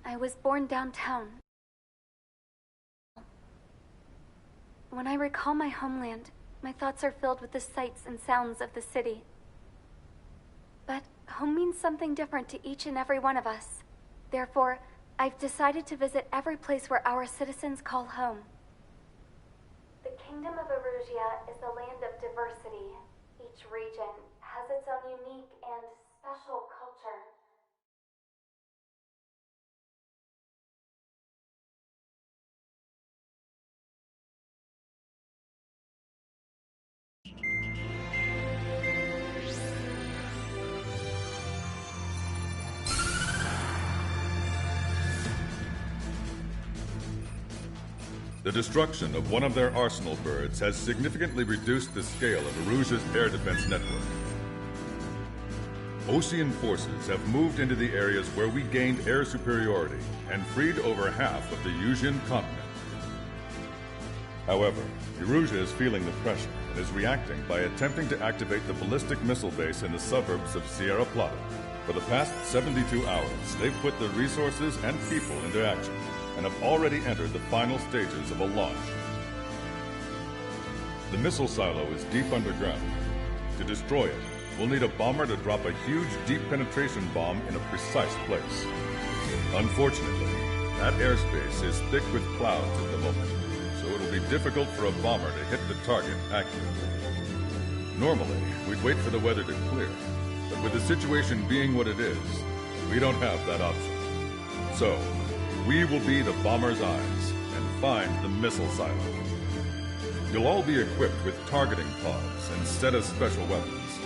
I was born downtown. When I recall my homeland, my thoughts are filled with the sights and sounds of the city. But home means something different to each and every one of us. Therefore, I've decided to visit every place where our citizens call home. The Kingdom of Erusia is a land of diversity. Each region has its own unique and special culture. The destruction of one of their arsenal birds has significantly reduced the scale of Erusia's air defense network. Osean forces have moved into the areas where we gained air superiority and freed over half of the Yusian continent. However, Erusia is feeling the pressure and is reacting by attempting to activate the ballistic missile base in the suburbs of Sierra Plata. For the past 72 hours, they've put their resources and people into action and have already entered the final stages of a launch. The missile silo is deep underground. To destroy it, we'll need a bomber to drop a huge deep penetration bomb in a precise place. Unfortunately, that airspace is thick with clouds at the moment, so it'll be difficult for a bomber to hit the target accurately. Normally, we'd wait for the weather to clear, but with the situation being what it is, we don't have that option. So, we will be the bomber's eyes and find the missile silo. You'll all be equipped with targeting pods instead of special weapons.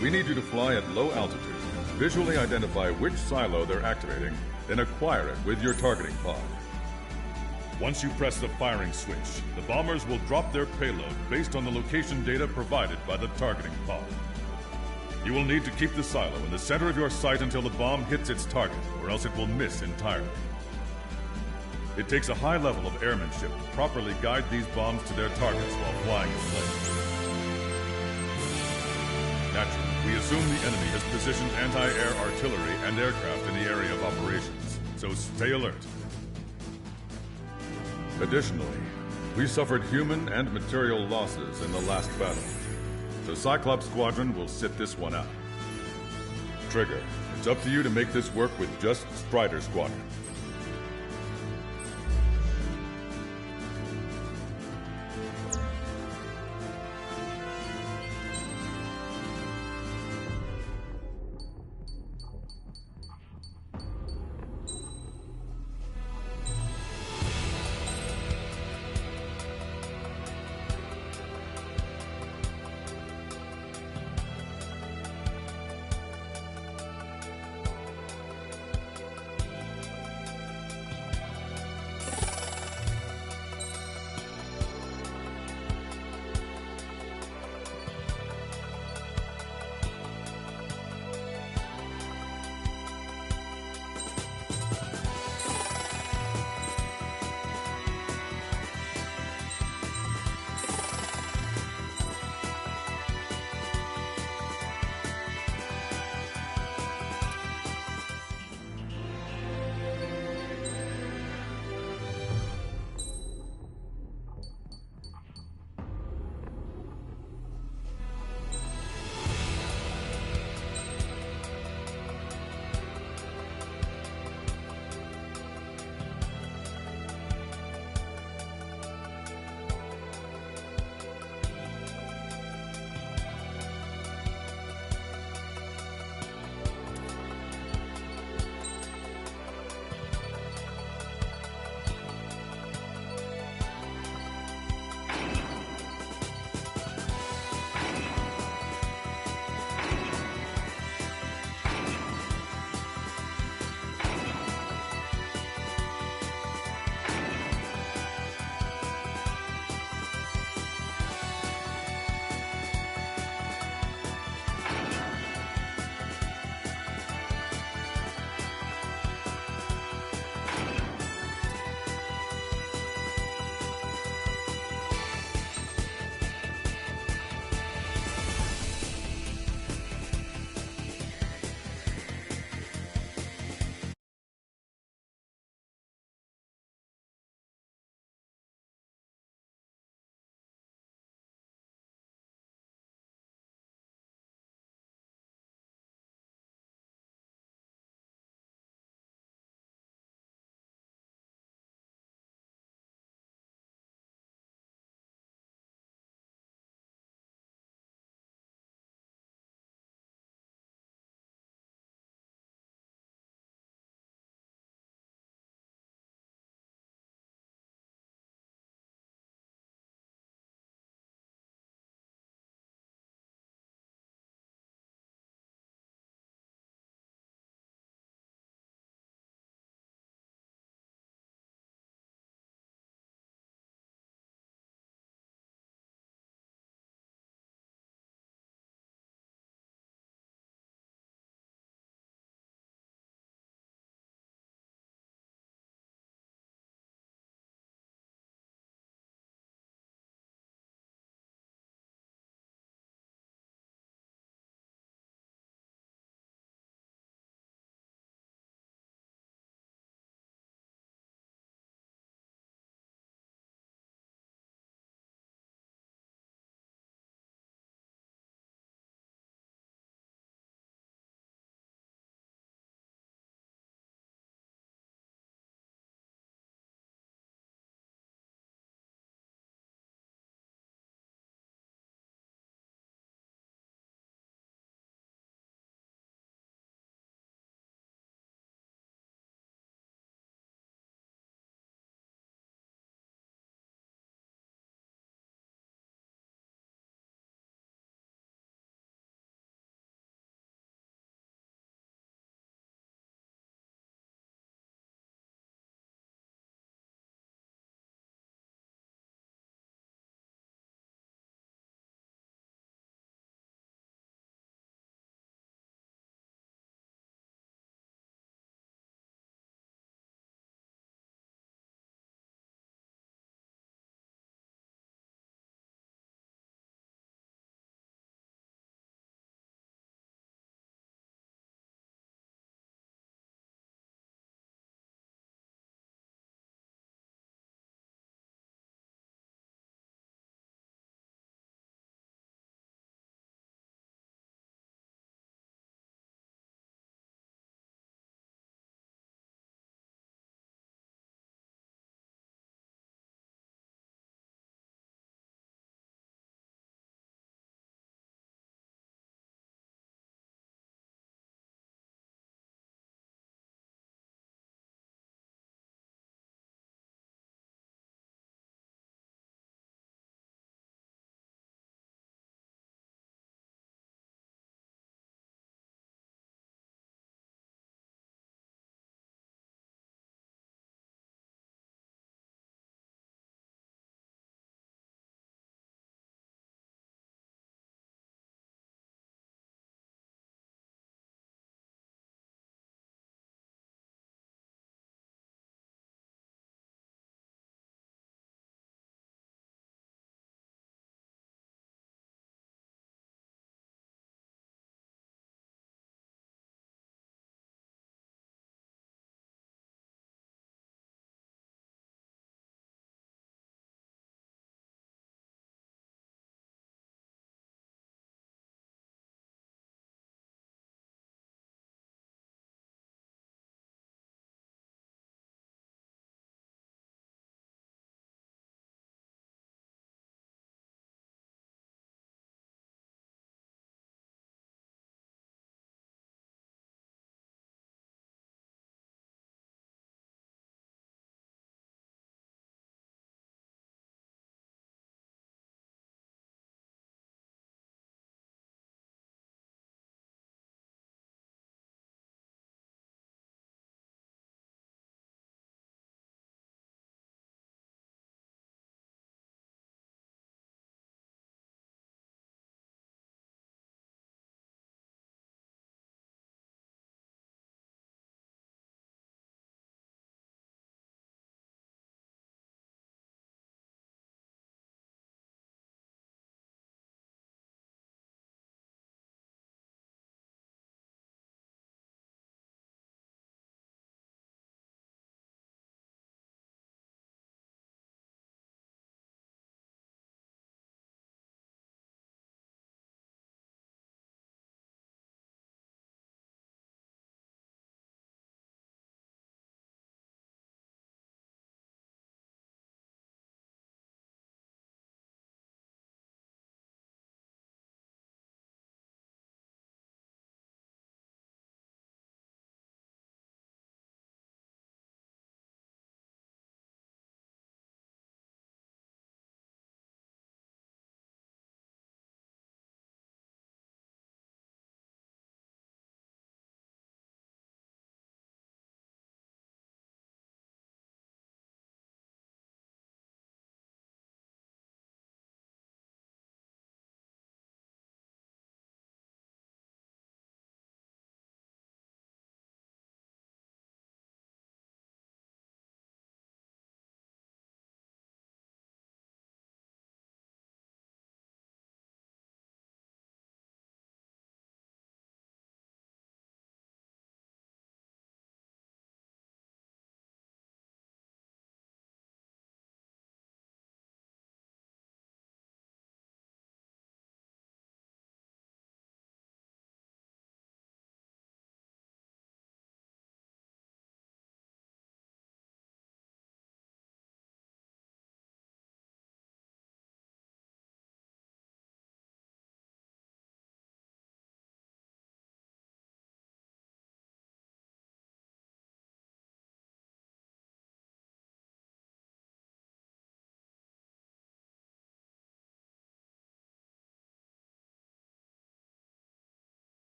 We need you to fly at low altitude, visually identify which silo they're activating, then acquire it with your targeting pod. Once you press the firing switch, the bombers will drop their payload based on the location data provided by the targeting pod. You will need to keep the silo in the center of your sight until the bomb hits its target, or else it will miss entirely. It takes a high level of airmanship to properly guide these bombs to their targets while flying in place. Naturally, we assume the enemy has positioned anti-air artillery and aircraft in the area of operations, so stay alert. Additionally, we suffered human and material losses in the last battle, so Cyclops Squadron will sit this one out. Trigger, it's up to you to make this work with just Strider Squadron.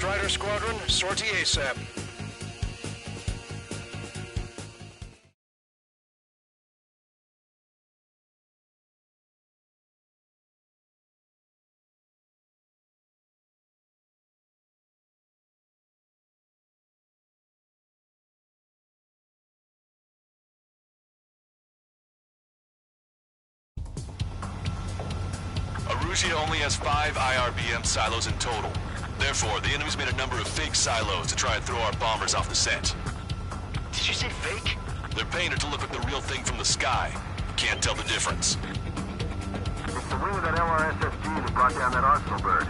Strider Squadron, sortie ASAP. Arusia only has 5 IRBM silos in total. Therefore, the enemy's made a number of fake silos to try and throw our bombers off the scent. Did you say fake? They're painted to look like the real thing from the sky. Can't tell the difference. It's the wing of that LRSSG that brought down that Arsenal bird.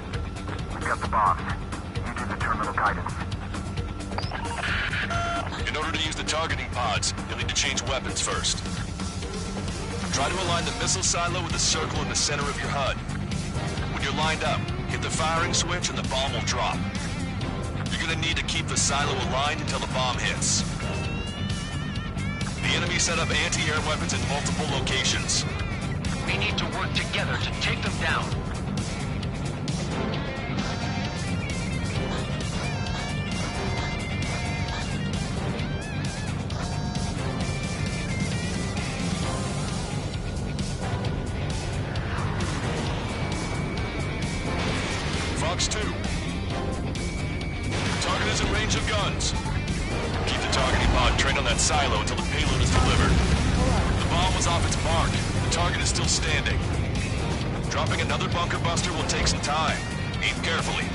We've got the bombs. You do the terminal guidance. In order to use the targeting pods, you'll need to change weapons first. Try to align the missile silo with the circle in the center of your HUD. When you're lined up, hit the firing switch and the bomb will drop. You're gonna need to keep the silo aligned until the bomb hits. The enemy set up anti-air weapons in multiple locations. We need to work together to take them down. Fox 2. Target is in range of guns. Keep the targeting pod trained on that silo until the payload is delivered. The bomb was off its mark. The target is still standing. Dropping another bunker buster will take some time. Aim carefully.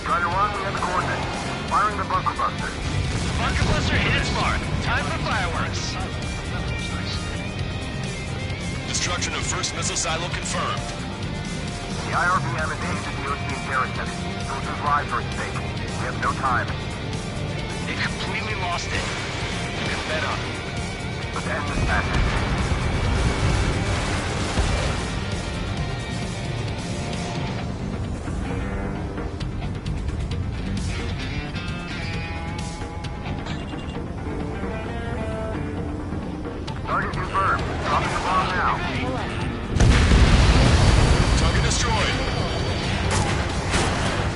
Strider 1, we have the coordinates. Firing the bunker buster. Bunker buster hit its mark. Time for fireworks. Destruction of first missile silo confirmed. The IRBM is aimed at the OT garrison. Soldiers' lives are at stake. We have no time. They completely lost it. You can bet on it. Let's end this madness. Target confirmed. Dropping the bomb now. Target destroyed.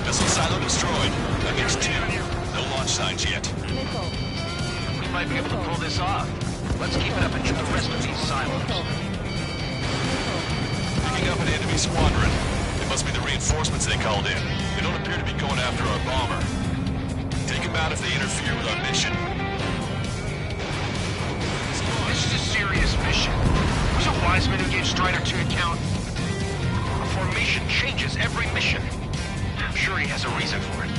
Missile silo destroyed. That makes 2. No launch signs yet. We might be able to pull this off. Let's keep it up and shoot the rest of these silos. Picking up an enemy squadron. It must be the reinforcements they called in. They don't appear to be going after our bomber. Take them out if they interfere with our mission. This is a serious mission. Was it Wiseman who gave Strider 2 account? A formation changes every mission. I'm sure he has a reason for it.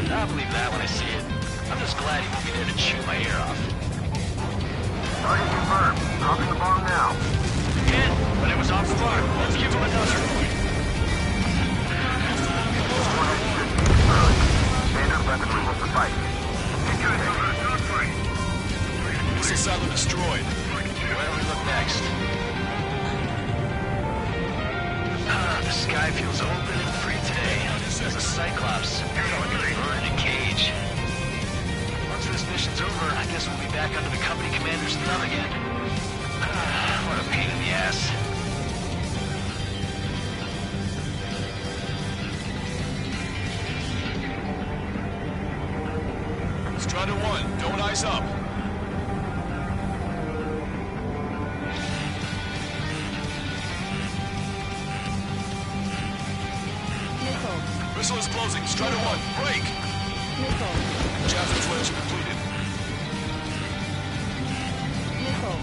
I'll believe that when I see it. I'm just glad he won't be there to chew my ear off. Target confirmed. Dropping the bomb now. Hit, but it was off the mark. Let's give him another. Standard weaponry will suffice. Missile silo destroyed. Where do we look next? The sky feels open and free today. There's a Cyclops. Bird in a cage. Once this mission's over, I guess we'll be back under the company commander's thumb again. What a pain in the ass. Strider 1, don't ice up. Missile is closing. Strider 1, break! Chaff installation completed. Missile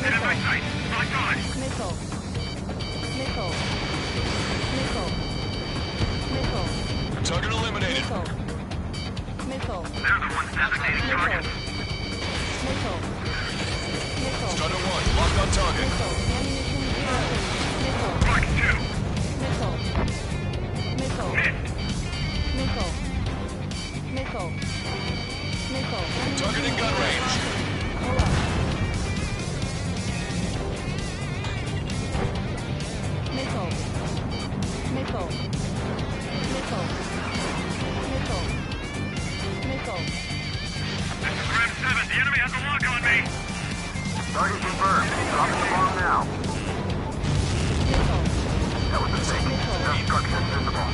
in my sight. Lock on. Target eliminated. They're the ones designating targets. Strider 1, locked on target. Fox 2. Target in gun range. This is Ram 7. The enemy has a lock on me. Target confirmed. Dropping the bomb now. That was a mistake. No structure visible.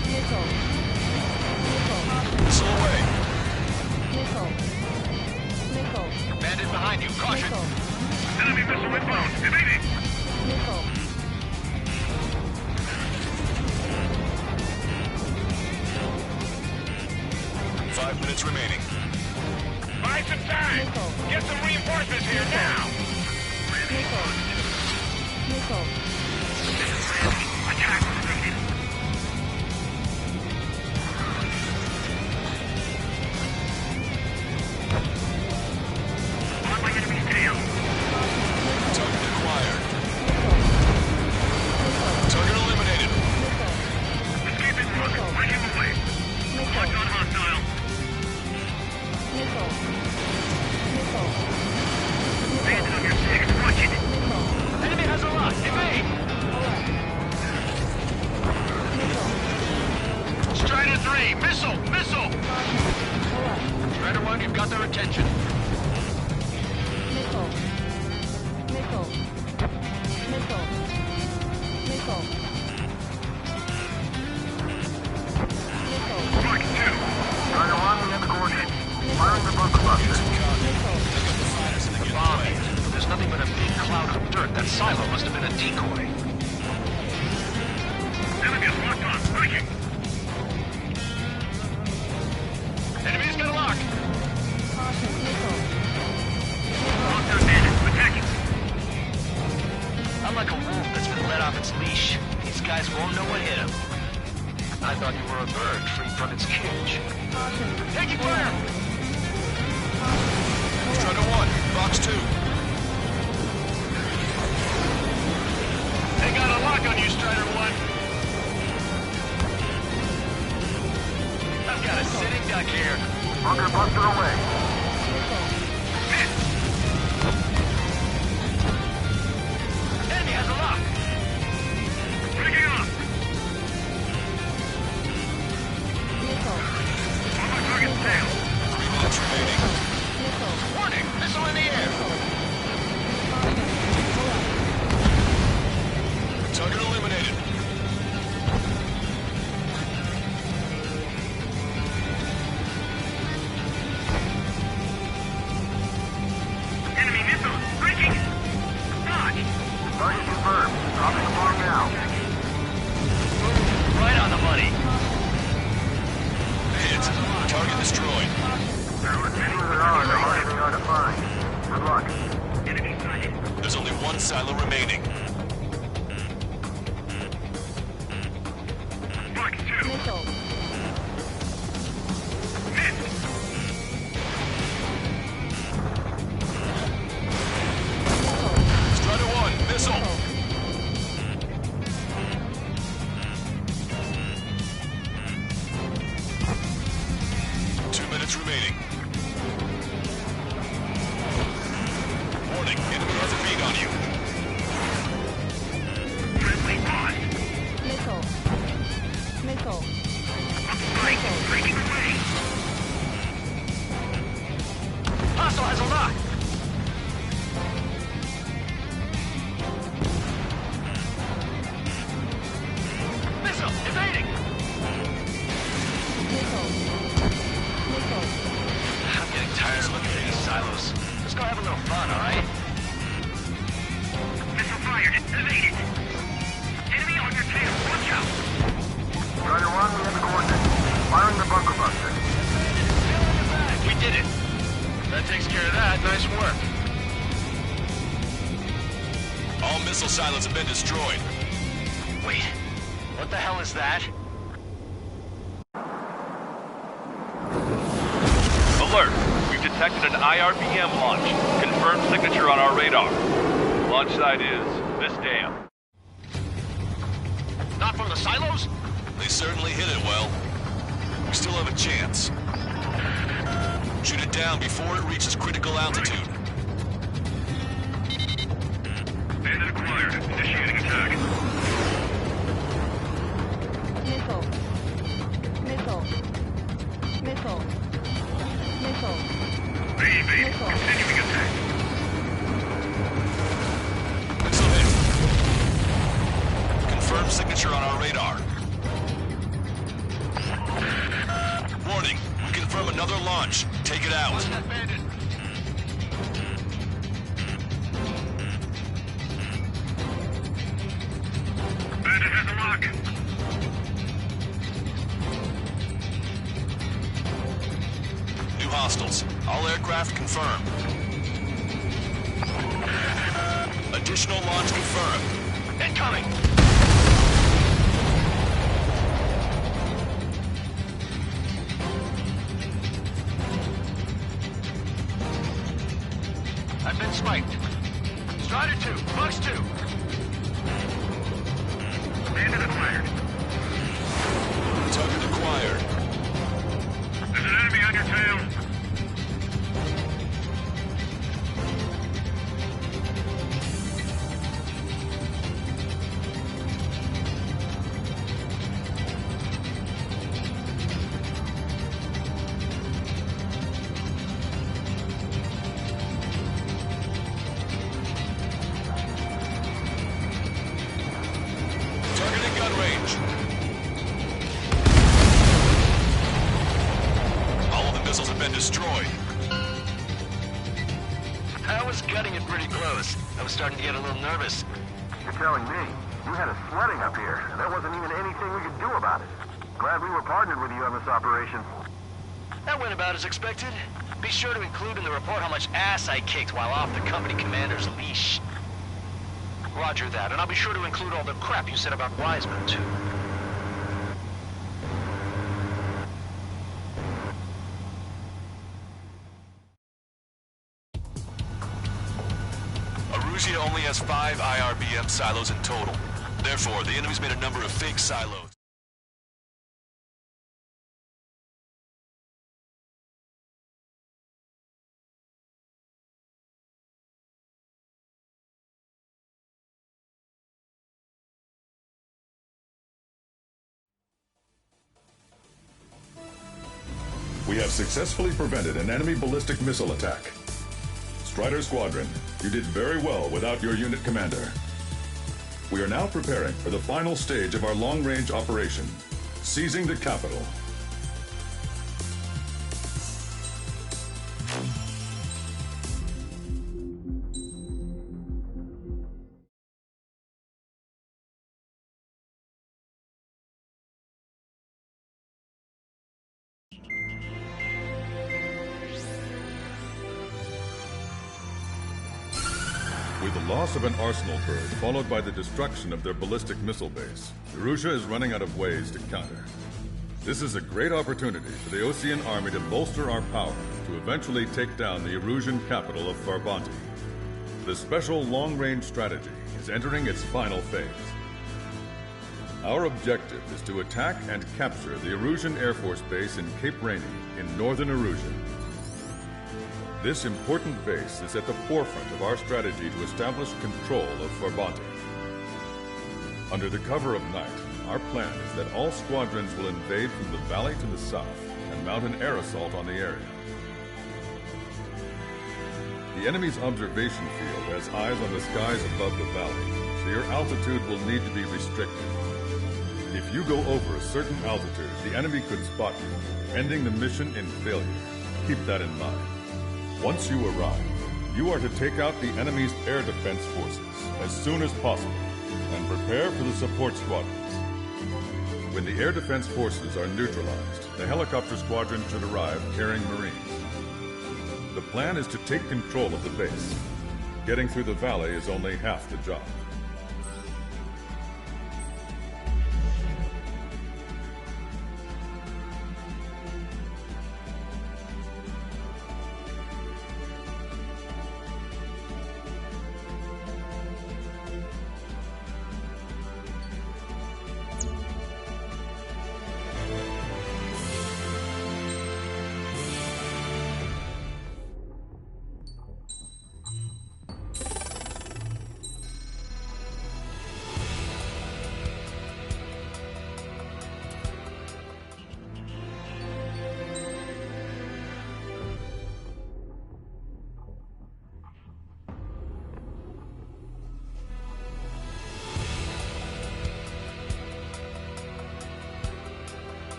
Missile away. Bandit behind you. Caution. Enemy missile inbound. Evading. 5 minutes remaining. Buy some time. Get some reinforcements here now. Attack completed. On my enemy's tail. Target acquired. Target eliminated. Escaping rocket. Breaking away. Watch on hostile. Bandit on your six. Watch it. Enemy has a lock. Evade. Strider 3, missile! Strider 1, you've got their attention. Mark 2. Strider 1, we have the coordinates. Firing the bunker buster. The bomb hit. There's nothing but a big cloud of dirt. That silo must have been a decoy. Enemy is locked on. Breaking. Enemy's got a lock. Lockdown bandits. Attacking. I'm like a wolf that's been let off its leash. These guys won't know what hit him. I thought you were a bird freed from its cage. Taking fire! Strider 1, box 2. They got a lock on you, Strider 1. I've got a sitting duck here. Bunker buster away. Enemy has a lock. Breaking off. On my target's tail. 3 minutes remaining. Warning, missile in the air. Target eliminated. Enemy missile. Breaking. Dodge. Target confirmed. Dropping the bomb now. Right on the money. Hit. Target destroyed. Things are on. The harder they are to find. Good luck. Enemy sighted. There's only 1 silo remaining. Mark 2. Missed. Strider 1, missile. Remaining. Warning, enemy has a bead on you. Friendly pause. Strike. Breaking away. Hostile has a lock. Missile, evading. I'm getting tired of looking at these silos. Let's go have a little fun, all right? Missile fired. Evaded. Enemy on your tail. Watch out. Strider 1, we have the coordinates. Firing the bunker buster. We did it. That takes care of that. Nice work. All missile silos have been destroyed. Wait, what the hell is that? Alert! We've detected an IRBM launch. Confirmed signature on our radar. Launch site is this dam. Not from the silos? They certainly hit it well. We still have a chance. Shoot it down before it reaches critical altitude. Bandit acquired. Initiating attack. Missile. Continuing attack. launch. Take it out. Bandit. Bandit has a lock. New hostiles. All aircraft confirmed. Additional launch confirmed. Incoming! I've been spiked. Strider 2, Fox 2. Bandit acquired. Target acquired. There's an enemy on your tail. Targeting gun range. All of the missiles have been destroyed. I was gutting it pretty close. I was starting to get a little nervous. You're telling me you had us sweating up here, and there wasn't even anything we could do about it. Glad we were partnered with you on this operation. That went about as expected. Be sure to include in the report how much ass I kicked while off the company commander's leash. Roger that, and I'll be sure to include all the crap you said about Wiseman, too. Erusea only has 5 IRBM silos in total. Therefore, the enemy's made a number of fake silos. We have successfully prevented an enemy ballistic missile attack. Strider Squadron, you did very well without your unit commander. We are now preparing for the final stage of our long-range operation, seizing the capital. With the loss of an arsenal bird, followed by the destruction of their ballistic missile base, Erusea is running out of ways to counter. This is a great opportunity for the Osean army to bolster our power to eventually take down the Erusian capital of Farbanti. The special long-range strategy is entering its final phase. Our objective is to attack and capture the Erusian Air Force Base in Cape Rainy in northern Erusia. This important base is at the forefront of our strategy to establish control of Farbanti. Under the cover of night, our plan is that all squadrons will invade from the valley to the south and mount an air assault on the area. The enemy's observation field has eyes on the skies above the valley, so your altitude will need to be restricted. If you go over a certain altitude, the enemy could spot you, ending the mission in failure. Keep that in mind. Once you arrive, you are to take out the enemy's air defense forces as soon as possible and prepare for the support squadrons. When the air defense forces are neutralized, the helicopter squadron should arrive carrying Marines. The plan is to take control of the base. Getting through the valley is only half the job.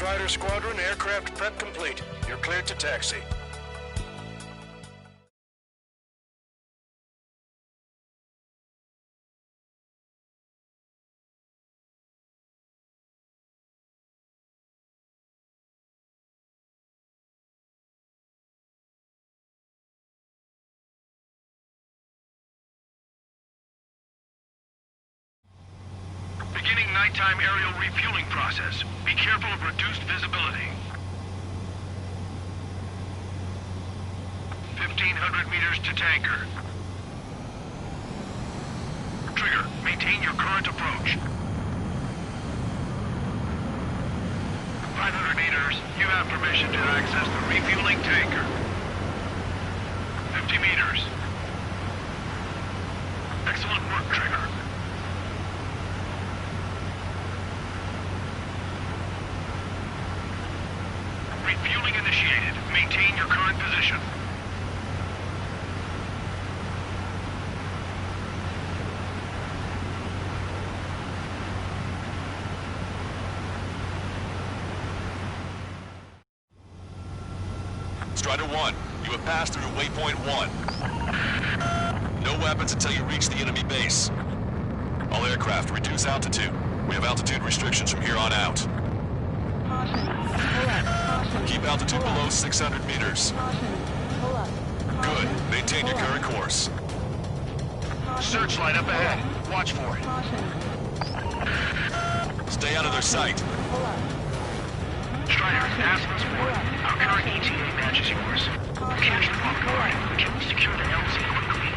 Strider Squadron, aircraft prep complete. You're cleared to taxi. Beginning nighttime aerial refueling process. Be careful of reduced visibility. 1,500 meters to tanker. Trigger, maintain your current approach. 500 meters, you have permission to access the refueling tanker. 50 meters. Excellent work, Trigger. Refueling initiated. Maintain your current position. Strider 1, you have passed through waypoint 1. No weapons until you reach the enemy base. All aircraft, reduce altitude. We have altitude restrictions from here on out. Keep altitude below 600 meters. Good. Maintain your current course. Searchlight up ahead. Watch for it. Stay out of their sight. Strider, ask us for it. Our current ETA matches yours. Catch them off guard. Can we secure the LZ quickly?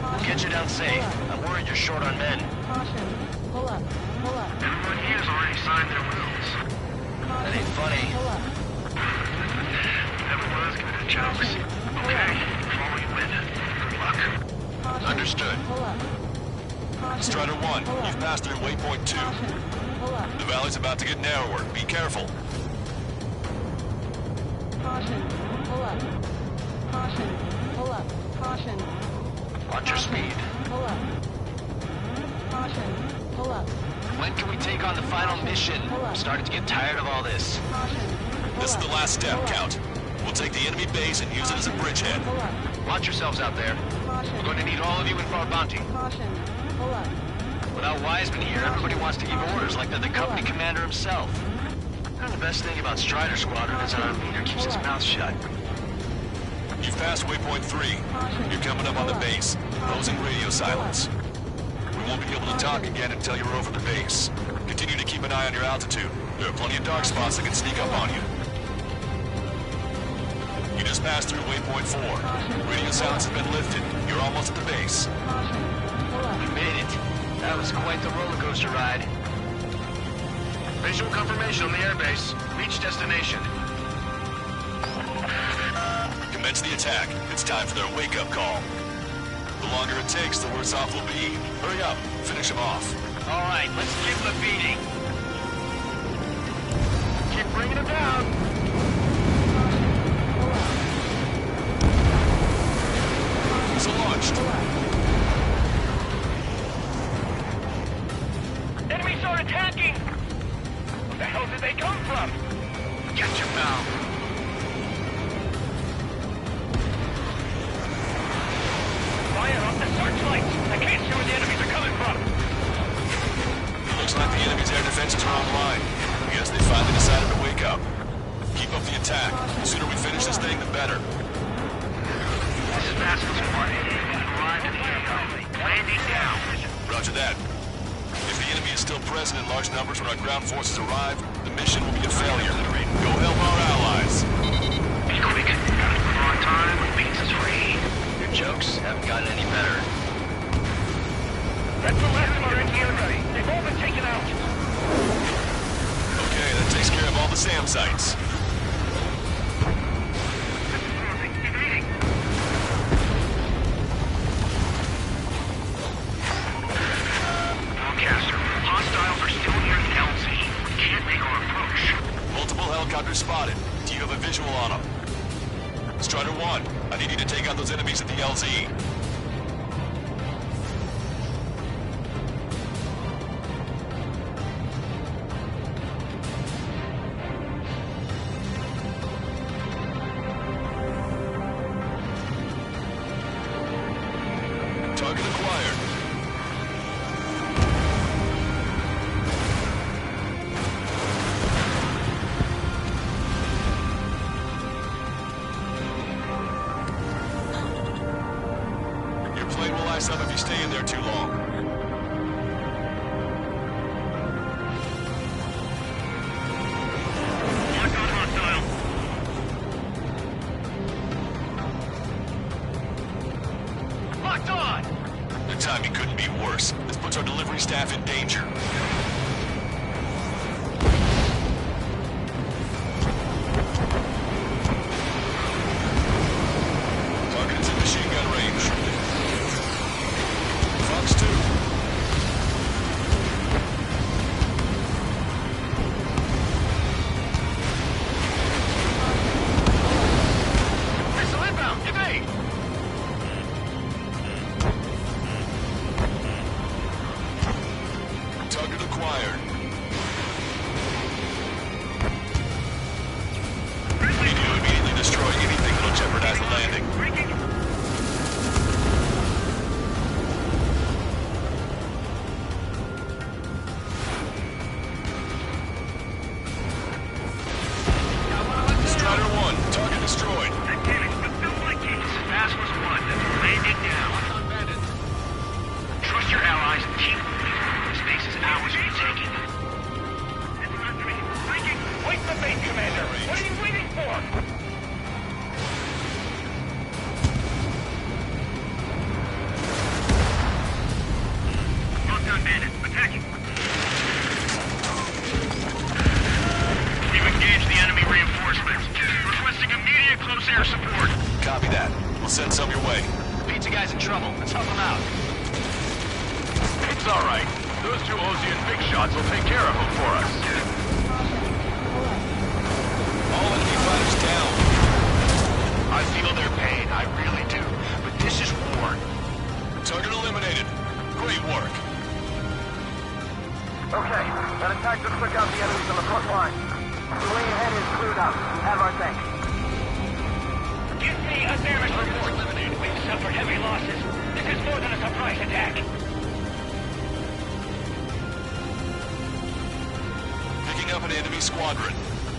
We'll get you down safe. I'm worried you're short on men. Everyone here has already signed their wills. That ain't funny. Never was good at jokes. Okay, follow you in. Good luck. Understood. Strider 1, you've passed through waypoint 2. The valley's about to get narrower. Be careful. Watch your speed. When can we take on the final mission? I'm starting to get tired of all this. This is the last step, Count. We'll take the enemy base and use it as a bridgehead. Watch yourselves out there. We're going to need all of you in Far Bounty. Without Wiseman here, everybody wants to give orders like they're the company commander himself. And the best thing about Strider Squadron is our leader keeps his mouth shut. You've passed waypoint 3. You're coming up on the base. Closing radio silence. We won't be able to talk again until you're over the base. Continue to keep an eye on your altitude. There are plenty of dark spots that can sneak up on you. You just passed through waypoint 4. Radio silence has been lifted. You're almost at the base. We made it. That was quite the roller coaster ride. Visual confirmation on the airbase. Reach destination. Commence the attack. It's time for their wake-up call. The longer it takes, the worse off we'll be. Hurry up. Finish them off. All right, let's give them a beating. Keep bringing them down. Missile launched. Enemies are attacking! Where the hell did they come from? Get your mouth. Fire up the searchlights! I can't see where the enemies are coming from! Looks like the enemy's air defenses are online. I guess they finally decided to wake up. Keep up the attack. The sooner we finish this thing, the better. This is Vasquez Party. Arrived at the airfield. Landing down. Roger that. If the enemy is still present in large numbers when our ground forces arrive, the mission will be a failure. Go help our allies. Be quick. Gotta move on time. Pizza's free. Your jokes haven't gotten any better. That's the last of our NT already. They've all been taken out. Okay, that takes care of all the SAM sites. Hostiles are still near the LZ. We can't make our approach. Multiple helicopters spotted. Do you have a visual on them? Strider 1, I need you to take out those enemies at the LZ. mess up if you stay in there too long. Locked on! The timing couldn't be worse. This puts our delivery staff in danger. Target's in machine gun range. Fox 2. Missile inbound! Evade! Target acquired. We need to immediately destroy anything that'll jeopardize the landing. Strider 1, target destroyed. Fast was 1. Landing down. Trust your allies and keep moving. This base is ours to be taken. Wait the bait, Commander! What are you waiting for? Locked on bandit. Attacking. We've engaged the enemy reinforcements. Requesting immediate close air support. Copy that. We'll send some your way. Pizza guy's in trouble. Let's help him out. It's all right. Those two Osean big shots will take care of him for us. All enemy fighters down. I feel their pain. I really do. But this is war. Target eliminated. Great work. Okay, that attack just took out the enemies on the front line. The way ahead is cleared up. Have our thanks. Give me a damage report. We've suffered heavy losses. This is more than a surprise attack. Picking up an enemy squadron.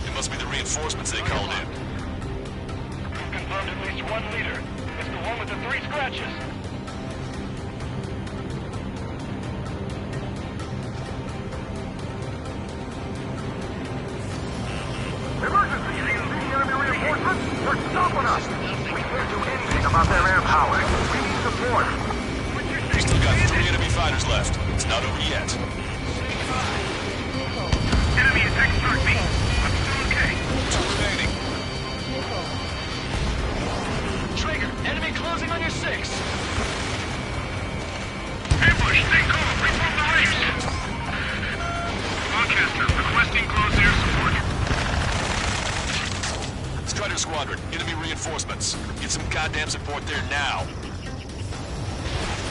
It must be the reinforcements they called in. We've confirmed at least one leader. It's the one with the 3 scratches. Emergency! The enemy reinforcements? They're stopping us! We can't do anything about their air power. We need support. We've still got 3 enemy fighters left. It's not over yet. Enemy attack struck me. I'm still okay. 2 remaining. Trigger, enemy closing on your 6. Ambush, stay calm. Reform the range. Lancaster, requesting close air support. Strider Squadron, enemy reinforcements. Get some goddamn support there now.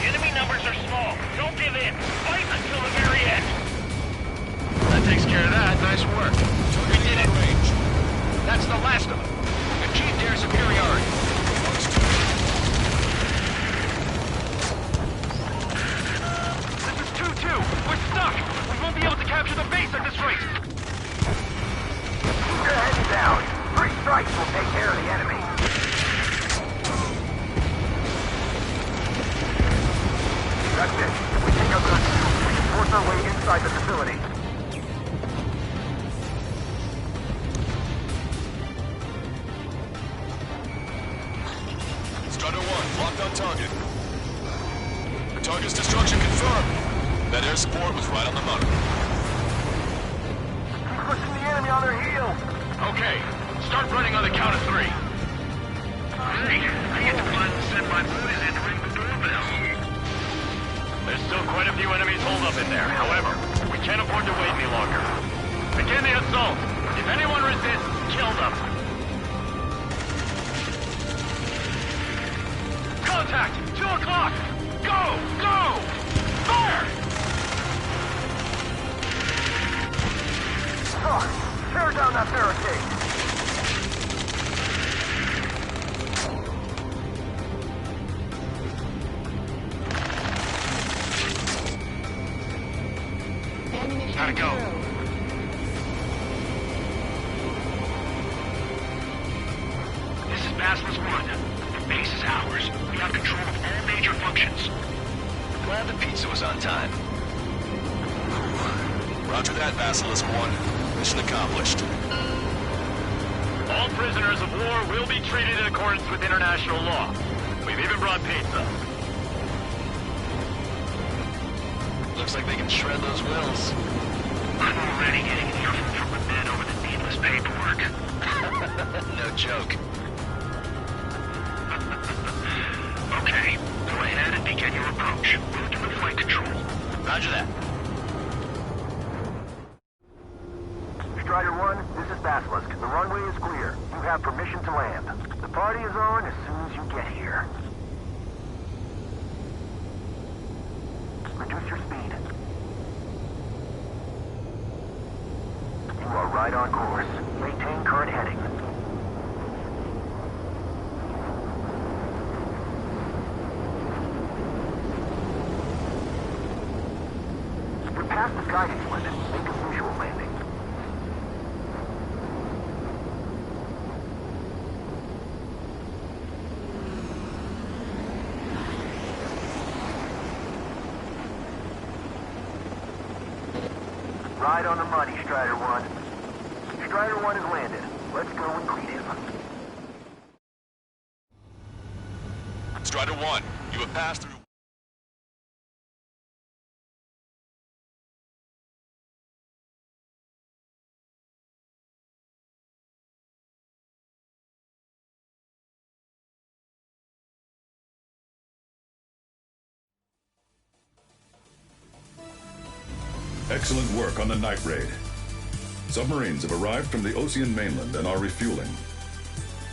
Enemy numbers are small. Don't give in. Fight until the very end. That takes care of that. Nice work. We did it. That's the last of them. Achieved air superiority. This is 2-2. We're stuck. We won't be able to capture the base at this rate. You're heading down. 3 strikes will take care of the enemy. That's it. If we take out those 2, we can force our way inside the facility. Strider 1, locked on target. The target's destruction confirmed. That air support was right on the money. Keep pushing the enemy on their heels. Okay. Start running on the count of 3. Hey, I get to plan to send my boys in to ring the doorbell. There's still quite a few enemies holed up in there. However, we can't afford to wait any longer. Begin the assault. If anyone resists, kill them. Contact! 2 o'clock! Go! Go! Fire! Tear down that barricade. Gotta go. This is Basilisk 1. The base is ours. We have control of all major functions. Glad the pizza was on time. Roger that, Basilisk 1. Mission accomplished. All prisoners of war will be treated in accordance with international law. We've even brought pizza. Looks like they can shred those wills. I'm already getting an earful from the men over the needless paperwork. No joke. Okay, go ahead and begin your approach. Move to the flight control. Roger that. Strider 1, this is Basilisk. The runway is clear. You have permission to land. The party is on as soon as you get here. Reduce your speed. You are right on course. Maintain current heading. You're past the guidance limit. Make a visual landing. Right on the money, Strider 1. Strider 1 has landed. Let's go and greet him. Strider 1, you have passed through... Excellent work on the night raid. Submarines have arrived from the Osean mainland and are refueling.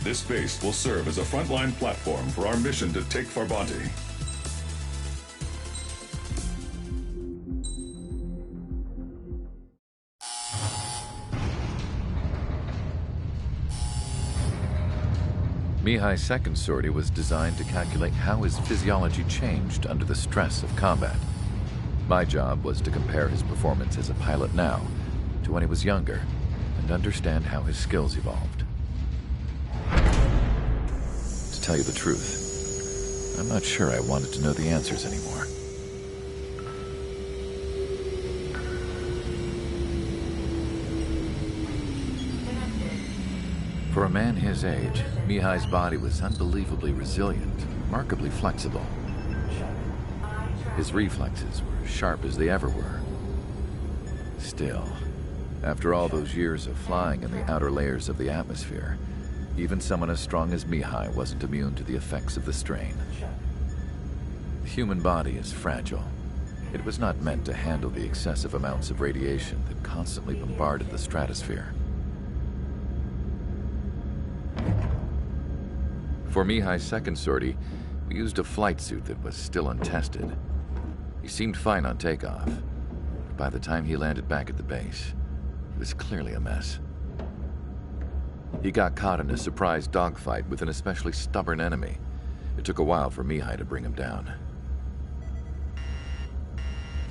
This base will serve as a frontline platform for our mission to take Farbanti. Mihai's second sortie was designed to calculate how his physiology changed under the stress of combat. My job was to compare his performance as a pilot now to when he was younger and understand how his skills evolved. To tell you the truth, I'm not sure I wanted to know the answers anymore. For a man his age, Mihai's body was unbelievably resilient, remarkably flexible. His reflexes were sharp as they ever were. Still, after all those years of flying in the outer layers of the atmosphere, even someone as strong as Mihai wasn't immune to the effects of the strain. The human body is fragile. It was not meant to handle the excessive amounts of radiation that constantly bombarded the stratosphere. For Mihai's second sortie, we used a flight suit that was still untested. He seemed fine on takeoff, but by the time he landed back at the base, he was clearly a mess. He got caught in a surprise dogfight with an especially stubborn enemy. It took a while for Mihai to bring him down.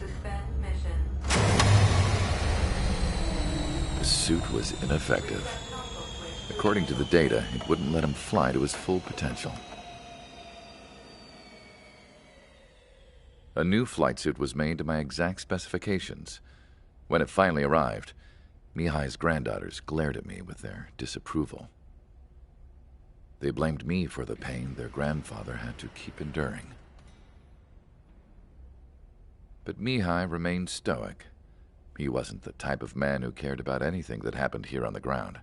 Suspend mission. The suit was ineffective. According to the data, it wouldn't let him fly to his full potential. A new flight suit was made to my exact specifications. When it finally arrived, Mihai's granddaughters glared at me with their disapproval. They blamed me for the pain their grandfather had to keep enduring. But Mihai remained stoic. He wasn't the type of man who cared about anything that happened here on the ground.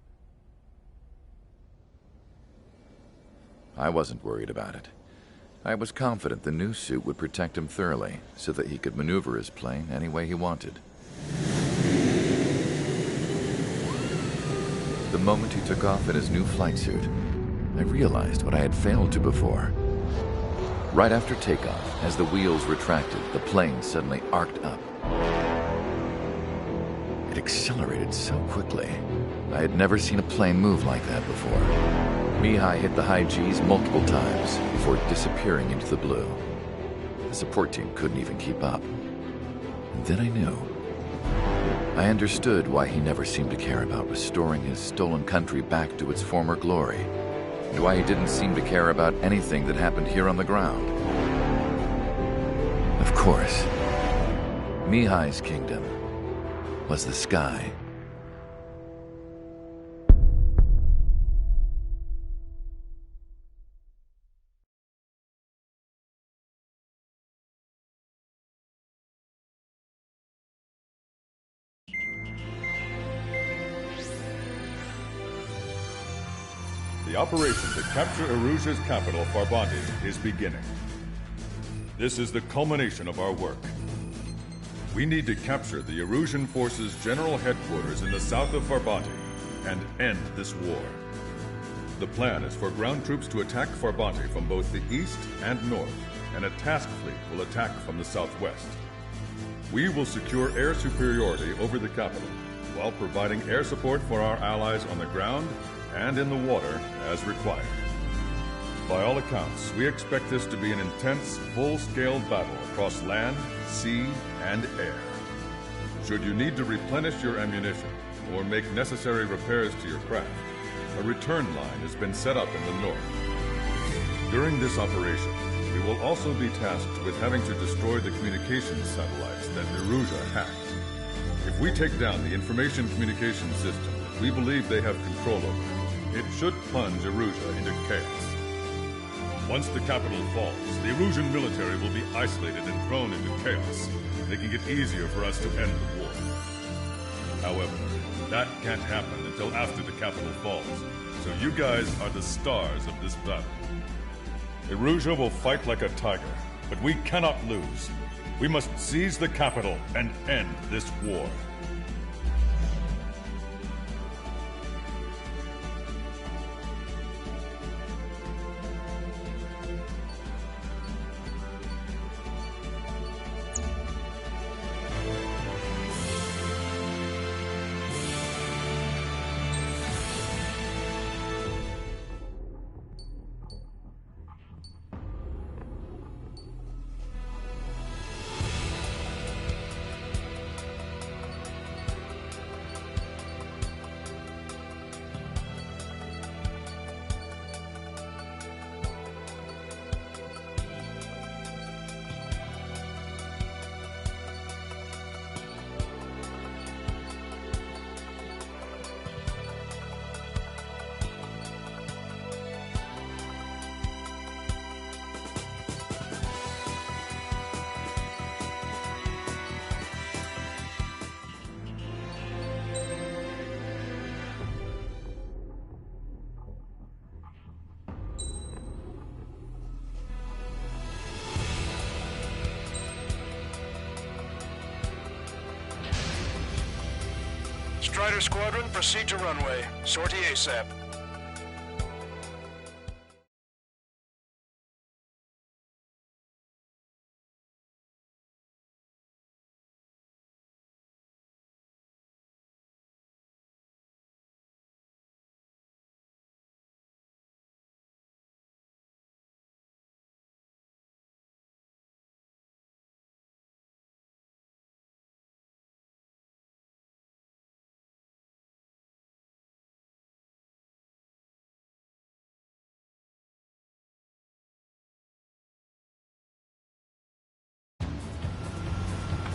I wasn't worried about it. I was confident the new suit would protect him thoroughly, so that he could maneuver his plane any way he wanted. The moment he took off in his new flight suit, I realized what I had failed to before. Right after takeoff, as the wheels retracted, the plane suddenly arced up. It accelerated so quickly. I had never seen a plane move like that before. Mihai hit the high G's multiple times before disappearing into the blue. The support team couldn't even keep up. And then I knew. I understood why he never seemed to care about restoring his stolen country back to its former glory, and why he didn't seem to care about anything that happened here on the ground. Of course. Mihai's kingdom was the sky. The operation to capture Erusia's capital, Farbanti, is beginning. This is the culmination of our work. We need to capture the Erusian forces' general headquarters in the south of Farbanti and end this war. The plan is for ground troops to attack Farbanti from both the east and north, and a task fleet will attack from the southwest. We will secure air superiority over the capital, while providing air support for our allies on the ground and in the water as required. By all accounts, we expect this to be an intense, full-scale battle across land, sea, and air. Should you need to replenish your ammunition or make necessary repairs to your craft, a return line has been set up in the north. During this operation, we will also be tasked with having to destroy the communications satellites that Erusia hacked. If we take down the information communication system that we believe they have control over, it should plunge Erusia into chaos. Once the capital falls, the Erusian military will be isolated and thrown into chaos, making it easier for us to end the war. However, that can't happen until after the capital falls, so you guys are the stars of this battle. Erusia will fight like a tiger, but we cannot lose. We must seize the capital and end this war. Strider Squadron, proceed to runway. Sortie ASAP.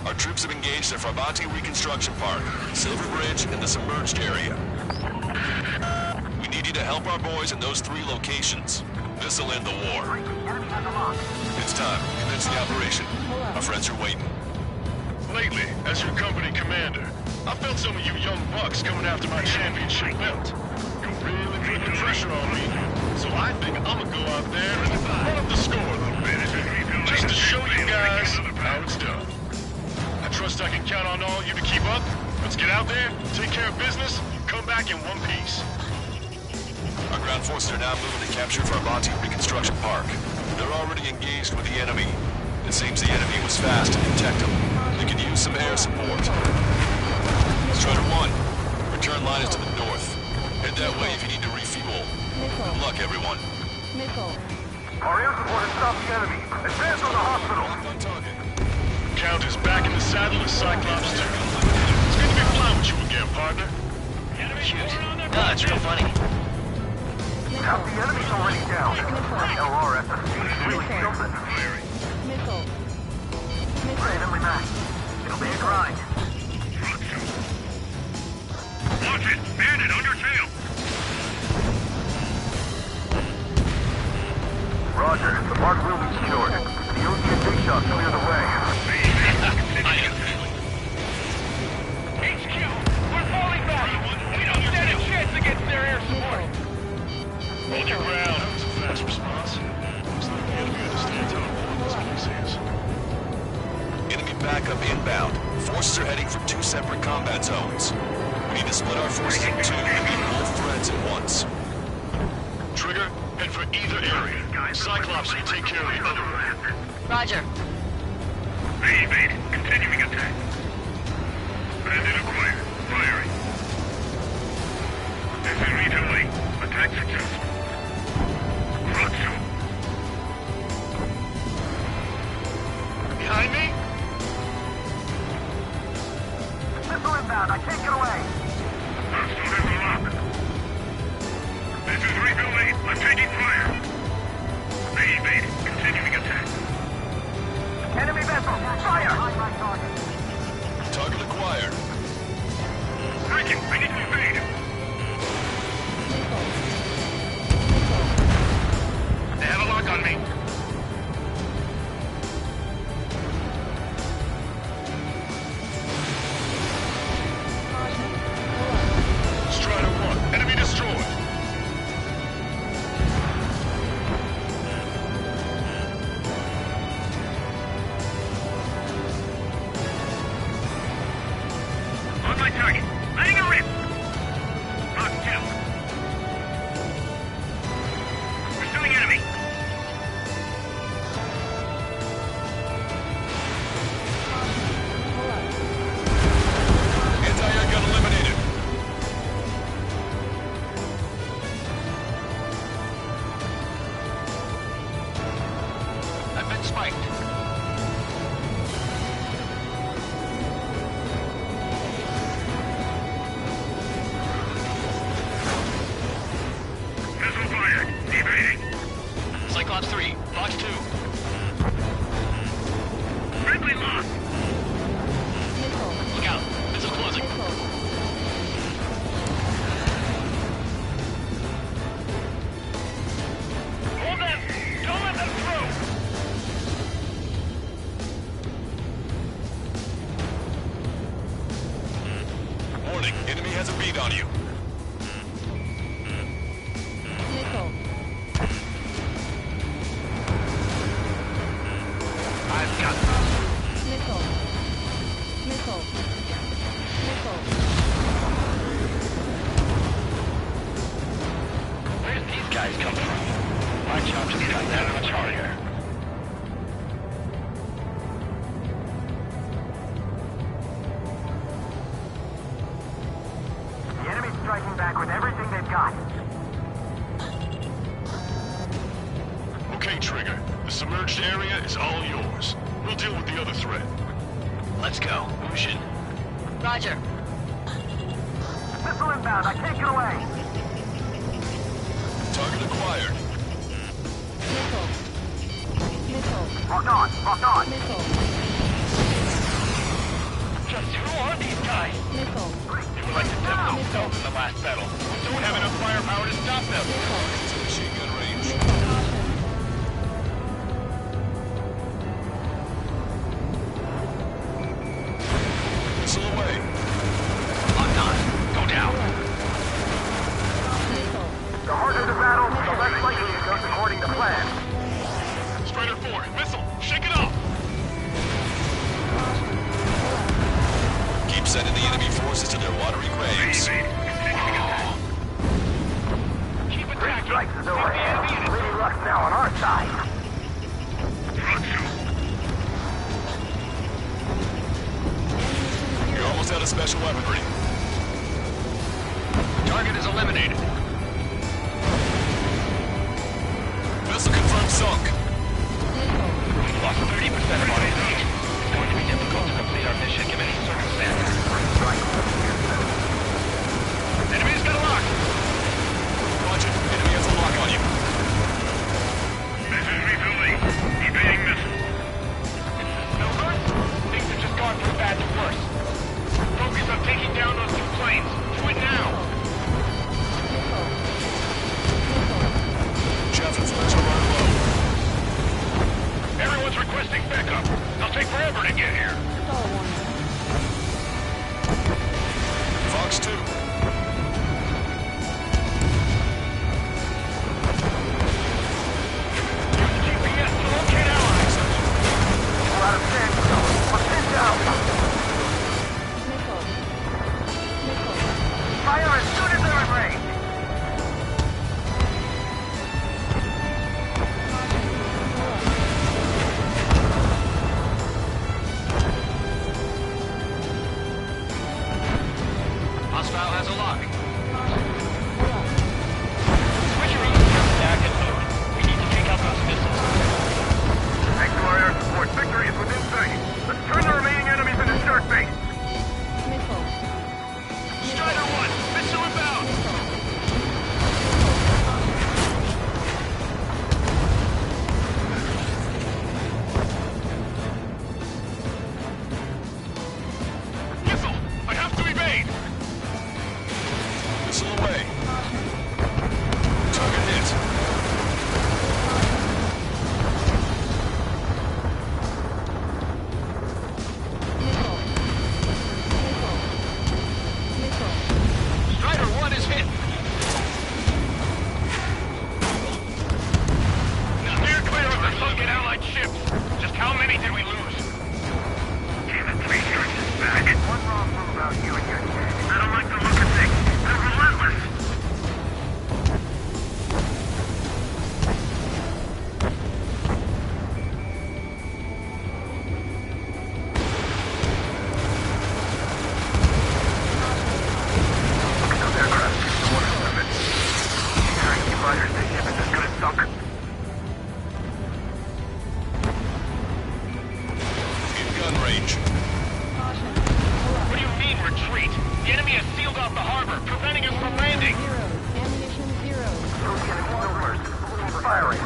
Our troops have engaged at Farbanti Reconstruction Park, Silver Bridge, and the submerged area. We need you to help our boys in those 3 locations. This'll end the war. It's time. Commence the operation. Our friends are waiting. Lately, as your company commander, I felt some of you young bucks coming after my championship belt. You're really putting the pressure on me. So I think I'm gonna go out there and run up the score a little bit. Just to show you guys how it's done. I trust I can count on all you to keep up. Let's get out there, take care of business, and come back in one piece. Our ground forces are now moving to capture Farbanti Reconstruction Park. They're already engaged with the enemy. It seems the enemy was fast to detect them. They could use some air support. Strider 1, return line is to the north. Head that way if you need to refuel. Good luck, everyone. Our air support has stopped the enemy. Advance on the hospital. On target. Count is back in the saddle as Cyclops 2. It's good to be flying with you again, partner. Shoot. No, it's real funny. Now the enemy's already down. LRSSC really killed it. fast. It'll be a grind. Watch it! Bandit on your tail! Roger. The mark will be secured. The OC and Big Shot clear the way. HQ! We're falling back! We don't stand a chance against their air support! Hold your ground. That was a fast response. Looks like the enemy understands how important this place is. Enemy backup inbound. Forces are heading for 2 separate combat zones. We need to split our forces in 2 and meet both threats at once. Trigger, head for either area. Cyclops will take care of the other one. Roger. Evade. Continuing attack. Bandit acquired. Firing. This is Rita Lake. Attack successful. Roger. Behind me? Missile inbound. I can't get away. Hostile has a lock. This is Rita Lake. I'm taking fire. They evaded. Continuing attack. Enemy vessel. Fire! Target acquired. Breaking. I need to evade. They have a lock on me. Strider 1, enemy destroyed. On my target. Letting a rip. Mark 2. Pursuing enemy. Anti-air gun eliminated. I've been spiked. Missile fired. Evading. Cyclops 3, Fox 2. Friendly lock. Look out. Missile closing. Hold them. Don't let them through. Warning, enemy has a bead on you. I've got Where'd these guys come from? My job just got that much harder. The enemy's striking back with everything they've got. Okay, Trigger. The submerged area is all yours. We'll deal with the other threat. Let's go. Ushin. Roger. Missile inbound. I can't get away. Target acquired. Lock on. Lock on. Just who are these guys? They were like the devil themselves in the last battle. We don't have enough firepower to stop them. To machine gun range. Missile away. Locked on. Go down. The harder the battle, the less likely it goes according to plan. Strider 4, missile! Shake it off! Keep sending the enemy forces to their watery graves. Keep Three attacking. strikes is over. Lady Luck's now on our side. You're almost out of special weaponry. Target is eliminated. Vessel confirmed sunk. We've lost 30% of our energy. It's going to be difficult to complete our mission given these circumstances. Enemy's got a lock. Roger. Enemy has a lock on you. This is refilling. Evading missile. No Earth. Things are just forever to get here. Fox 2. GPS to locate allies. We're out of Tango. We're pinned down. Fire as soon as they're in range. Hostile has a lock. Switcheroo, back and load. We need to take out those missiles. Thanks to our air support, victory is within sight. Let's turn the remaining enemies into shark bait. Strider 1, missile inbound. Missile, I have to evade. Missile away. Target hit. Strider 1 is hit. Now steer clear of the sunken Allied ships. Just how many did we lose? Damn it, 3 strikes is back. One wrong move out here and you're dead. I don't like the look of things. They're relentless. Those aircraft keep the water limit. Trying to keep fighters, this ship is as good as sunk. In gun range. What do you mean, retreat? The enemy has sealed off the harbor, preventing us from landing. Firing.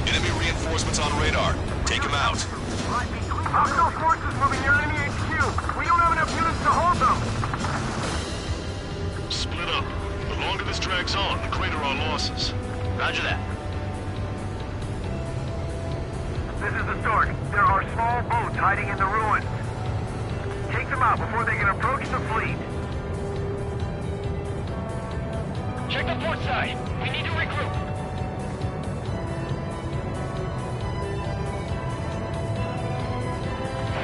Enemy reinforcements on radar. Take them out. Hostile forces moving near enemy HQ. We don't have enough units to hold them. Split up. The longer this drags on, the greater our losses. Roger that. This is the Stork. There are small boats hiding in the ruins. Take them out before they can approach the fleet. Check the port side. We need to regroup.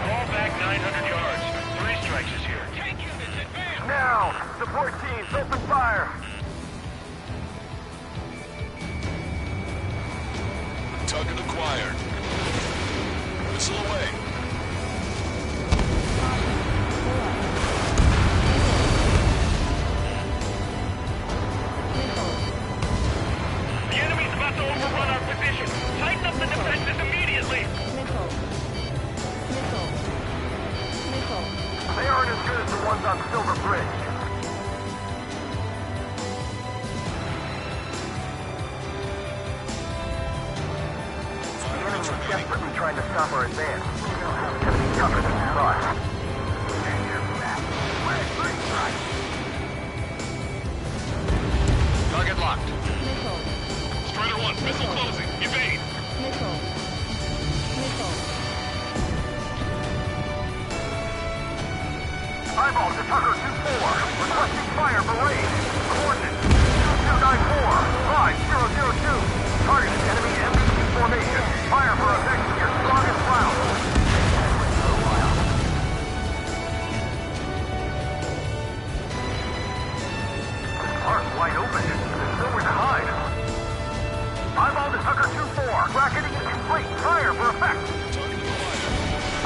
Fall back 900 yards. 3 strikes is here. Take units, advance! Now, support teams, open fire. Target acquired. Missile away. The enemy's about to overrun our position. Tighten up the defenses immediately. They aren't as good as the ones on Silver Bridge. The enemy is desperately trying to stop our advance. It's gonna be tougher than we thought. Target locked. Strider 1, missile closing. Evade. Eyeball to Tucker 2-4. Requesting fire for raid. Coordinates 2294 5002. Target is enemy MBC formation. Fire for effect with your strongest round. This park's wide open. There's nowhere to hide. Eyeball to Tucker 2-4. Bracketing is complete. Fire for effect.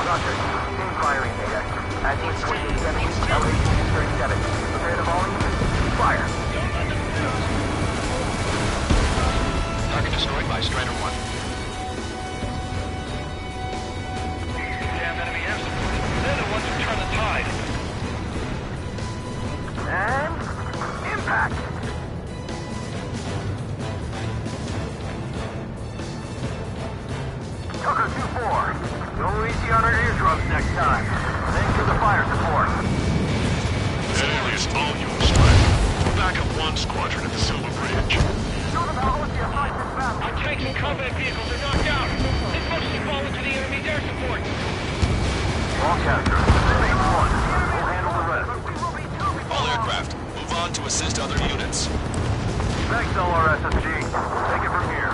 Roger. Team firing data. At the 4870, elevation 237. Prepare to volley. Fire. Target destroyed by Strider 1. Damn enemy air support. They're the ones who turn the tide. And impact. Tucker 2-4. Go easy on our eardrums next time. Thanks for the fire support. That area's all yours, Strider. We're back up 1 squadron at the Silver Bridge. Show them how OCS likes this battle. I tanks and combat vehicles are knocked out. This much should fall into the enemy's air support. All captured. Phase 1. We'll handle the rest. All aircraft, move on to assist other units. Thanks, LRSSG. Take it from here.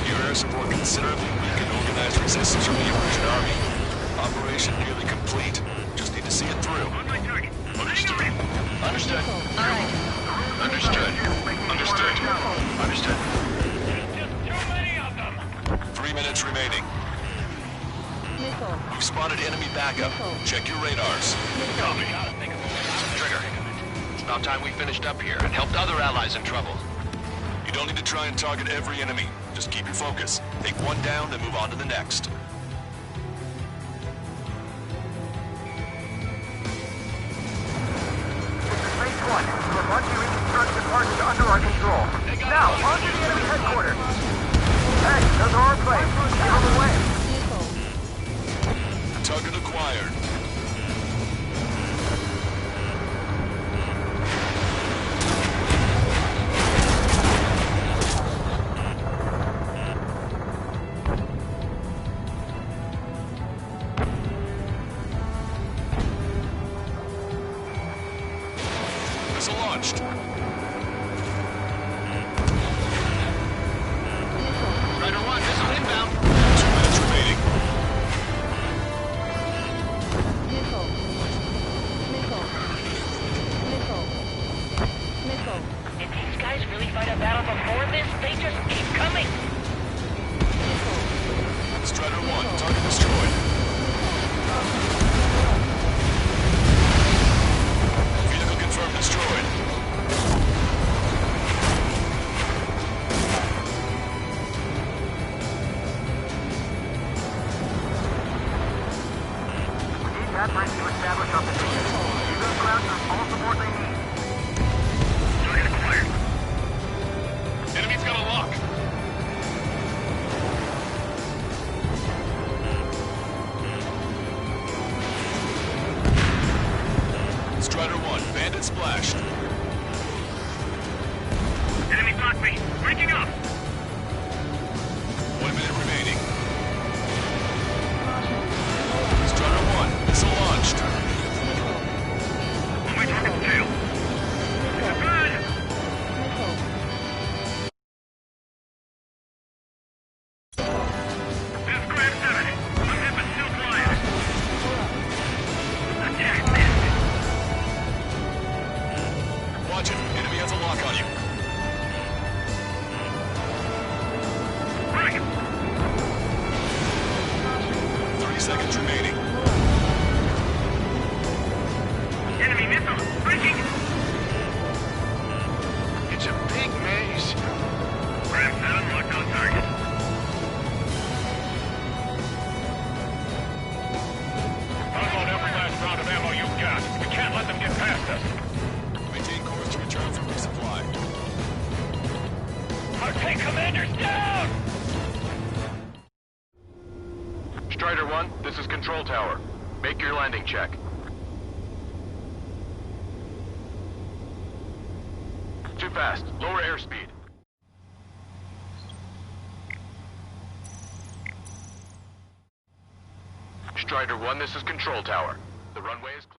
Your air support considerably weakened organized resistance from the Emergent Army. Operation nearly complete. Just need to see it through. Understood. Understood. Understood. Understood. Understood. 3 minutes remaining. You've spotted enemy backup. Check your radars. Copy. Trigger. It's about time we finished up here and helped other allies in trouble. You don't need to try and target every enemy. Just keep your focus. Take one down, then move on to the next. Phase 1. We're launching reconstruction parts under our control. Now, on to the enemy headquarters. Hey, those are our planes. Give them away. Target acquired. Missile launched. Rider 1, missile inbound. 2 minutes remaining. Did these guys really fight a battle before this? They just keep coming. Strider 1, target destroyed. Vehicle confirmed destroyed. We need that bridge to establish our position. Give those ground troops all support they need. Target acquired. Enemy's got a lock. Strider 1, bandit splashed. Enemy blocked me. Breaking up. 1 minute remaining. Strider 1, missile launched. On my target's tail. Good. This is Grand 7. I'm hit but still flying. Attack missed. Watch it. Enemy has a lock on you. Running. 30 seconds remaining. Enemy missile. Breaking. It's a big maze. Grand 7 locked on target. Unload every last round of ammo you've got. We can't let them get past us. Maintain course to return for resupply. Our tank commander's down! Strider 1, this is Control Tower. Make your landing check. Too fast. Lower airspeed. Strider 1, this is Control Tower. The runway is clear.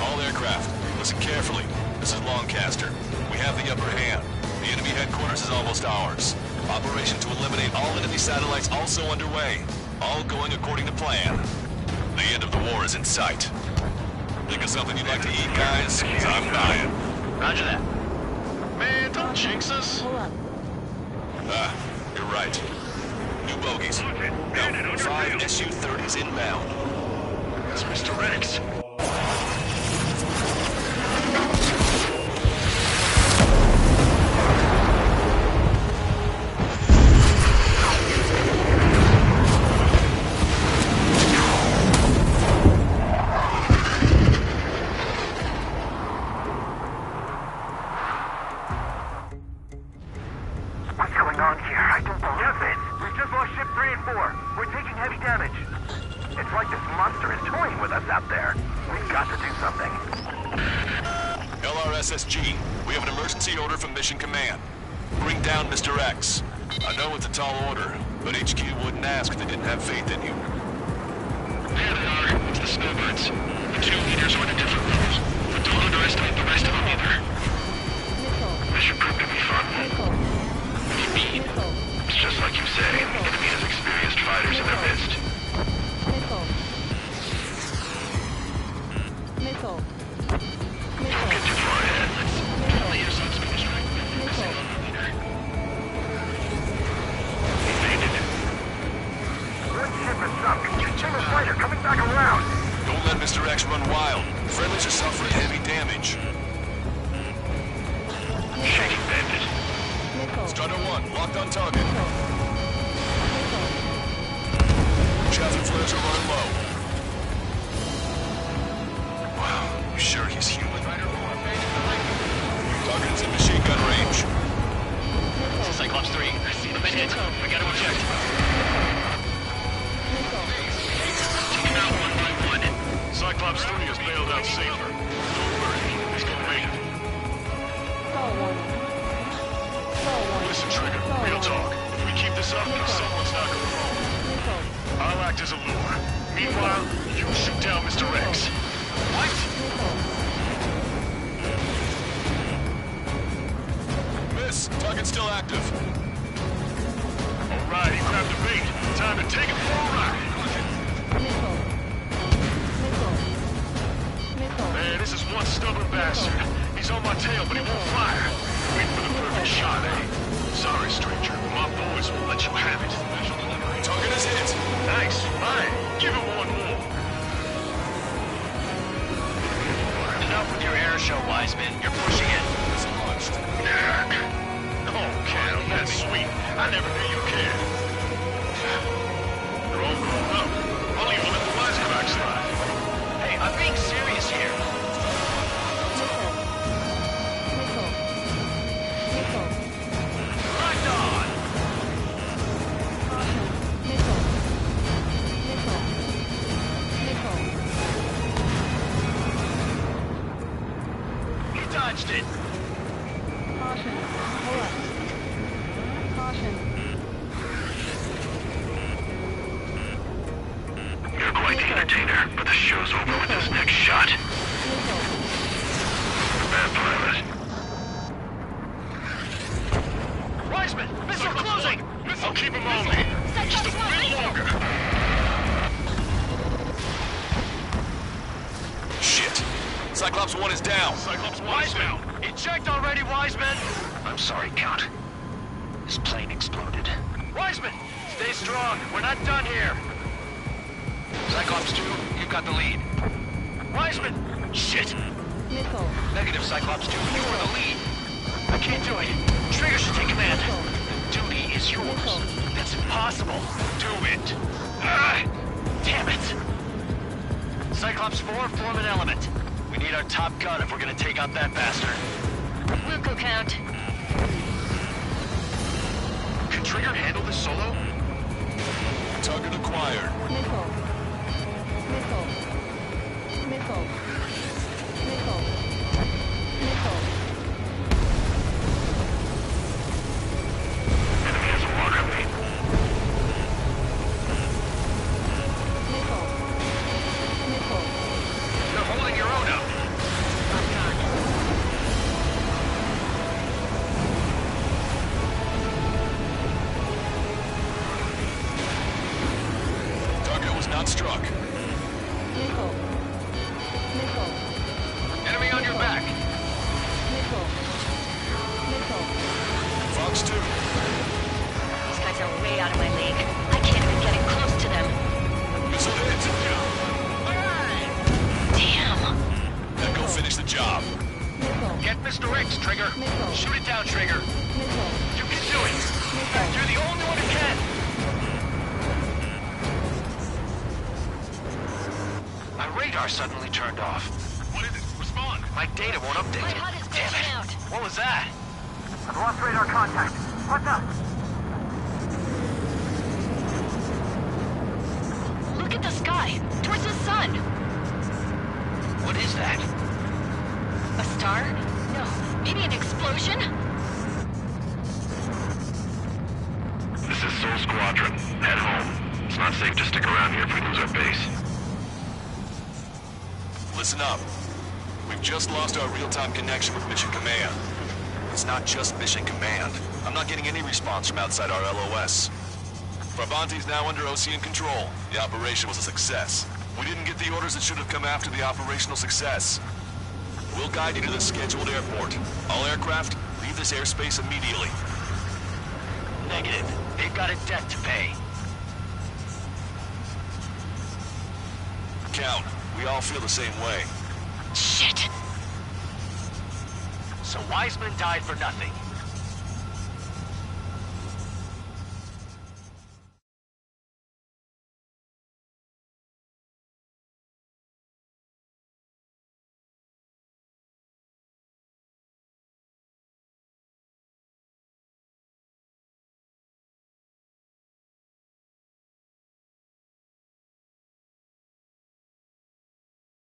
All aircraft, listen carefully. This is Lancaster. We have the upper hand. The enemy headquarters is almost ours. Operation to eliminate all enemy satellites also underway. All going according to plan. The end of the war is in sight. Think of something you'd like to eat, guys? 'Cause I'm dying. Roger that. Man, don't jinx us. Ah, you're right. New bogies. No, 5 Su-30s inbound. That's Mr. Rex. What's going on here? I don't believe it. We've just lost ship 3 and 4. We're taking heavy damage. It's like this monster is toying with us out there. We've got to do something. SSG. We have an emergency order from Mission Command. Bring down Mr. X. I know it's a tall order, but HQ wouldn't ask if they didn't have faith in you. There they are. It's the snowbirds. The two leaders are at a different level. But don't underestimate the rest of them either. This should prove to be fun. What do you mean? It's just like you say. The enemy has experienced fighters in their midst. Don't get too far ahead. Let's tell you something, Mr. Right. Evaded. Good ship is up. China's fighter coming back around. Don't let Mr. X run wild. Friendlies are suffering heavy damage. Shaking bandit. Strider 1, locked on target. Chaffin flares are running low. Wow, you sure he's human? Target's in machine gun range. Cyclops 3, I see the hit. We gotta eject. Take him out one by one. Cyclops 3 has bailed out safer. Don't worry, he's gonna make it. Listen, Trigger, real talk. If we keep this up, someone's not gonna fall. I'll act as a lure. Meanwhile, you shoot down Mr. X. What? Miss, target's still active. All right, he grabbed the bait. Time to take him for a ride. Man, this is one stubborn bastard. He's on my tail, but he won't fire. Wait for the perfect shot, eh? Sorry, stranger. My boys won't let you have it. Target is hit. Nice. Fine. Give him one more. Enough with your air show, Wiseman. You're pushing it. It's launched. Oh, Cal, that's sweet. I never knew you cared. You're all grown up. I'll even let the wisecrack slide. Hey, I'm being serious here. Right on! He dodged it. You're quite the entertainer, but the show's over with this next shot. Bad pilot. Wiseman, missile closing! I'll keep him on me. Just a bit longer. Shit. Cyclops 1 is down. Cyclops 1 is down. Eject already, Wiseman! I'm sorry, Count. His plane exploded. Wiseman, stay strong. We're not done here. Cyclops 2, you've got the lead. Wiseman! Shit! Negative, Cyclops 2, you are the lead. I can't do it. Trigger should take command. The duty is yours. That's impossible. Do it. Damn it! Cyclops 4, form an element. We need our top gun if we're gonna take out that bastard. Wilco count. Can Trigger handle this solo? Target acquired. Enemy has a walker lead. You're holding your own up. Target was not struck. Enemy on your back. Fox 2. These guys are way out of my league. I can't even get it close to them. Missile hit. Damn. Echo finished the job. Get Mr. X, Trigger. Shoot it down, Trigger. You can do it. You're the only one who can. My radar suddenly turned off. What is it? Respond. My data won't update. My HUD is Damn glitching it. out. What was that? I've lost radar contact. What's up? Look at the sky. Towards the sun. What is that? A star? Maybe an explosion? This is Soul Squadron. Head home. It's not safe to stick around here if we lose our base. Listen up. We've just lost our real-time connection with Mission Command. It's not just Mission Command. I'm not getting any response from outside our LOS. Brabanti's now under Osean control. The operation was a success. We didn't get the orders that should have come after the operational success. We'll guide you to the scheduled airport. All aircraft, leave this airspace immediately. Negative. They've got a debt to pay. Count, we all feel the same way. Shit. So Wiseman died for nothing.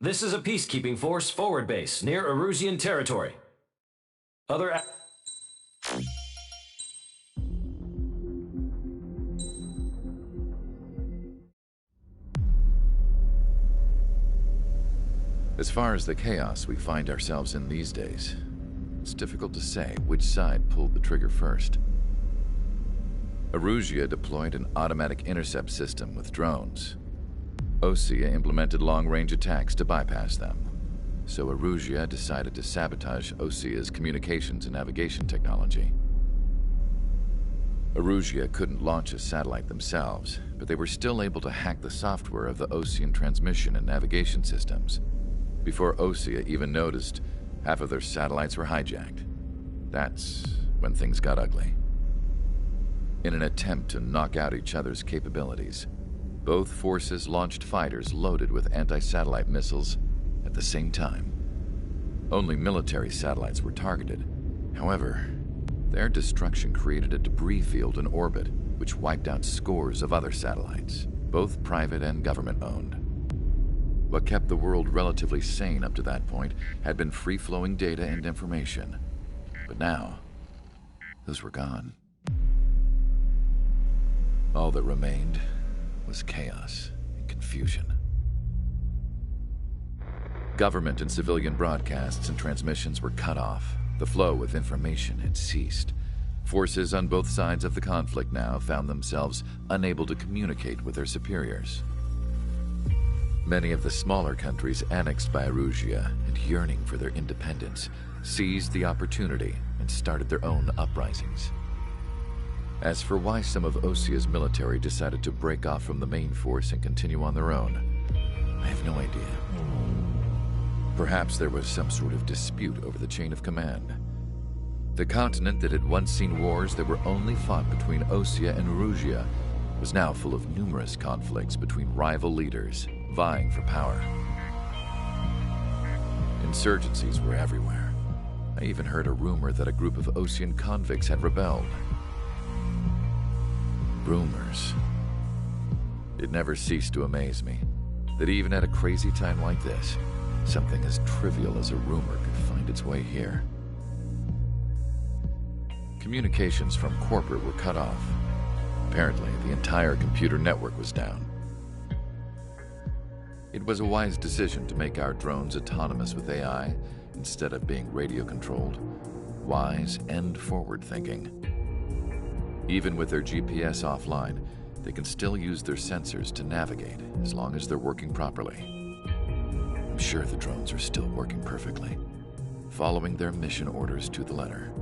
This is a peacekeeping force forward base near Erusian territory. Other As far as the chaos we find ourselves in these days, it's difficult to say which side pulled the trigger first. Erusia deployed an automatic intercept system with drones. Osea implemented long-range attacks to bypass them. So Erusia decided to sabotage Osea's communications and navigation technology. Erusia couldn't launch a satellite themselves, but they were still able to hack the software of the Osean transmission and navigation systems. Before Osea even noticed, half of their satellites were hijacked. That's when things got ugly. In an attempt to knock out each other's capabilities, both forces launched fighters loaded with anti-satellite missiles at the same time. Only military satellites were targeted. However, their destruction created a debris field in orbit, which wiped out scores of other satellites, both private and government-owned. What kept the world relatively sane up to that point had been free-flowing data and information. But now, those were gone. All that remained was chaos and confusion. Government and civilian broadcasts and transmissions were cut off. The flow of information had ceased. Forces on both sides of the conflict now found themselves unable to communicate with their superiors. Many of the smaller countries annexed by Erusia and yearning for their independence seized the opportunity and started their own uprisings. As for why some of Osea's military decided to break off from the main force and continue on their own, I have no idea. Perhaps there was some sort of dispute over the chain of command. The continent that had once seen wars that were only fought between Osea and Erusia was now full of numerous conflicts between rival leaders vying for power. Insurgencies were everywhere. I even heard a rumor that a group of Osean convicts had rebelled. Rumors. It never ceased to amaze me that even at a crazy time like this, something as trivial as a rumor could find its way here. Communications from corporate were cut off. Apparently, the entire computer network was down. It was a wise decision to make our drones autonomous with AI instead of being radio-controlled. Wise and forward-thinking. Even with their GPS offline, they can still use their sensors to navigate as long as they're working properly. I'm sure the drones are still working perfectly, following their mission orders to the letter.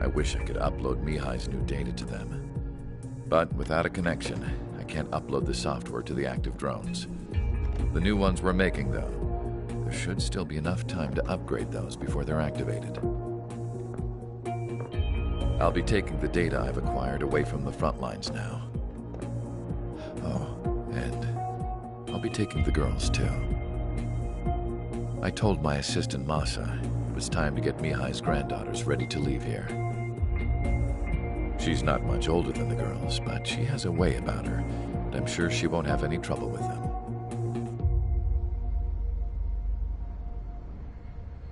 I wish I could upload Mihai's new data to them. But without a connection, I can't upload the software to the active drones. The new ones we're making, though, there should still be enough time to upgrade those before they're activated. I'll be taking the data I've acquired away from the front lines now. Oh, and I'll be taking the girls, too. I told my assistant Masa it was time to get Mihai's granddaughters ready to leave here. She's not much older than the girls, but she has a way about her, and I'm sure she won't have any trouble with them.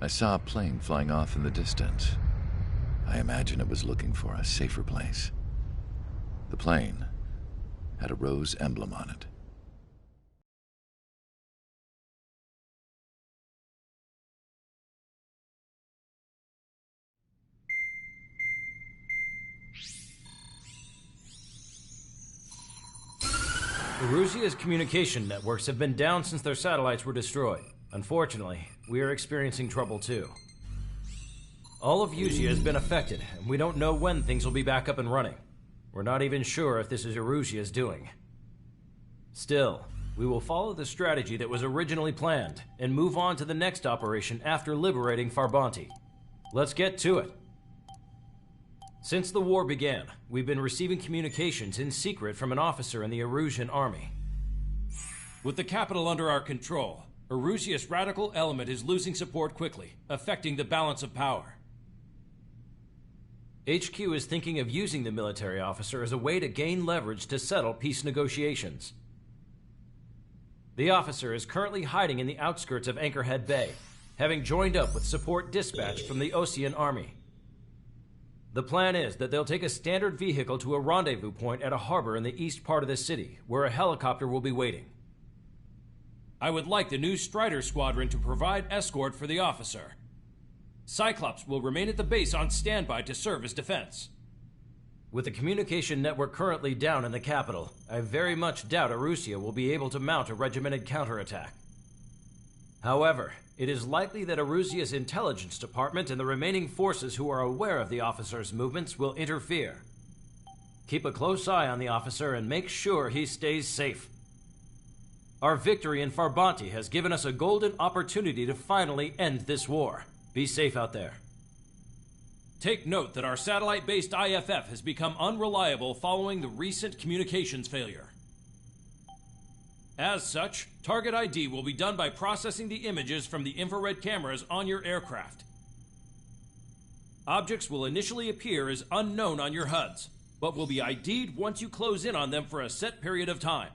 I saw a plane flying off in the distance. I imagine it was looking for a safer place. The plane had a rose emblem on it. Erusia's communication networks have been down since their satellites were destroyed. Unfortunately, we are experiencing trouble too. All of Erusia has been affected, and we don't know when things will be back up and running. We're not even sure if this is Erusia's doing. Still, we will follow the strategy that was originally planned, and move on to the next operation after liberating Farbanti. Let's get to it. Since the war began, we've been receiving communications in secret from an officer in the Erusian army. With the capital under our control, Erusia's radical element is losing support quickly, affecting the balance of power. HQ is thinking of using the military officer as a way to gain leverage to settle peace negotiations. The officer is currently hiding in the outskirts of Anchorhead Bay, having joined up with support dispatched from the Osean army. The plan is that they'll take a standard vehicle to a rendezvous point at a harbor in the east part of the city, where a helicopter will be waiting. I would like the new Strider Squadron to provide escort for the officer. Cyclops will remain at the base on standby to serve as defense. With the communication network currently down in the capital, I very much doubt Erusia will be able to mount a regimented counterattack. However, it is likely that Erusia's intelligence department and the remaining forces who are aware of the officer's movements will interfere. Keep a close eye on the officer and make sure he stays safe. Our victory in Farbanti has given us a golden opportunity to finally end this war. Be safe out there. Take note that our satellite-based IFF has become unreliable following the recent communications failure. As such, target ID will be done by processing the images from the infrared cameras on your aircraft. Objects will initially appear as unknown on your HUDs, but will be ID'd once you close in on them for a set period of time.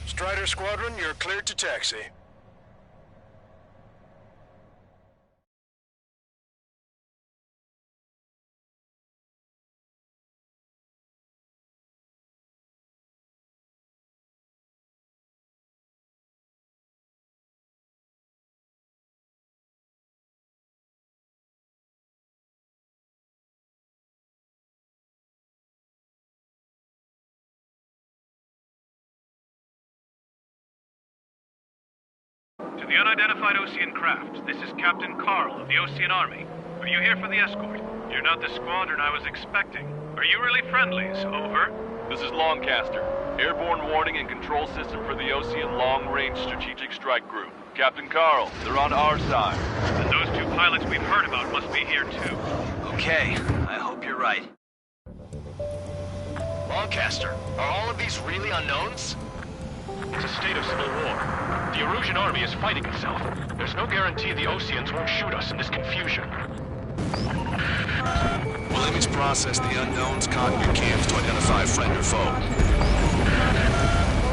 Strider Squadron, you're cleared to taxi. To the unidentified Osean craft, this is Captain Carl of the Osean Army. Are you here for the escort? You're not the squadron I was expecting. Are you really friendlies? Over. This is Longcaster. Airborne warning and control system for the Osean Long-Range Strategic Strike Group. Captain Carl, they're on our side. And those two pilots we've heard about must be here too. Okay, I hope you're right. Longcaster, are all of these really unknowns? It's a state of civil war. The Erusian army is fighting itself. There's no guarantee the Oseans won't shoot us in this confusion. Will Emmy's process the unknowns caught in your camps to identify friend or foe?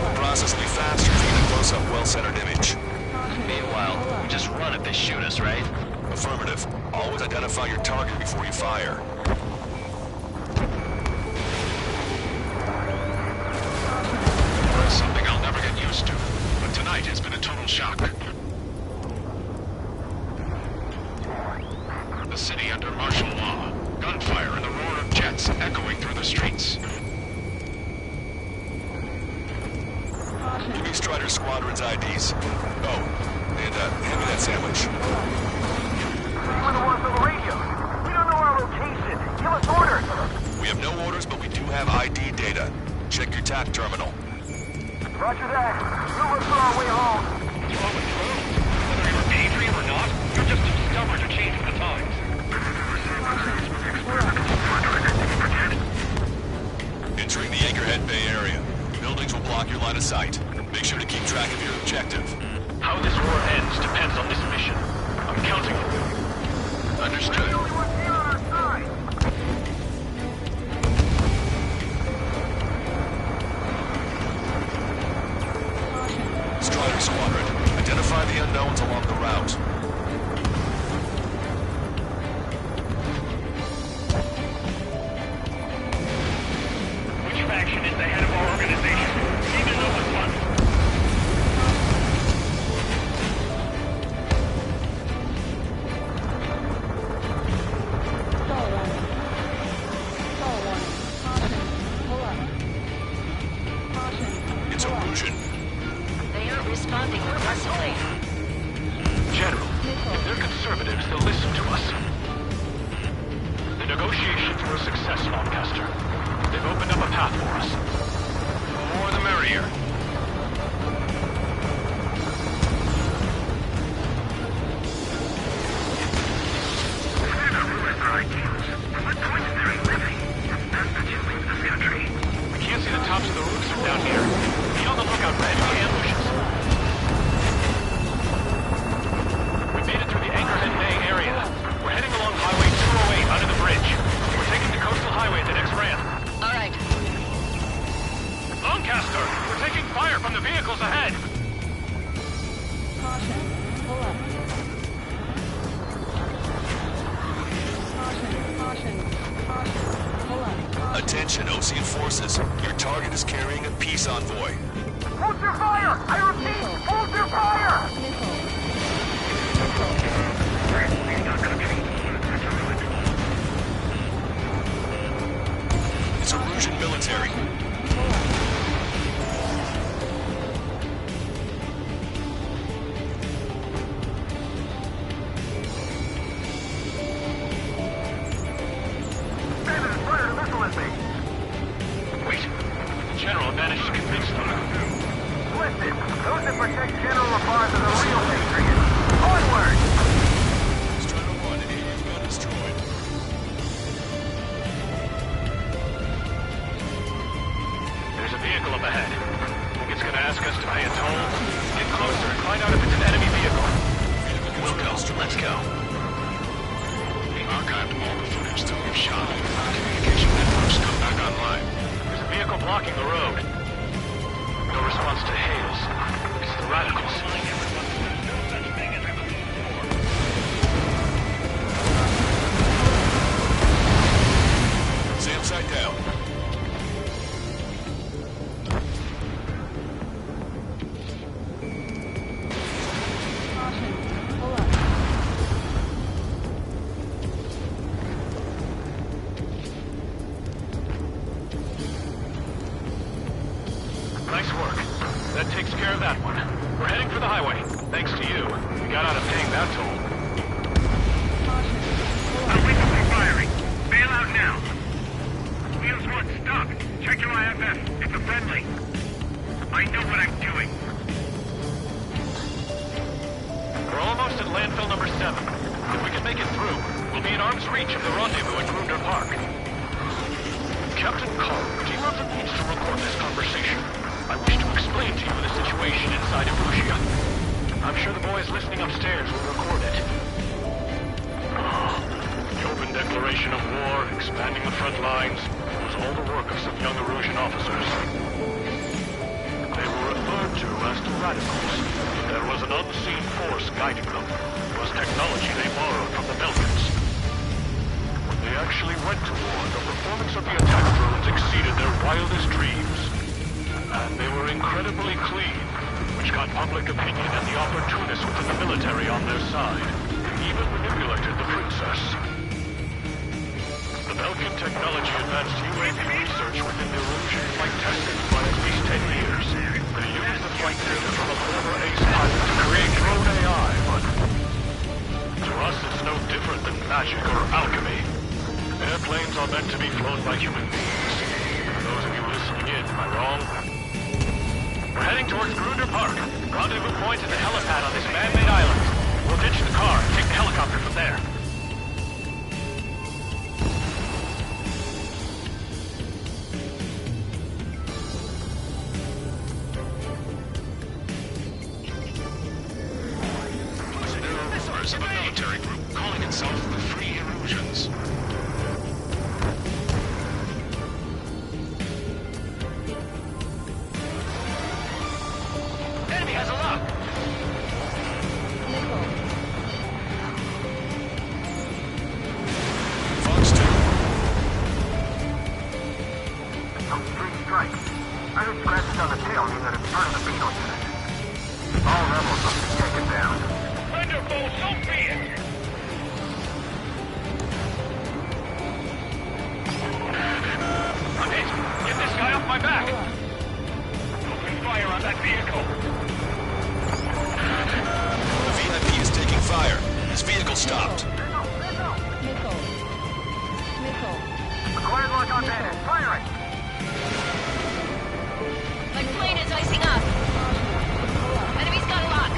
The process will be faster if you get a close-up, well-centered image. Meanwhile, we just run if they shoot us, right? Affirmative. Always identify your target before you fire. Something I'll never get used to, but tonight has been a total shock. The city under martial law. Gunfire and the roar of jets echoing through the streets. Give me Strider Squadron's IDs. Oh, and hand me that sandwich. We're the ones on the radio. We don't know our location. Give us orders. We have no orders, but we do have ID data. Check your TAC terminal. Roger that. We'll look for our way home. What's wrong with drones? Whether you're Adrian or not, you're just too stubborn to change with the times. Entering the Anchorhead Bay area. Buildings will block your line of sight. Make sure to keep track of your objective. How this war ends depends on this mission. I'm counting on you. Understood. Strider Squadron, identify the unknowns along the route. Which faction is the head of our organization? Even know which one. It's Erusian. They aren't responding aggressively. General, if they're conservatives, they'll listen to us. The negotiations were a success, Longcaster. They've opened up a path for us. The more the merrier. We can't see the tops of the roofs from down here. Be on the lookout for enemy ambushes. We made it through the Anchorhead Bay area. We're heading along Highway 208 under the bridge. We're taking the coastal highway at the next ramp. All right. Longcaster, we're taking fire from the vehicles ahead. Attention, Osean forces. Your target is carrying a peace envoy. Hold your fire! I repeat, hold your fire! It's Erusian military. Wait. General managed to convince them. Listen, those that protect General LaBarge are the real patriots. Onward! Strider 1, Alien's gun destroyed. There's a vehicle up ahead. Think it's gonna ask us to pay a toll? Get closer and find out if it's an enemy vehicle. Wilco, let's go. We archived all the footage that we've shot. Our communication networks come back online. There's a vehicle blocking the road. no response to hails. It's the radicals. SAM site down. Nice work. That takes care of that one. We're heading for the highway. Thanks to you. We got out of paying that toll. I'll wake up from firing. Bail out now. Wheels 1, stop. Check your IFF. It's a friendly. I know what I'm doing. We're almost at landfill number 7. If we can make it through, we'll be in arm's reach of the rendezvous at Grunder Park. Captain Carl, team of the needs to record this conversation. I wish to explain to you the situation inside Erusia. I'm sure the boys listening upstairs will record it. The open declaration of war, expanding the front lines, was all the work of some young Erusian officers. They were referred to as the Radicals. There was an unseen force guiding them. It was technology they borrowed from the Belkans. When they actually went to war, the performance of the attack drones exceeded their wildest dreams. And they were incredibly clean, which got public opinion and the opportunists within the military on their side. They even manipulated the princess. The Belkan technology advanced UAV research within the Erusian flight tested for at least 10 years. They used the flight data from a former ace pilot to create drone AI, but to us it's no different than magic or alchemy. Airplanes are meant to be flown by human beings. For those of you listening in, am I wrong? We're heading towards Grunder Park. Rendezvous point is the helipad on this man-made island. We'll ditch the car and take the helicopter from there. Members of a military group calling itself the Free Erusians. Enemy has a lock. Fox 2. Three strikes. I heard scratches on the tail mean that it's part of the Beetle unit. All rebels must be taken down. Wonderful, so be it. I'm hit. Get this guy off my back. Open fire on that vehicle. The VIP is taking fire. His vehicle stopped. Acquired lock on bandit. Firing. My plane is icing up. Enemy's got a lock.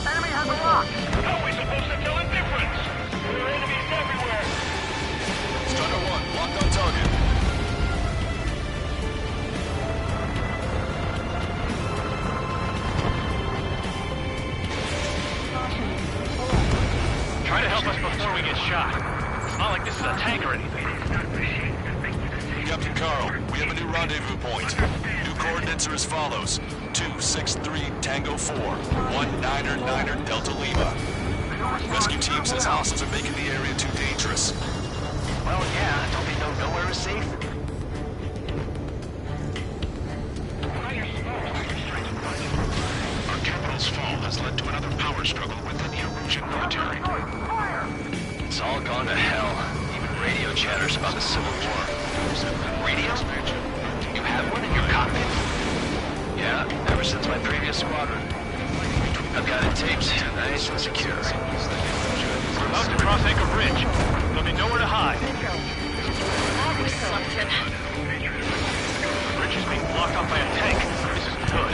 Enemy has a lock. How are we supposed to tell the difference? There are enemies everywhere. Strider 1, locked on target. Try to help us before we get shot. It's not like this is a tank or anything. Captain Carl, we have a new rendezvous point. New coordinates are as follows. 263 Tango 4, 1999 Delta Lima. Rescue team says hostiles are making the area too dangerous. Well, yeah, don't they know nowhere is safe? Our capital's fall has led to another power struggle within the Erusian military. It's all gone to hell. Even radio chatters about the Civil War. Radio? You have one in your cockpit? Yeah, ever since my previous squadron. I've got it taped, nice and secure. We're about to cross Anchor Bridge. There'll be nowhere to hide. Something. The bridge is being blocked off by a tank. This isn't good.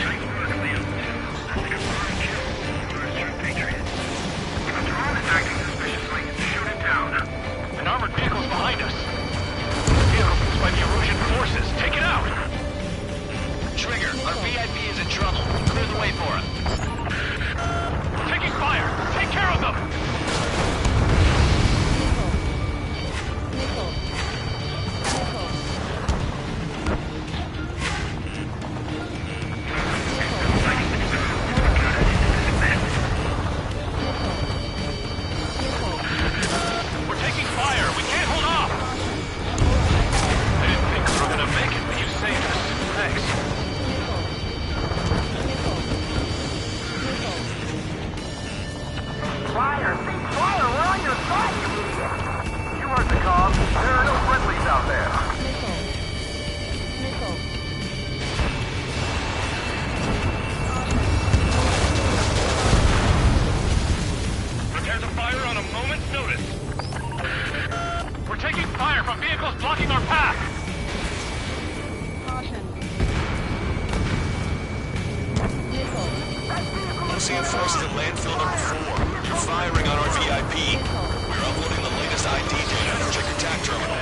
An armored vehicle's behind us. Vehicle used by the Erusian forces. Take it out! Trigger, our VIP is in trouble. Clear the way for him. Taking fire! Take care of them! fire! Cease fire! We're on your side, you idiot! You heard the call. There are no friendlies out there. Prepare to fire on a moment's notice. We're taking fire from vehicles blocking our path. Ocean forces at landfill number 4. You're firing on our VIP. We're uploading the latest ID data. Check your TAC terminal.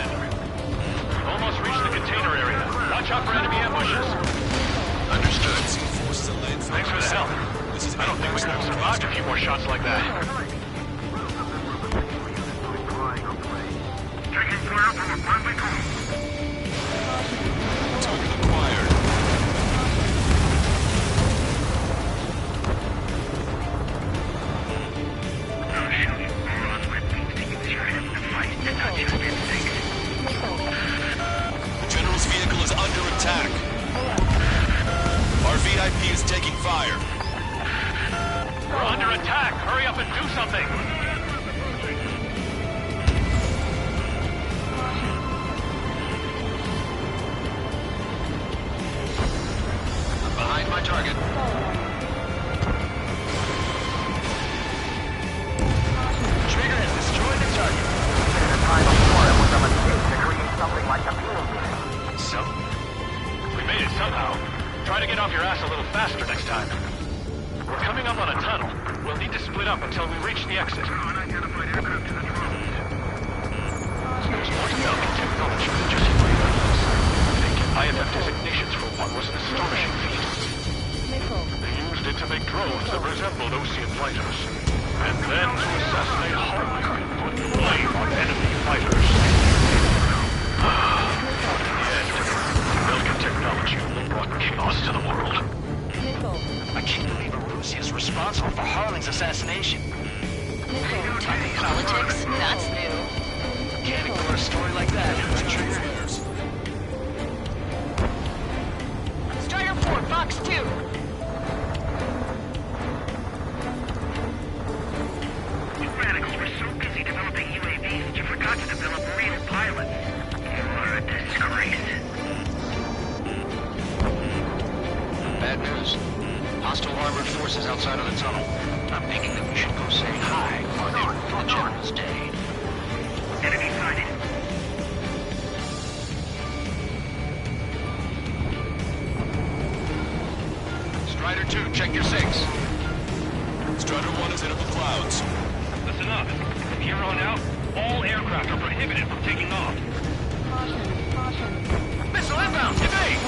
Almost reached the container area. Watch out for enemy ambushes. Understood. Forces at landfill. Thanks for the help. I don't think we could have survived a few more shots like that. Taking fire from a friendly call. Target acquired. The General's vehicle is under attack. Our VIP is taking fire. We're under attack. Hurry up and do something. I'm behind my target. Trigger has destroyed the target. At a time before, it was a mistake to create something like a fuel unit. So? We made it somehow. Try to get off your ass a little faster next time. We're coming up on a tunnel. We'll need to split up until we reach the exit. There's more to Falcon technology than just flavors. Taking IFF designations for one was an astonishing feat. They used it to make drones that resembled Osean fighters. And then to assassinate Harley and put blame on enemy fighters. In the end, Falcon technology only brought chaos to the world. I can't believe Arusi is responsible for Harling's assassination. Talking politics? That's new. Can't ignore a story like that. Trigger. Strider 4, Fox 2. You radicals were so busy developing UAVs that you forgot to develop real pilots. You are a disgrace. Bad news. Hostile armored forces outside of the tunnel. I'm thinking that we should go say hi on the General's Day. Enemy sighted. Strider 2, check your 6. Strider 1 is in the clouds. Listen up. From here on out, all aircraft are prohibited from taking off. Missile inbound! Evade!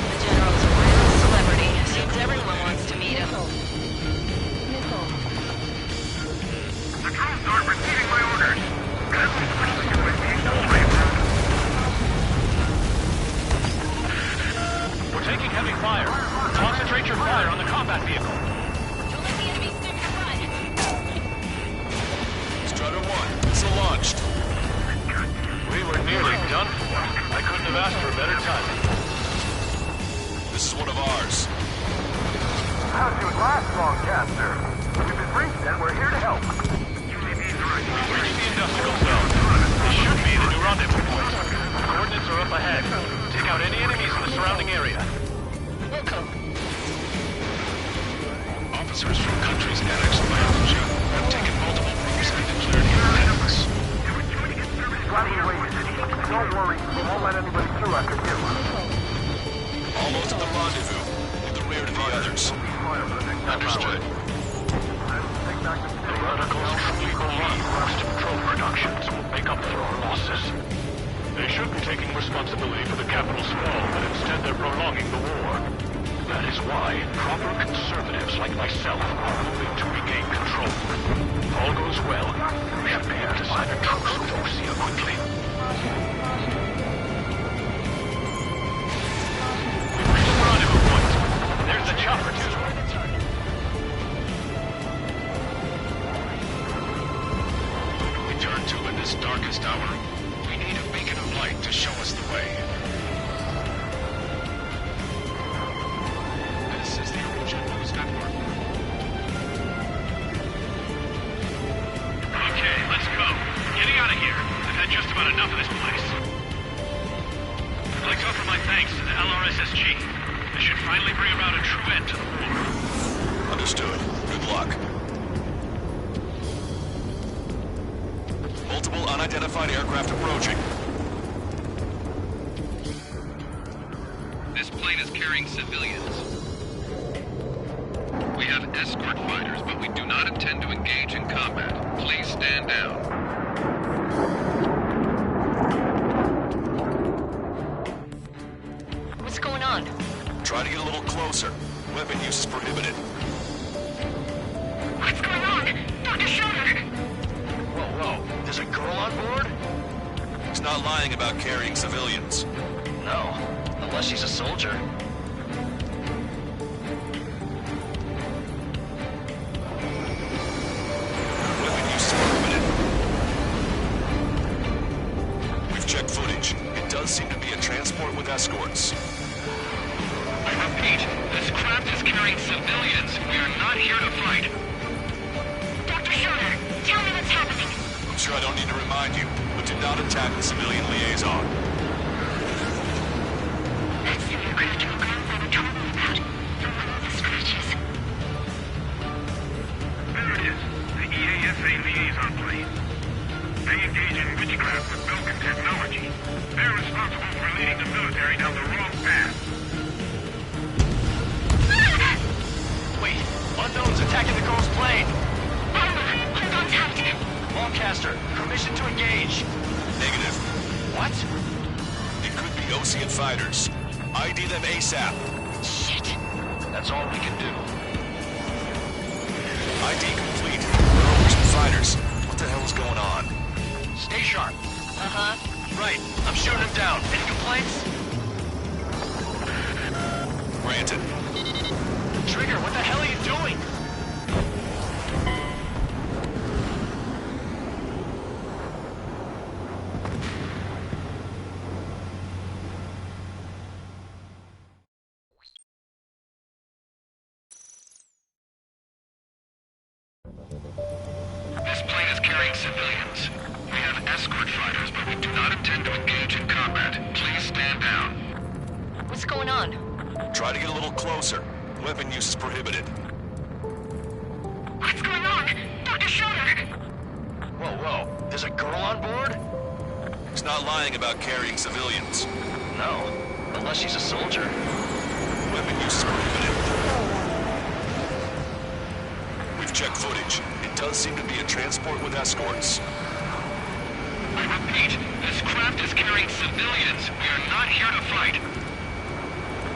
The General's a real celebrity. Seems everyone wants to meet him. The drones aren't receiving my orders. We're taking heavy fire. Concentrate your fire on the combat vehicle. Don't let the enemy stick your butt. Strider 1, missile launched. We were nearly done for. I couldn't have asked for a better timing. This is one of ours. How'd you last, Longcaster? We've been briefed and we're here to help. We've reached the industrial zone. This should be the new rendezvous point. Coordinates are up ahead. Take out any enemies in the surrounding area. Wilco. Officers from countries annexed by LG have taken multiple routes and declared independence. Driving away. Don't worry, we won't let anybody through after you. Almost at the rendezvous, in the rear to the others. Understood. The radicals truly believe most drone productions will make up for our losses. They should be taking responsibility for the capital's fall, but instead they're prolonging the war. That is why proper conservatives like myself are moving to regain control. If all goes well, we should be able to sign a truce with Osea quickly. We've reached the rendezvous point. There's the chopper, too. We turn to in this darkest hour. We need a beacon of light to show us the way. This is the Original News Network. out of here. I've had just about enough of this place. I'd like to offer my thanks to the LRSSG. This should finally bring about a true end to the war. Understood. Good luck. Multiple unidentified aircraft approaching. This plane is carrying civilians. We have escort fighters, but we do not intend to engage in combat. Please stand down. What's going on? Try to get a little closer. Weapon use is prohibited. What's going on? Dr. Schroeder! Whoa. There's a girl on board? He's not lying about carrying civilians. No. Unless she's a soldier. Weapon use is prohibited. We've checked footage. It does seem to be a transport with escorts. I repeat, this craft is carrying civilians. We are not here to fight. Dr. Schroeder, tell me what's happening. I'm sure I don't need to remind you, but do not attack the civilian liaison. That's the aircraft your grandfather told me about. The one with the scratches. There it is. The EASA liaison plane. They engage in witchcraft with Belkin technology. They're responsible for leading the military down the wrong path. Wait, unknowns attacking the girl's plane. Hold on tight. Lancaster, permission to engage. Negative. What? It could be Osean fighters. ID them ASAP. Shit. That's all we can do. ID complete. They're Osean fighters. What the hell is going on? Stay sharp. Uh-huh. Right, I'm shooting him down. Any complaints? Granted. Trigger, what the hell are you doing? This plane is carrying civilians. We have escort fighters, but we do not intend to engage in combat. Please stand down. What's going on? Try to get a little closer. Weapon use is prohibited. What's going on? Dr. Schroeder! Whoa. There's a girl on board? He's not lying about carrying civilians. No. Unless she's a soldier. Weapon use is prohibited. We've checked footage. It does seem to be a transport with escorts. I repeat, this craft is carrying civilians. We are not here to fight.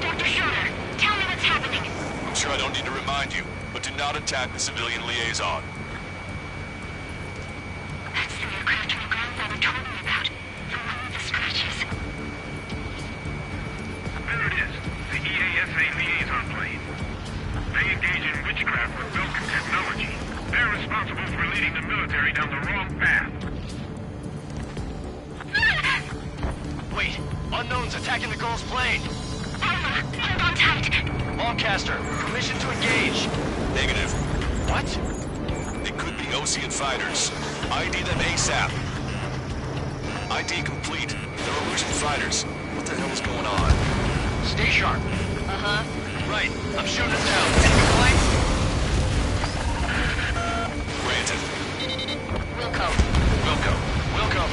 Dr. Schroeder, tell me what's happening. I'm sure I don't need to remind you, but do not attack the civilian liaison. That's the aircraft your grandfather told me about. The one with the scratches. There it is. The EASA liaison plane. They engage in witchcraft with Belkin technology. They're responsible for leading the military down the wrong path. Wait, unknowns attacking the girl's plane. Hold on tight. Lancaster, permission to engage. Negative. What? It could be Osean fighters. ID them ASAP. ID complete. They're Osean fighters. What the hell is going on? Stay sharp. Uh-huh. Right, I'm shooting him down. Any complaints? Granted. Wilco. Wilco.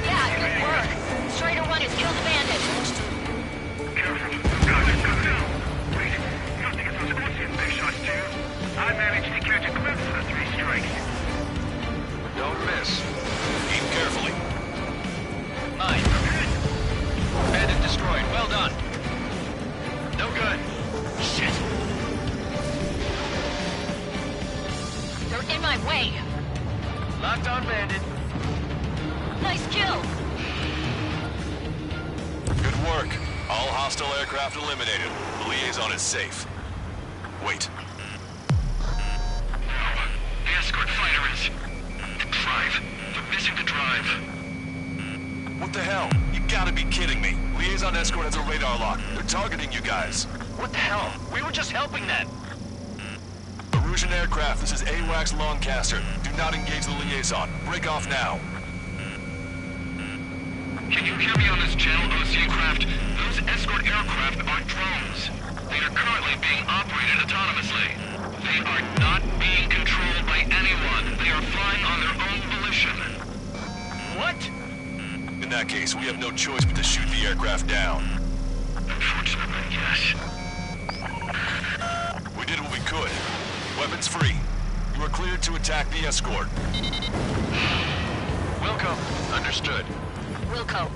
Yeah, good work. Strider 1 has killed the bandit. Careful. Go. Wait, nothing is those Osean they shot too. I managed to catch a glimpse of the three strikes. Don't miss. Aim carefully. 9. Bandit destroyed. Well done. No good. Shit. They're in my way. Locked on bandit. Nice kill. Good work. All hostile aircraft eliminated. The liaison is safe. Wait. The escort fighter is... the drive. They're missing the drive. What the hell? You gotta be kidding me. Liaison escort has a radar lock. They're targeting you guys. What the hell? We were just helping them. Erusian aircraft, this is AWACS Lancaster. Do Do not engage the liaison. Break off now. Can you hear me on this channel, OC craft? Those escort aircraft are drones. They are currently being operated autonomously. They are not being controlled by anyone. They are flying on their own volition. What? In that case, we have no choice but to shoot the aircraft down. Unfortunately, yes. We did what we could. Weapons free. You are cleared to attack the escort. Wilco. Understood. Wilco.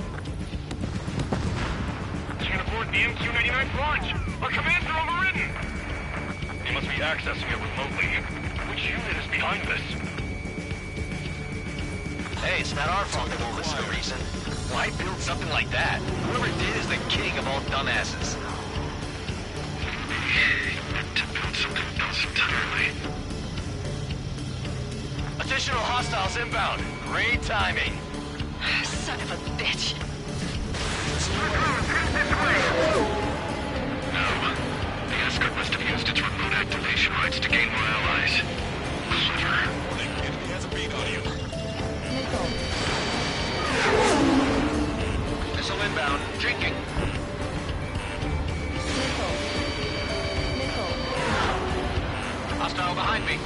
Can't afford the MQ-99 launch. Our commands are overridden. They must be accessing it remotely. Which unit is behind this? Hey, it's not our fault they won't listen to reason. Why build something like that? Whoever did is the king of all dumbasses. To build something else entirely. Additional hostiles inbound. Great timing. Son of a bitch. No. The escort must have used its remote activation rights to gain more allies. Clever. Enemy has a beat on you. Missile inbound. Drinking. Hostile behind me.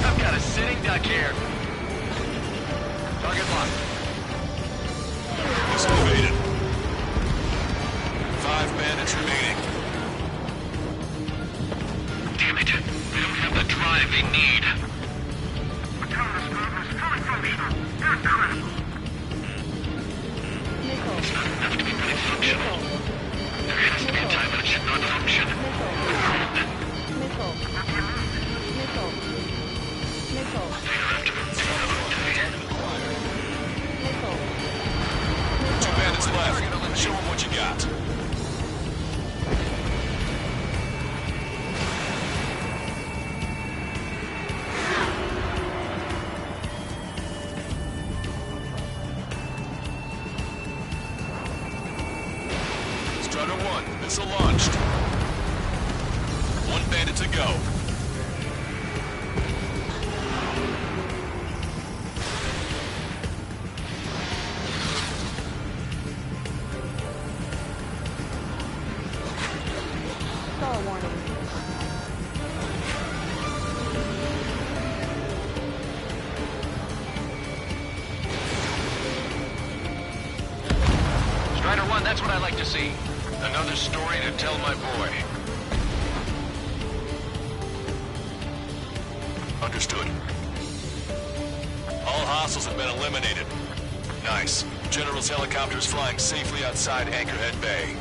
I've got a sitting duck here. Target locked. Missile evaded. 5 bandits remaining. Damn it. They don't have the drive they need. It's not enough to be fully functional. There has to be a time when it should not function. Two bandits left. Show them what you got. Strider 1, missile launched. 1 bandit to go. Star warning. Strider 1, that's what I like to see. Another story to tell my boy. Understood. All hostiles have been eliminated. Nice. General's helicopter is flying safely outside Anchorhead Bay.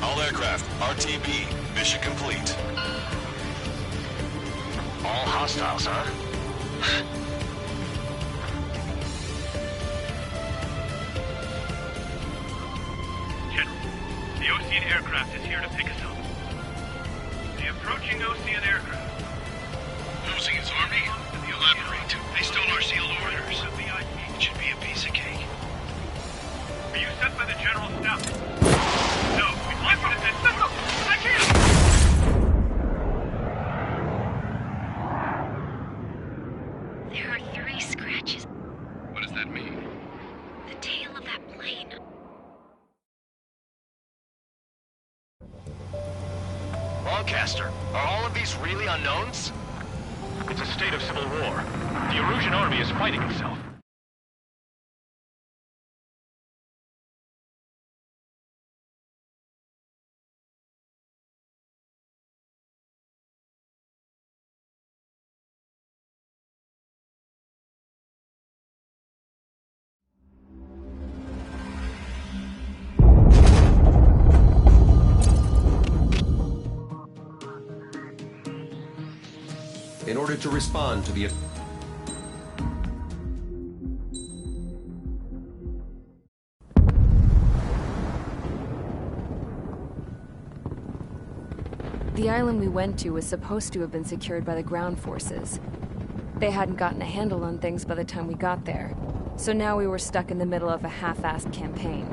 All aircraft, RTB, mission complete. All hostiles, huh? General, the Osean aircraft is here to pick us up. The approaching Osean aircraft. Losing his army? Elaborate. They stole our sealed orders. It should be a piece of cake. Are you sent by the General's staff? No, we left it at this. No, I can't! There are 3 scratches. What does that mean? The tail of that plane. Lancaster, are all of these really unknowns? It's a state of civil war. The Erusian army is fighting itself. In order to respond to the... The island we went to was supposed to have been secured by the ground forces. They hadn't gotten a handle on things by the time we got there, so now we were stuck in the middle of a half-assed campaign.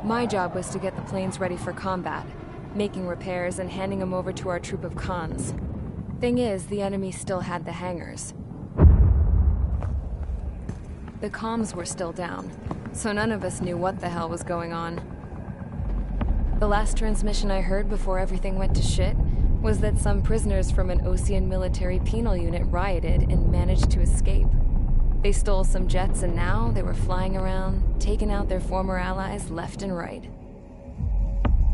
My job was to get the planes ready for combat, making repairs and handing them over to our troop of cons. Thing is, the enemy still had the hangars. The comms were still down, so none of us knew what the hell was going on. The last transmission I heard before everything went to shit was that some prisoners from an Osean military penal unit rioted and managed to escape. They stole some jets and now they were flying around, taking out their former allies left and right.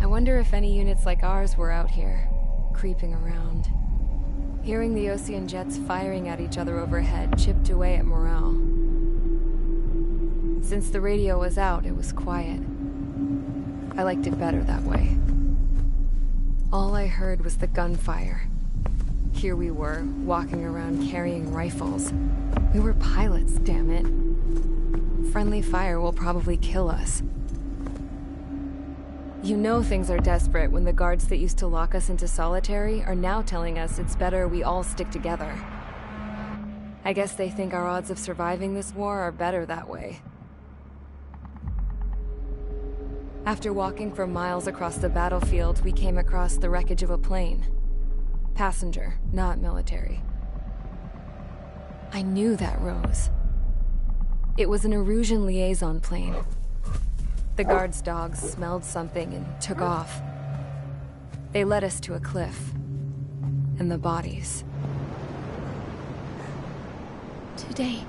I wonder if any units like ours were out here, creeping around. Hearing the Osean jets firing at each other overhead chipped away at morale. Since the radio was out, it was quiet. I liked it better that way. All I heard was the gunfire. Here we were, walking around carrying rifles. We were pilots, damn it. Friendly fire will probably kill us. You know things are desperate when the guards that used to lock us into solitary are now telling us it's better we all stick together. I guess they think our odds of surviving this war are better that way. After walking for miles across the battlefield, we came across the wreckage of a plane. Passenger, not military. I knew that rose. It was an Erusian liaison plane. The guard's dogs smelled something and took off. They led us to a cliff. And the bodies. Today,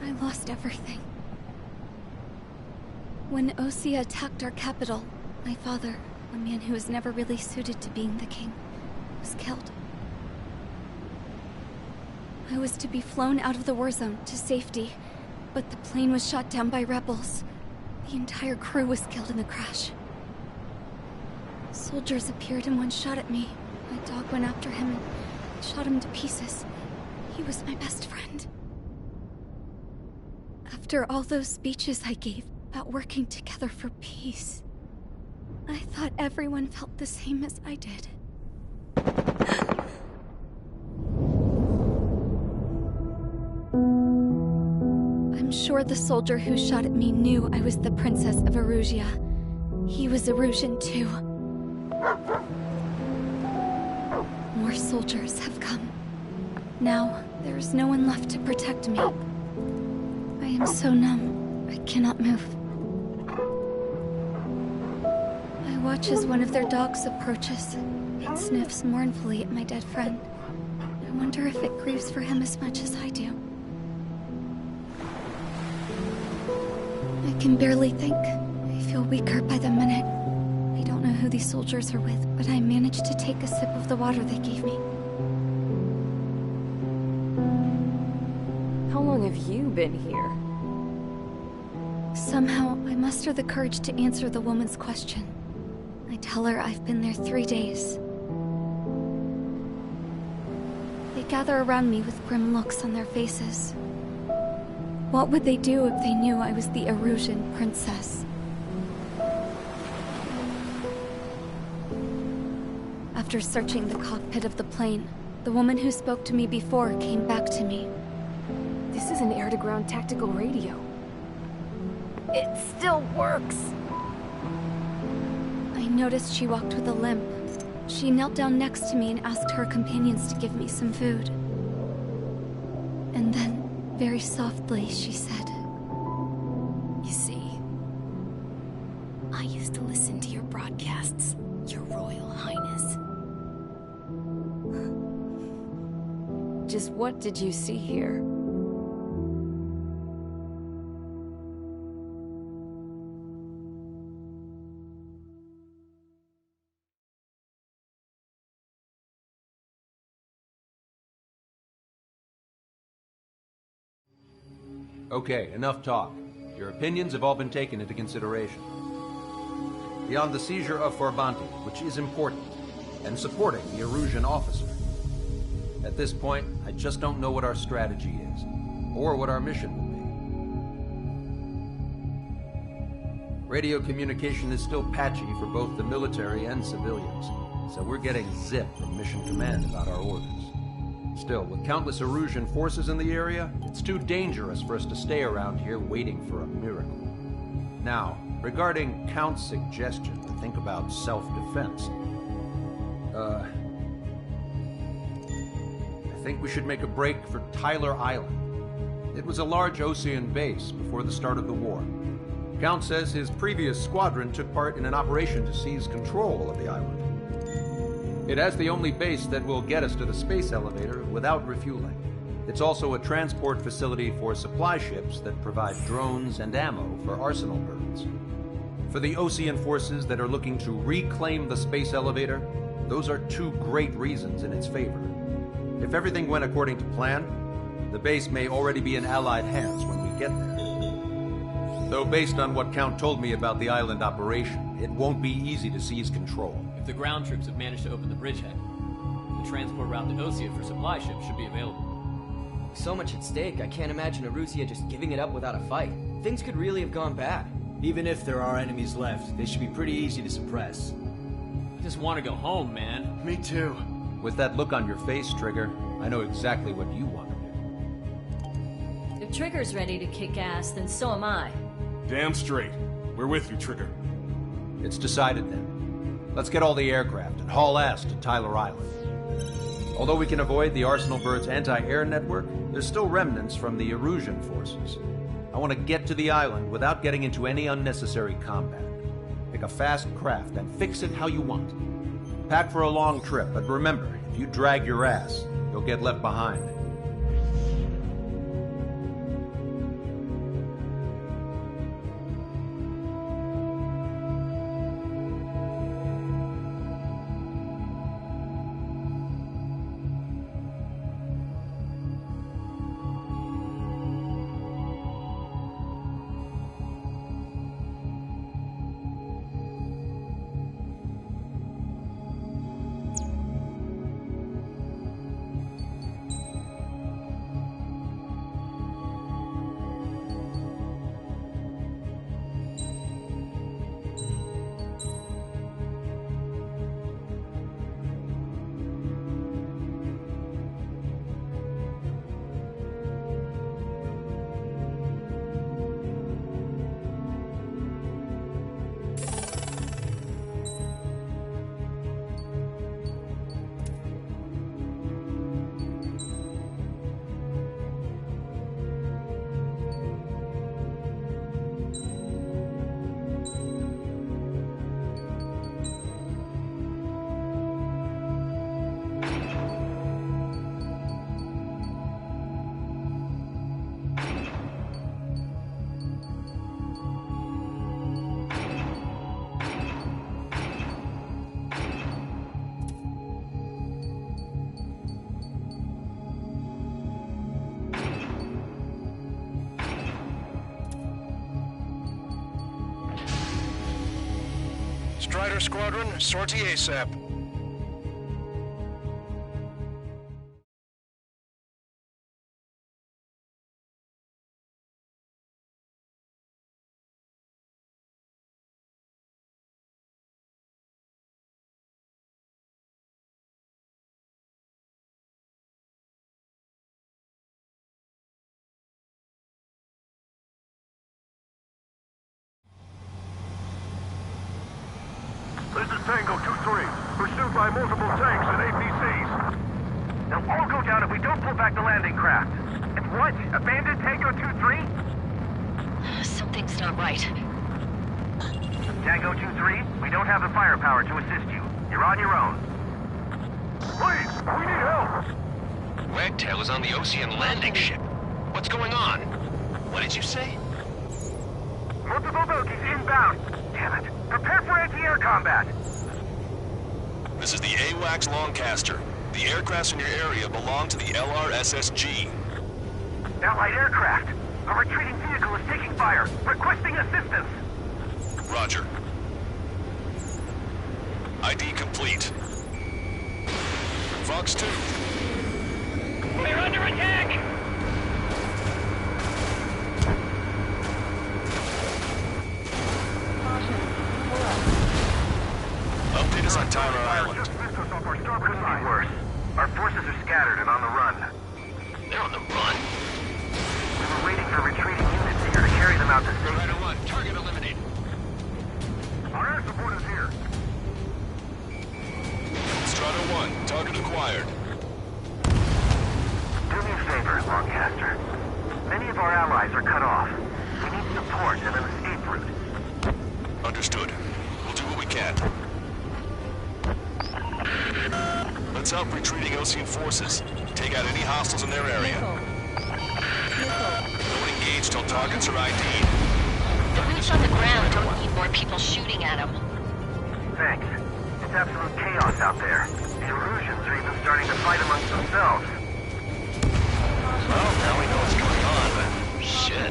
I lost everything. When Osea attacked our capital, my father, a man who was never really suited to being the king, was killed. I was to be flown out of the war zone to safety, but the plane was shot down by rebels. The entire crew was killed in the crash. Soldiers appeared and one shot at me. My dog went after him and shot him to pieces. He was my best friend. After all those speeches I gave about working together for peace, I thought everyone felt the same as I did. I'm sure the soldier who shot at me knew I was the Princess of Erusia. He was Erusian too. More soldiers have come. Now, there is no one left to protect me. I am so numb, I cannot move. I watch as one of their dogs approaches. It sniffs mournfully at my dead friend. I wonder if it grieves for him as much as I do. I can barely think. I feel weaker by the minute. I don't know who these soldiers are with, but I managed to take a sip of the water they gave me. How long have you been here? Somehow, I muster the courage to answer the woman's question. I tell her I've been there 3 days. They gather around me with grim looks on their faces. What would they do if they knew I was the Erusian princess? After searching the cockpit of the plane, the woman who spoke to me before came back to me. This is an air-to-ground tactical radio. It still works! I noticed she walked with a limp. She knelt down next to me and asked her companions to give me some food. And then, very softly, she said, "You see, I used to listen to your broadcasts, Your Royal Highness." Just what did you see here? Okay, enough talk. Your opinions have all been taken into consideration. Beyond the seizure of Farbanti, which is important, and supporting the Erusian officer. At this point, I just don't know what our strategy is, or what our mission will be. Radio communication is still patchy for both the military and civilians, so we're getting zip from Mission Command about our orders. Still, with countless Erusian forces in the area, it's too dangerous for us to stay around here waiting for a miracle. Now, Regarding Count's suggestion to think about self-defense, I think we should make a break for Tyler Island. It was a large Osean base before the start of the war. Count says his previous squadron took part in an operation to seize control of the island. It has the only base that will get us to the space elevator without refueling. It's also a transport facility for supply ships that provide drones and ammo for arsenal birds. For the Osean forces that are looking to reclaim the space elevator, those are two great reasons in its favor. If everything went according to plan, the base may already be in Allied hands when we get there. Though based on what Count told me about the island operation, it won't be easy to seize control. If the ground troops have managed to open the bridgehead, the transport route to Osea for supply ships should be available. So much at stake, I can't imagine Erusia just giving it up without a fight. Things could really have gone bad. Even if there are enemies left, they should be pretty easy to suppress. I just want to go home, man. Me too. With that look on your face, Trigger, I know exactly what you want to If Trigger's ready to kick ass, then so am I. Damn straight. We're with you, Trigger. do. It's decided then. Let's get all the aircraft and haul ass to Tyler Island. Although we can avoid the Arsenal Bird's anti-air network, there's still remnants from the Erusian forces. I want to get to the island without getting into any unnecessary combat. Pick a fast craft and fix it how you want. Pack for a long trip, but remember, if you drag your ass, you'll get left behind. Strider Squadron, sortie ASAP. This is Tango 2-3, pursued by multiple tanks and APCs. They'll all go down if we don't pull back the landing craft. And what? Abandon Tango 2-3? Something's not right. Tango 2-3, we don't have the firepower to assist you. You're on your own. Please, we need help! Wagtail is on the Osean landing ship. What's going on? What did you say? Multiple bogies inbound. Damn it. Prepare for anti-air combat. This is the AWACS Longcaster. The aircrafts in your area belong to the LRSSG. Allied aircraft. A retreating vehicle is taking fire. Requesting assistance. Roger. ID complete. Fox 2. We're under attack! Update us on Tyler Island. Couldn't be worse. Our forces are scattered and on the run. They're on the run? We were waiting for retreating units here to carry them out to safety. Rider 1, target eliminated. Our air support is here. Strider 1, target acquired. Do me a favor, Longcaster. Many of our allies are cut off. We need support and an escape route. Understood. We'll do what we can. Let's help retreating Osean forces. Take out any hostiles in their area. Don't engage till targets are ID'd. The boots on the ground don't need more people shooting at them. Thanks. It's absolute chaos out there. The Erusians are even starting to fight amongst themselves. Well, now we know what's going on, but shit.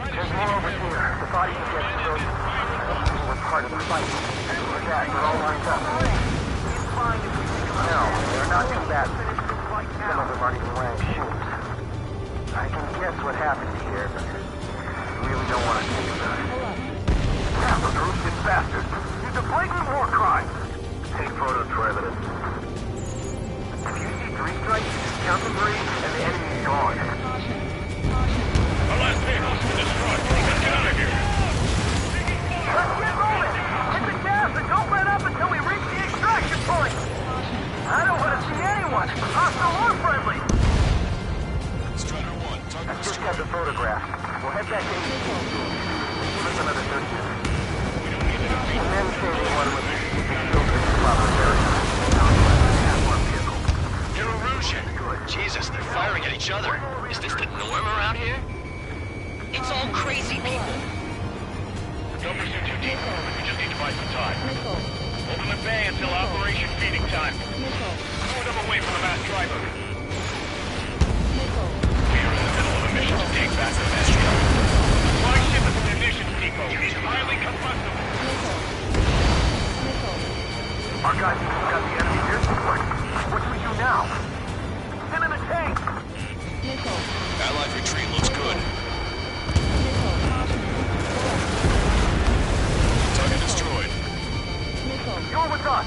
There's more over here. The bodies of the Erusians were part of the fight. We're back. They're all lined up. No, they're not combatants. Some of them aren't even wearing shoes. I can guess what happened here, but I really don't want to think about it. Yeah, the Erusian bastards. It's a blatant war crime. Take photos for evidence. If you see 3 strikes, count to 3, and the enemy's gone. Our last vehicle's been destroyed. Let's get out of here. Let's get moving! Hit the gas and don't let up until we reach the extraction point! I don't want to see anyone, hostile or friendly! Strider 1, I target just destroyed. have the photograph. We'll head back to AT&T. Give us another 30 minutes. The men say they want to infiltrate the Providence area. Erusian. Jesus, they're firing at each other. Is this the norm around here? It's all crazy people. Don't pursue too deep. We just need to buy some time. Open the bay until Operation Feeding Time. Throw them away from the mass driver. We are in the middle of a mission to take back the mass driver. Supply ship at the munitions depot. It's highly combustible. Our guys got the enemy air support. What do we do now? Send in a tank! Allied retreat looks good. Target destroyed. You're with us!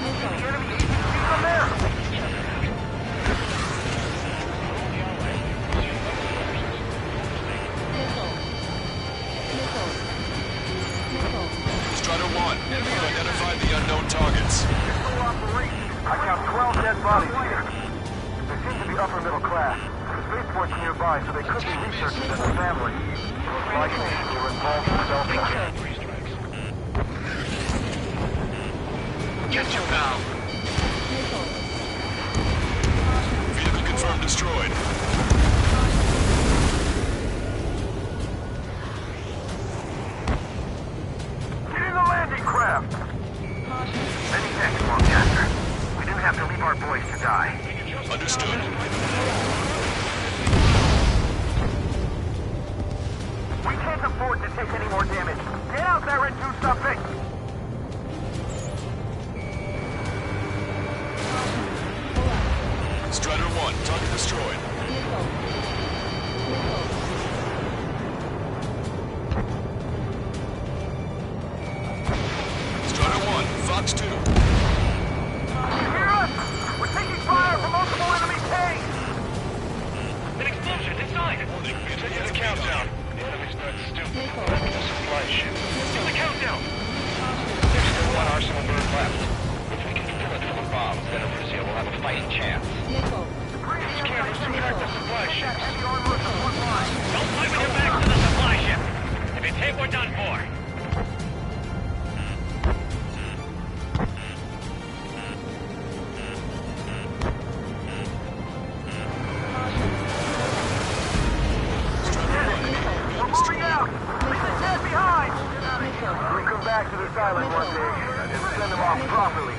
The enemy agency's from there! Strider 1, we've identified the unknown targets. I count 12 dead bodies here. They seem to be upper middle class. The spaceport's nearby, so they could be researchers and their families. Most likely, they were involved in Delta. Get your pal. Vehicle confirmed destroyed. Get in the landing craft! Many thanks, Longcaster. We didn't have to leave our boys to die. Understood. We can't afford to take any more damage. Get out there and do something! Strider 1, target destroyed. Strider 1, Fox 2. You hear us? We're taking fire from multiple enemy tanks! An explosion inside! Continue the countdown. The enemy's not stupid. It's a supply ship. Do the countdown! There's still one Arsenal bird left. If we can fill it full of bombs, then Erusia will have a fighting chance. These cameras track the supply ships. Don't play with your backs to the supply ship. If it's hit, we're done for. We're moving out! Leave the dead behind! We'll come back to this island one day and send them off properly.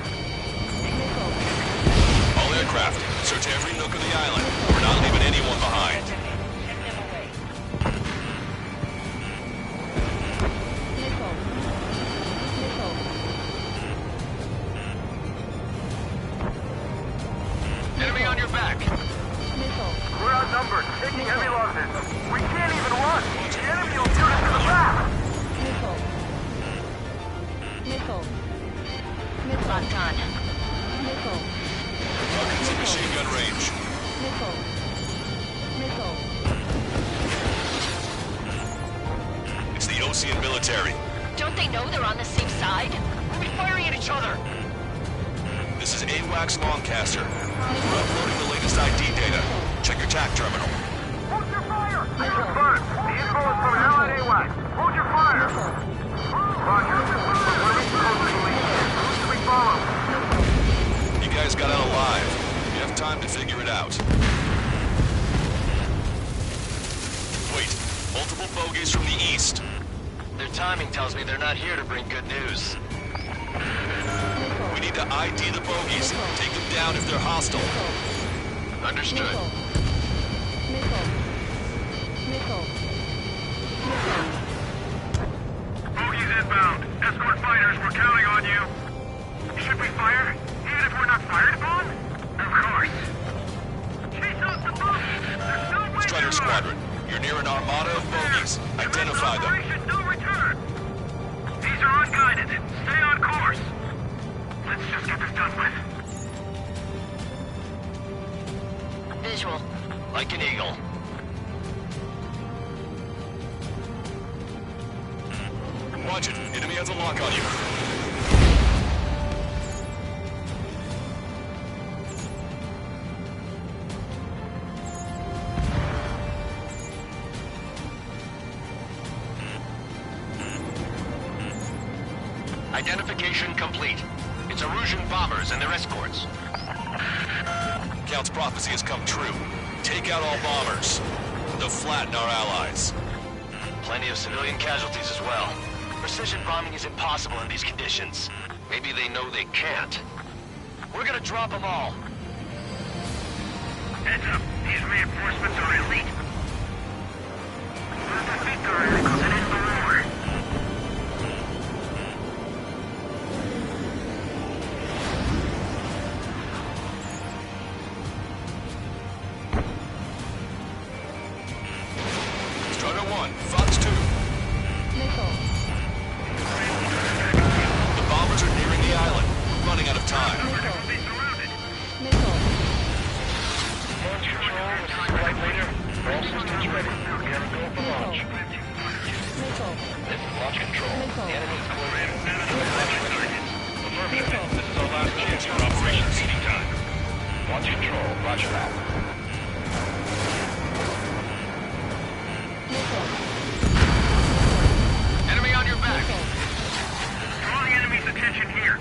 All aircraft, search every nook of the island. We're not leaving anyone behind. Enemy on your back. We're outnumbered, taking heavy losses. We can't even run! The enemy will shoot us in the back! Locked on. Targets in machine gun range. they know they're on the same side? We'll be firing at each other! This is AWACS Longcaster. We're uploading the latest ID data. Check your TAC terminal. Hold your fire! Confirmed. The info is from Allied AWACS. Hold your fire! Roger. We're reaching closely. Who should we follow? You guys got out alive. You have time to figure it out. Wait, multiple bogeys from the east. Their timing tells me they're not here to bring good news. We need to ID the bogeys. Take them down if they're hostile. Understood. Bogies inbound. Escort fighters, we're counting on you. Should we fire? Even if we're not fired upon? Of course. Chase off the bogies. There's no way Strider Squadron, you're near an armada of bogeys. Identify them. Operation no return. These are unguided. Stay on course. Let's just get this done with. Visual. Like an eagle. Watch it. Enemy has a lock on you. Identification complete. It's Erusian bombers and their escorts. Count's prophecy has come true. Take out all bombers. They'll flatten our allies. Plenty of civilian casualties as well. Precision bombing is impossible in these conditions. Maybe they know they can't. We're gonna drop them all. Heads up. These reinforcements are elite. We'll defeat the radicals and end the war. Strider 1, Fox 2. The bombers are nearing the island. We're running out of time. Launch control, this is Flight Leader. All systems ready. We gotta go for launch. This is Launch Control. The enemy is close in. Affirmative. This is our last chance for Operation Feeding Time. Launch Control, roger that. Enemy on your back. Draw the enemy's attention here.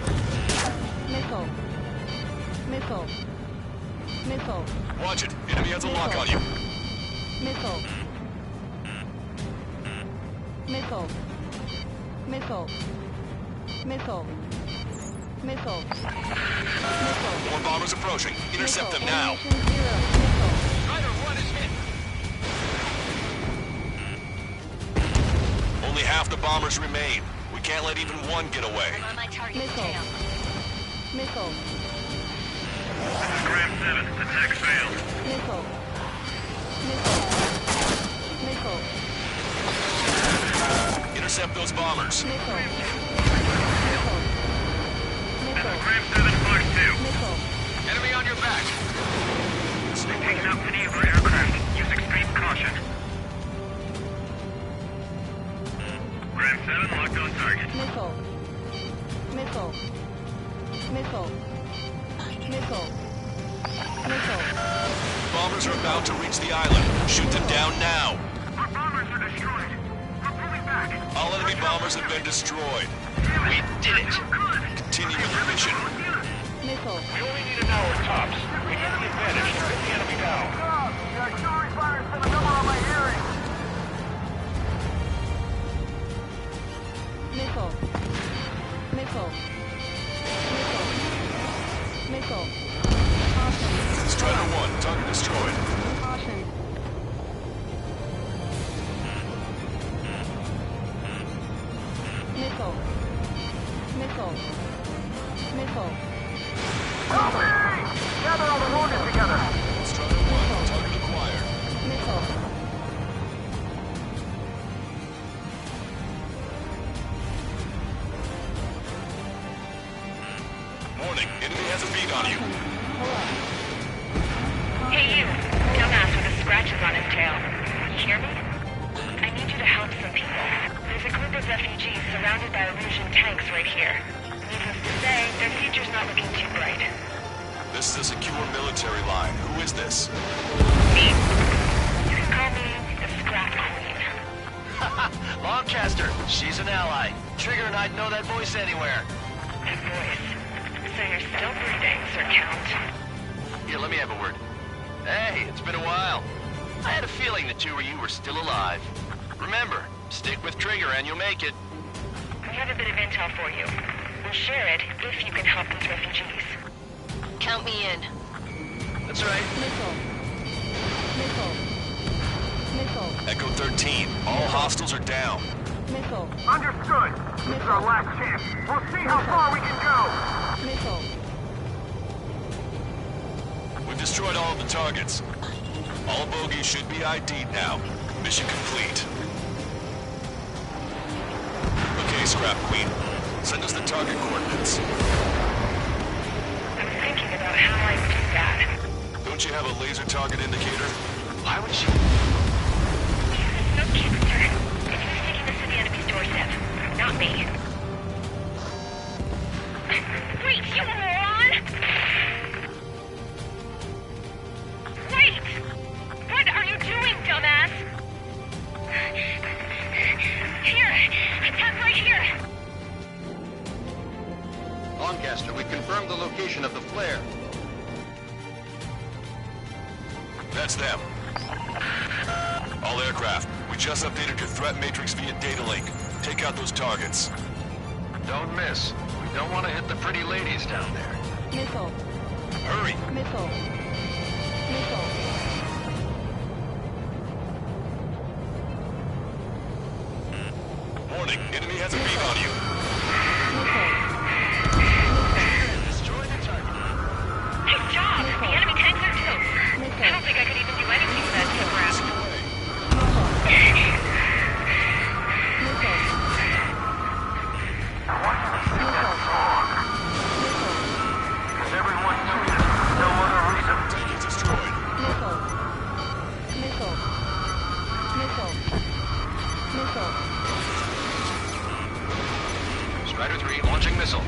Watch it. Enemy has a lock on you. More bombers approaching. Intercept them now. Strider 1 is hit. Only half the bombers remain. We can't let even one get away. I'm on my target tail. Graham 7, attack failed. Intercept those bombers. Graham 7, Fox 2. Enemy on your back. They're taking out maneuver aircraft. Use extreme caution. Graham 7, locked on target. Bombers are about to reach the island. Shoot them down now. Our bombers are destroyed. We're pulling back. All enemy bombers have been destroyed. We did it. Continue with your mission. We only need an hour tops. We have the advantage to pin the enemy down. The artillery fire sent a number on my hearing. Strider 1, target destroyed. Help me! Gather all the wounded together. Strider 1, target acquired. Warning, enemy has a bead on you. Hey you, dumbass with the scratches on his tail. You hear me? I need you to help some people. There's a group of refugees surrounded by Erusian tanks right here. Needless to say, their future's not looking too bright. This is a secure military line. Who is this? Me. You can call me the Scrap Queen. Lancaster, she's an ally. Trigger and I'd know that voice anywhere. That voice. So you're still breathing, Sir Count. Here, let me have a word. Hey, it's been a while. I had a feeling the two of you were still alive. Remember, stick with Trigger and you'll make it. We have a bit of intel for you. We'll share it if you can help these refugees. Count me in. That's right. Missile. Echo 13, all hostiles are down. Missile. Understood. This is our last chance. We'll see how far we can go. Missile. We've destroyed all of the targets. All bogies should be ID'd now. Mission complete. Okay, Scrap Queen. Send us the target coordinates. I was thinking about how I would do that. Don't you have a laser target indicator? Why would she... Use a smoke canister. It's who's taking this to the enemy's doorstep. Not me. Wait, you moron! Wait! What are you doing, dumbass? Here! Attack right here! Lancaster, we confirmed the location of the flare. That's them. All aircraft, we just updated your threat matrix via data link. Take out those targets. Don't miss. We don't want to hit the pretty ladies down there. Missile. Hurry! Missile. Warning, enemy has a beam on you. Destroy the target. Nice job! The enemy tanks are toast. I don't think I could even do anything with that tip. Is everyone tuned? No other reason. Tank is destroyed. Strider 3 launching missile.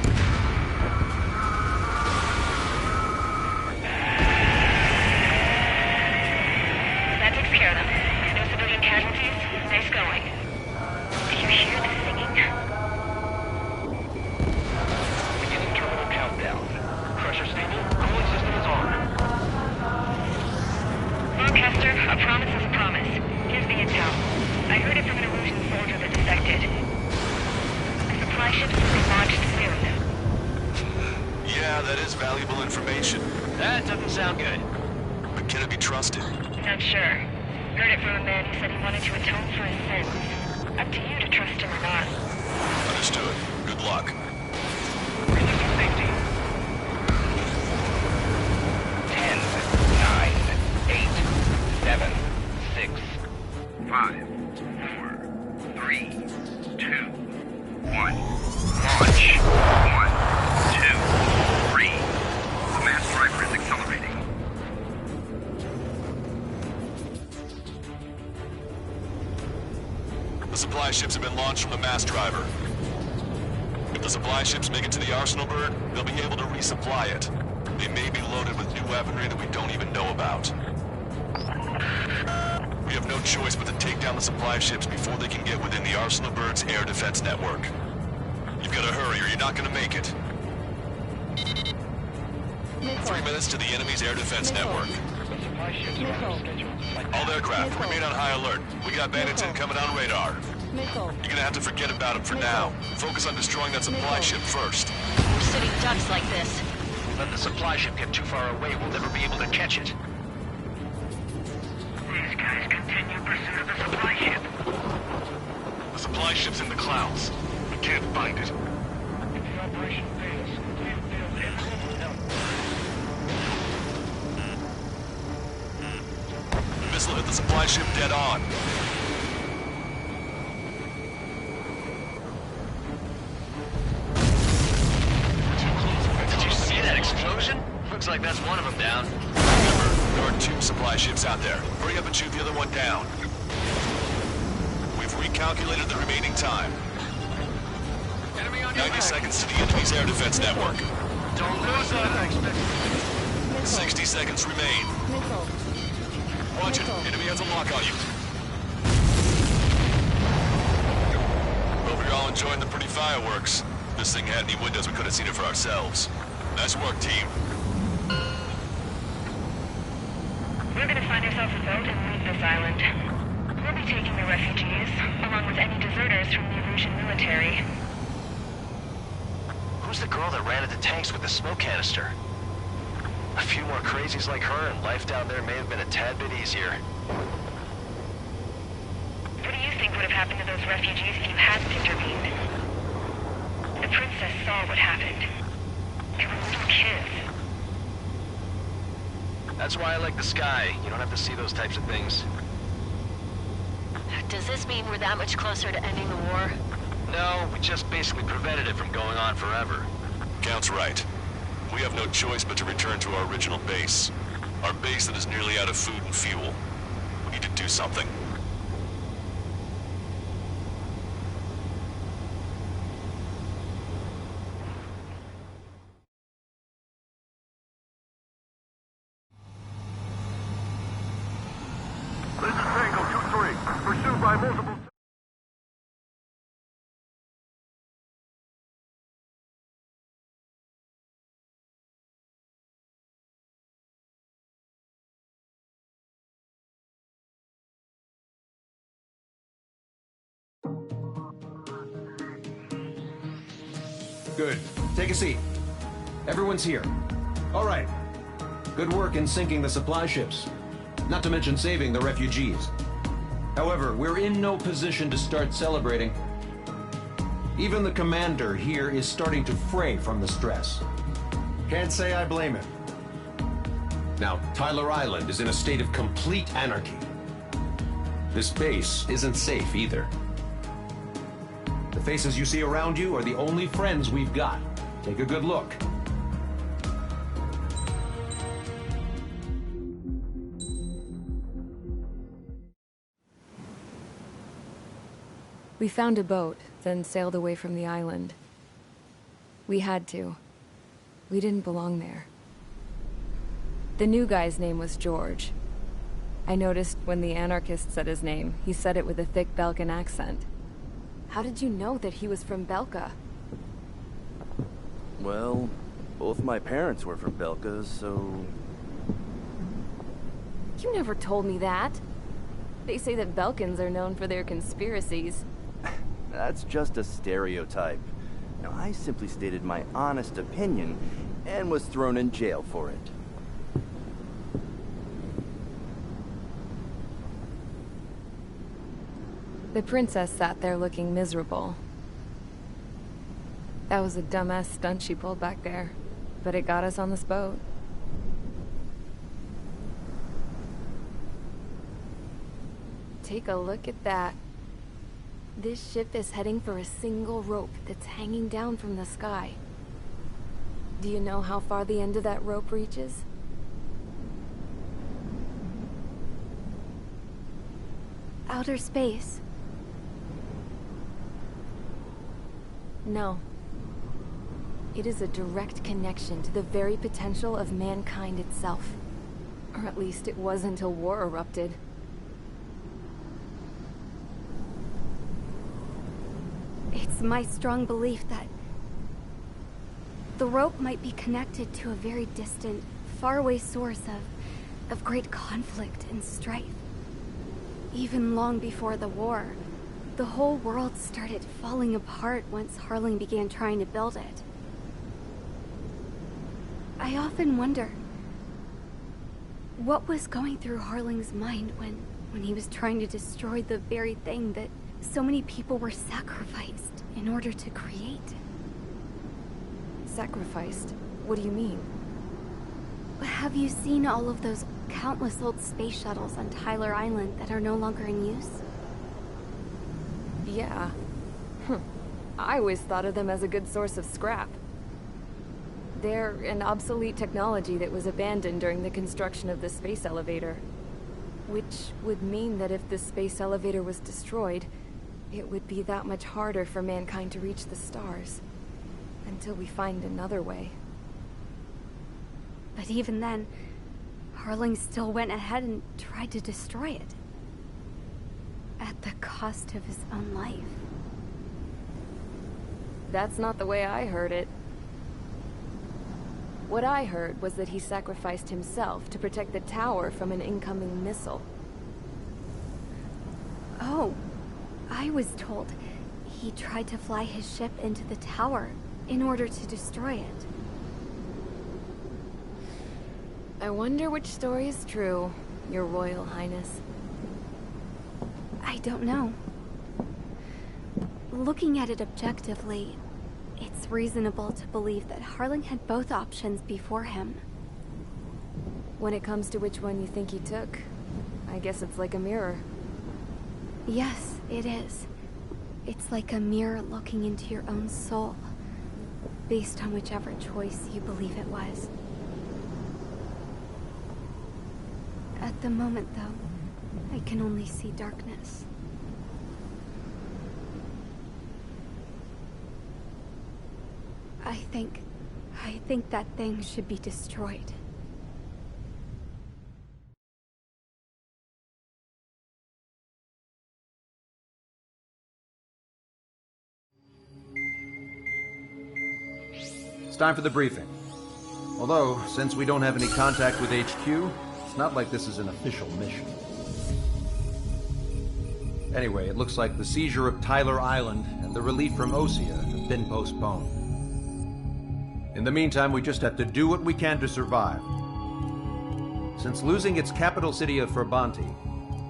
That takes care of them. No civilian casualties. Nice going. Do you hear the singing? Beginning terminal countdown. Pressure stable. Cooling system is on. Lancaster, a promise is a promise. Here's the intel. I heard it from an Erusian soldier that defected. The supply ships will be launched soon. Yeah, that is valuable information. That doesn't sound good. But can it be trusted? Not sure. Heard it from a man who said he wanted to atone for his sins. Up to you to trust him or not. Understood. Good luck. Safety. 10, 9, 8, 7, 6, 5, 4, 3, 2, 1. Launch. 1, 2, 3. The mass driver is accelerating. The supply ships have been launched from the mass driver. If the supply ships make it to the Arsenal bird, they'll be able to resupply it. They may be loaded with new weaponry that we don't even know about. We have no choice but to take down the supply ships before they can get within the Arsenal bird's air defense network. You've got to hurry or you're not going to make it. 3 minutes to the enemy's air defense network. All aircraft, remain on high alert. We got bandits incoming on radar. You're gonna have to forget about them for now. Focus on destroying that supply ship first. We're sitting ducks like this. Let the supply ship get too far away, we'll never be able to catch it. These guys continue pursuit of the supply ship. The supply ship's in the clouds. We can't find it. The operation fails. We've built everything else. The missile hit the supply ship dead on. Did you see that explosion? Looks like that's one of them down. Remember, there are 2 supply ships out there. Hurry up and shoot the other one down. We've calculated the remaining time. 90 seconds to the enemy's air defense network. Don't lose that. 60 seconds remain. Watch it. Enemy has a lock on you. Hope you're all enjoying the pretty fireworks. If this thing had any windows, we could have seen it for ourselves. Nice work, team. We're gonna find ourselves a boat and leave this island. We'll be taking the refugees, along with any deserters from the Erusian military. Who's the girl that ran at the tanks with the smoke canister? A few more crazies like her, and life down there may have been a tad bit easier. What do you think would have happened to those refugees if you hadn't intervened? The princess saw what happened. They were little kids. That's why I like the sky. You don't have to see those types of things. Does this mean we're that much closer to ending the war? No, we just basically prevented it from going on forever. Count's right. We have no choice but to return to our original base. Our base that is nearly out of food and fuel. We need to do something. This is Tango 2-3. Pursued by multiple... Good. Take a seat. Everyone's here. All right. Good work in sinking the supply ships. Not to mention saving the refugees. However, we're in no position to start celebrating. Even the commander here is starting to fray from the stress. Can't say I blame him. Now, Tyler Island is in a state of complete anarchy. This base isn't safe either. The faces you see around you are the only friends we've got. Take a good look. We found a boat, then sailed away from the island. We had to. We didn't belong there. The new guy's name was George. I noticed when the anarchist said his name, he said it with a thick Belkan accent. How did you know that he was from Belka? Well, both my parents were from Belka, so... You never told me that. They say that Belkans are known for their conspiracies. That's just a stereotype. Now, I simply stated my honest opinion and was thrown in jail for it. The princess sat there looking miserable. That was a dumbass stunt she pulled back there, but it got us on this boat. Take a look at that. This ship is heading for a single rope that's hanging down from the sky. Do you know how far the end of that rope reaches? Outer space. No. It is a direct connection to the very potential of mankind itself. Or at least it was until war erupted. It's my strong belief that the rope might be connected to a very distant, faraway source of great conflict and strife. Even long before the war, the whole world started falling apart once Harling began trying to build it. I often wonder what was going through Harling's mind when he was trying to destroy the very thing that so many people were sacrificed in order to create. Sacrificed? What do you mean? Have you seen all of those countless old space shuttles on Tyler Island that are no longer in use? Yeah. I always thought of them as a good source of scrap. They're an obsolete technology that was abandoned during the construction of the space elevator. Which would mean that if the space elevator was destroyed, it would be that much harder for mankind to reach the stars. Until we find another way. But even then, Harling still went ahead and tried to destroy it. At the cost of his own life. That's not the way I heard it. What I heard was that he sacrificed himself to protect the tower from an incoming missile. Oh, I was told he tried to fly his ship into the tower in order to destroy it. I wonder which story is true, Your Royal Highness. I don't know. Looking at it objectively, it's reasonable to believe that Harling had both options before him. When it comes to which one you think he took, I guess it's like a mirror. Yes, it is. It's like a mirror looking into your own soul, based on whichever choice you believe it was. At the moment, though, I can only see darkness. I think that thing should be destroyed. It's time for the briefing. Although, since we don't have any contact with HQ, it's not like this is an official mission. Anyway, it looks like the seizure of Tyler Island and the relief from Osea have been postponed. In the meantime, we just have to do what we can to survive. Since losing its capital city of Ferbanti,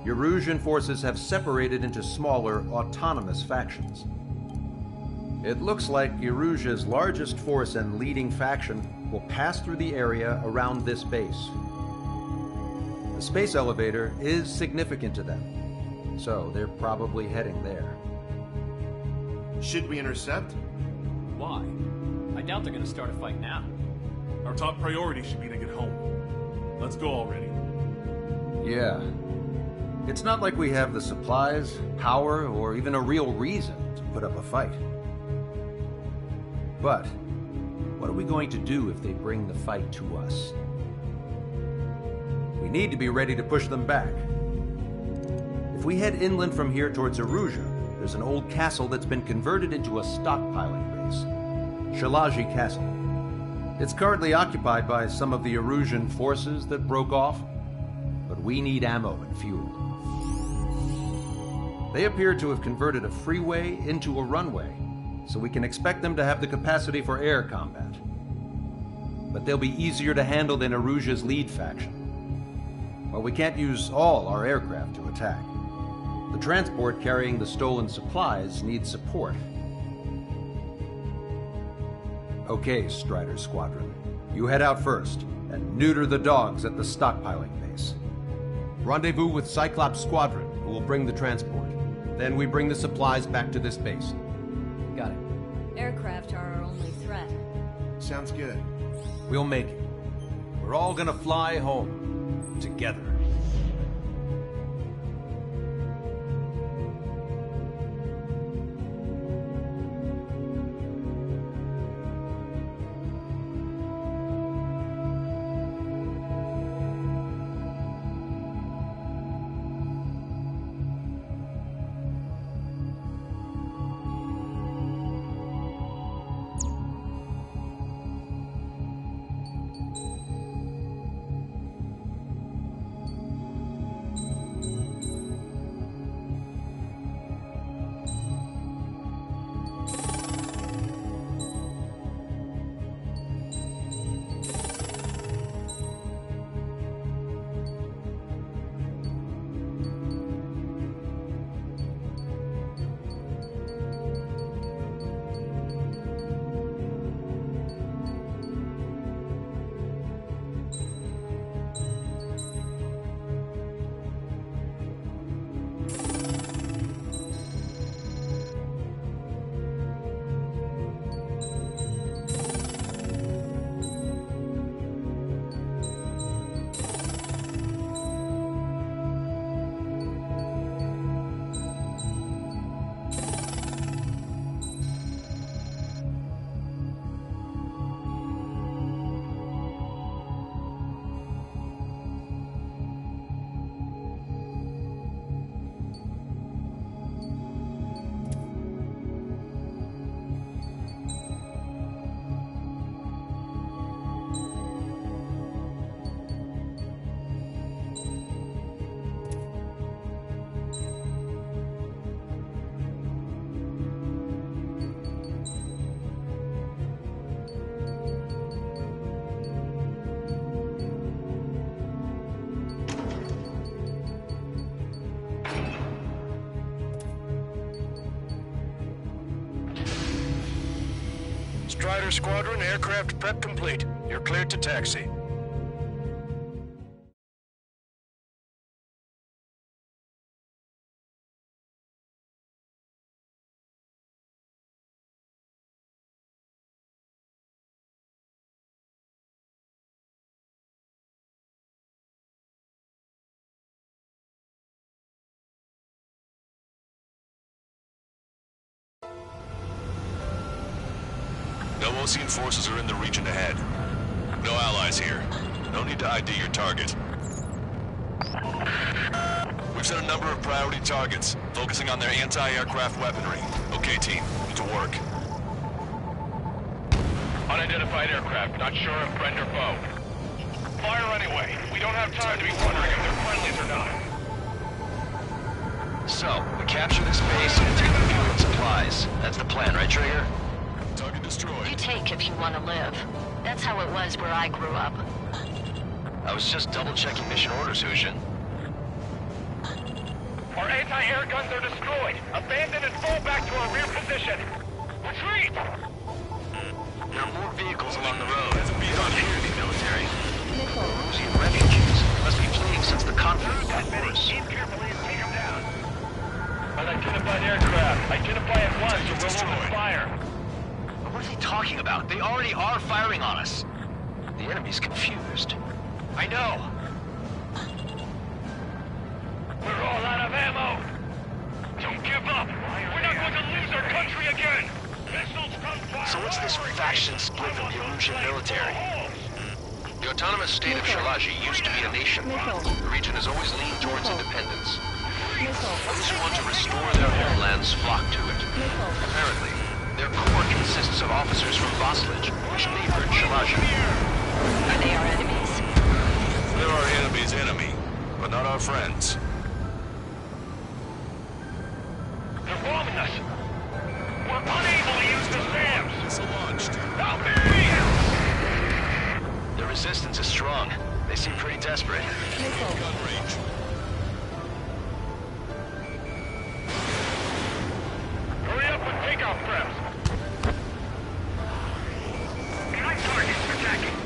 Erusian forces have separated into smaller, autonomous factions. It looks like Erusia's largest force and leading faction will pass through the area around this base. The space elevator is significant to them, so they're probably heading there. Should we intercept? Why? I doubt they're gonna start a fight now. Our top priority should be to get home. Let's go already. Yeah. It's not like we have the supplies, power, or even a real reason to put up a fight. But what are we going to do if they bring the fight to us? We need to be ready to push them back. If we head inland from here towards Erusia, there's an old castle that's been converted into a stockpiling base. Shalaji Castle. It's currently occupied by some of the Erusian forces that broke off, but we need ammo and fuel. They appear to have converted a freeway into a runway, so we can expect them to have the capacity for air combat. But they'll be easier to handle than Erusia's lead faction. Well, we can't use all our aircraft to attack. The transport carrying the stolen supplies needs support. Okay, Strider Squadron. You head out first, and neuter the dogs at the stockpiling base. Rendezvous with Cyclops Squadron, who will bring the transport. Then we bring the supplies back to this base. Got it. Aircraft are our only threat. Sounds good. We'll make it. We're all gonna fly home. Together. Strider Squadron, aircraft prep complete. You're cleared to taxi. No Osean forces are in the region ahead. No allies here. No need to ID your target. We've set a number of priority targets, focusing on their anti-aircraft weaponry. Okay, team, to work. Unidentified aircraft, not sure if friend or foe. Fire anyway. We don't have time to be wondering if they're friendlies or not. So, we capture this base and take the fuel and supplies. That's the plan, right, Trigger? Target destroyed. You take if you want to live. That's how it was where I grew up. I was just double-checking mission orders, Hushin. Our anti-air guns are destroyed. Abandon and fall back to our rear position. Retreat! There are more vehicles along the road. You don't hear me, military. Osean refugees must be fleeing since the conflict got worse. Aim carefully and take them down. Unidentified aircraft. Identify at once or we'll open fire. What are they talking about? They already are firing on us. The enemy's confused. I know. We're all out of ammo. Don't give up. We're not going to lose our country again. Missiles come fire. So what's this faction split from the Erusian military? The autonomous state of Shalaji used to be a nation. The region has always leaned towards independence. Those who want to restore their homelands flock to it. Apparently, their core consists of officers from Vaslij, which neighbored Shalaji. Are they our enemies? They're our enemy's enemy, but not our friends. They're bombing us. We're unable to use the SAMs. It's launched. Help me! The resistance is strong. They seem pretty desperate. Gun range. Hurry up and take off preps. My target's attacking.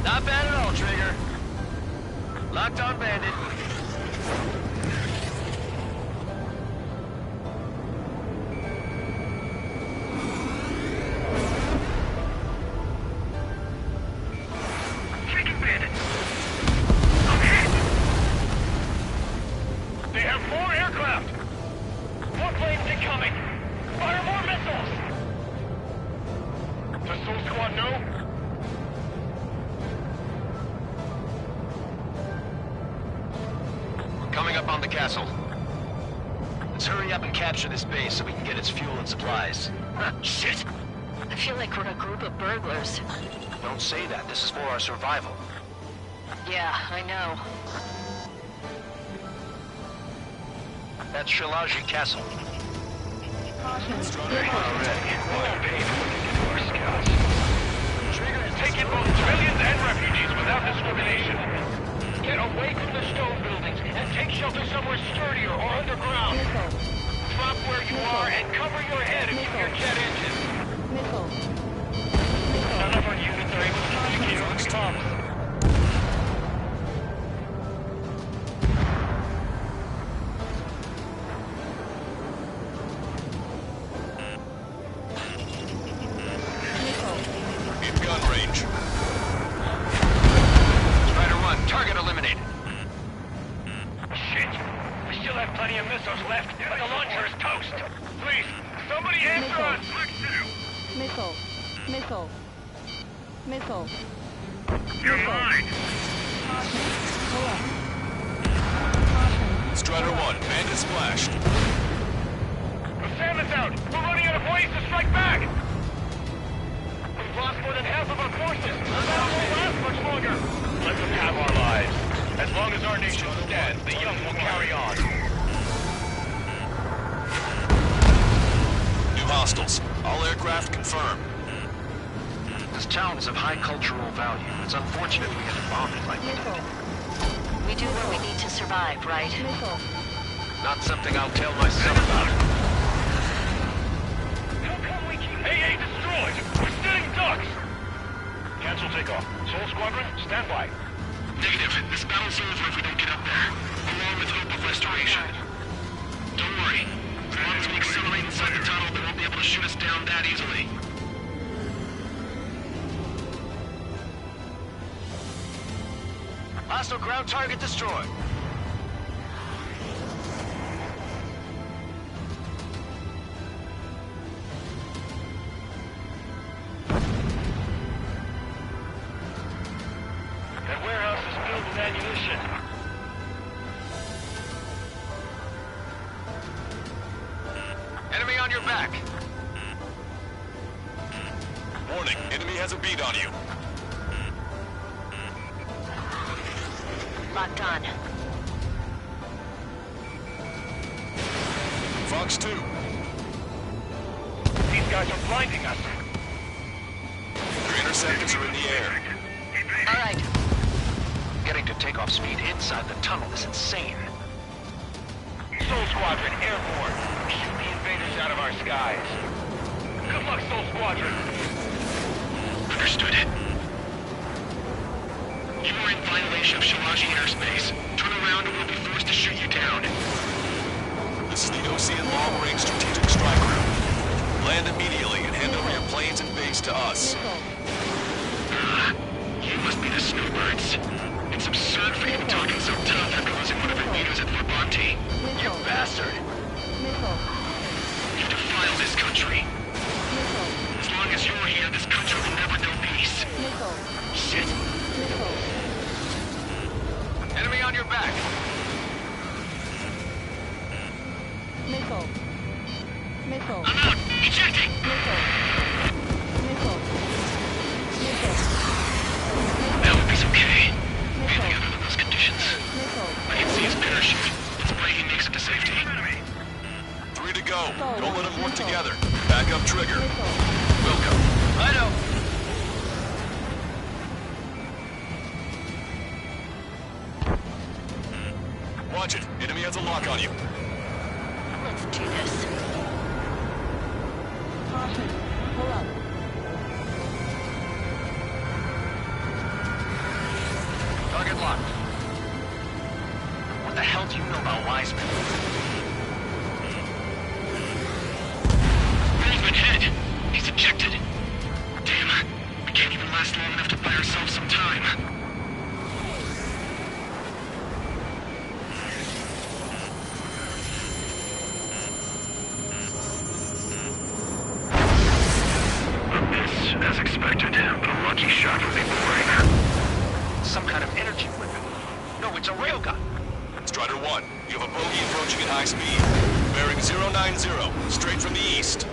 Not bad at all, Trigger. Locked on Bandit. Taking Bandit. Okay. They have more aircraft. More planes incoming. Fire more missiles. Does Soul Squad know? Coming up on the castle. Let's hurry up and capture this base so we can get its fuel and supplies. Shit! I feel like we're a group of burglars. Don't say that. This is for our survival. Yeah, I know. That's Shalaji Castle. Trigger is taking both civilians and refugees without discrimination. Get away from the stone buildings and take shelter somewhere sturdier or underground. Drop where you are and cover your head if you hear jet engines. None of our units are able to communicate over comms. In gun range. Strider 1, target eliminated. Shit! We still have plenty of missiles left, but the launcher is toast. Please, somebody answer us! Missile. Missile. Missile. You're mine! Strider 1, Bandit splashed. The SAM is out! We're running out of ways to strike back! We've lost more than half of our forces! The battle won't last much longer! Let them have our lives. As long as our nation stands, the young will carry on. New hostiles. All aircraft confirmed. This town is of high cultural value. It's unfortunate we had to bomb it like we did. We do what we need to survive, right? Not something I'll tell my son about. How come we keep... Hey, this is Soul Squadron, stand by. Negative. This battle's over if we don't get up there, along with hope of restoration. Don't worry. As long as we accelerate inside the tunnel, they won't be able to shoot us down that easily. Hostile ground target destroyed. That warehouse is filled with ammunition. Enemy on your back. Warning, enemy has a bead on you. Locked on. Fox 2. These guys are blinding us. Your interceptors are in the air. All right. Getting to takeoff speed inside the tunnel is insane. Soul Squadron, airborne. Shoot the invaders out of our skies. Good luck, Soul Squadron. Understood. You are in violation of Shalaji airspace. Turn around and we'll be forced to shoot you down. This is the Osean Long-Range Strategic Strike Group. Land immediately and hand over your planes and base to us. You must be the snowbirds. It's absurd for you to be talking so tough after losing one of your leaders at Forbanti. You bastard! You defile this country. As long as you're here, this country will never know peace. Shit. Enemy on your back. Missile. Missile. I'm out. Ejecting. I hope he's okay. Anything other than those conditions. I can see his parachute. Let's pray he makes it to safety. 3 to go. Don't let them work together. Back up trigger. Welcome. Righto. Watch it. Enemy has a lock on you. Let's do this. Caution. Pull up. Target locked. What the hell do you know about Wiseman? Roseman hit. He's ejected. Damn. We can't even last long enough to buy ourselves some time. As expected, but a lucky shot would be boring. Some kind of energy weapon. No, it's a railgun. Strider 1, you have a bogey approaching at high speed. Bearing 090, straight from the east.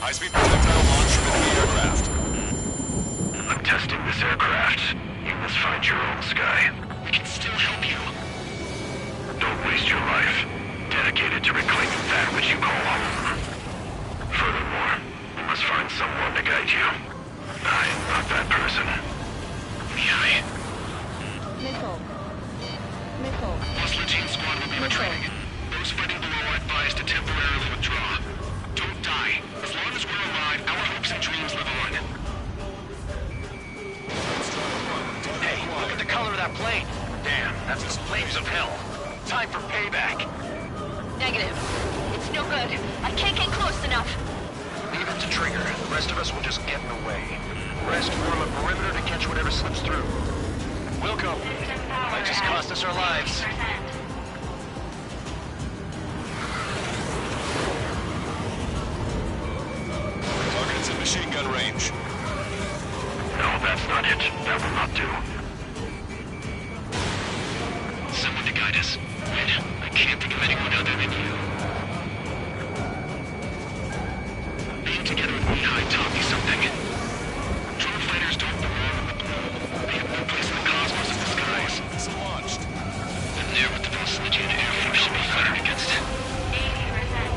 High-speed projectile launch from enemy aircraft. I'm testing this aircraft. You must find your own sky. We can still help you. Don't waste your life. Dedicated to reclaiming that which you call home. Furthermore, you must find someone to guide you. I am not that person. Yeah. Missile. Missile. Lost Legion squad will be retreating. Those fighting below are advised to temporarily withdraw. Don't die. As long as we're alive, our hopes and dreams live on. Hey, look at the color of that plane. Damn, that's the flames of hell. Time for payback. Negative. It's no good. I can't get close enough. Leave it to Trigger. The rest of us will just get in the way. Rest form a perimeter to catch whatever slips through. Wilco. Might just cost us our lives. Target's in machine gun range. No, that's not it. That will not do. Someone to guide us. Wait, I can't think of anyone other than you. Being together with Mihai taught me something. Drone fighters don't belong in the blue. They have no place in the cosmos of the skies. Missile launched. And they're what the Lost Legion Air Force should be fighting against. 80%.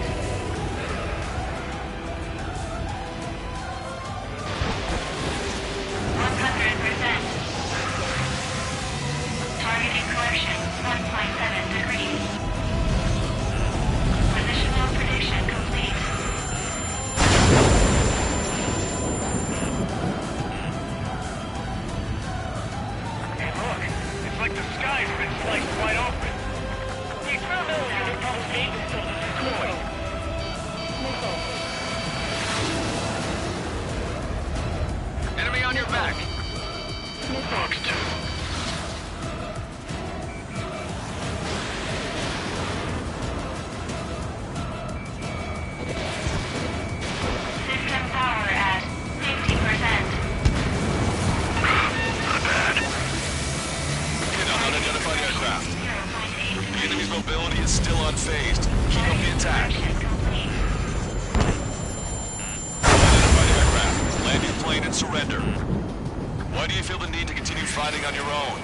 you feel the need to continue fighting on your own?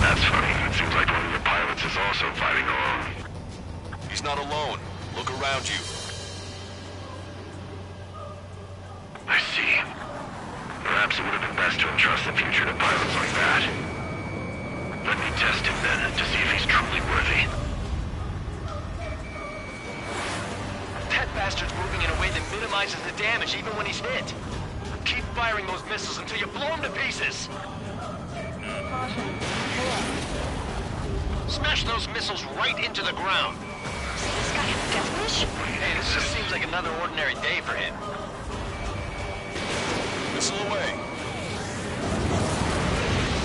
That's funny. It seems like one of your pilots is also fighting alone. He's not alone. Look around you. I see. Perhaps it would have been best to entrust the future to pilots like that. Let me test him then, to see if he's truly worthy. That bastard's moving in a way that minimizes the damage even when he's hit. Keep firing those missiles until you blow him to pieces. Smash those missiles right into the ground. This guy have a death wish? Hey, this just seems like another ordinary day for him. Missile away.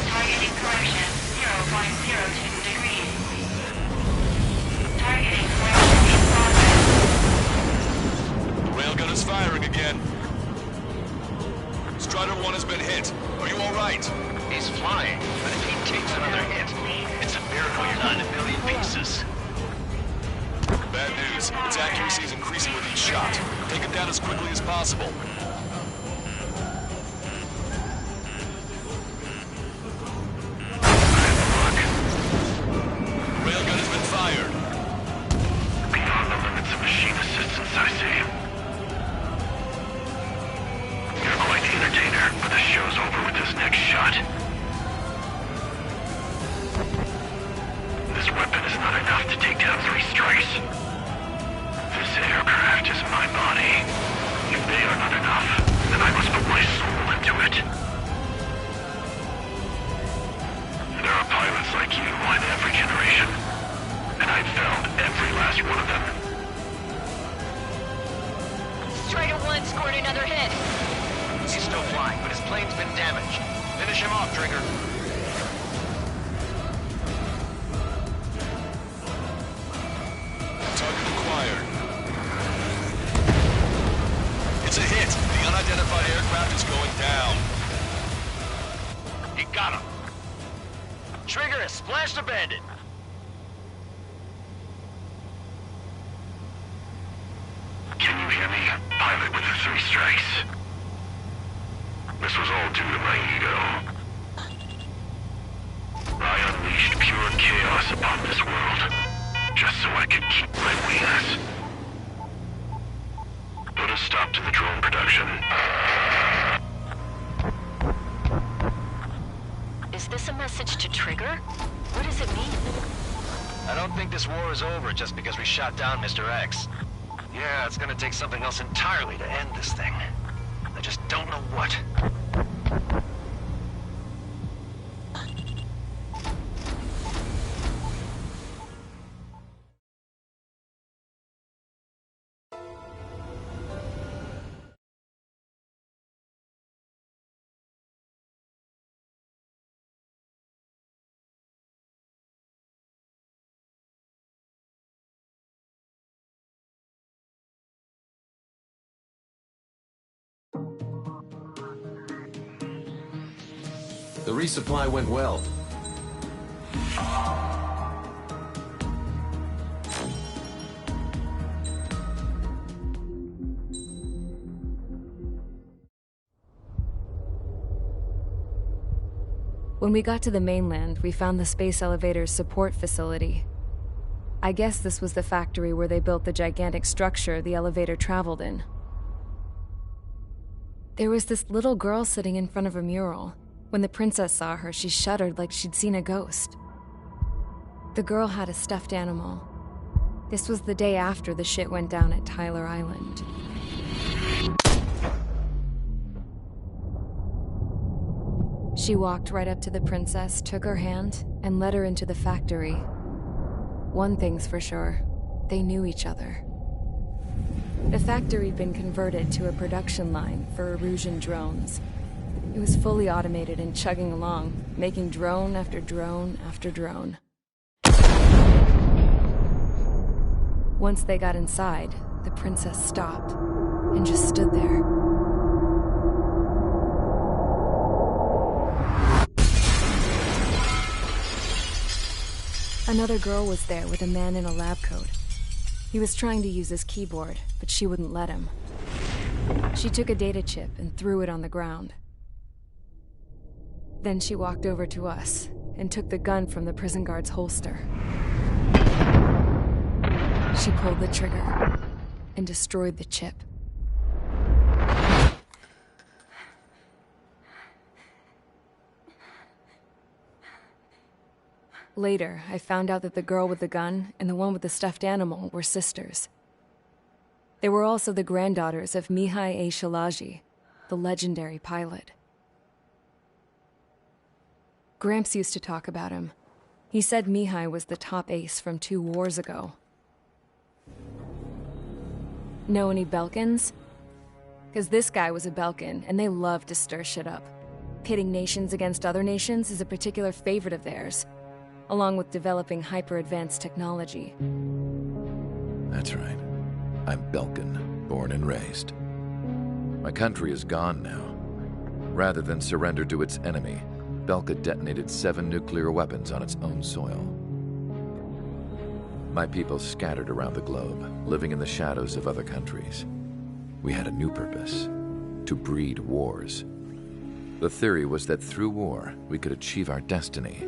Targeting correction, 0.02 degrees. Targeting correction in progress. The railgun is firing again. Strider 1 has been hit. Are you all right? He's flying, but if he takes another hit, it's a miracle you're not in a million pieces. Bad news. Its accuracy is increasing with each shot. Take it down as quickly as possible. Railgun has been fired. Beyond the limits of machine assistance, I see. You're quite the entertainer, but the show's over with this next shot. This weapon is not enough to take down 3 strikes. This aircraft is my body. If they are not enough, then I must put my soul into it. There are pilots like you in every generation, and I've found every last one of them. Strider 1 scored another hit. He's still flying, but his plane's been damaged. Finish him off, Trigger. Target acquired. It's a hit. The unidentified aircraft is going down. You got him. Trigger has splashed a bandit. Can you hear me? Pilot with the 3 strikes. This was all due to my ego. I unleashed pure chaos upon this world, just so I could keep my wings. Put a stop to the drone production. Is this a message to Trigger? What does it mean? I don't think this war is over just because we shot down Mr. X. Yeah, it's gonna take something else entirely to end this thing. I just don't know what. The resupply went well. When we got to the mainland, we found the space elevator's support facility. I guess this was the factory where they built the gigantic structure the elevator traveled in. There was this little girl sitting in front of a mural. When the princess saw her, she shuddered like she'd seen a ghost. The girl had a stuffed animal. This was the day after the shit went down at Tyler Island. She walked right up to the princess, took her hand, and led her into the factory. One thing's for sure, they knew each other. The factory'd been converted to a production line for Erusian drones. It was fully automated and chugging along, making drone after drone after drone. Once they got inside, the princess stopped and just stood there. Another girl was there with a man in a lab coat. He was trying to use his keyboard, but she wouldn't let him. She took a data chip and threw it on the ground. Then she walked over to us and took the gun from the prison guard's holster. She pulled the trigger and destroyed the chip. Later, I found out that the girl with the gun and the one with the stuffed animal were sisters. They were also the granddaughters of Mihai A. Shalaji, the legendary pilot. Gramps used to talk about him. He said Mihai was the top ace from 2 wars ago. Know any Belkans? Because this guy was a Belkan, and they love to stir shit up. Pitting nations against other nations is a particular favorite of theirs, along with developing hyper-advanced technology. That's right. I'm Belkan, born and raised. My country is gone now. Rather than surrender to its enemy, Belka detonated 7 nuclear weapons on its own soil. My people scattered around the globe, living in the shadows of other countries. We had a new purpose: to breed wars. The theory was that through war, we could achieve our destiny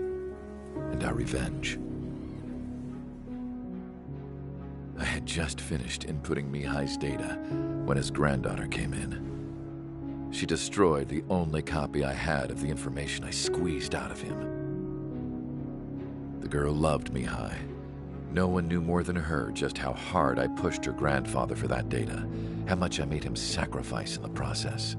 and our revenge. I had just finished inputting Mihai's data when his granddaughter came in. She destroyed the only copy I had of the information I squeezed out of him. The girl loved Mihai. No one knew more than her just how hard I pushed her grandfather for that data, how much I made him sacrifice in the process.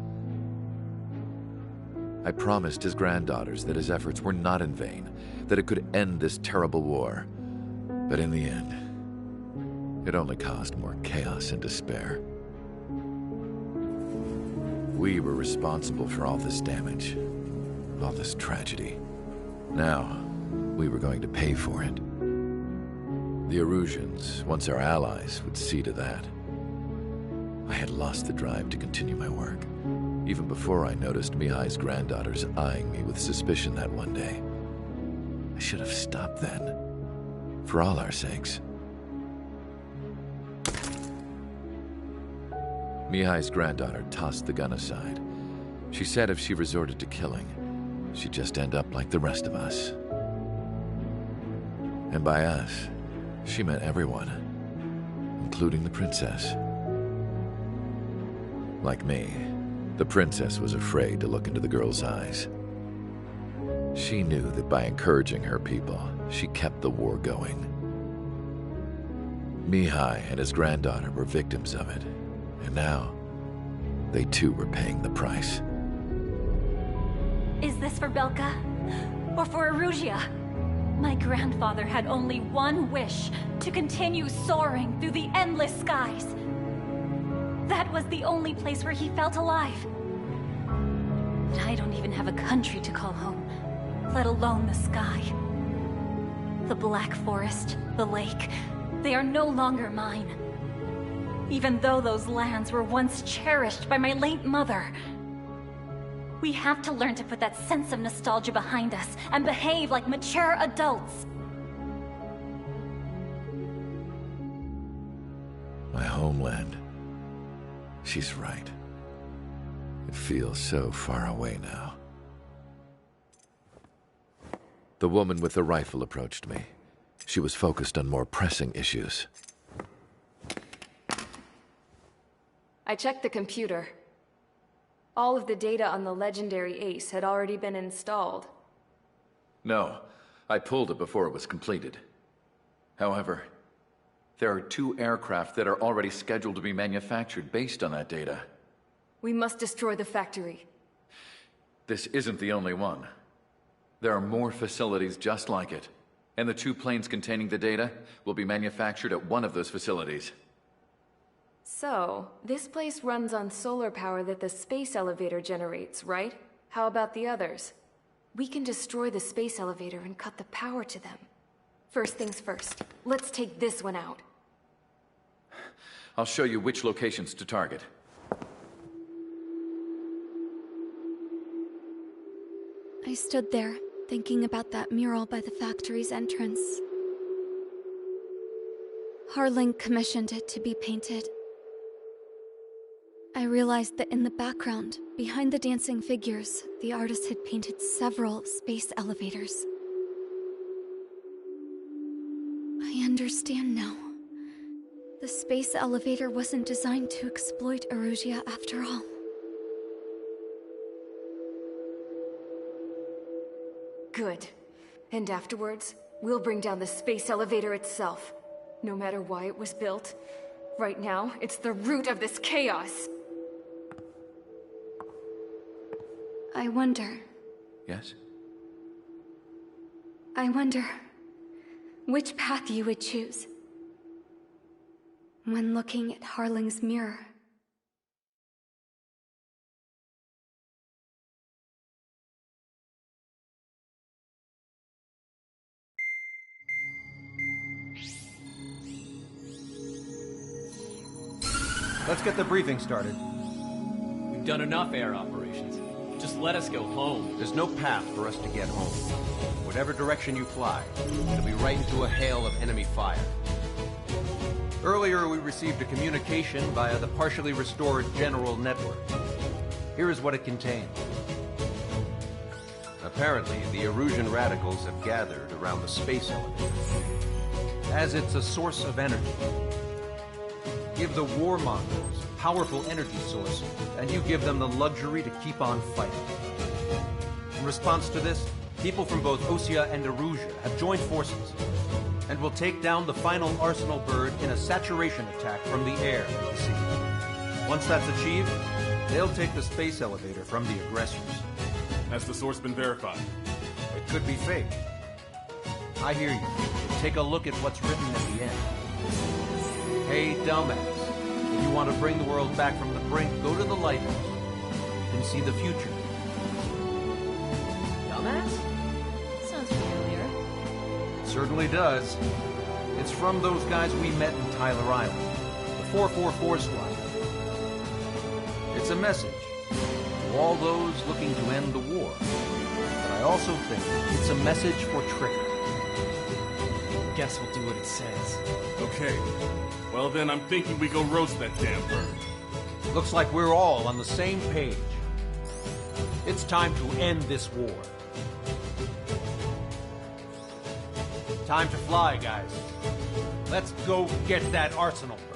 I promised his granddaughters that his efforts were not in vain, that it could end this terrible war. But in the end, it only caused more chaos and despair. We were responsible for all this damage, all this tragedy. Now, we were going to pay for it. The Erusians, once our allies, would see to that. I had lost the drive to continue my work, even before I noticed Mihai's granddaughters eyeing me with suspicion that one day. I should have stopped then, for all our sakes. Mihai's granddaughter tossed the gun aside. She said if she resorted to killing, she'd just end up like the rest of us. And by us, she meant everyone, including the princess. Like me, the princess was afraid to look into the girl's eyes. She knew that by encouraging her people, she kept the war going. Mihai and his granddaughter were victims of it, and now, they too were paying the price. Is this for Belka? Or for Erusea? My grandfather had only one wish: to continue soaring through the endless skies. That was the only place where he felt alive. But I don't even have a country to call home, let alone the sky. The Black Forest, the lake, they are no longer mine. Even though those lands were once cherished by my late mother. We have to learn to put that sense of nostalgia behind us and behave like mature adults. My homeland. She's right. It feels so far away now. The woman with the rifle approached me. She was focused on more pressing issues. I checked the computer. All of the data on the legendary Ace had already been installed. No, I pulled it before it was completed. However, there are 2 aircraft that are already scheduled to be manufactured based on that data. We must destroy the factory. This isn't the only one. There are more facilities just like it, and the 2 planes containing the data will be manufactured at one of those facilities. So, this place runs on solar power that the space elevator generates, right? How about the others? We can destroy the space elevator and cut the power to them. First things first, let's take this one out. I'll show you which locations to target. I stood there, thinking about that mural by the factory's entrance. Harling commissioned it to be painted. I realized that in the background, behind the dancing figures, the artist had painted several space elevators. I understand now. The space elevator wasn't designed to exploit Erusia after all. Good. And afterwards, we'll bring down the space elevator itself. No matter why it was built. Right now, it's the root of this chaos. I wonder... Yes? I wonder... which path you would choose when looking at Harling's mirror. Let's get the briefing started. We've done enough air operations. Just let us go home. There's no path for us to get home. Whatever direction you fly, it'll be right into a hail of enemy fire. Earlier, we received a communication via the partially restored General Network. Here is what it contained. Apparently, the Erusian radicals have gathered around the space elevator, as it's a source of energy. Give the warmongers a powerful energy source, and you give them the luxury to keep on fighting. In response to this, people from both Osea and Erusia have joined forces, and will take down the final Arsenal bird in a saturation attack from the air and the sea. Once that's achieved, they'll take the space elevator from the aggressors. Has the source been verified? It could be fake. I hear you. Take a look at what's written at the end. Hey, dumbass. If you want to bring the world back from the brink, go to the lighthouse. You can see the future. Dumbass? Sounds familiar. It certainly does. It's from those guys we met in Tyler Island. The 444 Squad. It's a message to all those looking to end the war. But I also think it's a message for Trigger. Guess we'll do what it says. Okay. Well then, I'm thinking we go roast that damn bird. Looks like we're all on the same page. It's time to end this war. Time to fly, guys. Let's go get that Arsenal bird.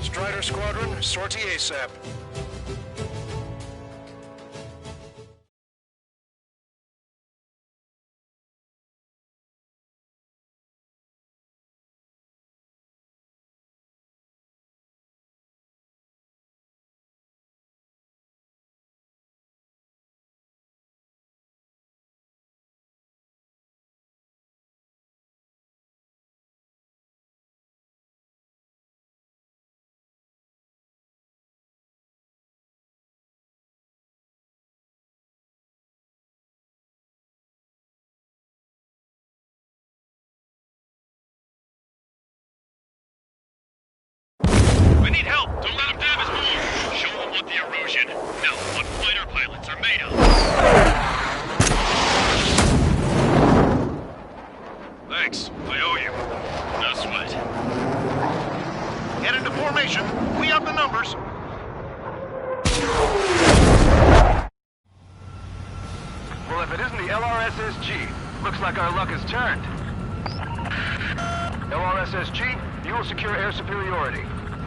Strider Squadron, sortie ASAP. We need help! Don't let them damage more! Show them what the Erusian, no, what fighter pilots are made of! Thanks, I owe you. No sweat. Get into formation. We have the numbers. Well, if it isn't the LRSSG, looks like our luck has turned. LRSSG, you will secure air superiority.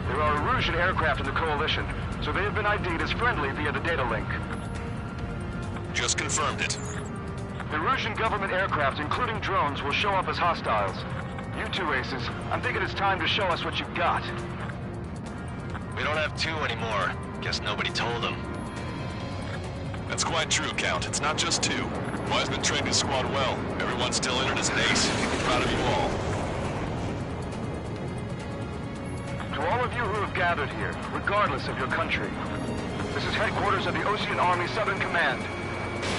There are Erusian aircraft in the Coalition, so they have been ID'd as friendly via the data link. Just confirmed it. The Erusian government aircraft, including drones, will show up as hostiles. You two aces, I'm thinking it's time to show us what you've got. We don't have two anymore. Guess nobody told them. That's quite true, Count. It's not just two. Wiseman trained his squad well. Everyone's still in it as an ace. I'm proud of you all. To all of you who have gathered here, regardless of your country, this is headquarters of the Osean Army Southern Command.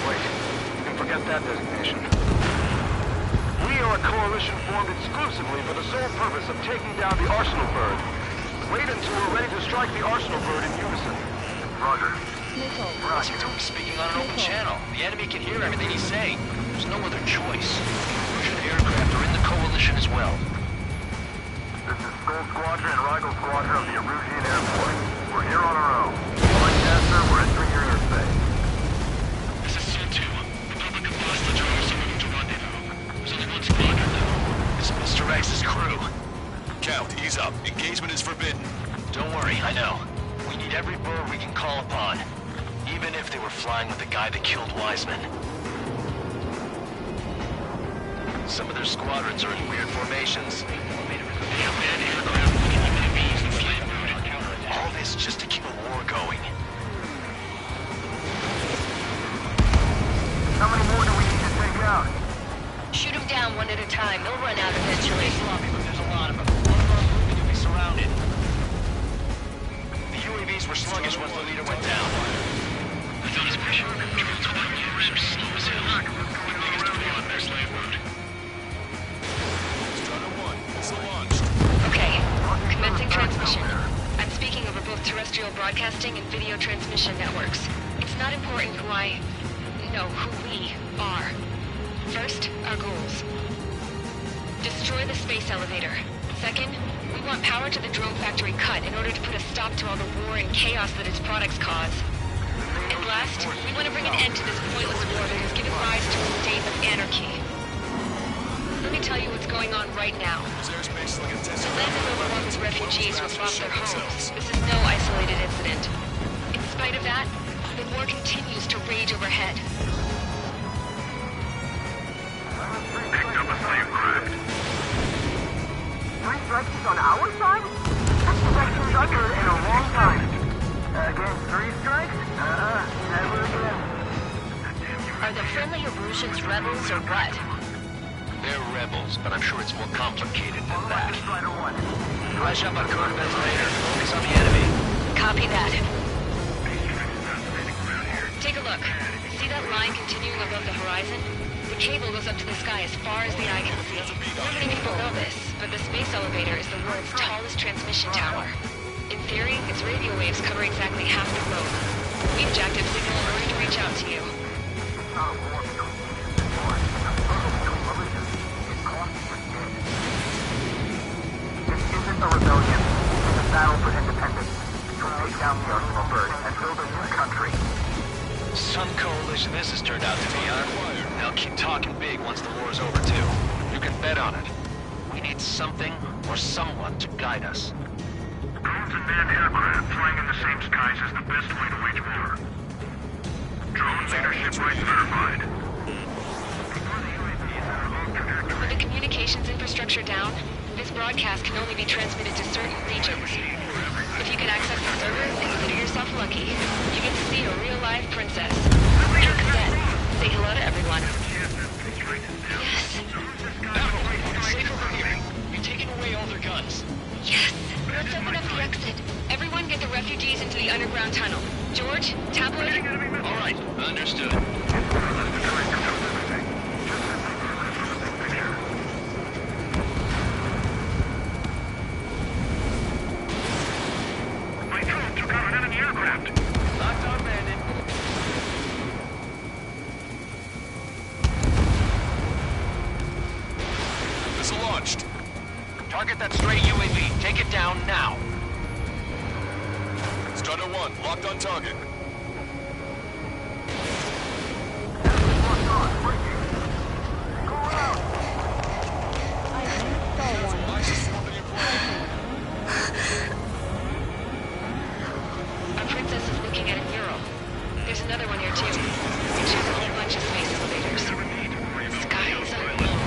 Wait, you can forget that designation. We are a coalition formed exclusively for the sole purpose of taking down the Arsenal Bird. Wait until we're ready to strike the Arsenal Bird in unison. Roger. What's he doing speaking on an open channel? The enemy can hear everything he's saying. There's no other choice. Erusian aircraft are in the Coalition as well. This is Skull Squadron and Rigel Squadron of the Erusian Air Force. We're here on our own. Like Nestor, we're entering your airspace. This is Sol 2. Republic of Hostage are also moving to rendezvous. There's only one squadron now. It's Mr. X's crew. Count, ease up. Engagement is forbidden. Don't worry, I know. We need every bird we can call upon. Even if they were flying with the guy that killed Wiseman. Some of their squadrons are in weird formations. All this just to keep a war going. How many more do we need to take out? Shoot them down one at a time. They'll run out eventually. There's a lot of them. One more moving, you'll be surrounded. The UAVs were sluggish once the leader went down. I thought his pressure control to one more reps. Slow as hell. Take us to the on their slave road. Strider 1, it's launched. Okay, commencing transmission. I'm speaking over both terrestrial broadcasting and video transmission networks. It's not important who we are. First, our goals. Destroy the space elevator. Second, we want power to the drone factory cut in order to put a stop to all the war and chaos that its products cause. And last, we want to bring an end to this pointless war that has given rise to a state of anarchy. Let me tell you what's going on right now. This airspace is like a test. The land is overwhelmed with refugees who have lost their homes. This is no isolated incident. In spite of that, the war continues to rage overhead. Picked up a slave craft. 3 strikes is on our side? That's the second record in a long time. Against 3 strikes? Never again. Are the friendly Erusians rebels or what? They're rebels, but I'm sure it's more complicated than that. Strider 1. Flash up our coordinates later. Focus on the enemy. Copy that. Take a look. See that line continuing above the horizon? The cable goes up to the sky as far as the eye can see. Not many people know this, but the space elevator is the world's tallest transmission tower. In theory, its radio waves cover exactly half the globe. We've jacked up signal in order to reach out to you. This isn't a rebellion. It's a battle for independence. To take down the Arsenal Bird and build a new country. Some coalition this has turned out to be, huh? They'll keep talking big once the war's over, too. You can bet on it. We need something or someone to guide us. Drones and flying in the same skies is the best way to wage war. Drone leadership rights verified. With the communications infrastructure down, this broadcast can only be transmitted to certain regions. If you can access the server, consider yourself lucky. You get to see a real-life princess. And Cadet, say hello to everyone. Yes. It's safe over here. You've taken away all their guns. Yes. Let's open up the exit. Everyone get the refugees into the underground tunnel. George, tablet? All right, understood. My drone took out an enemy aircraft. Locked on, Bandit. Missile launched. Target that stray UAV. Take it down now. Strider 1, locked on target. Our princess is looking at a mural. There's another one here too. It shows a whole bunch of space elevators. Skies are blue.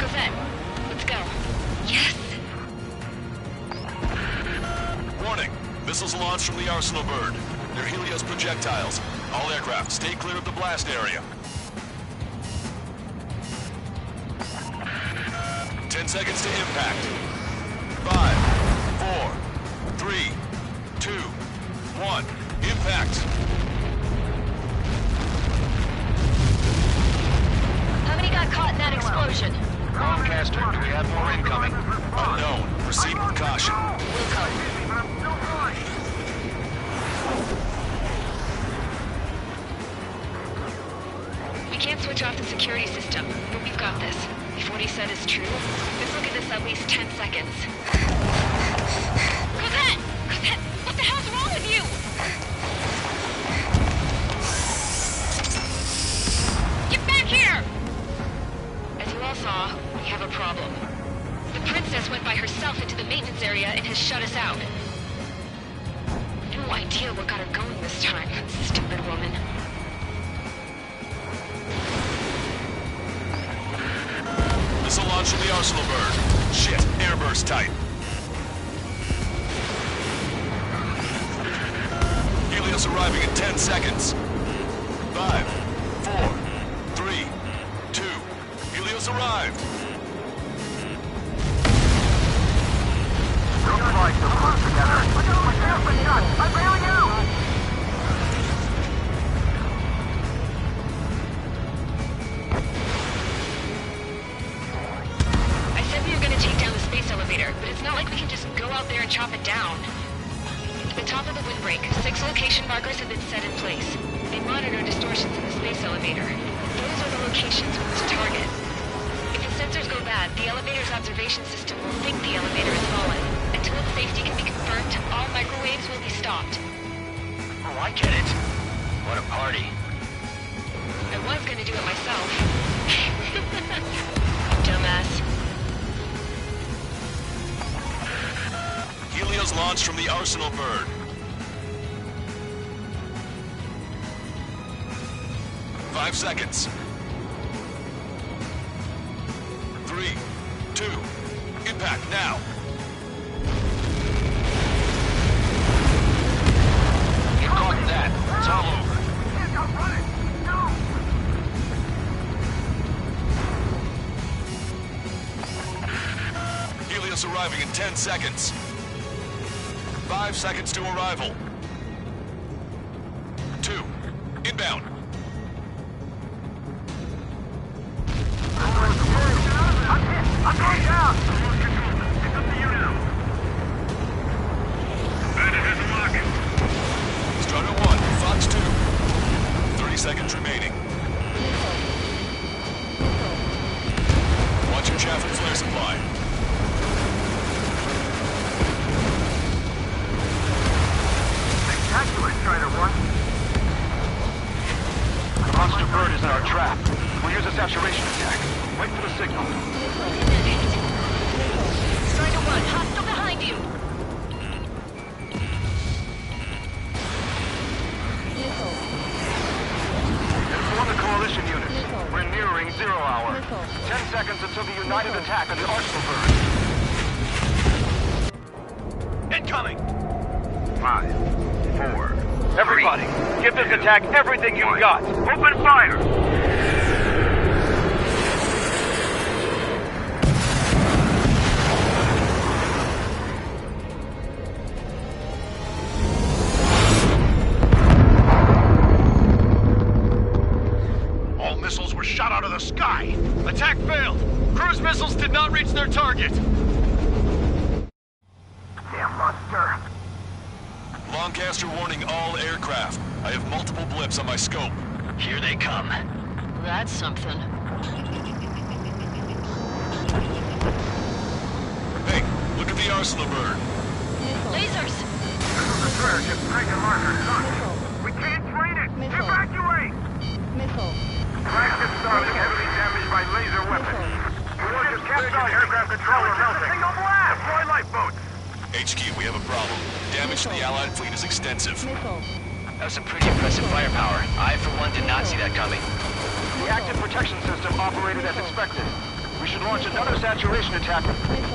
Cosette, let's go. Yes! Warning. Missiles launched from the Arsenal bird. They're Helios projectiles. All aircraft, stay clear of the blast area. 10 seconds to impact. 5, 4, 3, 2, 1. Impact. How many got caught in that explosion? Lancaster, do we have more incoming? Unknown. Proceed with caution. We can't switch off the security system, but we've got this. If what he said is true, let's look at this at least 10 seconds. Cosette! Cosette! What the hell's wrong with you? Get back here! As you all saw, we have a problem. The princess went by herself into the maintenance area and has shut us out. No idea what got her going this time, stupid woman. Missile launch from the Arsenal bird. Shit, airburst tight. Helios arriving in 10 seconds. 5, 4, 3, 2. Helios arrived. Don't fight so close together. I'm bailing out! I said we were gonna take down the space elevator, but it's not like we can just go out there and chop it down. At the top of the windbreak, 6 location markers have been set in place. They monitor distortions in the space elevator. Those are the locations we must target. If the sensors go bad, the elevator's observation system will think the elevator is fallen. Until its safety can be confirmed, all microwaves will be stopped. Oh, I get it. What a party. I was gonna do it myself. Dumbass. Helios launched from the Arsenal bird. 5 seconds. 3, 2, impact now. Get caught in that. It's all over. Helios arriving in 10 seconds. 5 seconds to arrival. 2, inbound. I'm going down! It's up to you now. Bandit has a lock. Strider 1, Fox 2. 30 seconds remaining. Watch your chaff and flare supply. Spectacular, Strider 1. The monster bird is in our trap. We'll use a saturation attack. Wait for the signal. Strider 1, hostile behind you! Give this attack everything you've got. Open fire! All missiles were shot out of the sky. Attack failed. Cruise missiles did not reach their target. Damn monster. Lancaster warning all aircraft. I have multiple blips on my scope. Here they come. That's something. Hey, look at the arsenal bird. Lasers! Destroyer just taking markers. We can't train it! Evacuate! Missile. Flagship Starling heavily damaged by laser weapons. Warship capsized aircraft controller melting. Single blast! Deploy lifeboats! HQ, we have a problem. Damage to the Allied fleet is extensive. That was some pretty impressive firepower. I, for one, did not see that coming. The active protection system operated as expected. We should launch another saturation attack.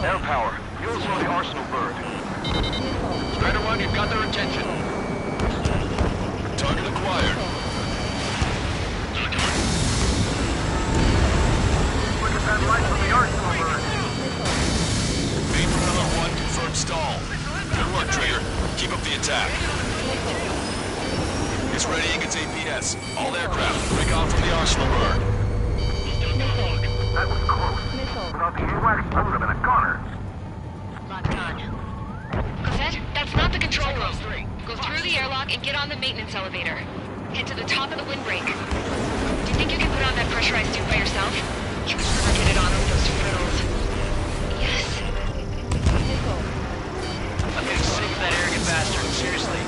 Air power. You'll slow the arsenal bird. Strider 1, you've got their attention. Target acquired. Look at that light from the arsenal bird. Main propeller 1 confirmed stall. Good work, Trader. Keep up the attack. It's readying its APS. All aircraft, break off from the arsenal bird. That was close. Without the AWACS, I would have been a goner. Locked on. Cosette, that's not the control room. Go through the airlock and get on the maintenance elevator. Head to the top of the windbreak. Do you think you can put on that pressurized suit by yourself? You would never get it on with those frittles. Yes. I'm getting sick of that arrogant bastard, seriously.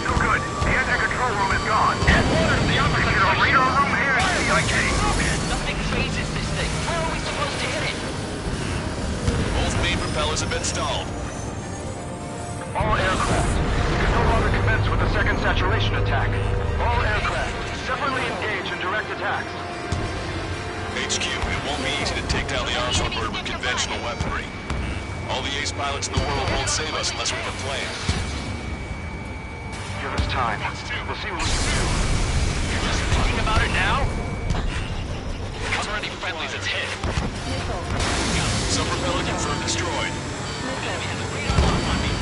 No good. The anti-control room is gone. Add water to the opposite of the radar room here at CIK. Nothing phases this thing. How are we supposed to hit it? Both main propellers have been stalled. All aircraft. We can no longer commence with the second saturation attack. All aircraft, separately engage in direct attacks. HQ, it won't be easy to take down the arsenal bird with conventional weaponry. All the ace pilots in the world won't save us unless we have a plan. Give us time. We'll see what we can do. You're just thinking about it now? Cover any friendlies it's hit. Sub-propeller confirmed destroyed.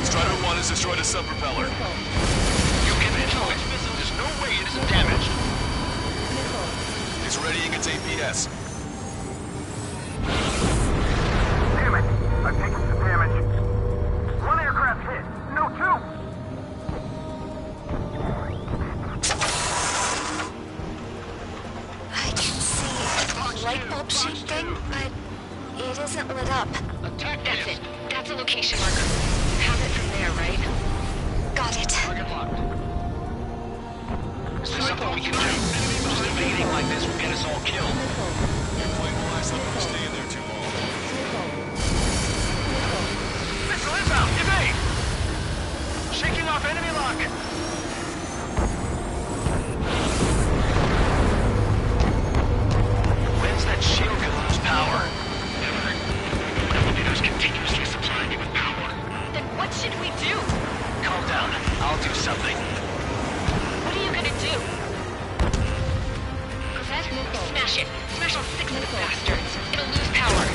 Strider 1 has destroyed a sub-propeller. You can hit it. There's no way it isn't damaged. It's readying its APS. Damn it! I've taken some damage. One aircraft hit. No, two! I can see a light bulb shaped thing, but it isn't lit up. That's it. That's a location marker. Have it from there, right? Got it. Is there something we can do? Just evading like this will get us all killed. You're playing wise, let them stay in there too long. Missile inbound! Evade! Shaking off enemy lock! When's that shield gonna lose power? Never. Elevator's continuously supplying you with power. Then what should we do? Calm down. I'll do something. What are you gonna do? Cosette, smash it. Smash all 6 of the bastards. It'll lose power.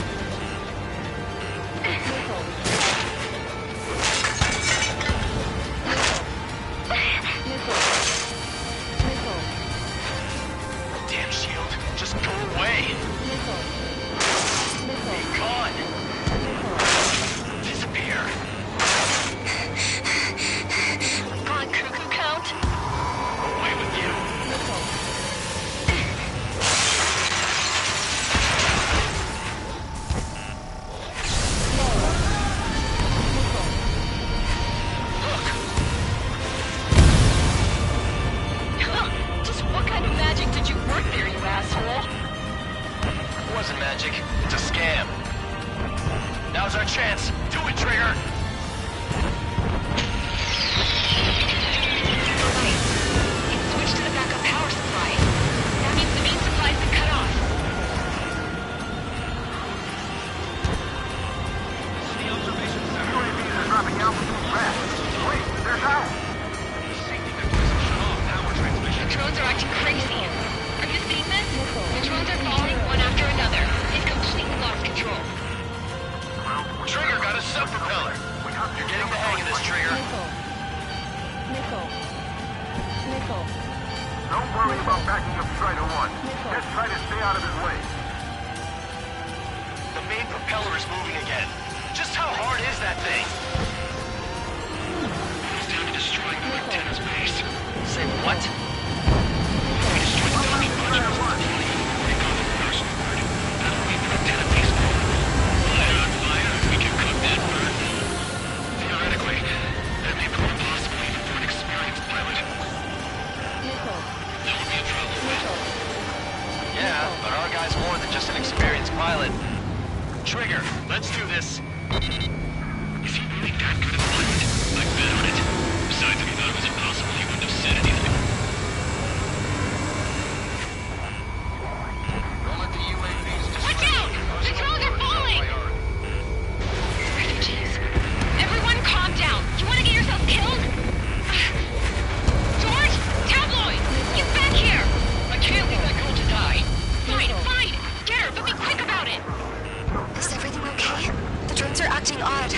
Damn shield. Just go away. Be gone. Disappear. Gone cuckoo count? Away with you. Don't worry about backing up Strider 1. Just try to stay out of his way. The main propeller is moving again. Just how hard is that thing? He's down to destroying the lieutenant's base. Say what? We destroyed the docking module. Take off the first bird. That'll leave the lieutenant base gone. Fire on fire, we can cook that bird. Theoretically, that may prove impossible even for an experienced pilot. That would be a problem. Yeah, but our guy's more than just an experienced pilot. Trigger, let's do this. Is he really that good at the pilot? I bet on it. Besides, if he thought it was impossible, he wouldn't have said anything. Don't let the UAVs Watch out! The drones are falling! Refugees. Everyone calm down. You want to get yourself killed? George! Tabloid! Get back here! I can't leave that girl to die. Fine, fine! Get her, but be quick about it! Is everything okay? The drones are acting odd.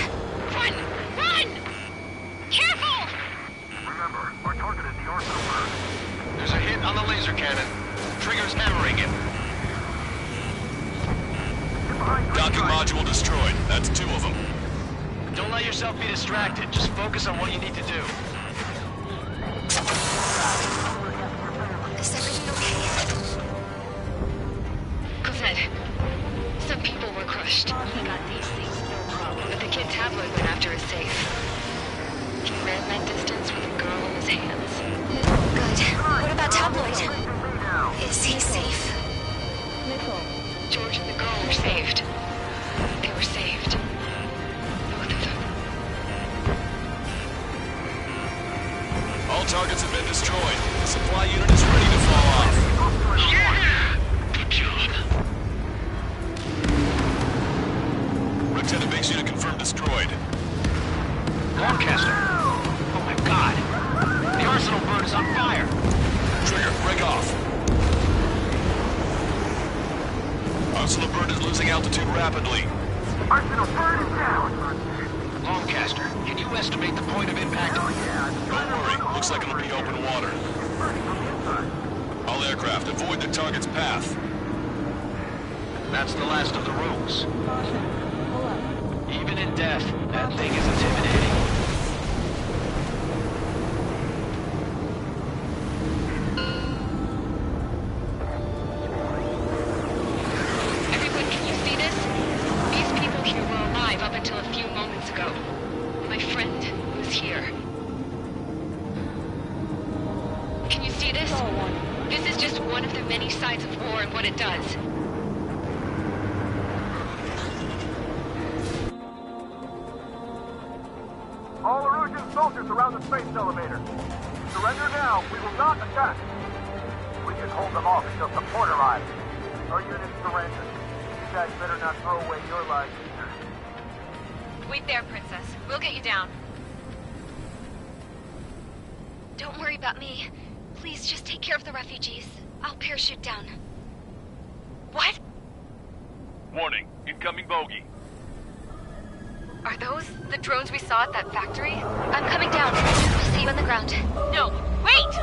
Run! Run! Careful! Remember, our target is the orbital bird. There's a hit on the laser cannon. Trigger's hammering it. Docking module destroyed. That's 2 of them. Don't let yourself be distracted. Just focus on what you need to do. Is everything okay? Cosette, some people were crushed. He got these things, no problem. But the kid Tabloid went after his safe. He ran that distance with a girl in his hands. Good. What about Tabloid? Is he safe? George and the girl were saved. They were saved. Both of them. All targets have been destroyed. The supply unit is ready to fall off. Yeah! Good job. Lieutenant Base unit confirmed destroyed. Lancaster! Oh my god! The arsenal bird is on fire! Trigger, break off. Arsenal bird is losing altitude rapidly. Arsenal bird is down! Lancaster, can you estimate the point of impact? Don't worry, looks like it'll be open water. All aircraft, avoid the target's path. That's the last of the rogues. Even in death, that thing is intimidating. Everyone, can you see this? These people here were alive up until a few moments ago. My friend was here. Can you see this? This is just one of the many sides of war and what it does. All Erusian soldiers around the space elevator. Surrender now. We will not attack. We can hold them off until support arrives. Our unit surrenders. You guys better not throw away your lives either. Wait there, Princess. We'll get you down. Don't worry about me. Please just take care of the refugees. I'll parachute down. What? Warning, incoming bogey. Are those the drones we saw at that factory? I'm coming down. I'll see you on the ground. No, wait!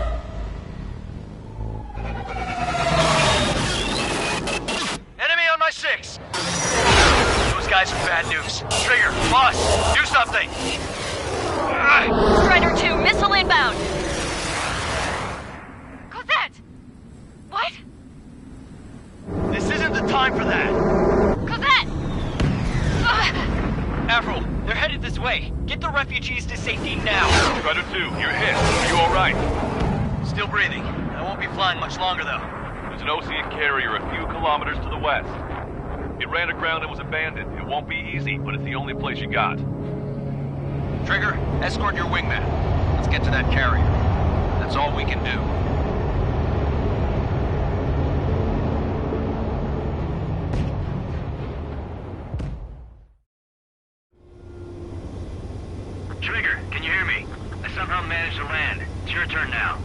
Enemy on my 6! Those guys are bad news. Trigger, boss, do something! Strider 2, missile inbound! Cosette! What? This isn't the time for that! Cosette! Avril, they're headed this way. Get the refugees to safety now. Strider 2, you're hit. Are you alright? Still breathing. I won't be flying much longer, though. There's an Osean carrier a few kilometers to the west. It ran aground and was abandoned. It won't be easy, but it's the only place you got. Trigger, escort your wingman. Let's get to that carrier. That's all we can do. Trigger, can you hear me? I somehow managed to land. It's your turn now.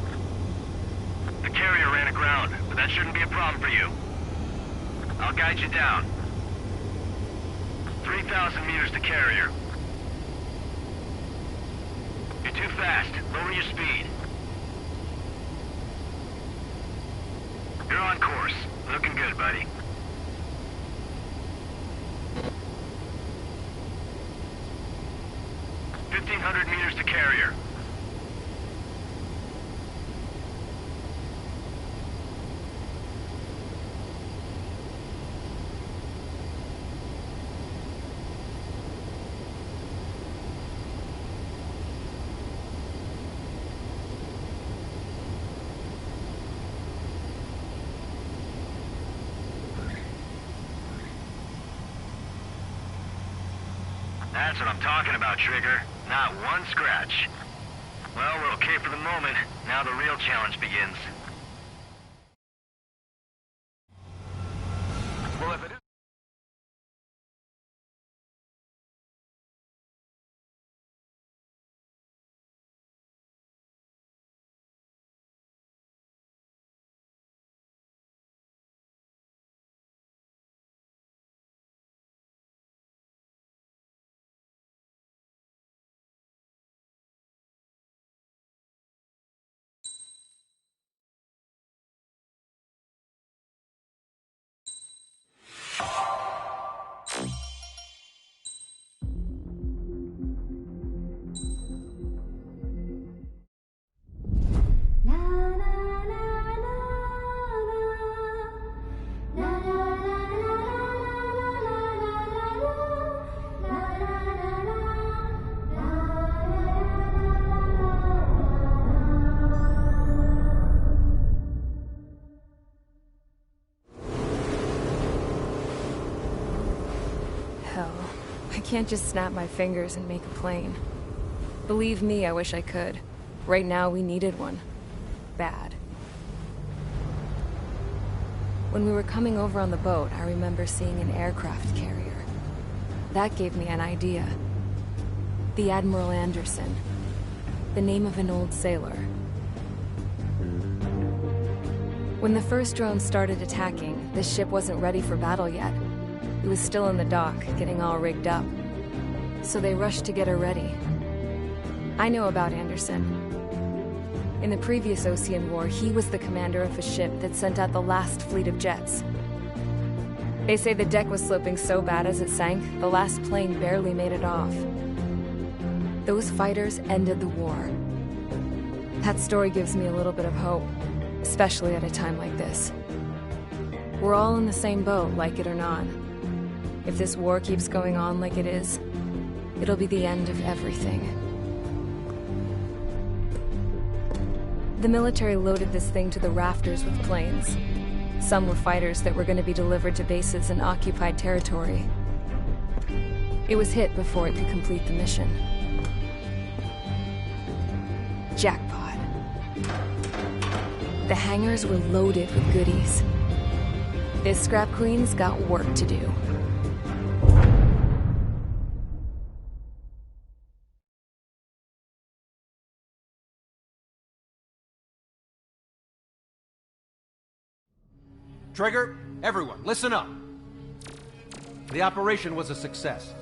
The carrier ran aground, but that shouldn't be a problem for you. I'll guide you down. 3,000 meters to carrier. You're too fast. Lower your speed. 1,500 meters to carrier. That's what I'm talking about, Trigger. Not one scratch. Well, we're okay for the moment. Now the real challenge begins. Well, if it is... I can't just snap my fingers and make a plane. Believe me, I wish I could. Right now, we needed one. Bad. When we were coming over on the boat, I remember seeing an aircraft carrier. That gave me an idea. The Admiral Anderson. The name of an old sailor. When the first drone started attacking, the ship wasn't ready for battle yet. It was still in the dock, getting all rigged up. So they rushed to get her ready. I know about Anderson. In the previous Osean War, he was the commander of a ship that sent out the last fleet of jets. They say the deck was sloping so bad as it sank, the last plane barely made it off. Those fighters ended the war. That story gives me a little bit of hope, especially at a time like this. We're all in the same boat, like it or not. If this war keeps going on like it is, it'll be the end of everything. The military loaded this thing to the rafters with planes. Some were fighters that were going to be delivered to bases in occupied territory. It was hit before it could complete the mission. Jackpot. The hangars were loaded with goodies. This Scrap Queen's got work to do. Trigger, everyone, listen up. The operation was a success.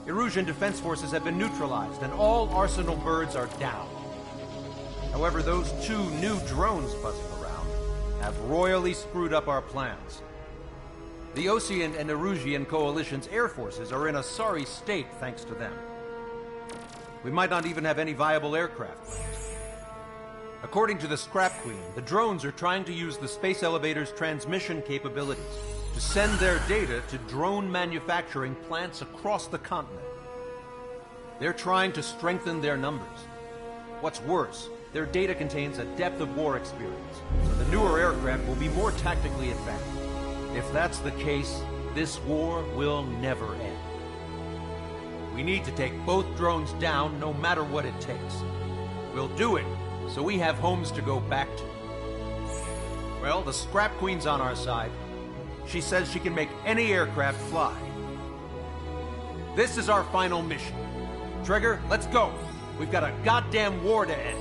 Erusian defense forces have been neutralized, and all Arsenal birds are down. However, those 2 new drones buzzing around have royally screwed up our plans. The Osean and Erusian coalition's air forces are in a sorry state thanks to them. We might not even have any viable aircraft. According to the Scrap Queen, the drones are trying to use the space elevator's transmission capabilities to send their data to drone manufacturing plants across the continent. They're trying to strengthen their numbers. What's worse, their data contains a depth of war experience, so the newer aircraft will be more tactically effective. If that's the case, this war will never end. We need to take both drones down no matter what it takes. We'll do it so we have homes to go back to. Well, the Scrap Queen's on our side. She says she can make any aircraft fly. This is our final mission. Trigger, let's go. We've got a goddamn war to end.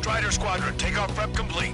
Strider Squadron, takeoff prep complete.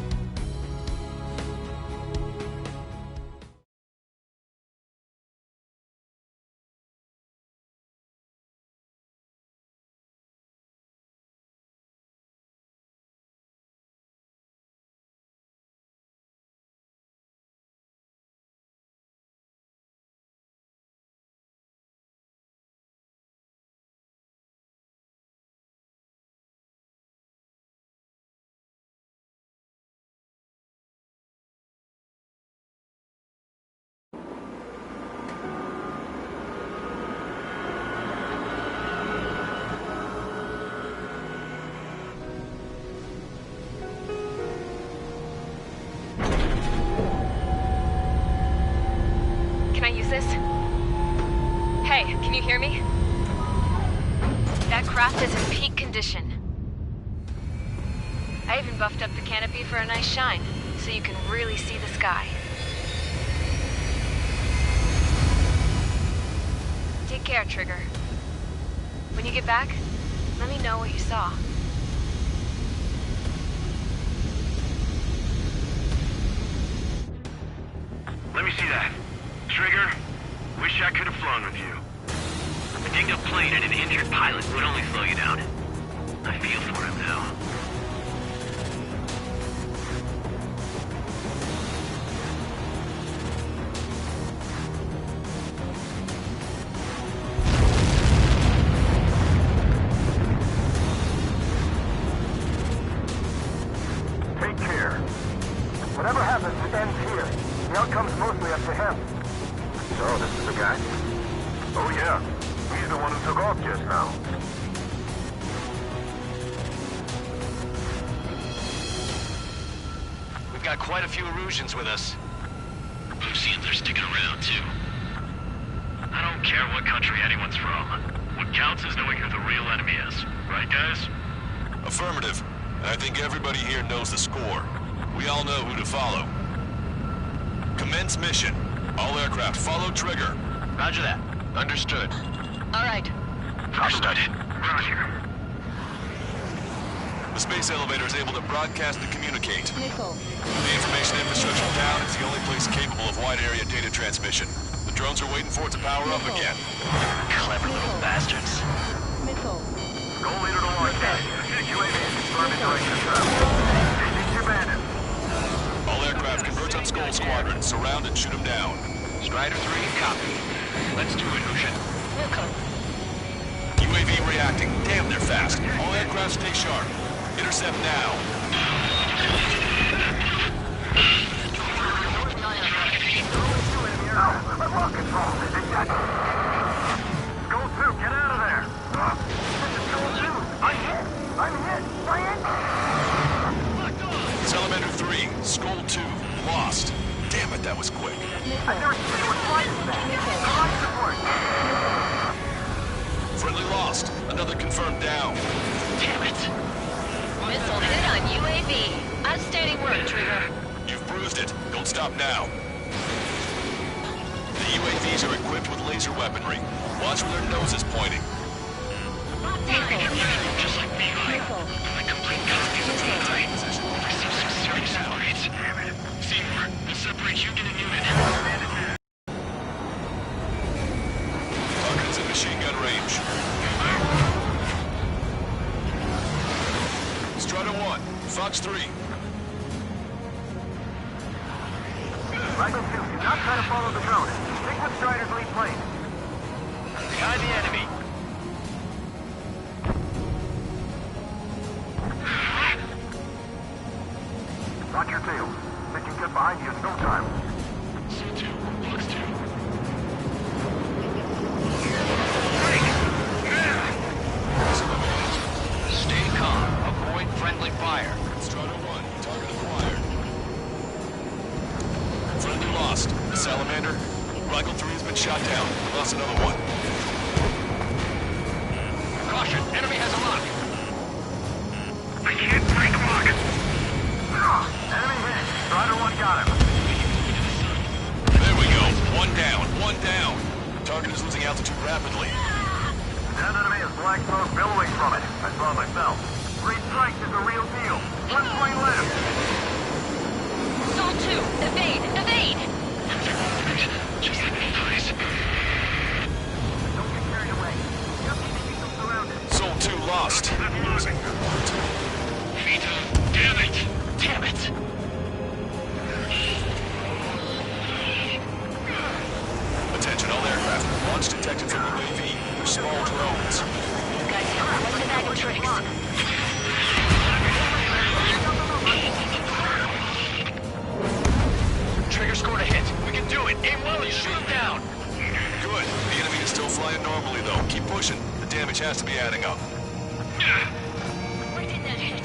Can I use this? Hey, can you hear me? That craft is in peak condition. I even buffed up the canopy for a nice shine, so you can really see the sky. Take care, Trigger. When you get back, let me know what you saw. Let me see that. Trigger, wish I could have flown with you. A dinged-up plane and an injured pilot would only slow you down. I feel for him now. Take care. Whatever happens, it ends here. The outcome's mostly up to him. So, this is the guy? Oh, yeah. He's the one who took off just now. We've got quite a few Erusians with us. Lucians are sticking around, too. I don't care what country anyone's from. What counts is knowing who the real enemy is. Right, guys? Affirmative. And I think everybody here knows the score. We all know who to follow. Commence mission. All aircraft follow Trigger. Roger that. Understood. All right. Understood. Roger. The space elevator is able to broadcast and communicate. Nickel. The information infrastructure down is the only place capable of wide area data transmission. The drones are waiting for it to power up again. Clever little bastards. Nickel. Goal leader to launch pad. UAV is confirming direction of travel. Chasing your bandit. All aircraft converge on Skull Squadron. Surround and shoot them down. Strider 3, copy. Let's do it, Lucian. Wilco. UAV reacting. Damn, they're fast. All aircraft stay sharp. Intercept now. Lock control. Skull 2, get out of there. This is Skull 2. I'm hit. Salamander 3, Skull 2, lost. Damn it, that was quick. I've never seen anyone fly this fast. Support. Friendly lost. Another confirmed down. Damn it. Missile hit on UAV. Outstanding work, Trigger. You've bruised it. Don't stop now. The UAVs are equipped with laser weaponry. Watch where their nose is pointing. Just like me, like complete copies of the I received some serious upgrades. Damn it. Seymour, we'll separate you and unit. Target's in machine gun range. Strider 1, Fox 3. Rifle 2, do not try to follow the drone. Stick with Strider's lead plane. Behind the enemy. Watch your tail. They can get behind you in no time. C2, Fox 2. Stay calm. Avoid friendly fire. Strider 1, target acquired. Friendly lost. The Salamander. Rifle 3 has been shot down. Lost another one. Caution, enemy has a lock. I can't break lock. Enemy hit. Strider 1 got him. There we go. One down. Target is losing altitude rapidly. That enemy has black smoke billowing from it. I saw it myself. Three strikes is the real deal. One point left. Sol 2, evade! Evade! Just let me, please. Don't get carried away. Just need to keep them surrounded. Sol 2 lost. Losing their part. Vito, damn it! Damn it! Attention all aircraft. Launch detected from UAV. They're small drones. Guys, what's the bag of tricks? Trigger scored a hit. We can do it. Aim well and shoot him down. Good. The enemy is still flying normally, though. Keep pushing. The damage has to be adding up. Where did that hit?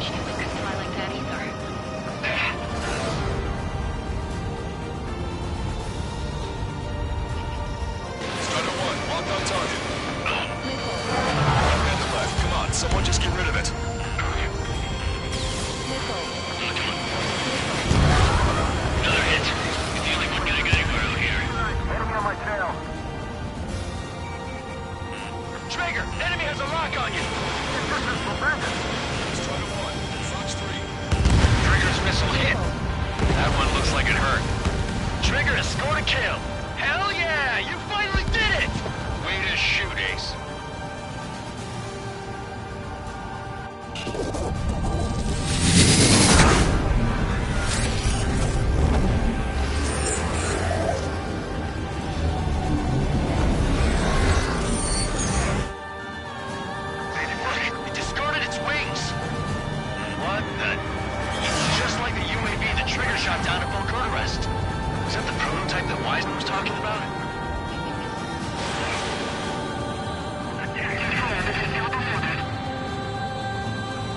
Shit, we couldn't fly like that either. Strider 1, locked on target. And the left. Come on, someone just get rid of it. Another hit. You're the only one getting anywhere out here. Enemy on my tail. Traeger, enemy has a lock on you. Strider 1, Fox 3. Trigger's missile hit. That one looks like it hurt. Trigger has scored a kill. Hell yeah! You finally did it! Way to shoot, Ace. Look, it discarded its wings. What the? It's just like the UAV the Trigger shot down at Volkotarest. Is that the prototype that Wiseman was talking about?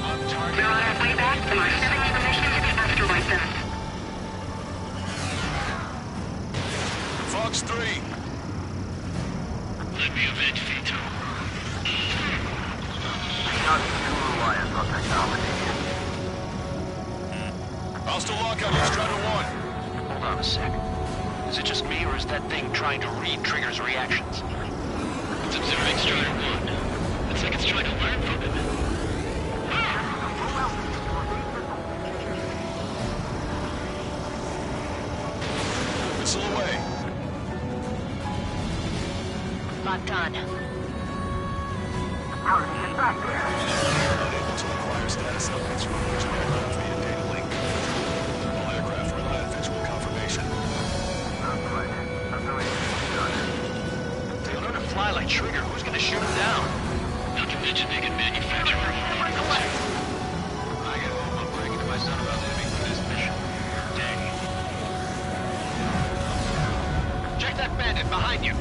On target. We're on our way back from our 7th mission to the asteroid belt. Fox 3. Let me avenge Vito. Not too reliant on technology. Hostile lock on you, Strider 1. Hold on a sec. Is it just me, or is that thing trying to read Trigger's reactions? It's observing Strider 1. It's like it's trying to learn from him. Missile away. Locked on. How did you get back there? Unable to acquire status updates from original aircraft via data link. All aircraft rely on visual confirmation. That's right. That's the way it's done. They learn to fly like Trigger. Who's gonna shoot him down? Not to mention they can manufacture their own weapons. When I get home, I'm bragging to my son about living for this mission. Daddy. Check that bandit behind you.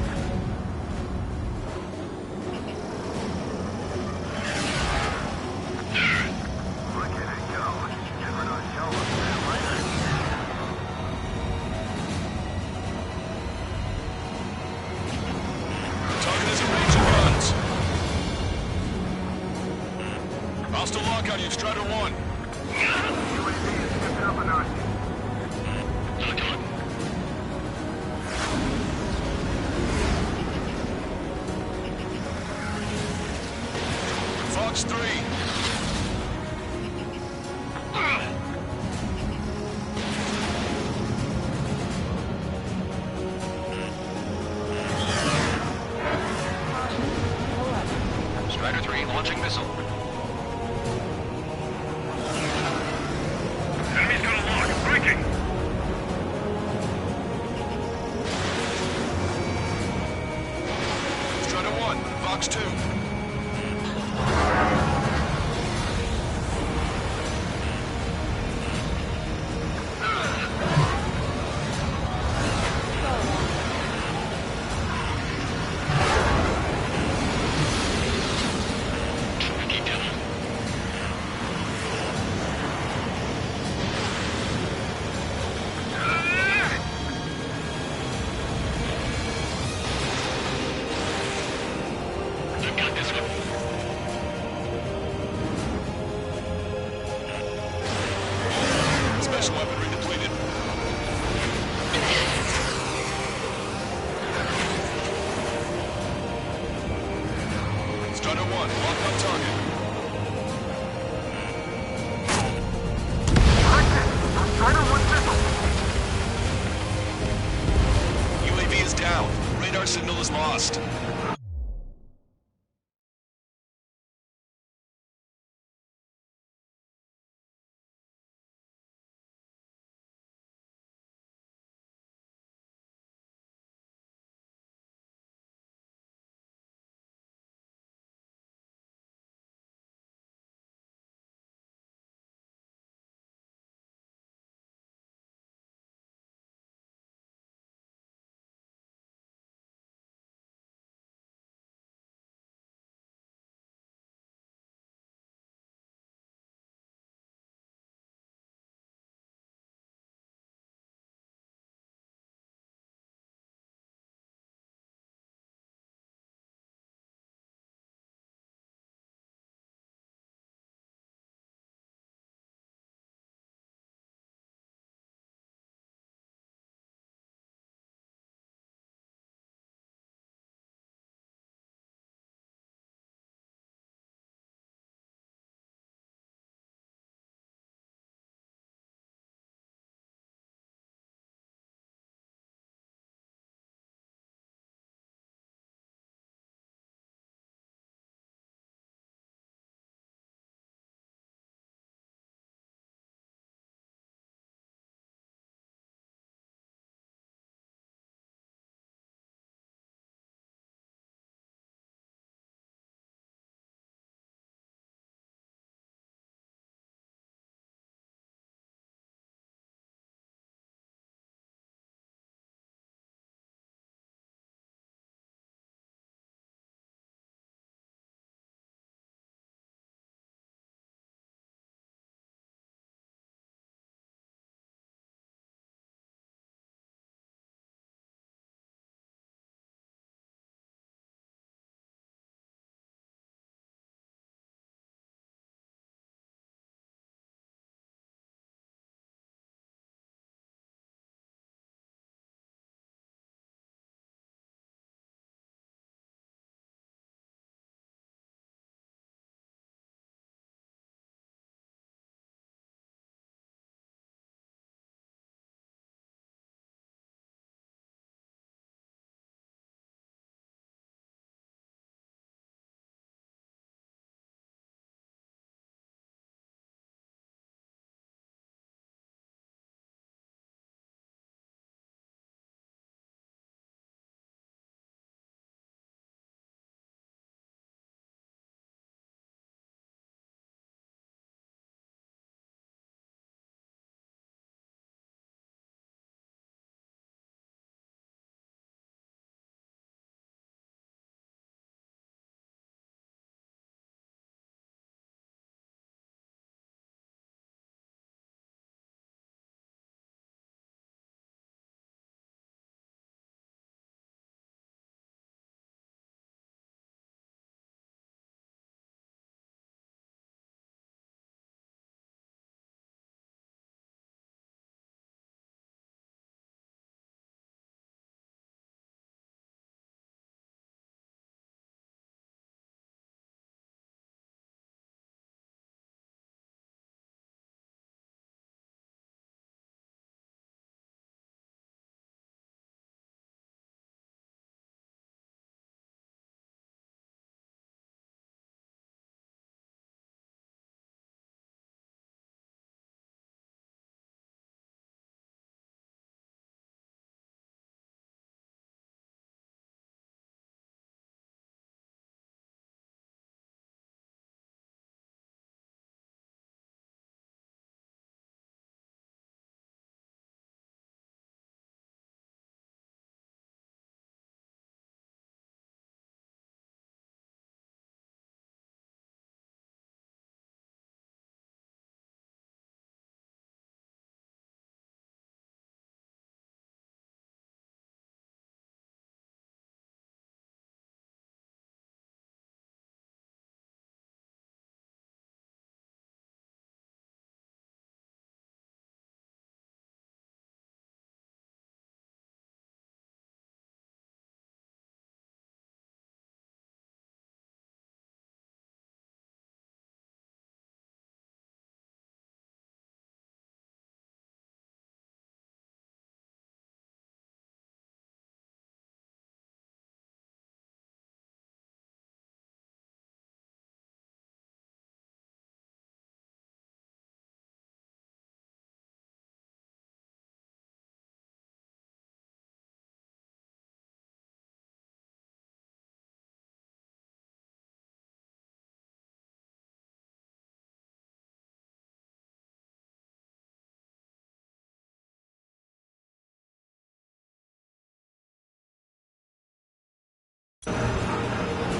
Look at it go. Never know show up there, right? Target is in range of guns. Hostile lock on you, Strider 1. UAV is stepping up a notch. Look on. Fox 3. Strider 3 launching missile. Enemy's got a lock. Breaking. Strider 1, Fox 2. Keep down. I've got down. Radar signal is lost.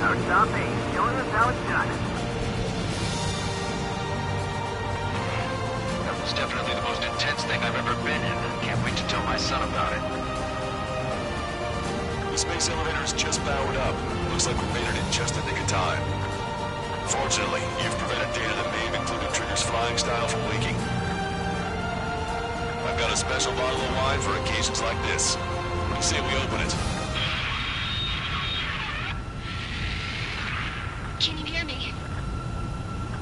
Now stop me. Showing us how it's done. That was definitely the most intense thing I've ever been in. Can't wait to tell my son about it. The space elevator is just powered up. Looks like we made it in just the nick of time. Fortunately, you've prevented data that may have included Trigger's flying style from leaking. I've got a special bottle of wine for occasions like this. What do you say we open it? Can you hear me?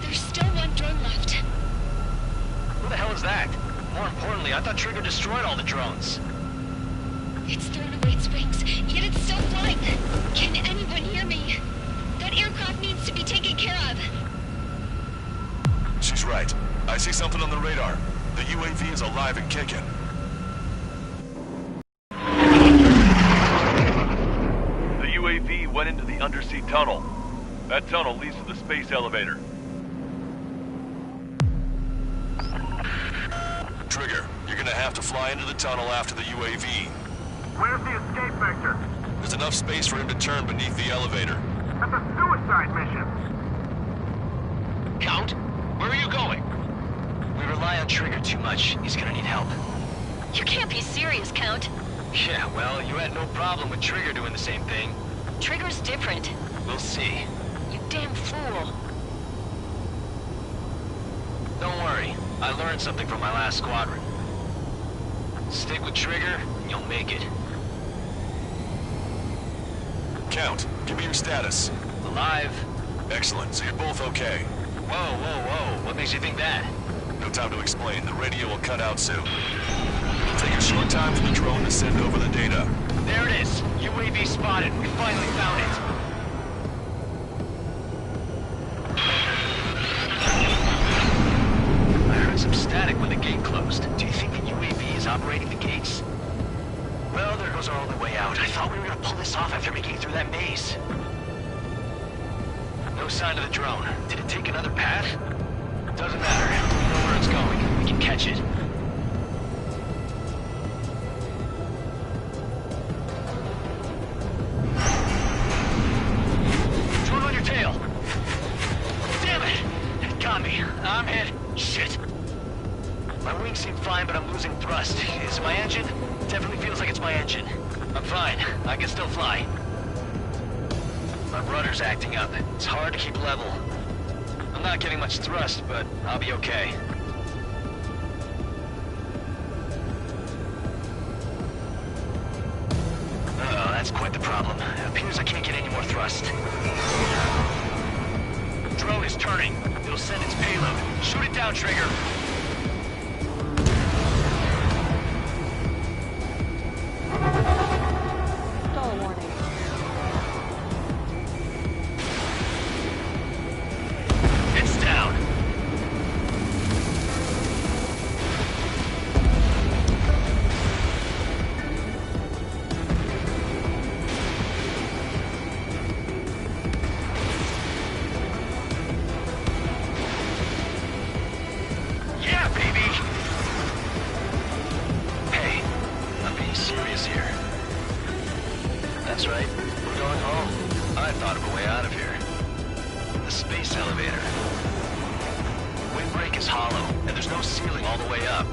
There's still one drone left. Who the hell is that? More importantly, I thought Trigger destroyed all the drones. It's thrown away its wings, yet it's still flying. Can anyone hear me? That aircraft needs to be taken care of. She's right. I see something on the radar. The UAV is alive and kicking. The UAV went into the undersea tunnel. That tunnel leads to the space elevator. Trigger, you're gonna have to fly into the tunnel after the UAV. Where's the escape vector? There's enough space for him to turn beneath the elevator. That's a suicide mission. Count, where are you going? We rely on Trigger too much. He's gonna need help. You can't be serious, Count. Yeah, well, you had no problem with Trigger doing the same thing. Trigger's different. We'll see. You damn fool. Don't worry. I learned something from my last squadron. Stick with Trigger, and you'll make it. Count, give me your status. Alive. Excellent, so you're both okay. Whoa, whoa, whoa. What makes you think that? No time to explain. The radio will cut out soon. It'll take a short time for the drone to send over the data. There it is. UAV spotted. We finally found it. I heard some static when the gate closed. Do you think the UAV is operating the gates? Well, there goes our only way out. I thought we were gonna pull this off after making it through that maze. No sign of the drone. Did it take another path? Doesn't matter. We know where it's going. We can catch it. Drone on your tail. Damn it! It got me. I'm hit. Shit. My wings seem fine, but I'm losing thrust. Is it my engine? Definitely feels like it's my engine. I'm fine. I can still fly. My rudder's acting up. It's hard to keep level. I'm not getting much thrust, but I'll be okay. Uh-oh, that's quite the problem. It appears I can't get any more thrust. Drone is turning. It'll send its payload. Shoot it down, Trigger. Stall warning. It's down. Yeah, baby! Hey, I'm being serious here. That's right. We're going home. I thought of a way out of here. The space elevator. Windbreak is hollow, and there's no ceiling all the way up.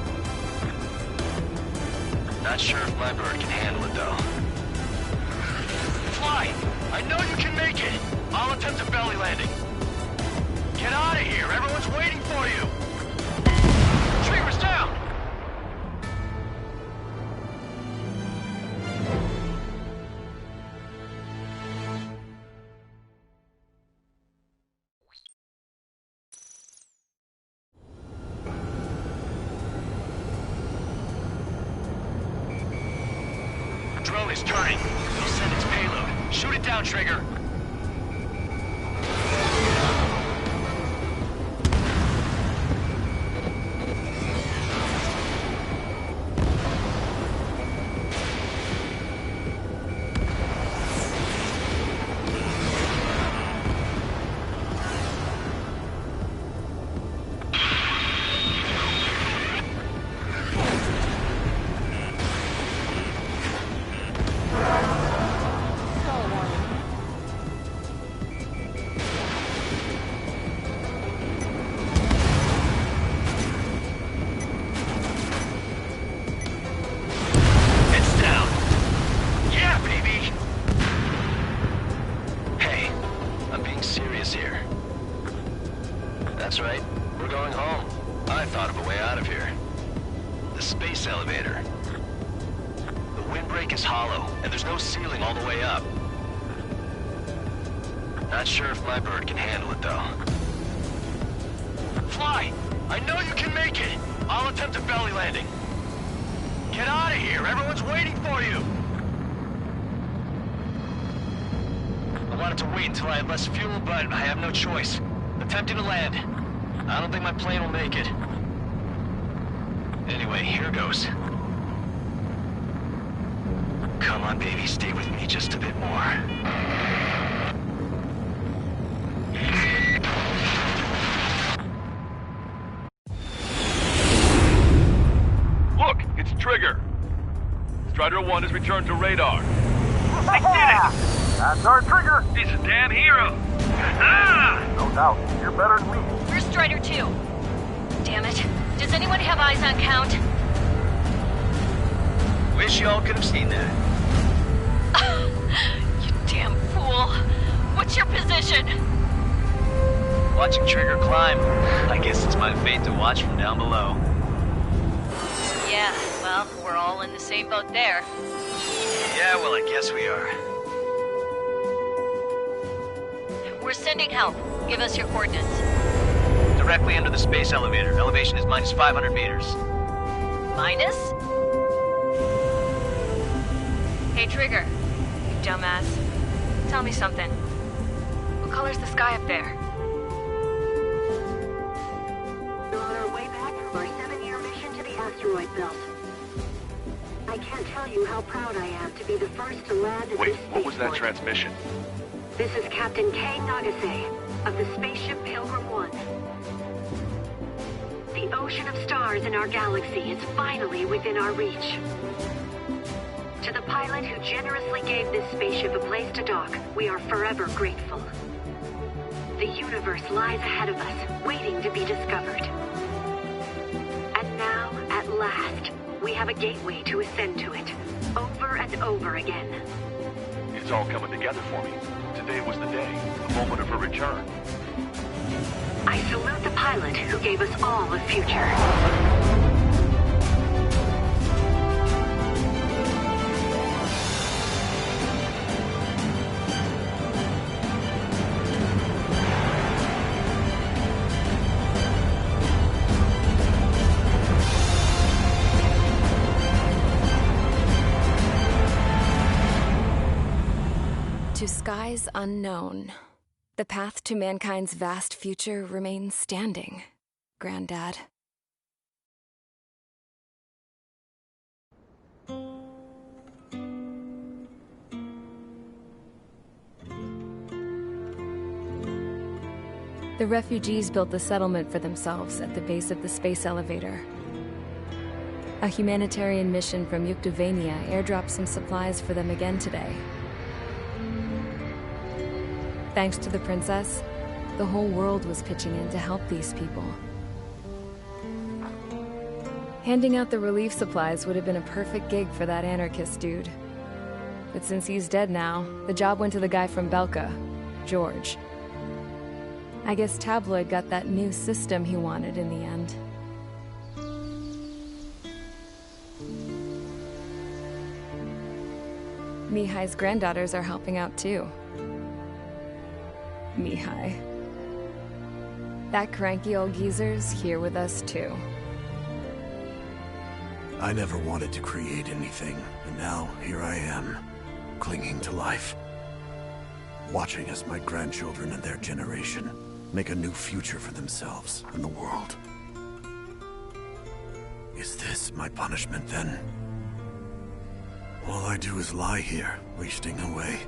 Not sure if my bird can handle it, though. Fly! I know you can make it! I'll attempt a belly landing. Get out of here! Everyone's waiting for you! Trigger's down! Drone is turning. It'll send its payload. Shoot it down, Trigger. Stall warning. baby! Hey, I'm being serious here. That's right, we're going home. I thought of a way out of here. The space elevator. The windbreak is hollow, and there's no ceiling all the way up. Not sure if my bird can handle it, though. Fly! I know you can make it! I'll attempt a belly landing. Get out of here! Everyone's waiting for you! I wanted to wait until I had less fuel, but I have no choice. Attempting to land. I don't think my plane will make it. Anyway, here goes. Come on, baby, stay with me just a bit more. Look, it's Trigger. Strider 1 has returned to radar. They did it! That's our Trigger! He's a damn hero! No doubt, you're better than me. Where's Strider 2? Damn it. Does anyone have eyes on Count? Wish y'all could have seen that. You damn fool. What's your position? Watching Trigger climb. I guess it's my fate to watch from down below. Yeah, well, we're all in the same boat there. Yeah, well, I guess we are. We're sending help. Give us your coordinates. Directly under the space elevator. Elevation is minus 500 meters. Minus? Hey, Trigger. You dumbass. Tell me something. What color's the sky up there? We're on our way back from our 7-year mission to the asteroid belt. I can't tell you how proud I am to be the first to land at Wait, this what was that spaceport. transmission? This is Captain Kay Nagase of the spaceship Pilgrim 1. The ocean of stars in our galaxy is finally within our reach. To the pilot who generously gave this spaceship a place to dock, we are forever grateful. The universe lies ahead of us, waiting to be discovered. And now, at last, we have a gateway to ascend to it, over and over again. It's all coming together for me. Today was the day, the moment of her return. I salute the pilot who gave us all a future. To skies unknown, the path to mankind's vast future remains standing, Granddad. The refugees built the settlement for themselves at the base of the space elevator. A humanitarian mission from Yuktovania airdropped some supplies for them again today. Thanks to the princess, the whole world was pitching in to help these people. Handing out the relief supplies would have been a perfect gig for that anarchist dude. But since he's dead now, the job went to the guy from Belka, George. I guess Tabloid got that new system he wanted in the end. Mihai's granddaughters are helping out too. Mihai. That cranky old geezer's here with us too. I never wanted to create anything, and now here I am, clinging to life. Watching as my grandchildren and their generation make a new future for themselves and the world. Is this my punishment then? All I do is lie here, wasting away.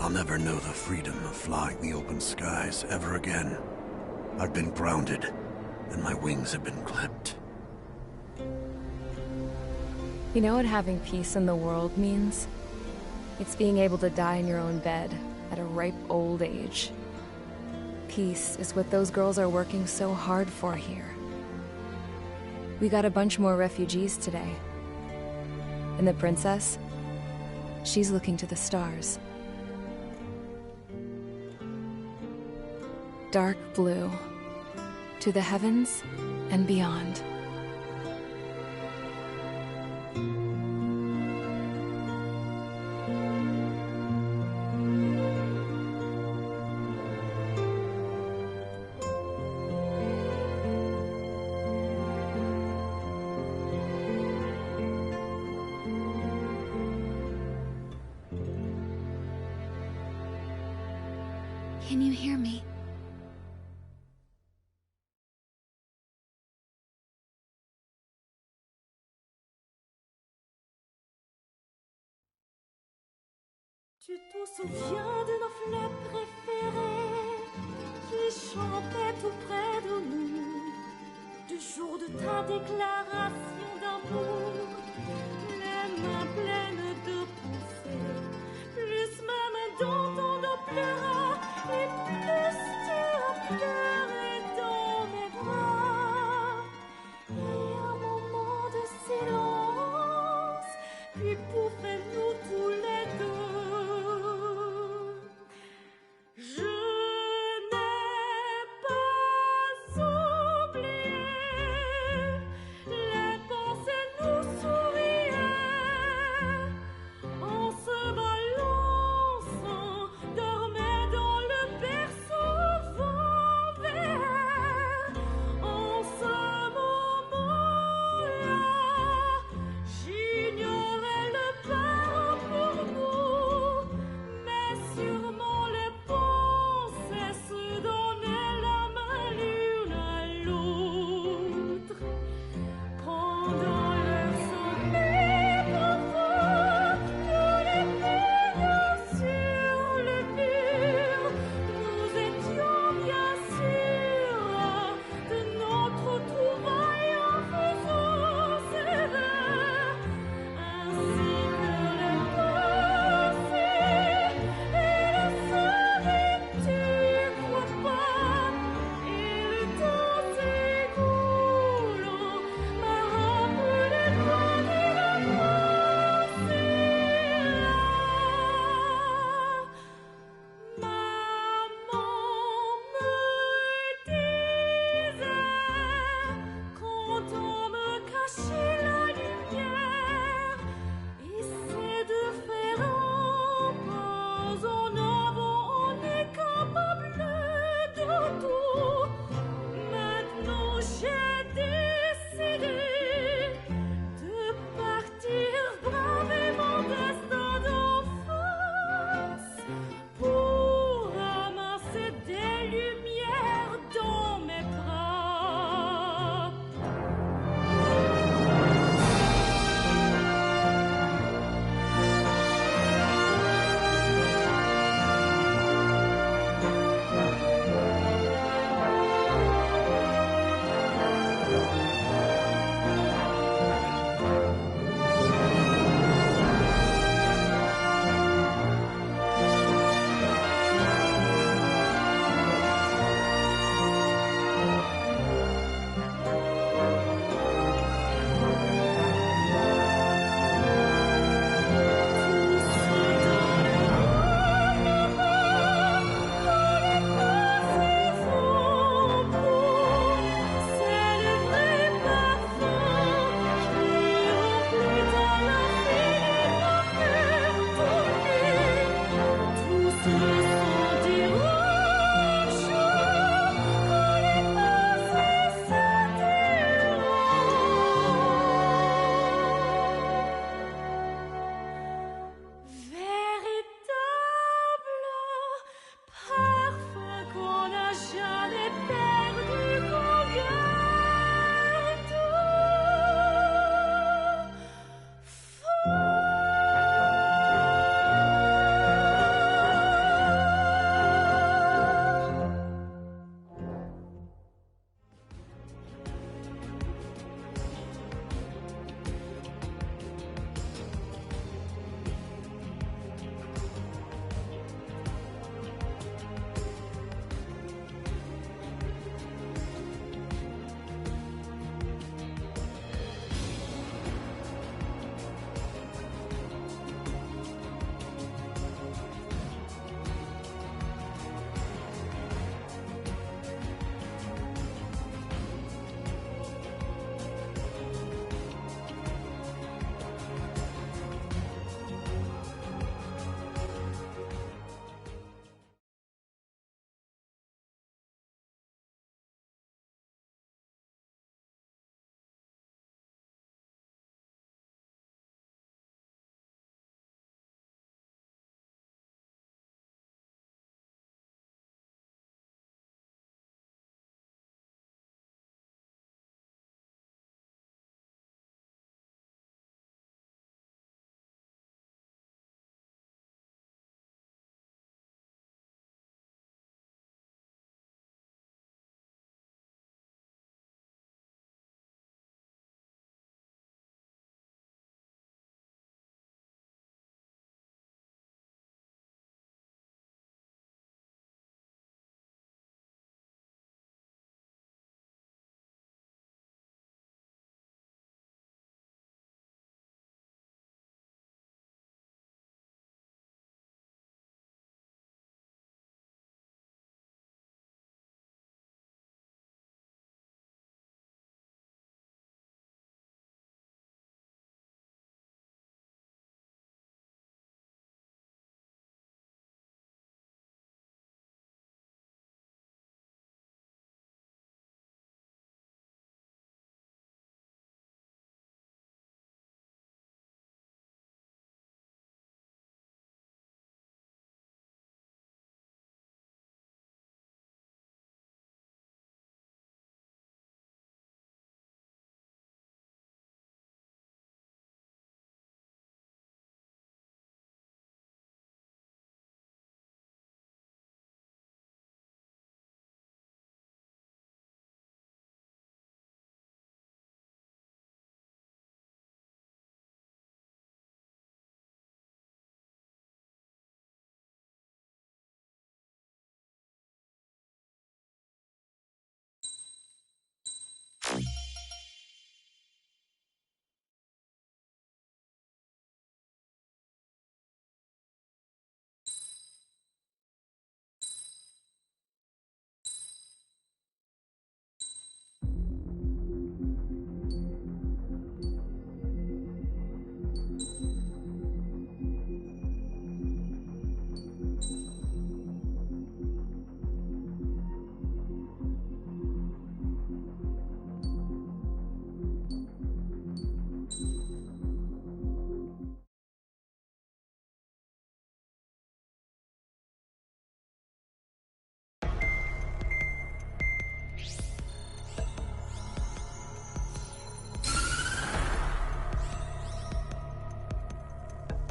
I'll never know the freedom of flying the open skies ever again. I've been grounded, and my wings have been clipped. You know what having peace in the world means? It's being able to die in your own bed at a ripe old age. Peace is what those girls are working so hard for here. We got a bunch more refugees today. And the princess? She's looking to the stars. Dark blue. To the heavens and beyond. Can you hear me? Tu te souviens de nos fleurs préférées qui chantaient tout près de nous, du jour de ta déclaration d'amour, les mains pleines de pensées, plus même dans ton dos pleura, et plus tu as pleuré dans mes bras. Et un moment de silence, puis pouffez-nous tous les deux. Je n'ai pas oublié, les pensées nous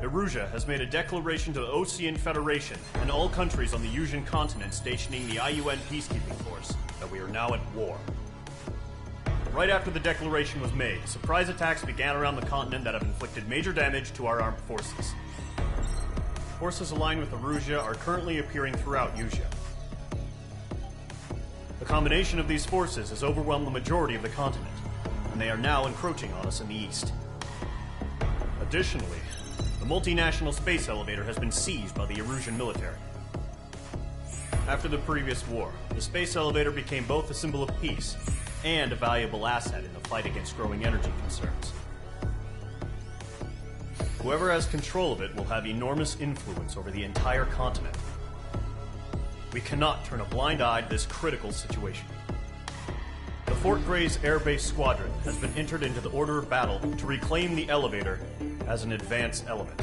Erusia has made a declaration to the Osean Federation and all countries on the Yusian continent stationing the IUN peacekeeping force that we are now at war. Right after the declaration was made, surprise attacks began around the continent that have inflicted major damage to our armed forces. Forces aligned with Erusia are currently appearing throughout Yusia. The combination of these forces has overwhelmed the majority of the continent, and they are now encroaching on us in the east. Additionally, the multinational space elevator has been seized by the Erusian military. After the previous war, the space elevator became both a symbol of peace and a valuable asset in the fight against growing energy concerns. Whoever has control of it will have enormous influence over the entire continent. We cannot turn a blind eye to this critical situation. The Fort Gray's Air Base Squadron has been entered into the order of battle to reclaim the elevator as an advance element.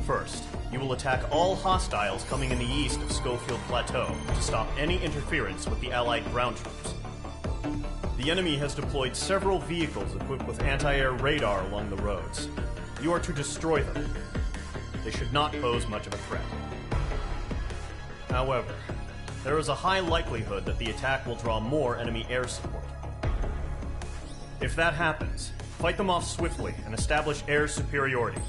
First, you will attack all hostiles coming in the east of Schofield Plateau to stop any interference with the Allied ground troops. The enemy has deployed several vehicles equipped with anti-air radar along the roads. You are to destroy them. They should not pose much of a threat. However, there is a high likelihood that the attack will draw more enemy air support. If that happens, fight them off swiftly and establish air superiority.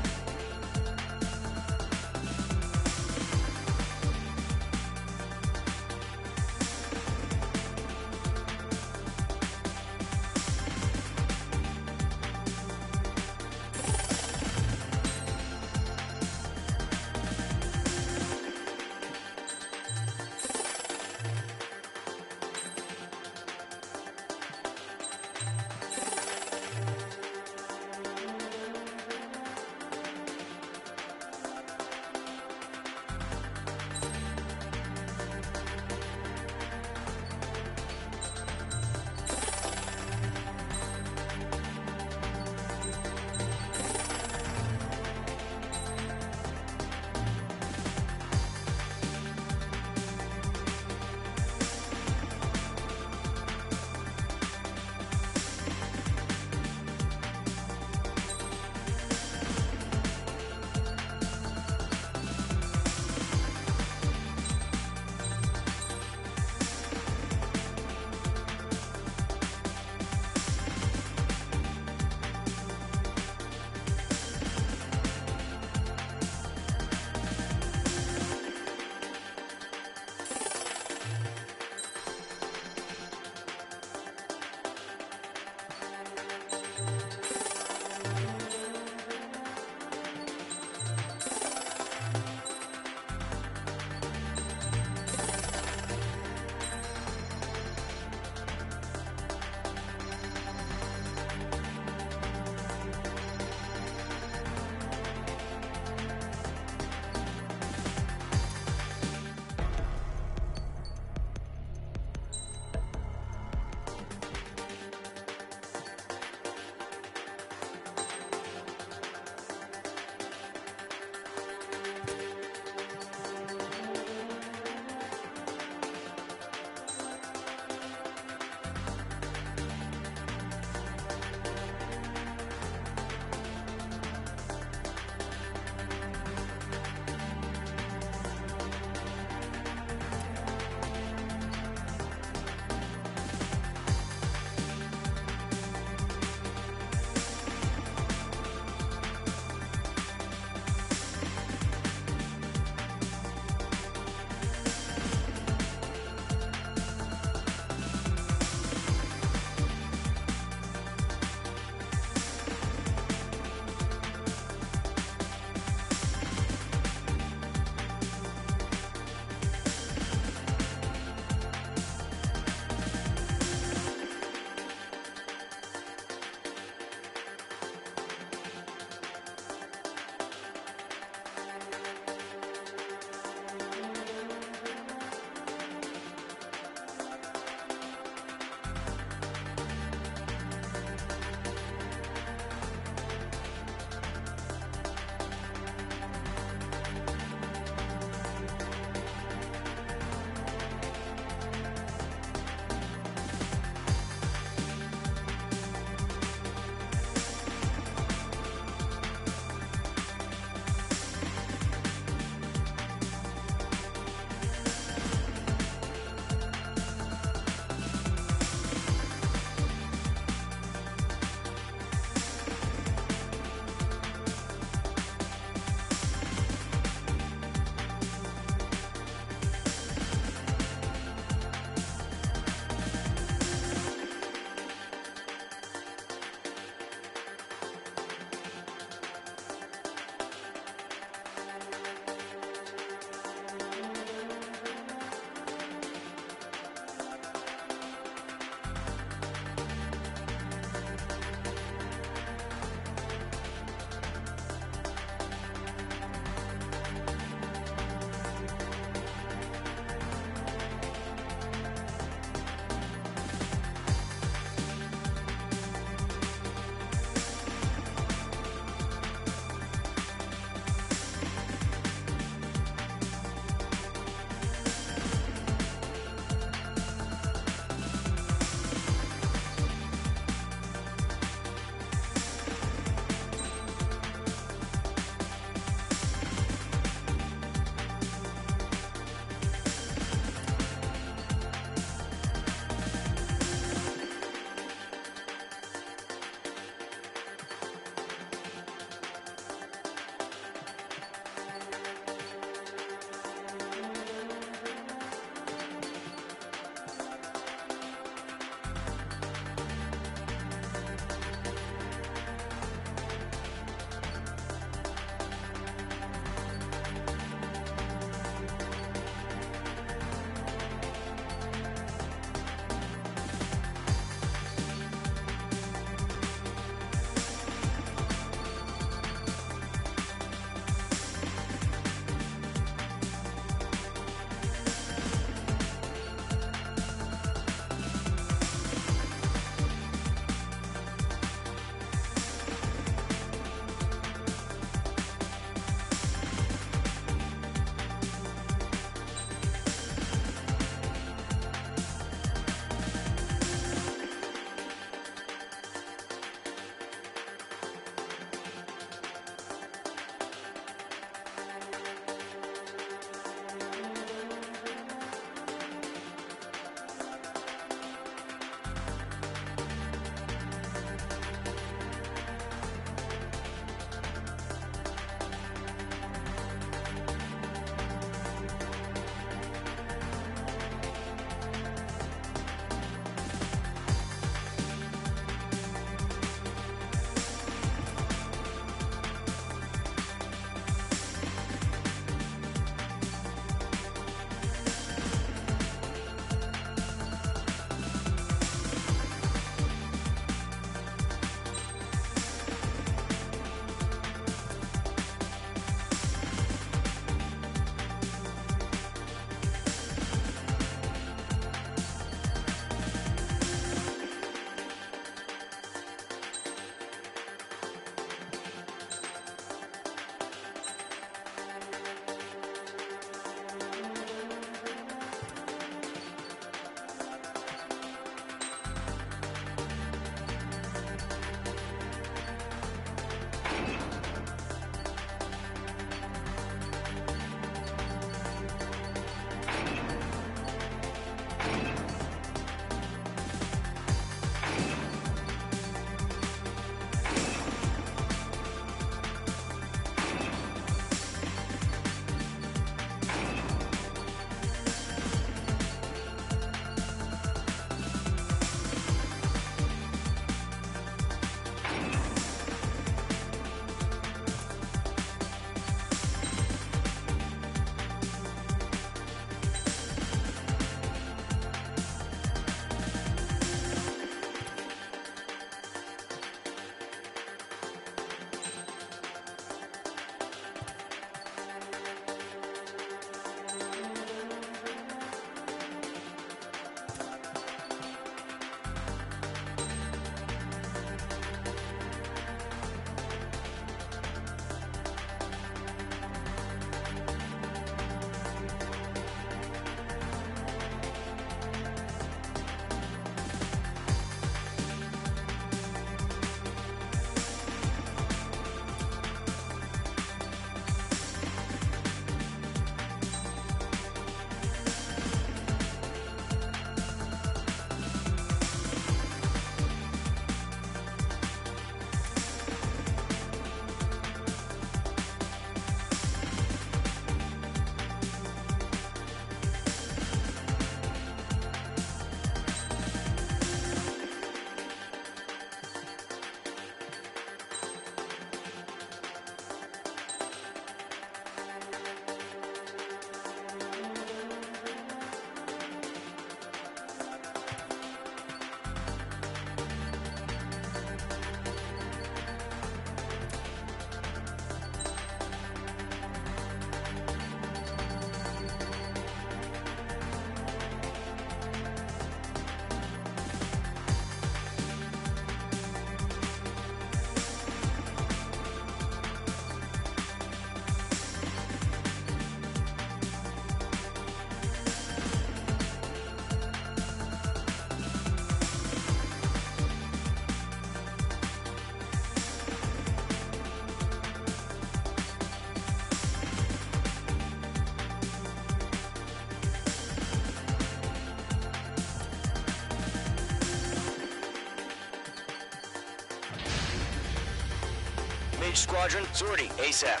Engage squadron. Sortie, ASAP.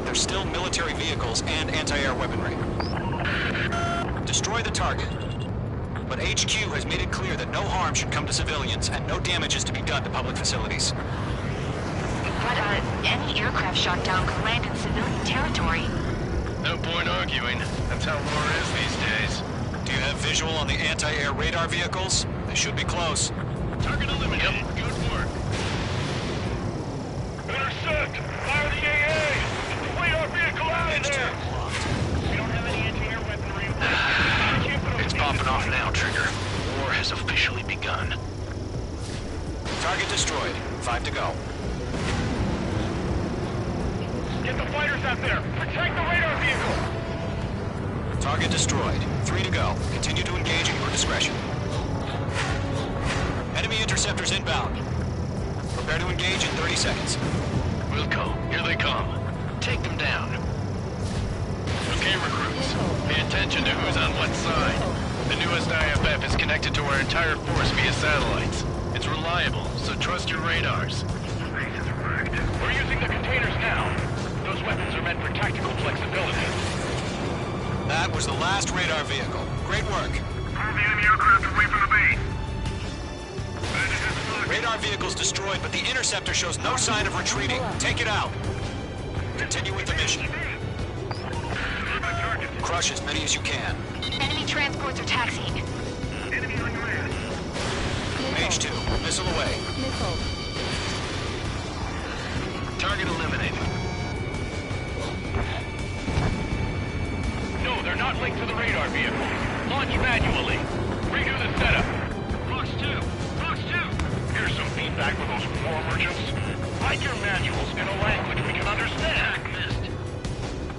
There's still military vehicles and anti-air weaponry. Destroy the target. But HQ has made it clear that no harm should come to civilians and no damage is to be done to public facilities. But, any aircraft shot down could land in civilian territory. No point arguing. That's how war is these days. Do you have visual on the anti-air radar vehicles? They should be close. Target eliminated. Yep. Good work. Intercept! Fire the AA! Our vehicle out in there! We don't have any anti-air weaponry. It's popping off now, Trigger. War has officially begun. Target destroyed. 5 to go. Get the fighters out there! Protect the radar vehicle! Target destroyed. 3 to go. Continue to engage at your discretion. Enemy interceptors inbound. Prepare to engage in 30 seconds. Wilco, here they come. Take them down. Okay, recruits. Pay attention to who's on what side. The newest IFF is connected to our entire force via satellites. It's reliable, so trust your radars. We're using the containers now. Those weapons are meant for tactical flexibility. That was the last radar vehicle. Great work. Pull the enemy aircraft away from the base. Radar vehicle's destroyed, but the interceptor shows no sign of retreating. Take it out. Continue with the mission. Crush as many as you can. Enemy transports are taxiing. Mage 2, missile away. Target eliminated. No, they're not linked to the radar vehicle. Launch manually. Redo the setup. Fox 2! Fox 2! Here's some feedback for those war merchants. Write your manuals in a language we can understand. Missed.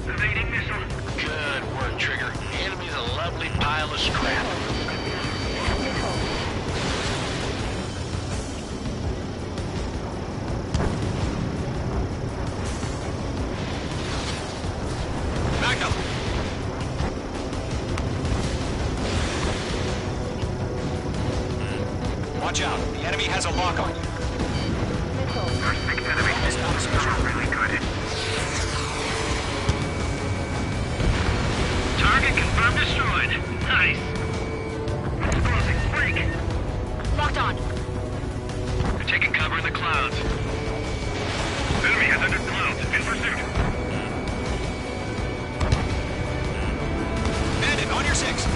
Evading missile. Good work, Trigger. The enemy's a lovely pile of scrap. Magnum! Watch out. The enemy has a lock on you. Target confirmed destroyed. Nice. Explosive break. Locked on. They're taking cover in the clouds. Enemy has entered clouds. In pursuit. Bandit, on your 6.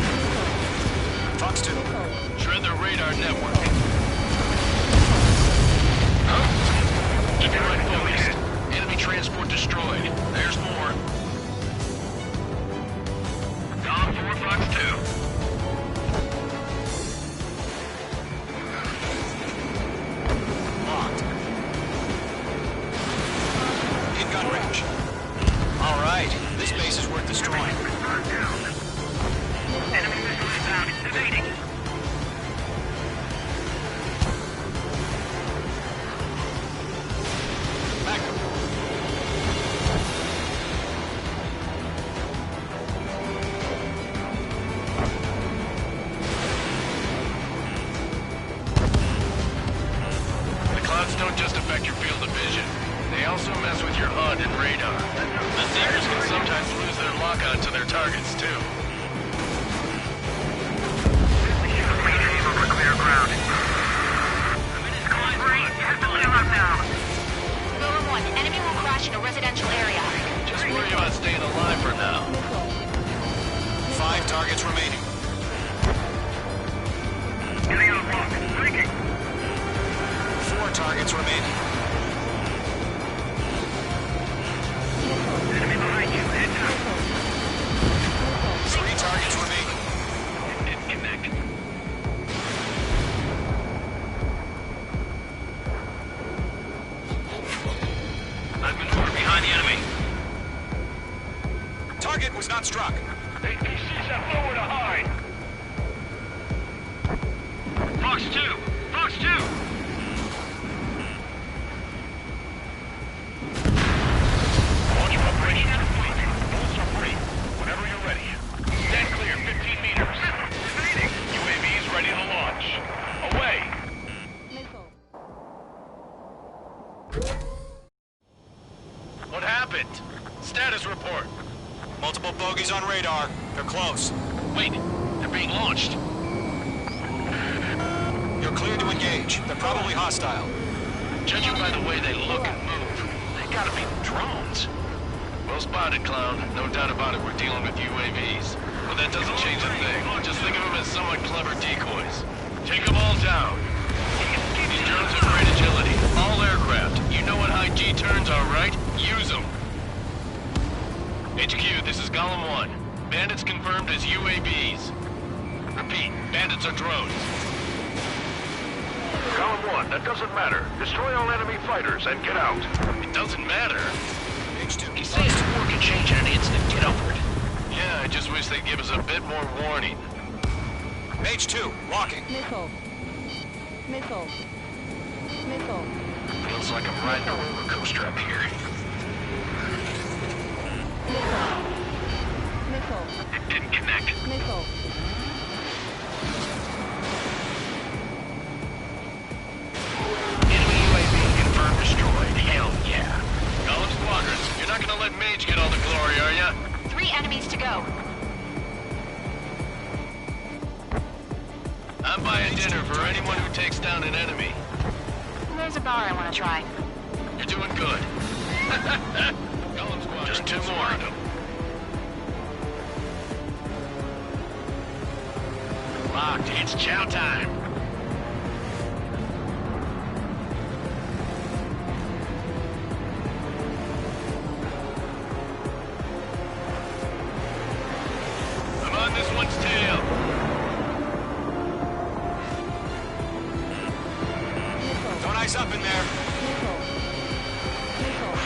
Fox 2. Shred their radar network. Huh? Keep your right focused. Enemy transport destroyed. There's more. Dom 4, Fox 2. Locked. In gun range. All right. This base is worth destroying. Enemy missile inbound. Evading. Magnum. The clouds don't just affect your field of vision. They also mess with your HUD and radar. The Seekers can sometimes lose their lock-on to their targets, too. Clear ground. Lower 1, enemy will crash in a residential area. Just worry about staying alive for now. 5 targets remaining. Getting on block. Breaking. 4 targets remaining. Enemy behind you. Head down. 3 targets remaining. Didn't connect. I've been over behind the enemy. Target not struck. APCs have nowhere to hide. Fox 2! Fox 2! Launch operation complete. Bolts are free. Whenever you're ready. Stand clear, 15 meters. UAVs ready to launch. Away! What happened? Status report. Multiple bogies on radar. They're close. Wait, they're being launched. You're cleared to engage. They're probably hostile. Judging by the way they look and move, they gotta be drones. Well spotted, Clown. No doubt about it, we're dealing with UAVs. But that doesn't change a thing. Just think of them as somewhat clever decoys. Take them all down. These drones have great agility. All aircraft. You know what high G turns are, right? Use them. HQ, this is Golem 1. Bandits confirmed as UAVs. Repeat, bandits are drones. Column 1, that doesn't matter. Destroy all enemy fighters and get out. It doesn't matter. He says the war can change in an instant. Get over it. Yeah, I just wish they'd give us a bit more warning. Mage 2, walking. Missile. Missile. Missile. Feels like I'm riding a roller coaster up here. Missile. It didn't connect. Missile. Enemy UAV confirmed destroyed. Hell yeah. Golem squadrons, you're not gonna let Mage get all the glory, are ya? 3 enemies to go. I'm buying dinner for anyone who takes down an enemy. There's a bar I want to try. You're doing good. Golem squadron, Just 2 more. Locked, it's chow time. I'm on this one's tail. Don't ice up in there.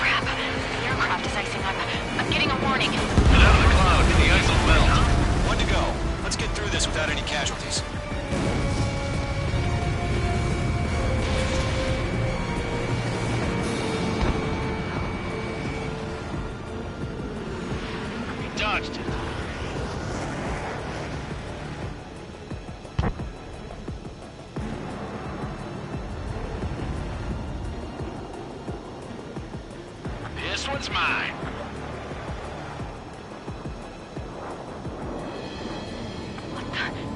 Crap. The aircraft is icing up. I'm getting a warning. Get out of the cloud, the ice will melt. One to go. Let's get through this without any casualties. We dodged it. This one's mine.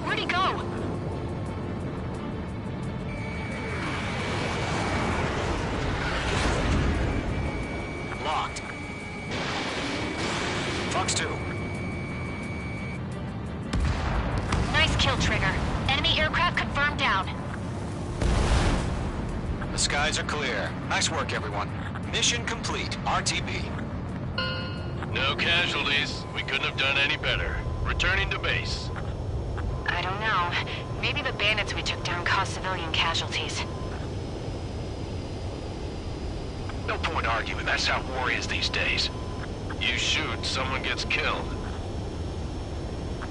Where'd he go? Locked. Fox 2. Nice kill, Trigger. Enemy aircraft confirmed down. The skies are clear. Nice work, everyone. Mission complete. RTB. No casualties. We couldn't have done any better. Returning to base. I don't know. Maybe the bandits we took down caused civilian casualties. No point arguing. That's how war is these days. You shoot, someone gets killed.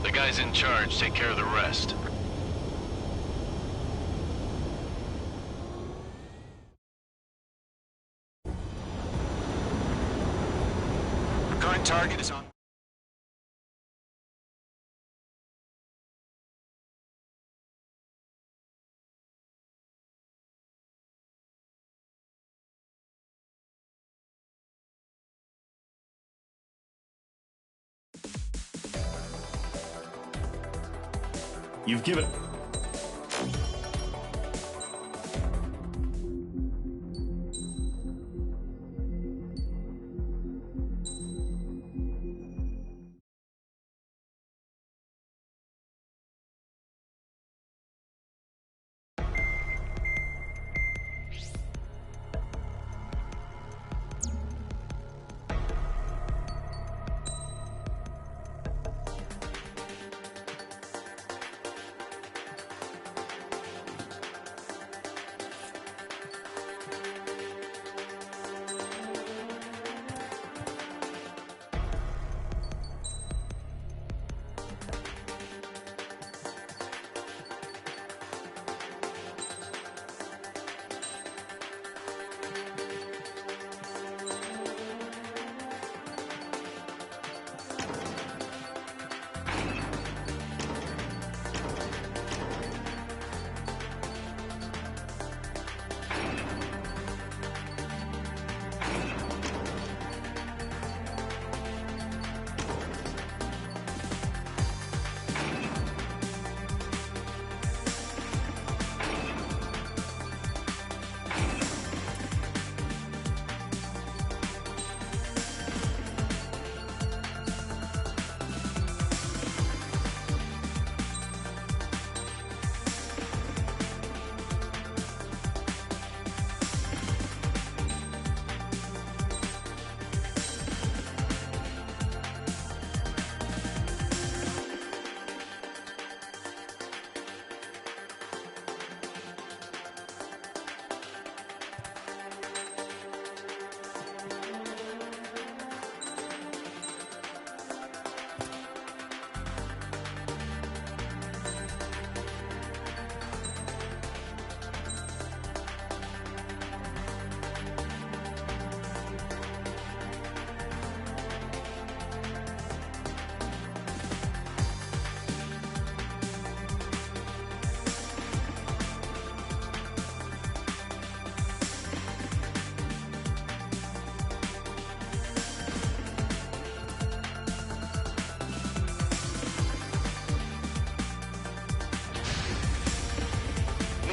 The guys in charge take care of the rest. Current target is on. You've given...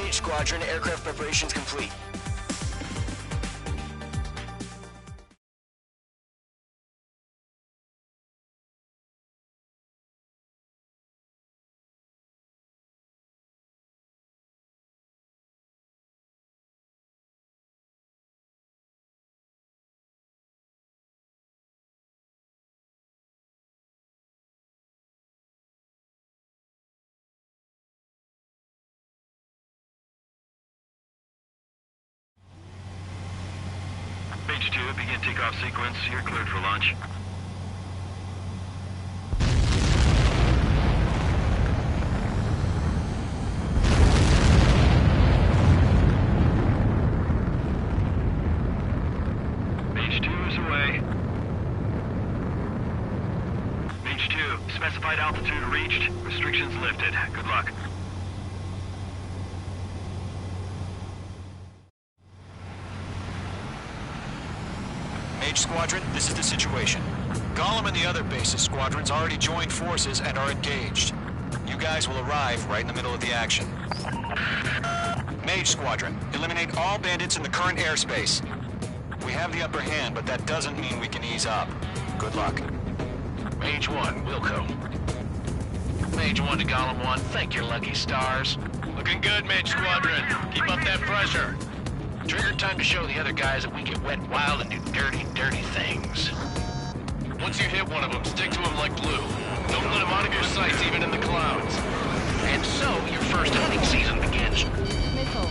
Mage Squadron, aircraft preparations complete. Mage 2, begin takeoff sequence. You're cleared for launch. Mage 2 is away. Mage 2, specified altitude reached. Restrictions lifted. Good luck. Mage Squadron, this is the situation. Gollum and the other bases squadrons already joined forces and are engaged. You guys will arrive right in the middle of the action. Mage Squadron, eliminate all bandits in the current airspace. We have the upper hand, but that doesn't mean we can ease up. Good luck. Mage 1, Wilco. Mage 1 to Gollum 1, thank your lucky stars. Looking good, Mage Squadron. Keep up that pressure. Trigger, time to show the other guys that we get wet and wild and do dirty, dirty things. Once you hit one of them, stick to him like glue. Don't let him out of your sights, even in the clouds. And so, your first hunting season begins. Missile.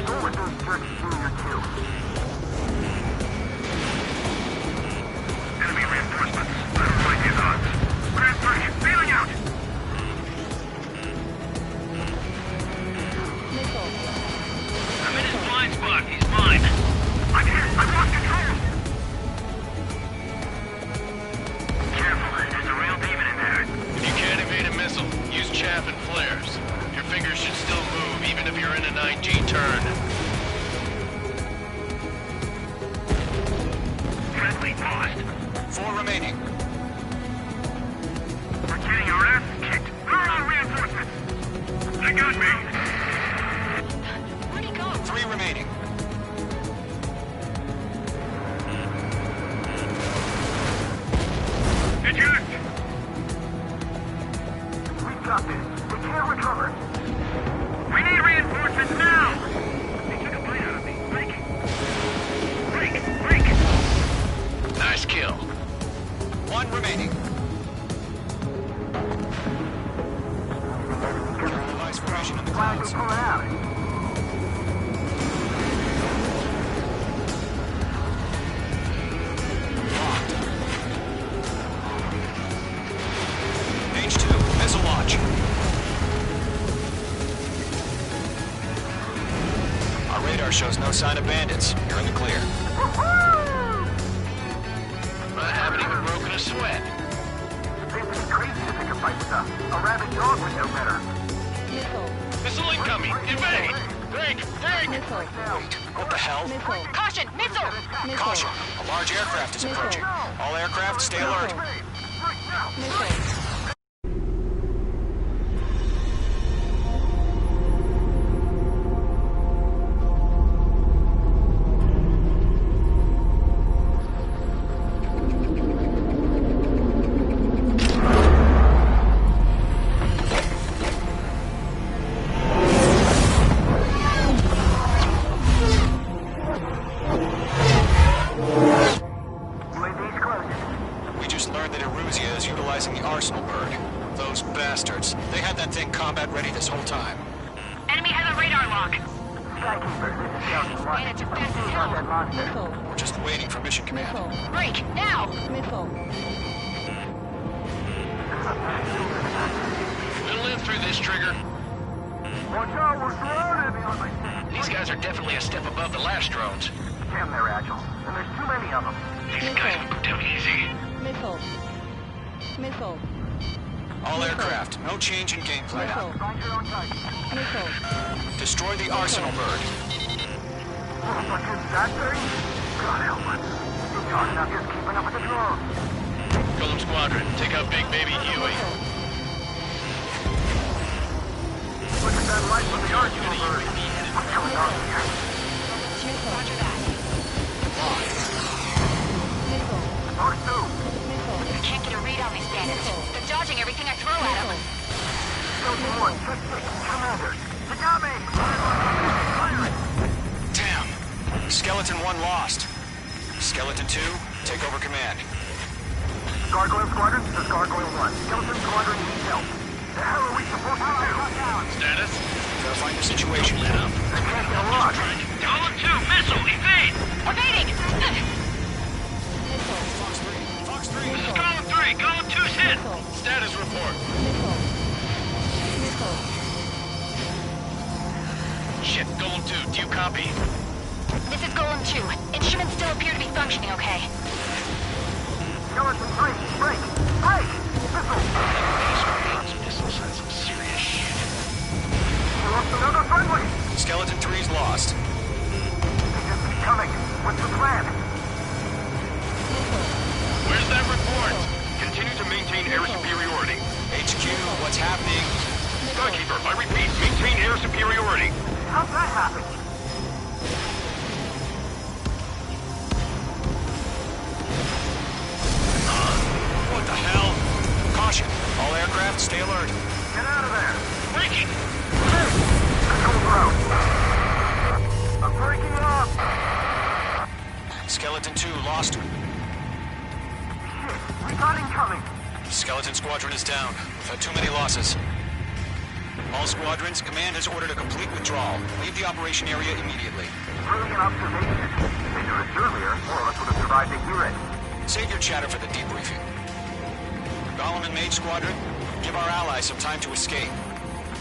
Go with those jerks Junior 2. Enemy reinforcements. I don't like these odds. Grand 3, bailing out! Missile. I'm in his blind spot. He's mine. I'm here. I've lost control. Careful. There's a real demon in there. If you can't evade a missile, use chaff and flares. Your fingers should still move, even if you're in a 9G turn. Friendly lost. 4 remaining. We're getting our ass kicked. Where are reinforcements? They got me. Where'd he go? 3 remaining. Eject! We've got this. We can't recover. We need reinforcements now! They took a bite out of me. Break! Nice kill. 1 remaining. Device formation in the Glad clouds. to pull it out. Mage 2, missile launch. Our radar shows no sign of bandits. You're in the clear. I haven't even broken a sweat. They'd be crazy to pick a fight with us. A rabid dog would know better. Missile. Missile incoming! Evade! Break! Missile. What the hell? Missile. Caution! Missile! Missile. Caution! A large aircraft is approaching. All aircraft, stay alert. Missile. UAV's close. We just learned that Eruzia is utilizing the Arsenal bird. Those bastards. They had that thing combat ready this whole time. Enemy has a radar lock. Skykeeper, this is Scout 1. Bandits are fast as Who's hell. on that monster? Missile. We're just waiting for mission command. Missile. Break! Now! Missile. We'll live through this, Trigger. Watch out, we're surrounded on my stick. These guys are definitely a step above the last drones. Damn, they're agile. And there's too many of them. These guys will go down easy. Missile. Missile. All aircraft, no change in game plan. Missile. Find your own type. Missile. Destroy the Arsenal bird. Motherfuckers, that thing? God help us. It's hard enough just keeping up with the drones. Golem Squadron, take out Big Baby Huey. Look at that light Supplies from the Arch over. What's going on here? Roger that. Mark 2. I can't get a read on these bandits. They're dodging everything I throw at them. Skeleton 1, check 6, Commander. Tagame! Firing! Damn. Skeleton 1 lost. Skeleton 2, take over command. Gargoyle Squadron, this is Gargoyle 1. Skeleton Squadron needs help. The hell are we supposed to do? Status? Gotta find the situation. They can't get a lock. Golem 2, missile, evade! Evading! Fox 3. This is Golem 3, Golem 2's hit! Status report. Shit, Golem 2, do you copy? This is Golem 2. Instruments still appear to be functioning okay. Skeleton 3, break! Break! Missile! Missiles had some serious shit. We lost another friendly! Skeleton 3's lost. They just keep coming. What's the plan? Where's that report? Continue to maintain air superiority. HQ, what's happening? Skykeeper, I repeat, maintain air superiority. How'd that happen? What the hell? Caution. All aircraft, stay alert. Get out of there! Breaking! Control route. I'm breaking up! Skeleton 2 lost. Shit, we got incoming! Skeleton Squadron is down. We've had too many losses. All squadrons, command has ordered a complete withdrawal. Leave the operation area immediately. Brilliant observation. If they knew this earlier, more of us would have survived to hear it. Save your chatter for the debriefing. Golem and Mage Squadron, give our allies some time to escape.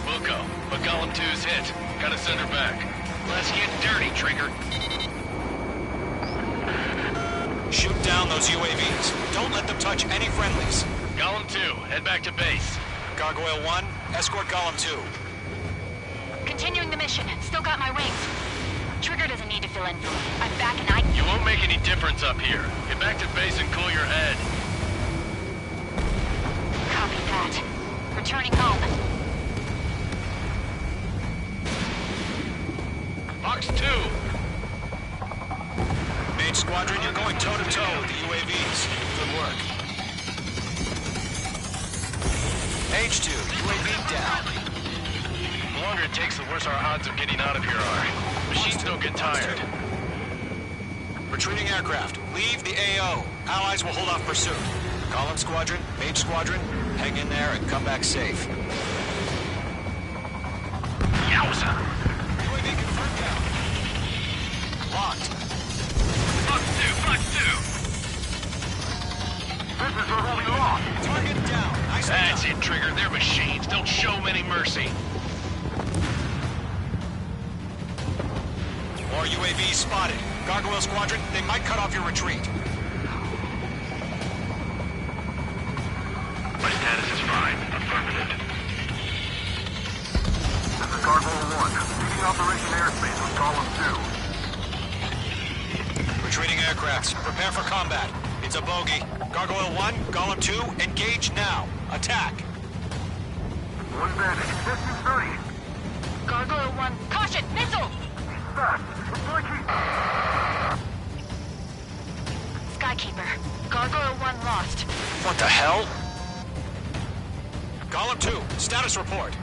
We'll go, but Golem 2's hit. Gotta send her back. Let's get dirty, Trigger. Shoot down those UAVs. Don't let them touch any friendlies. Golem 2, head back to base. Gargoyle 1, escort Golem 2. Continuing the mission. Still got my wings. Trigger doesn't need to fill in for me. I'm back and I... You won't make any difference up here. Get back to base and cool your head. Copy that. Returning home. Fox 2! Mage Squadron, you're going toe-to-toe with the UAVs. Good work. H2, UAV down. The longer it takes, the worse our odds of getting out of here are. Machines don't get tired. Retreating aircraft, leave the AO. Allies will hold off pursuit. Golem Squadron, Mage Squadron, hang in there and come back safe. Yowza! UAV confirmed down. Locked. Fox 2, Fox 2! This is where we lost! Target down. Nice. That's it, Trigger. They're machines. Don't show them any mercy. More UAVs spotted. Gargoyle Squadron, they might cut off your retreat. My status is fine. Affirmative. This is Gargoyle 1. Leading Operation Airspace with Golem 2. Retreating aircrafts, prepare for combat. It's a bogey. Gargoyle 1, Golem 2, engage now. Attack. One bandit. Distance 30. Gargoyle 1. Caution! Missile! Fast. It's like he... Skykeeper. Gargoyle 1 lost. What the hell? Golem 2, status report.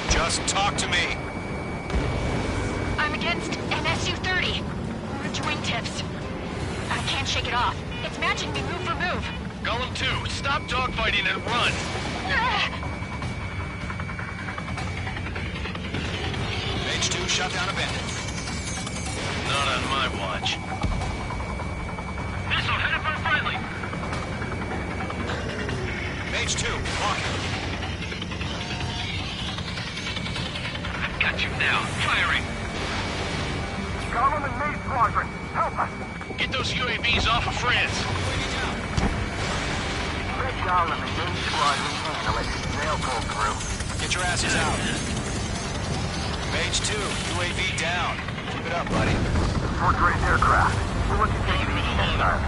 Just talk to me. I'm against MSU-30. Orange wingtips. I can't shake it off. It's matching me move for move. Golem 2, stop dogfighting and run! Mage 2, shut down a bandit. Not on my watch. Missile headed for friendly! Mage 2, walking. I've got you now. Firing! Golem and Mage Squadron, help us! Get those UAVs off of France! Let Golem and Mage Squadron handle it. They'll pull through. Get your asses out. Mage 2, UAV down. Keep it up, buddy. Fourth-grade aircraft. We'll let you take it easy next time.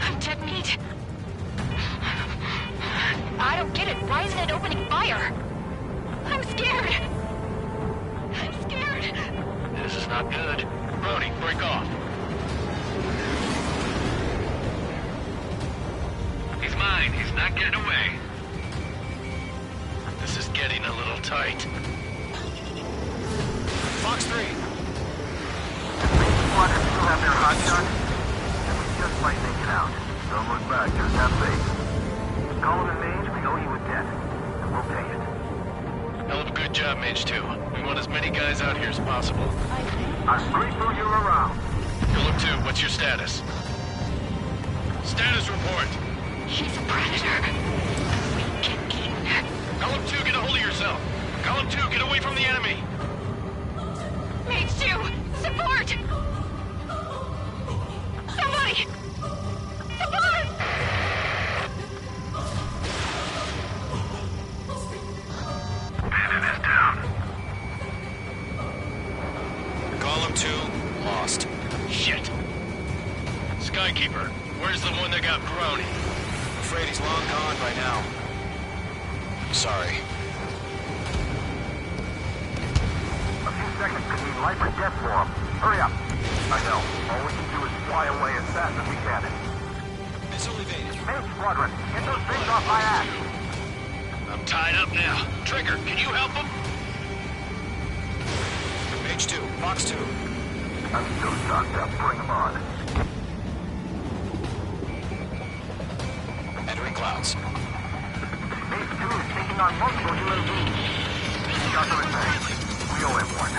I'm dead meat. I don't get it. Why isn't it opening fire? I'm scared. I'm scared. This is not good. Brody, break off. He's mine. He's not getting away. This is getting a little tight. Fox 3. Squadron still have their hot shot? And we just might make it out. Don't look back, just have faith. Call him in Mage, we owe you a debt. And we'll pay it. Hell of a good job, Mage 2. We want as many guys out here as possible. I'm grateful you're around. Philip 2, what's your status? Status report. He's a predator. We get eaten. Column 2, get a hold of yourself. Column 2, get away from the enemy. Mage 2, support! Somebody! Support! Bandit is down. Column 2, lost. Shit. Skykeeper, where's the one that got Brownie? Afraid he's long gone by now. Sorry. A few seconds could mean life or death for him. Hurry up. I know. All we can do is fly away as fast as we can. Missile evaded. Mage Squadron, get those things off my ass. I'm tied up now. Trigger, can you help him? Mage 2, Fox 2. I'm so stocked up. Bring them on. Entering clouds. Mage 2 is taking on multiple UAVs. Got them in bag. We owe him one.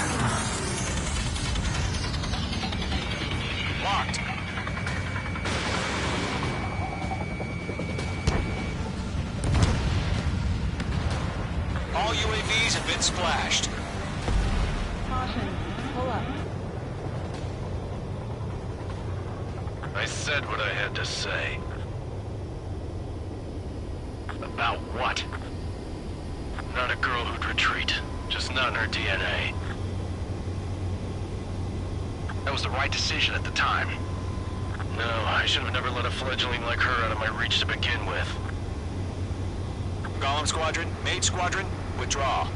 Locked. All UAVs have been splashed. Caution. Pull up. I said what I had to say. About what? Not a girl who'd retreat. Just not in her DNA. That was the right decision at the time. No, I should have never let a fledgling like her out of my reach to begin with. Golem Squadron, Mage Squadron, withdraw.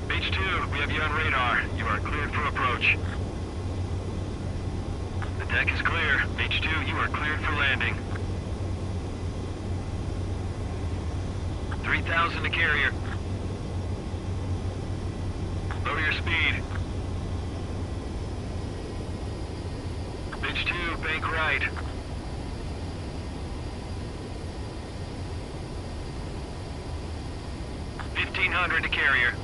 Mage 2, we have you on radar. You are cleared for approach. The deck is clear. Mage 2, you are cleared for landing. 3,000 to carrier. Lower your speed. Mage 2, bank right. $1,500 to carrier.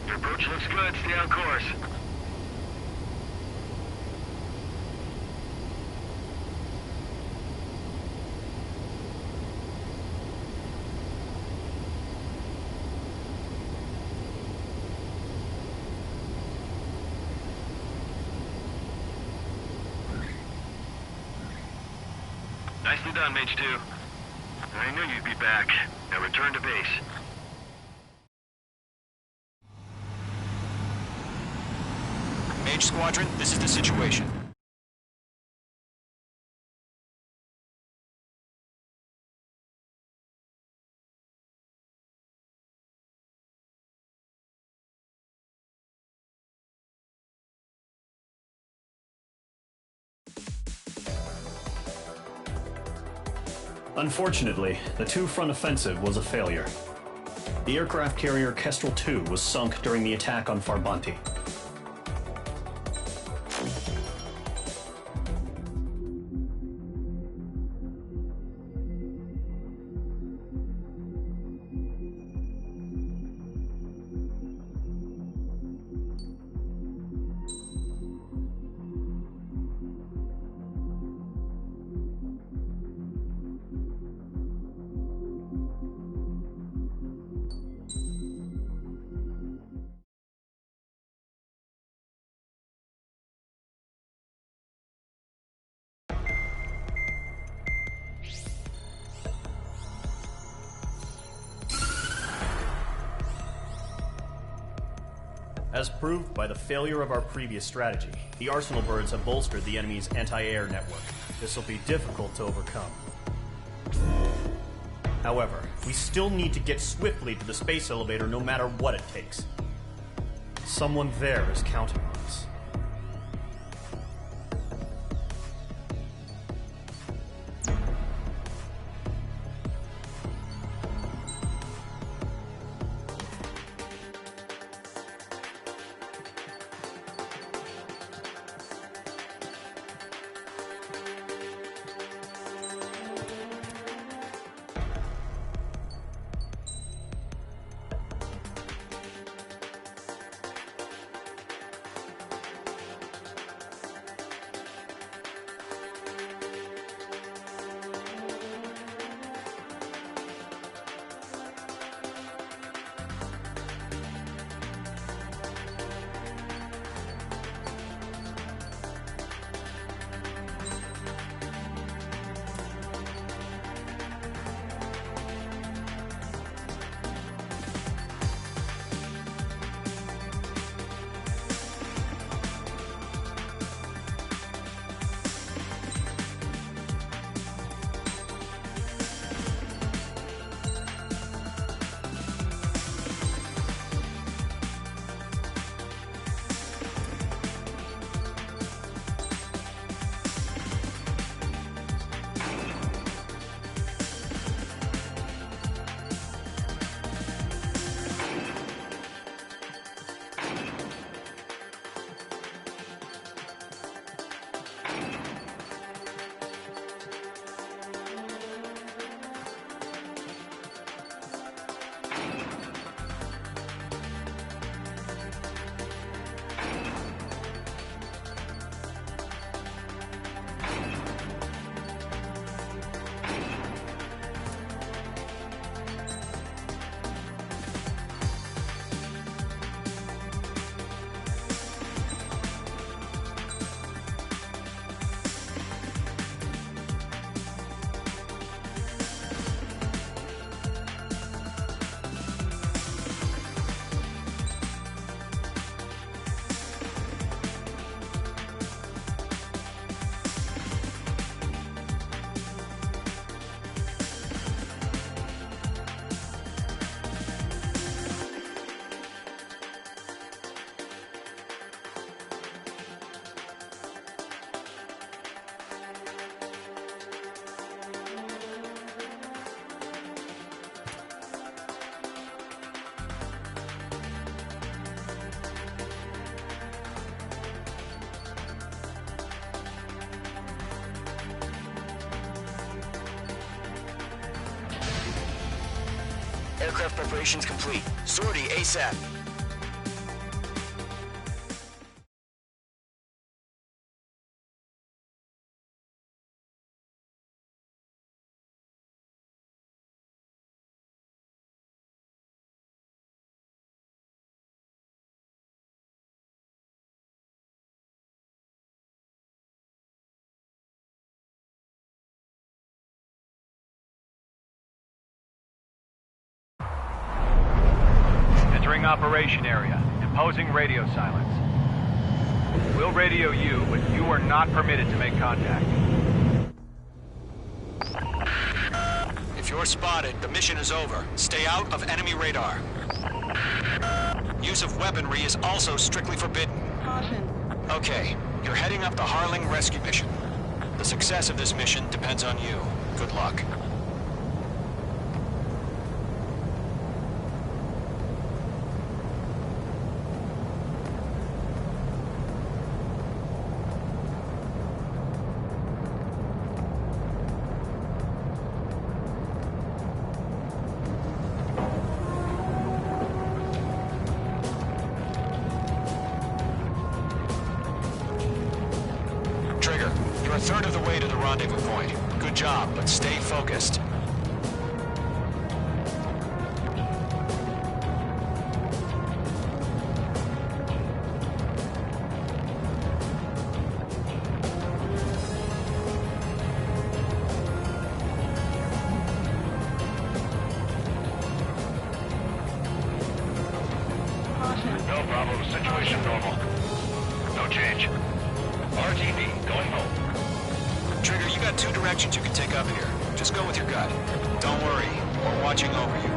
Your approach looks good. Stay on course. Nicely done, Mage 2. I knew you'd be back. Now return to base. Mage Squadron, this is the situation. Unfortunately, the two-front offensive was a failure. The aircraft carrier Kestrel II was sunk during the attack on Farbanti. As proved by the failure of our previous strategy, the Arsenal birds have bolstered the enemy's anti-air network. This will be difficult to overcome. However, we still need to get swiftly to the space elevator no matter what it takes. Someone there is counting on us. Aircraft preparations complete. Sortie ASAP. Entering operation area. Imposing radio silence. We'll radio you, but you are not permitted to make contact. If you're spotted, the mission is over. Stay out of enemy radar. Use of weaponry is also strictly forbidden. Caution. Okay, you're heading up the Harling rescue mission. The success of this mission depends on you. Good luck. Trigger, you're a third of the way to the rendezvous point. Good job, but stay focused. No Hotel Bravo, situation normal. No change. RTB, going home. Trigger, you got 2 directions you can take up here. Just go with your gut. Don't worry, we're watching over you.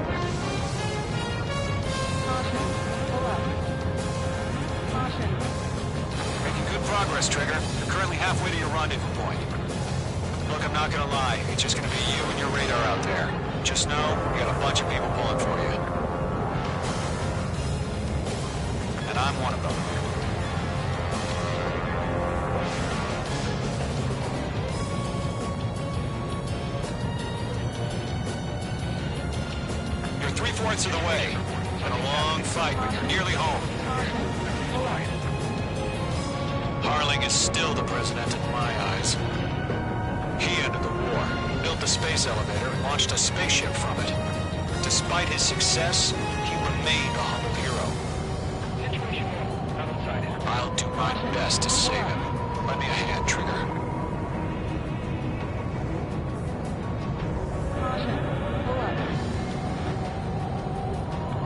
Caution. Pull up. Caution. Making good progress, Trigger. You're currently halfway to your rendezvous point. Look, I'm not gonna lie. It's just gonna be you and your radar out there. Just know, we got a bunch of people pulling for you. And I'm one of them. You're 3/4 of the way. It's been a long fight, but you're nearly home. Harling is still the president in my eyes. He ended the war, built the space elevator, and launched a spaceship from it. Despite his success, he remained a humble hero. I'll do my best to save him. Lend me a hand, Trigger.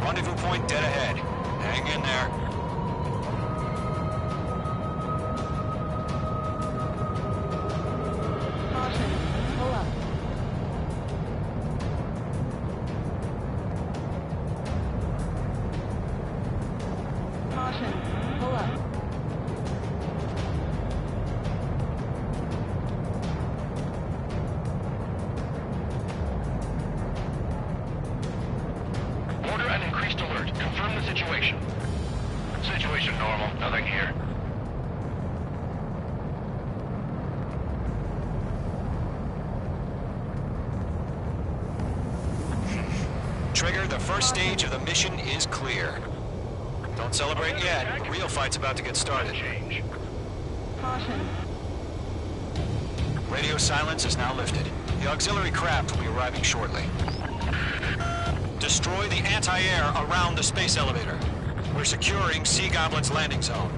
Rendezvous point dead ahead. Hang in there. Caution. Pull up. Caution. Pull up. Order an increased alert. Confirm the situation. Situation normal. Nothing here. Trigger, the first stage of the mission is clear. Don't celebrate yet. The real fight's about to get started. Caution. Radio silence is now lifted. The auxiliary craft will be arriving shortly. Destroy the anti-air around the space elevator. We're securing Sea Goblin's landing zone.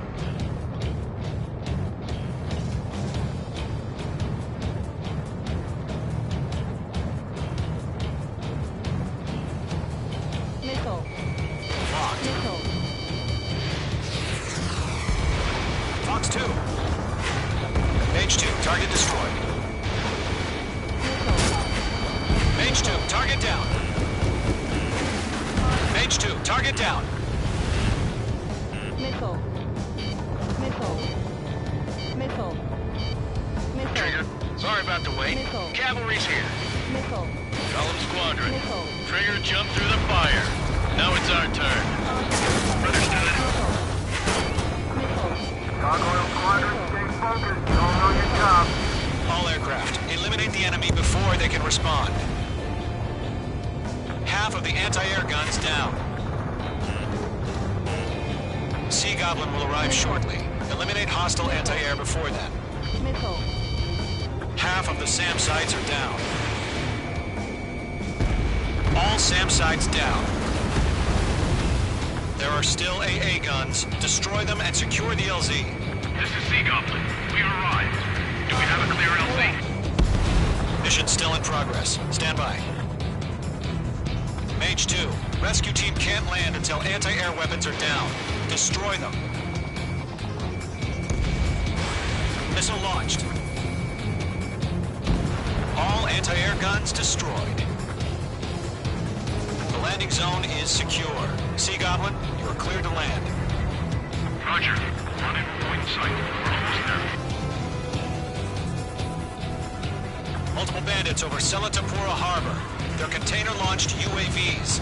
Missile. Locked. Missile. Fox 2. Mage 2, target destroyed. Mage 2, target down. Mage 2, target down. Missile. Missile. Missile. Missile. Trigger, sorry about the wait. Missile. Cavalry's here. Missile. Column Squadron. Missile. Trigger jumped through the fire. Now it's our turn. Understood. Gargoyle Squadron, stay focused. You all know your job. All aircraft, eliminate the enemy before they can respond. Half of the anti-air guns down. Sea Goblin will arrive shortly. Eliminate hostile anti-air before then. Missile. Half of the SAM sites are down. All SAM sites down. There are still AA guns. Destroy them and secure the LZ. This is Sea Goblin. We've arrived. Do we have a clear LZ? Mission still in progress. Stand by. Mage 2, rescue team can't land until anti-air weapons are down. Destroy them. Missile launched. All anti-air guns destroyed. The landing zone is secure. Sea Goblin, you are cleared to land. Roger. Rendezvous point in sight. We're almost there. Multiple bandits over Selatapura Harbor. They're container-launched UAVs.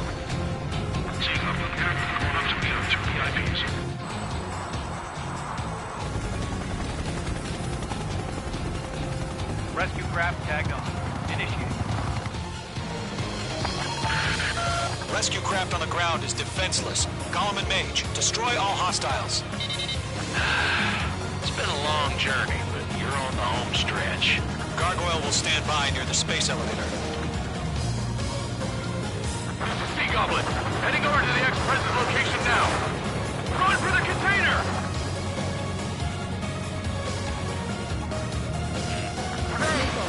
Sea Goblin here. Going up to meet our 2 VIPs. Rescue craft tagged on. Initiate. Rescue craft on the ground is defenseless. Column and Mage, destroy all hostiles. It's been a long journey, but you're on the home stretch. Gargoyle will stand by near the space elevator. Sea Goblin, heading over to the ex-president's location now. Run for the container!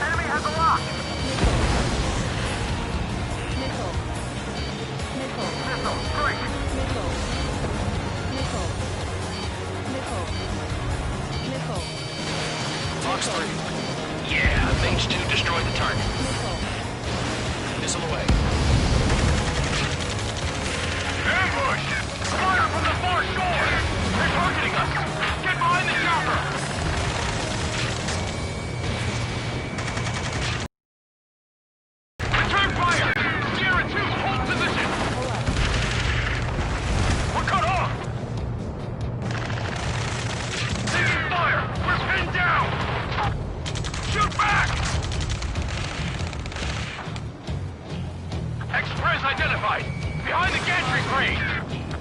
Enemy has a lock. Missile. Missile. Missile, strike. Missile. Missile. Great!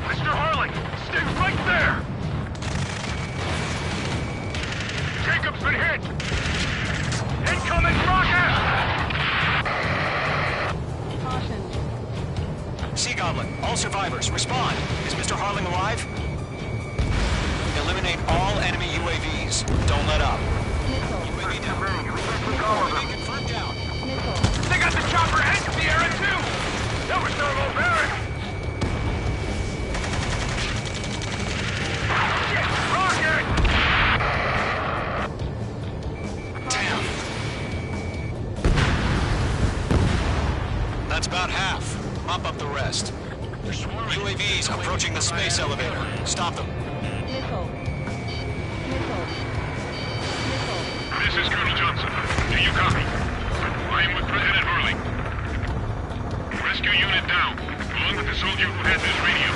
Mr. Harling, stay right there! Jacob's been hit! Incoming rocket! Caution. Sea Goblin, all survivors, respond. Is Mr. Harling alive? Eliminate all enemy UAVs. Don't let up. UAV down. UAV confirmed down. They got the chopper and Sierra too! That was Thermo Barrack! Shit! Rocket! Damn. That's about half. Mop up the rest. UAVs approaching the space elevator. Stop them. This is Colonel Johnson. Do you copy? I am with President Harling. Rescue unit down, along with the soldier who has this radio.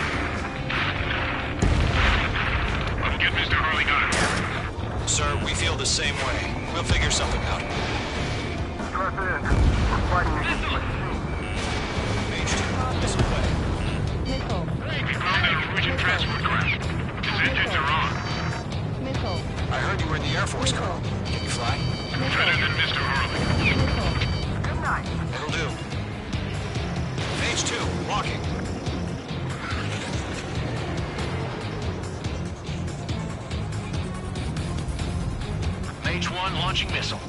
I will get Mr. Harling out of here. Sir, we feel the same way. We'll figure something out. Stress in. We're fighting against H2, this way. We found a Norwegian transport craft. Its engines are on. I heard you were in the Air Force, Colonel. Can you fly? Better than Mr. Harling. Good night. It'll do. H2, walking. Mage 1 launching missile.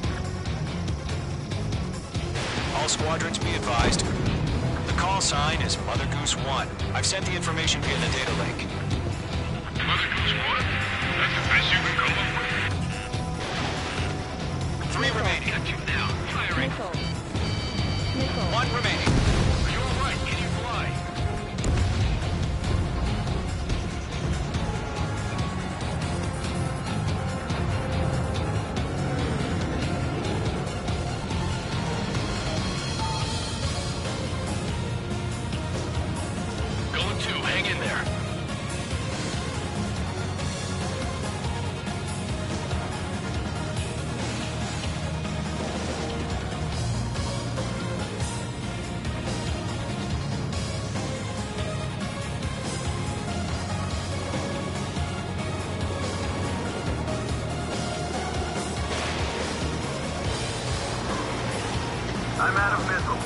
All squadrons be advised. The call sign is Mother Goose 1. I've sent the information via the data link. Mother Goose 1? That's the best you can come up with? 3 remaining. Got you now. Firing. 1 remaining. Are you alright? Can you fly? Going 2, hang in there. I'm out of missile.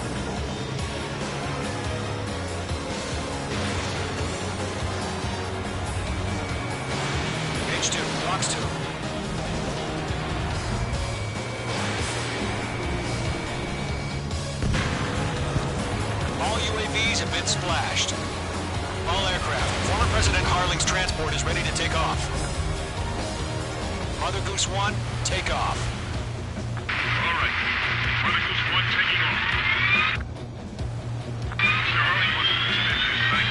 H2, box 2. All UAVs have been splashed. All aircraft. Former President Harling's transport is ready to take off. Mother Goose 1, take off. Alright. Mother Goose 1 taking off. Mr. Harling wants to spend his night.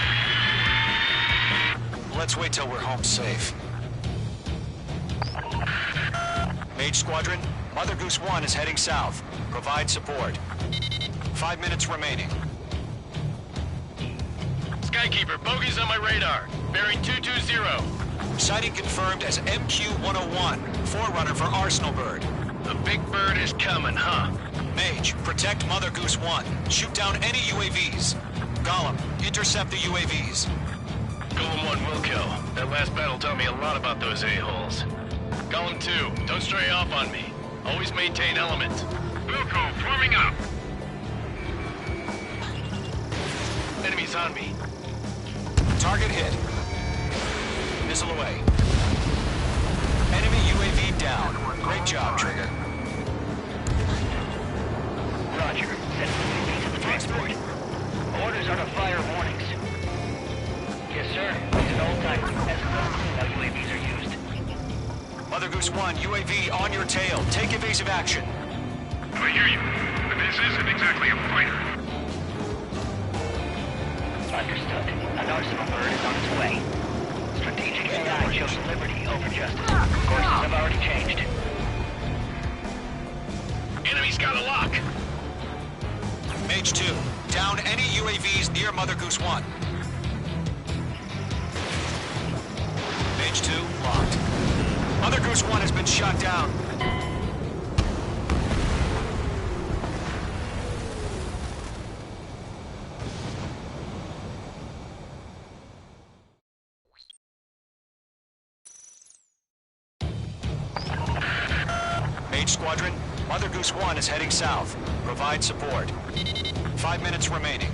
Let's wait till we're home safe. Mage Squadron, Mother Goose 1 is heading south. Provide support. 5 minutes remaining. Skykeeper, bogeys on my radar. Bearing 220. Sighting confirmed as MQ-101, forerunner for Arsenal Bird. The big bird is coming, huh? Mage, protect Mother Goose 1. Shoot down any UAVs. Gollum, intercept the UAVs. Golem 1 will kill. That last battle taught me a lot about those a-holes. Golem 2, don't stray off on me. Always maintain element. Wilco, forming up. Enemies on me. Target hit. Missile away. Enemy UAV down. Great job, Trigger. Roger. Send UAVs to the transport. Orders are to fire warnings. Yes, sir. He's an old-timer. Has no clue how UAVs are used. Mother Goose 1, UAV on your tail. Take evasive action. I hear you. But this isn't exactly a fighter. Understood. An Arsenal Bird is on its way. Strategic AI chose liberty over justice. Courses have already changed. Enemy's got a lock. Mage 2, down any UAVs near Mother Goose 1. Mage 2, locked. Mother Goose 1 has been shot down. Squadron. Mother Goose 1 is heading south. Provide support. 5 minutes remaining.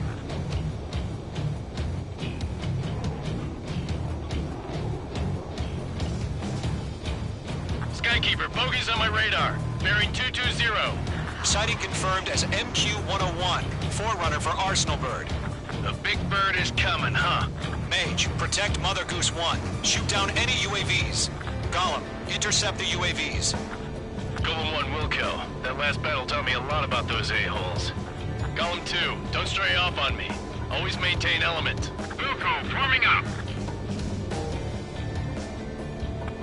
Skykeeper, bogey's on my radar. Bearing 220. Sighting confirmed as MQ-101, forerunner for Arsenal Bird. The big bird is coming, huh? Mage, protect Mother Goose 1. Shoot down any UAVs. Gollum, intercept the UAVs. Golem 1 will kill. That last battle taught me a lot about those a-holes. Golem 2, don't stray off on me. Always maintain element. Wilco, forming up.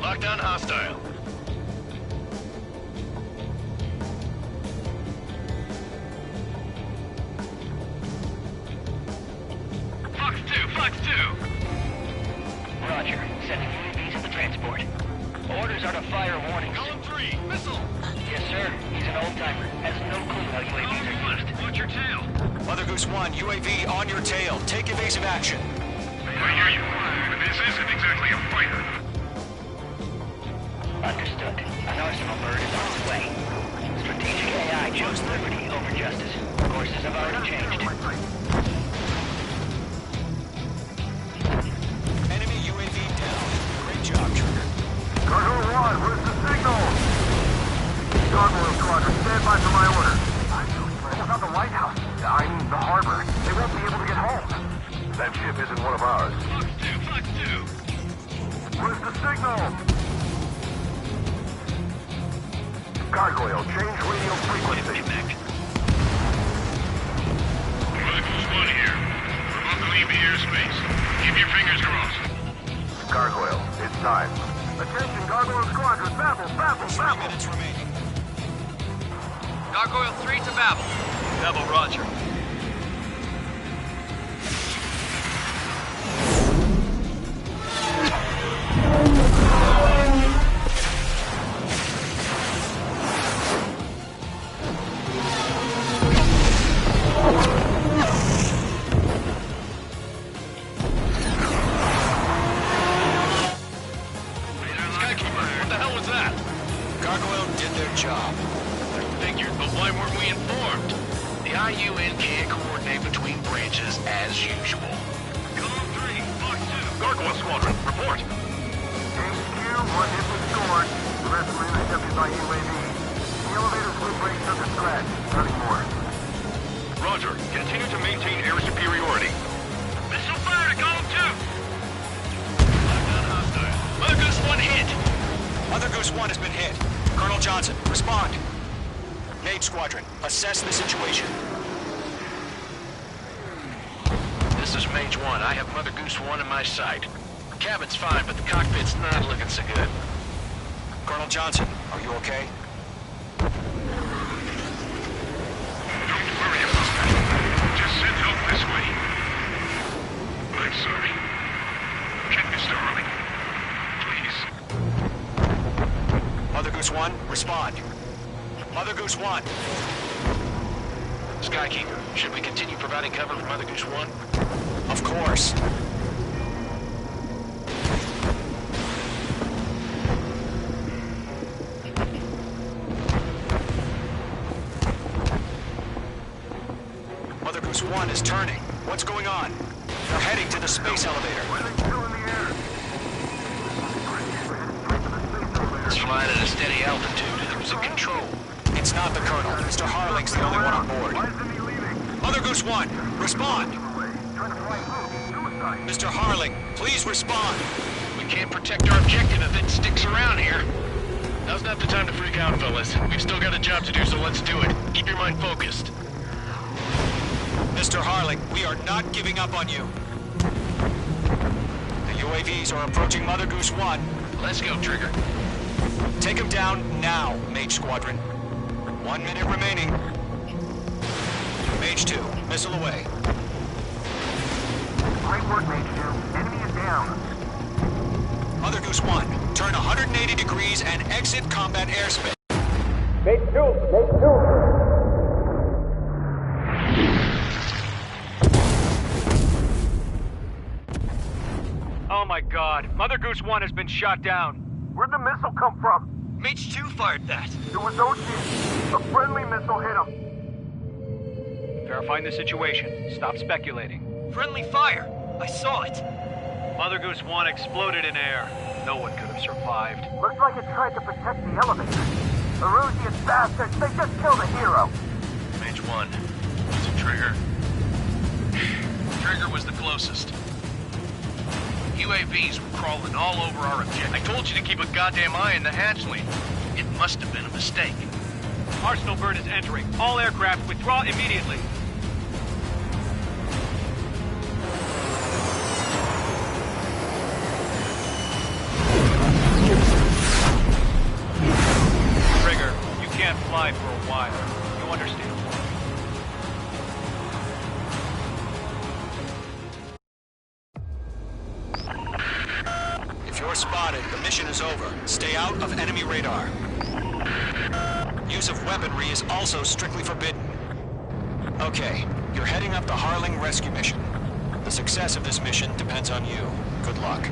Lockdown hostile. Fox 2. Roger. Sending UAVs to the transport. Orders are to fire warnings. Golem 3, missile! Yes, sir. He's an old-timer. Has no clue how UAVs are used. Watch your tail. Mother Goose 1, UAV on your tail. Take evasive action. I hear you. This isn't exactly a fighter. Understood. An Arsenal Bird is on its way. Strategic AI chose liberty over justice. Courses have already changed. Enemy UAV down. Great job, Trigger. Cargo 1, where's the signal? Gargoyle Squadron, stand by for my order. What about the White House? I mean, the harbor. They won't be able to get home. That ship isn't one of ours. Fox 2. Where's the signal? Gargoyle, change radio frequency. Mother Goose 1 here. We're about to leave the airspace. Keep your fingers crossed. Gargoyle, it's time. Attention, Gargoyle Squadron, Babel! 3 minutes remaining. Gargoyle 3 to Babel. Babel, roger. Assess the situation. This is Mage 1. I have Mother Goose 1 in my sight. Cabin's fine, but the cockpit's not looking so good. Colonel Johnson, are you okay? Don't worry about that. Just send help this way. I'm sorry. Get Mr. Harling. Please. Mother Goose 1, respond. Mother Goose 1. Skykeeper, should we continue providing cover for Mother Goose 1? Of course. Mother Goose 1 is turning. What's going on? They're heading to the space elevator. It's flying at a steady altitude. Who's in control? It's not the Colonel. Mr. Harling's the only one on board. Mother Goose 1, respond! Mr. Harling, please respond! We can't protect our objective if it sticks around here. Now's not the time to freak out, fellas. We've still got a job to do, so let's do it. Keep your mind focused. Mr. Harling, we are not giving up on you. The UAVs are approaching Mother Goose 1. Let's go, Trigger. Take him down now, Mage Squadron. 1 minute remaining. Mage 2, missile away. Great work, Mage 2. Enemy is down. Mother Goose 1, turn 180 degrees and exit combat airspace. Mage 2! Mage 2! Oh my god, Mother Goose 1 has been shot down. Where'd the missile come from? Mage 2 fired that. It was OC. A friendly missile hit him. Verifying the situation. Stop speculating. Friendly fire. I saw it. Mother Goose 1 exploded in air. No one could have survived. Looks like it tried to protect the elevator. Erusian bastards, they just killed a hero. Mage 1. Is it Trigger? Trigger was the closest. UAVs were crawling all over our objective. I told you to keep a goddamn eye on the hatchling. It must have been a mistake. Arsenal bird is entering. All aircraft withdraw immediately. Trigger, you can't fly for a while. You understand? If you're spotted, the mission is over. Stay out of enemy radar. Use of weaponry is also strictly forbidden. Okay, you're heading up the Harling rescue mission. The success of this mission depends on you. Good luck.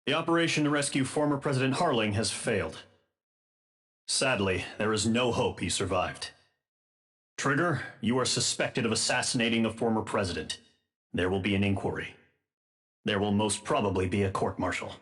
The operation to rescue former President Harling has failed. Sadly, there is no hope he survived. Trigger, you are suspected of assassinating the former president. There will be an inquiry. There will most probably be a court-martial.